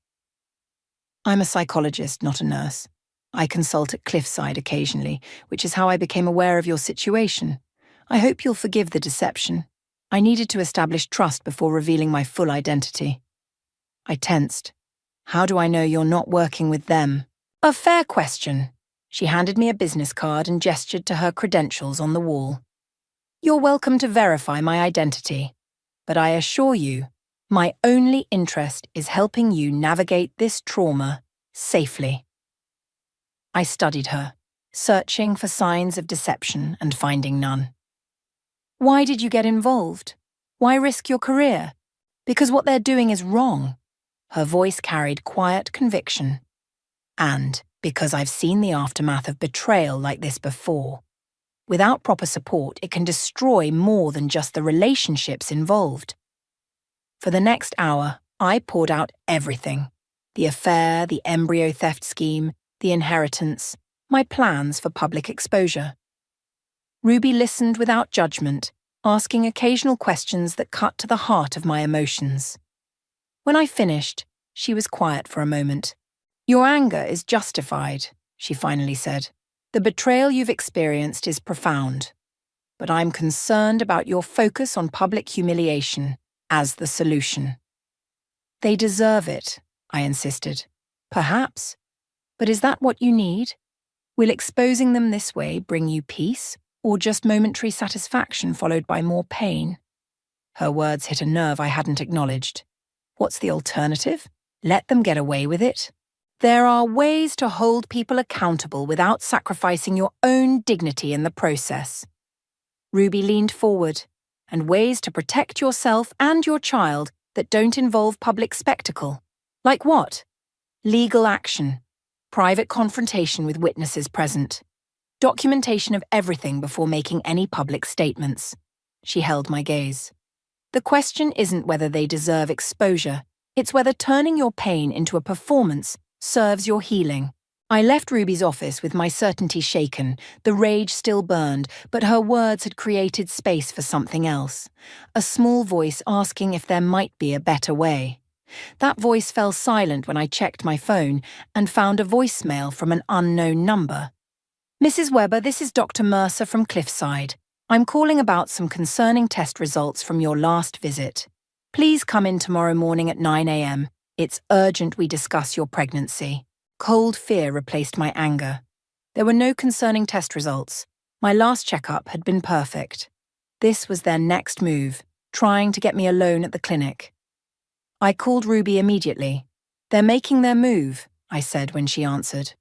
"I'm a psychologist, not a nurse. I consult at Cliffside occasionally, which is how I became aware of your situation. I hope you'll forgive the deception. I needed to establish trust before revealing my full identity." I tensed. "How do I know you're not working with them?" "A fair question." She handed me a business card and gestured to her credentials on the wall. "You're welcome to verify my identity. But I assure you, my only interest is helping you navigate this trauma safely." I studied her, searching for signs of deception and finding none. "Why did you get involved? Why risk your career? Because what they're doing is wrong." Her voice carried quiet conviction. "And because I've seen the aftermath of betrayal like this before. Without proper support, it can destroy more than just the relationships involved." For the next hour, I poured out everything. The affair, the embryo theft scheme, the inheritance, my plans for public exposure. Ruby listened without judgment, asking occasional questions that cut to the heart of my emotions. When I finished, she was quiet for a moment. "Your anger is justified," she finally said. "The betrayal you've experienced is profound. But I'm concerned about your focus on public humiliation as the solution." "They deserve it," I insisted. "Perhaps. But is that what you need? Will exposing them this way bring you peace, or just momentary satisfaction followed by more pain?" Her words hit a nerve I hadn't acknowledged. What's the alternative? Let them get away with it? There are ways to hold people accountable without sacrificing your own dignity in the process. Ruby leaned forward, and ways to protect yourself and your child that don't involve public spectacle. Like what? Legal action, private confrontation with witnesses present, documentation of everything before making any public statements. She held my gaze. The question isn't whether they deserve exposure, it's whether turning your pain into a performance serves your healing. I left Ruby's office with my certainty shaken. The rage still burned, but her words had created space for something else. A small voice asking if there might be a better way. That voice fell silent when I checked my phone and found a voicemail from an unknown number. "Mrs. Webber, this is Dr. Mercer from Cliffside. I'm calling about some concerning test results from your last visit. Please come in tomorrow morning at 9 a.m. It's urgent we discuss your pregnancy." Cold fear replaced my anger. There were no concerning test results. My last checkup had been perfect. This was their next move, trying to get me alone at the clinic. I called Ruby immediately. "They're making their move," I said when she answered.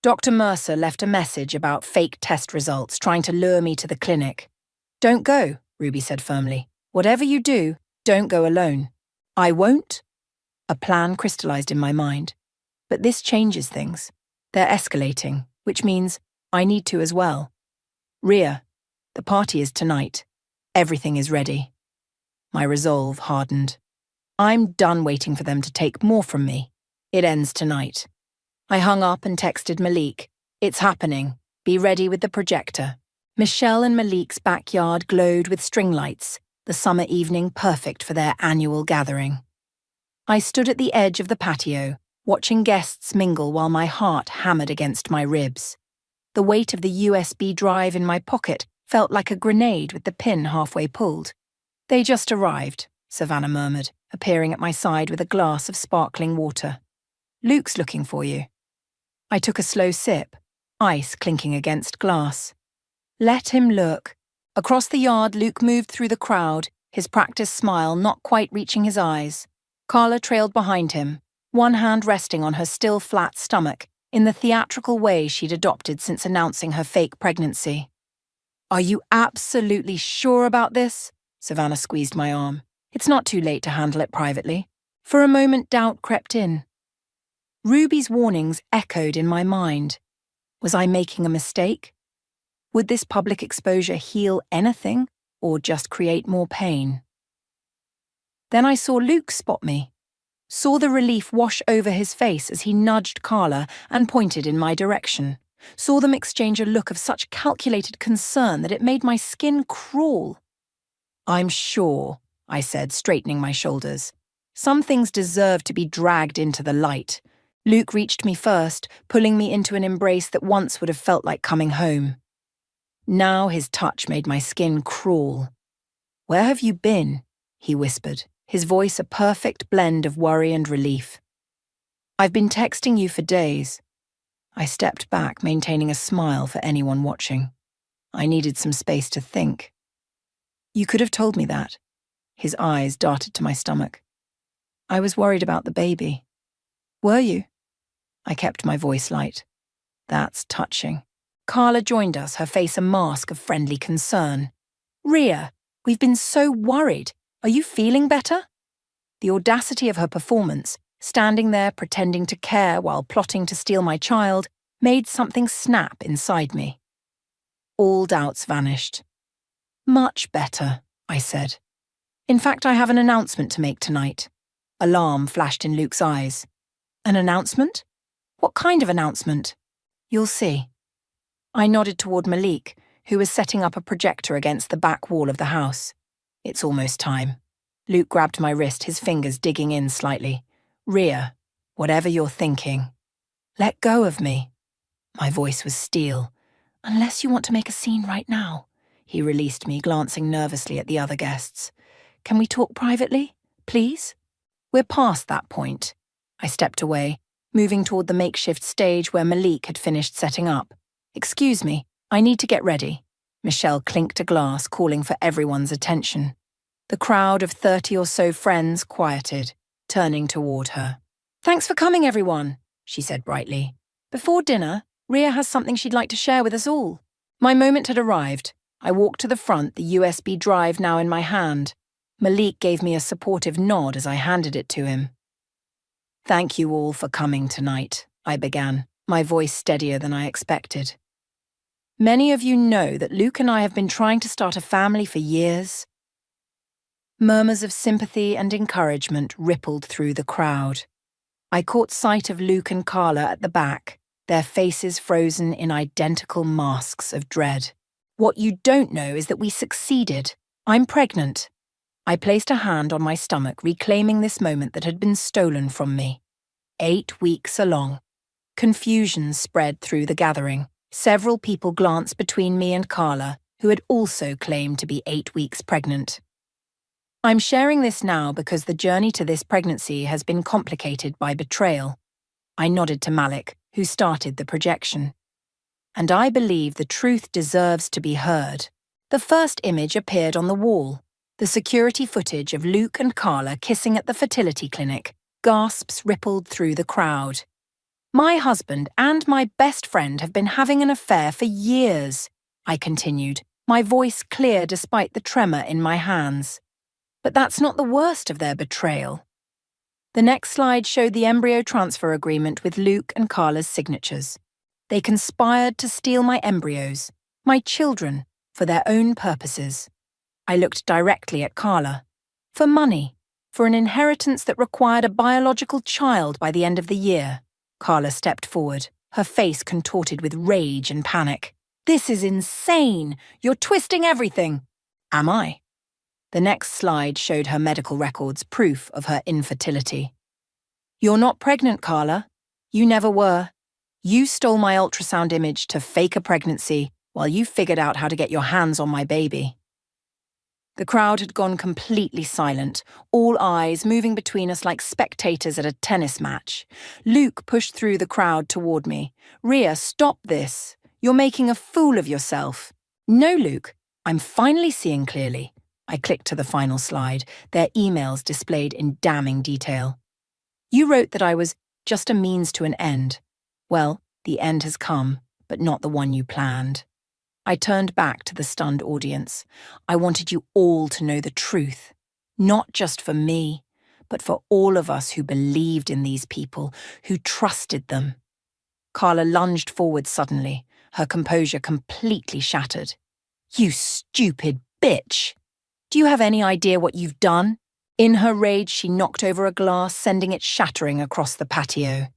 "Dr. Mercer left a message about fake test results trying to lure me to the clinic." "Don't go," Ruby said firmly. "Whatever you do, don't go alone." "I won't?" A plan crystallized in my mind. But this changes things. They're escalating, which means I need to as well. "Ria, the party is tonight. Everything is ready." My resolve hardened. I'm done waiting for them to take more from me. It ends tonight. I hung up and texted Malik. "It's happening. Be ready with the projector." Michelle and Malik's backyard glowed with string lights, the summer evening perfect for their annual gathering. I stood at the edge of the patio, watching guests mingle while my heart hammered against my ribs. The weight of the USB drive in my pocket felt like a grenade with the pin halfway pulled. "They just arrived," Savannah murmured, appearing at my side with a glass of sparkling water. "Luke's looking for you." I took a slow sip, ice clinking against glass. Let him look. Across the yard, Luke moved through the crowd, his practiced smile not quite reaching his eyes. Carla trailed behind him, one hand resting on her still flat stomach, in the theatrical way she'd adopted since announcing her fake pregnancy. "Are you absolutely sure about this?" Savannah squeezed my arm. "It's not too late to handle it privately." For a moment, doubt crept in. Ruby's warnings echoed in my mind. Was I making a mistake? Would this public exposure heal anything, or just create more pain? Then I saw Luke spot me, saw the relief wash over his face as he nudged Carla and pointed in my direction, saw them exchange a look of such calculated concern that it made my skin crawl. "I'm sure," I said, straightening my shoulders. "Some things deserve to be dragged into the light." Luke reached me first, pulling me into an embrace that once would have felt like coming home. Now his touch made my skin crawl. "Where have you been?" he whispered, his voice a perfect blend of worry and relief. "I've been texting you for days." I stepped back, maintaining a smile for anyone watching. I needed some space to think. "You could have told me that." His eyes darted to my stomach. "I was worried about the baby." "Were you?" I kept my voice light. "That's touching." Carla joined us, her face a mask of friendly concern. "Rhea, we've been so worried. Are you feeling better?" The audacity of her performance, standing there pretending to care while plotting to steal my child, made something snap inside me. All doubts vanished. "Much better," I said. "In fact, I have an announcement to make tonight." Alarm flashed in Luke's eyes. "An announcement? What kind of announcement?" "You'll see." I nodded toward Malik, who was setting up a projector against the back wall of the house. "It's almost time." Luke grabbed my wrist, his fingers digging in slightly. "Rhea, whatever you're thinking, let go of me." My voice was steel. "Unless you want to make a scene right now." He released me, glancing nervously at the other guests. "Can we talk privately, please?" "We're past that point." I stepped away, moving toward the makeshift stage where Malik had finished setting up. "Excuse me, I need to get ready." Michelle clinked a glass, calling for everyone's attention. The crowd of 30 or so friends quieted, turning toward her. "Thanks for coming, everyone," she said brightly. "Before dinner, Rhea has something she'd like to share with us all." My moment had arrived. I walked to the front, the USB drive now in my hand. Malik gave me a supportive nod as I handed it to him. "Thank you all for coming tonight," I began, my voice steadier than I expected. "Many of you know that Luke and I have been trying to start a family for years." Murmurs of sympathy and encouragement rippled through the crowd. I caught sight of Luke and Carla at the back, their faces frozen in identical masks of dread. "What you don't know is that we succeeded. I'm pregnant." I placed a hand on my stomach, reclaiming this moment that had been stolen from me. 8 weeks along. Confusion spread through the gathering. Several people glanced between me and Carla, who had also claimed to be 8 weeks pregnant. I'm sharing this now because the journey to this pregnancy has been complicated by betrayal. I nodded to Malik, who started the projection. And I believe the truth deserves to be heard. The first image appeared on the wall, the security footage of Luke and Carla kissing at the fertility clinic. Gasps rippled through the crowd. "My husband and my best friend have been having an affair for years," I continued, my voice clear despite the tremor in my hands. But that's not the worst of their betrayal. The next slide showed the embryo transfer agreement with Luke and Carla's signatures. They conspired to steal my embryos, my children, for their own purposes. I looked directly at Carla. For money, for an inheritance that required a biological child by the end of the year. Carla stepped forward, her face contorted with rage and panic. "This is insane! You're twisting everything!" "Am I?" The next slide showed her medical records, proof of her infertility. "You're not pregnant, Carla. You never were. You stole my ultrasound image to fake a pregnancy while you figured out how to get your hands on my baby." The crowd had gone completely silent, all eyes moving between us like spectators at a tennis match. Luke pushed through the crowd toward me. "Rhea, stop this. You're making a fool of yourself." "No, Luke, I'm finally seeing clearly." I clicked to the final slide, their emails displayed in damning detail. You wrote that I was just a means to an end. Well, the end has come, but not the one you planned. I turned back to the stunned audience. I wanted you all to know the truth, not just for me, but for all of us who believed in these people, who trusted them. Carla lunged forward suddenly, her composure completely shattered. You stupid bitch! Do you have any idea what you've done? In her rage, she knocked over a glass, sending it shattering across the patio.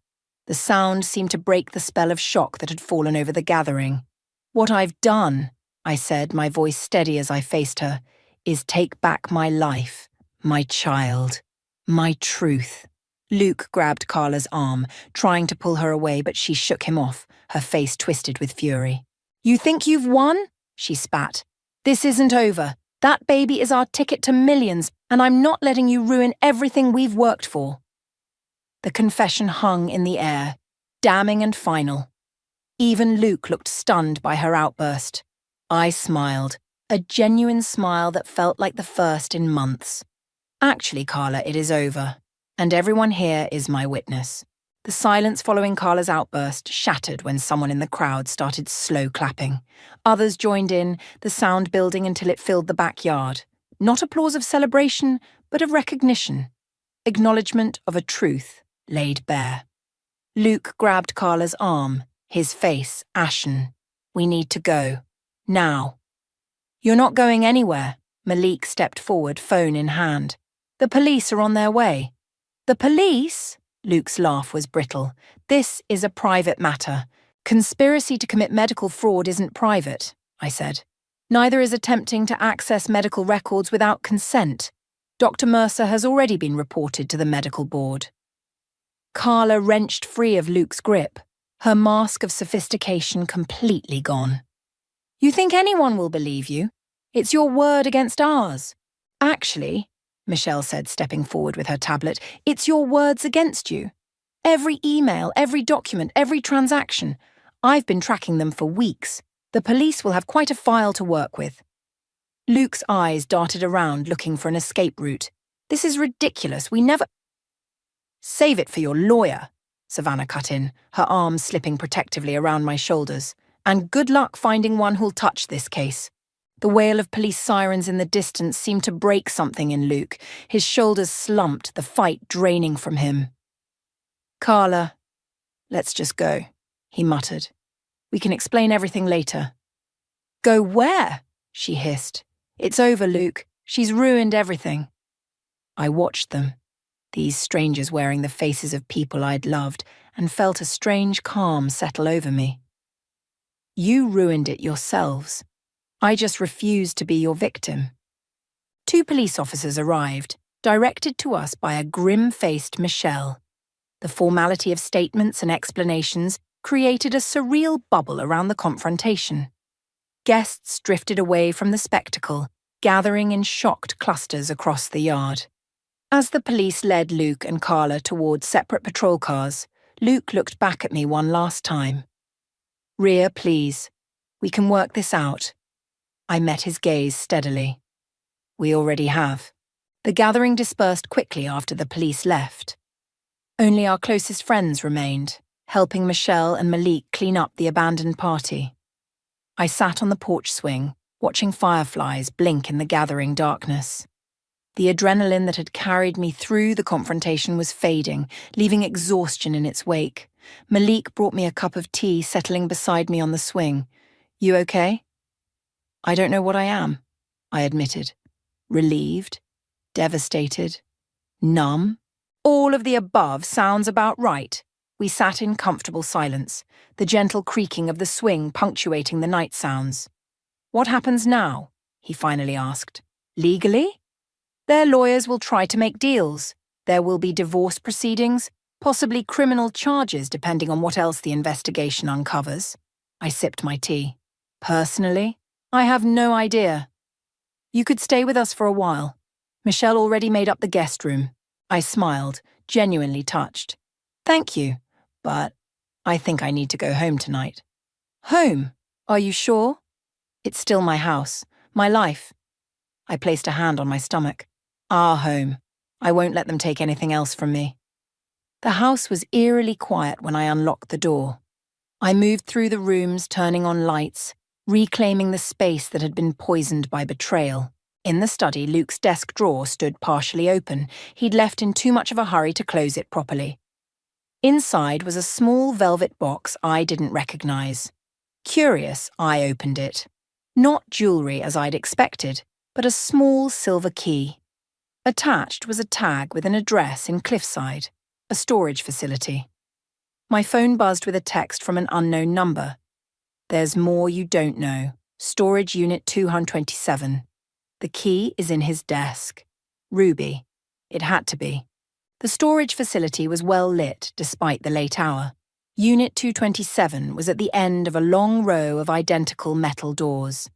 The sound seemed to break the spell of shock that had fallen over the gathering. What I've done, I said, my voice steady as I faced her, is take back my life, my child, my truth. Luke grabbed Carla's arm, trying to pull her away, but she shook him off, her face twisted with fury. You think you've won? She spat. This isn't over. That baby is our ticket to millions, and I'm not letting you ruin everything we've worked for. The confession hung in the air, damning and final. Even Luke looked stunned by her outburst. I smiled, a genuine smile that felt like the first in months. Actually, Carla, it is over, and everyone here is my witness. The silence following Carla's outburst shattered when someone in the crowd started slow clapping. Others joined in, the sound building until it filled the backyard. Not applause of celebration, but of recognition. Acknowledgement of a truth laid bare. Luke grabbed Carla's arm, his face ashen. We need to go. Now. You're not going anywhere. Malik stepped forward, phone in hand. The police are on their way. The police? Luke's laugh was brittle. This is a private matter. Conspiracy to commit medical fraud isn't private, I said. Neither is attempting to access medical records without consent. Dr. Mercer has already been reported to the medical board. Carla wrenched free of Luke's grip, her mask of sophistication completely gone. You think anyone will believe you? It's your word against ours. Actually, Michelle said, stepping forward with her tablet, it's your words against you. Every email, every document, every transaction. I've been tracking them for weeks. The police will have quite a file to work with. Luke's eyes darted around, looking for an escape route. This is ridiculous. We never... Save it for your lawyer, Savannah cut in, her arms slipping protectively around my shoulders. And good luck finding one who'll touch this case. The wail of police sirens in the distance seemed to break something in Luke. His shoulders slumped, the fight draining from him. Carla, let's just go, he muttered. We can explain everything later. Go where? She hissed. It's over, Luke. She's ruined everything. I watched them, these strangers wearing the faces of people I'd loved, and felt a strange calm settle over me. You ruined it yourselves. I just refused to be your victim. 2 police officers arrived, directed to us by a grim-faced Michelle. The formality of statements and explanations created a surreal bubble around the confrontation. Guests drifted away from the spectacle, gathering in shocked clusters across the yard. As the police led Luke and Carla towards separate patrol cars, Luke looked back at me one last time. Rhea, please. We can work this out. I met his gaze steadily. We already have. The gathering dispersed quickly after the police left. Only our closest friends remained, helping Michelle and Malik clean up the abandoned party. I sat on the porch swing, watching fireflies blink in the gathering darkness. The adrenaline that had carried me through the confrontation was fading, leaving exhaustion in its wake. Malik brought me a cup of tea, settling beside me on the swing. You okay? I don't know what I am, I admitted. Relieved? Devastated? Numb? All of the above sounds about right. We sat in comfortable silence, the gentle creaking of the swing punctuating the night sounds. What happens now? He finally asked. Legally? Their lawyers will try to make deals. There will be divorce proceedings, possibly criminal charges depending on what else the investigation uncovers. I sipped my tea. Personally, I have no idea. You could stay with us for a while. Michelle already made up the guest room. I smiled, genuinely touched. Thank you, but I think I need to go home tonight. Home? Are you sure? It's still my house, my life. I placed a hand on my stomach. Our home. I won't let them take anything else from me. The house was eerily quiet when I unlocked the door. I moved through the rooms, turning on lights, reclaiming the space that had been poisoned by betrayal. In the study, Luke's desk drawer stood partially open. He'd left in too much of a hurry to close it properly. Inside was a small velvet box I didn't recognize. Curious, I opened it. Not jewellery as I'd expected, but a small silver key. Attached was a tag with an address in Cliffside, a storage facility. My phone buzzed with a text from an unknown number. There's more you don't know. Storage Unit 227. The key is in his desk. Ruby. It had to be. The storage facility was well lit despite the late hour. Unit 227 was at the end of a long row of identical metal doors.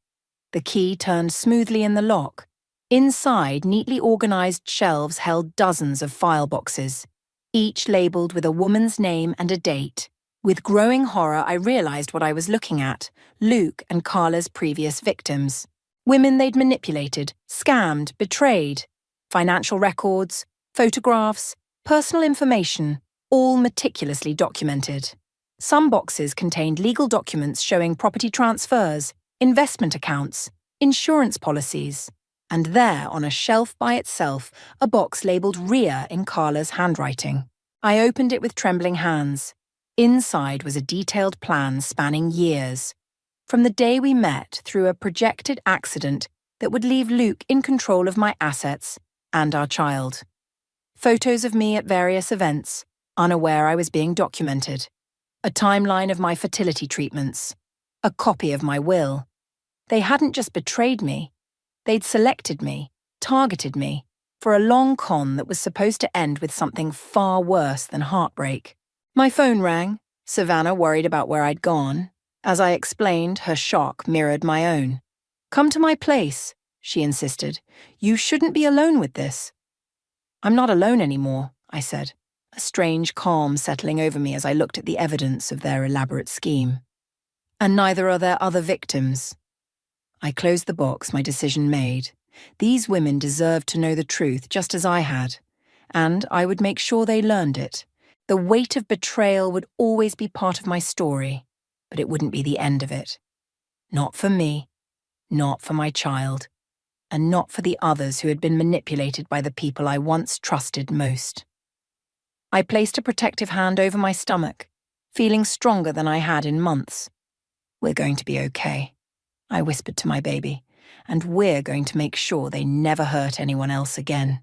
The key turned smoothly in the lock. Inside, neatly organised shelves held dozens of file boxes, each labelled with a woman's name and a date. With growing horror, I realised what I was looking at: Luke and Carla's previous victims. Women they'd manipulated, scammed, betrayed. Financial records, photographs, personal information, all meticulously documented. Some boxes contained legal documents showing property transfers, investment accounts, insurance policies. And there, on a shelf by itself, a box labelled Ria in Carla's handwriting. I opened it with trembling hands. Inside was a detailed plan spanning years, from the day we met through a projected accident that would leave Luke in control of my assets and our child. Photos of me at various events, unaware I was being documented. A timeline of my fertility treatments. A copy of my will. They hadn't just betrayed me. They'd selected me, targeted me, for a long con that was supposed to end with something far worse than heartbreak. My phone rang, Savannah worried about where I'd gone. As I explained, her shock mirrored my own. "Come to my place," she insisted. "You shouldn't be alone with this." "I'm not alone anymore," I said, a strange calm settling over me as I looked at the evidence of their elaborate scheme. "And neither are their other victims." I closed the box, my decision made. These women deserved to know the truth just as I had, and I would make sure they learned it. The weight of betrayal would always be part of my story, but it wouldn't be the end of it. Not for me, not for my child, and not for the others who had been manipulated by the people I once trusted most. I placed a protective hand over my stomach, feeling stronger than I had in months. "We're going to be okay," I whispered to my baby, "and we're going to make sure they never hurt anyone else again."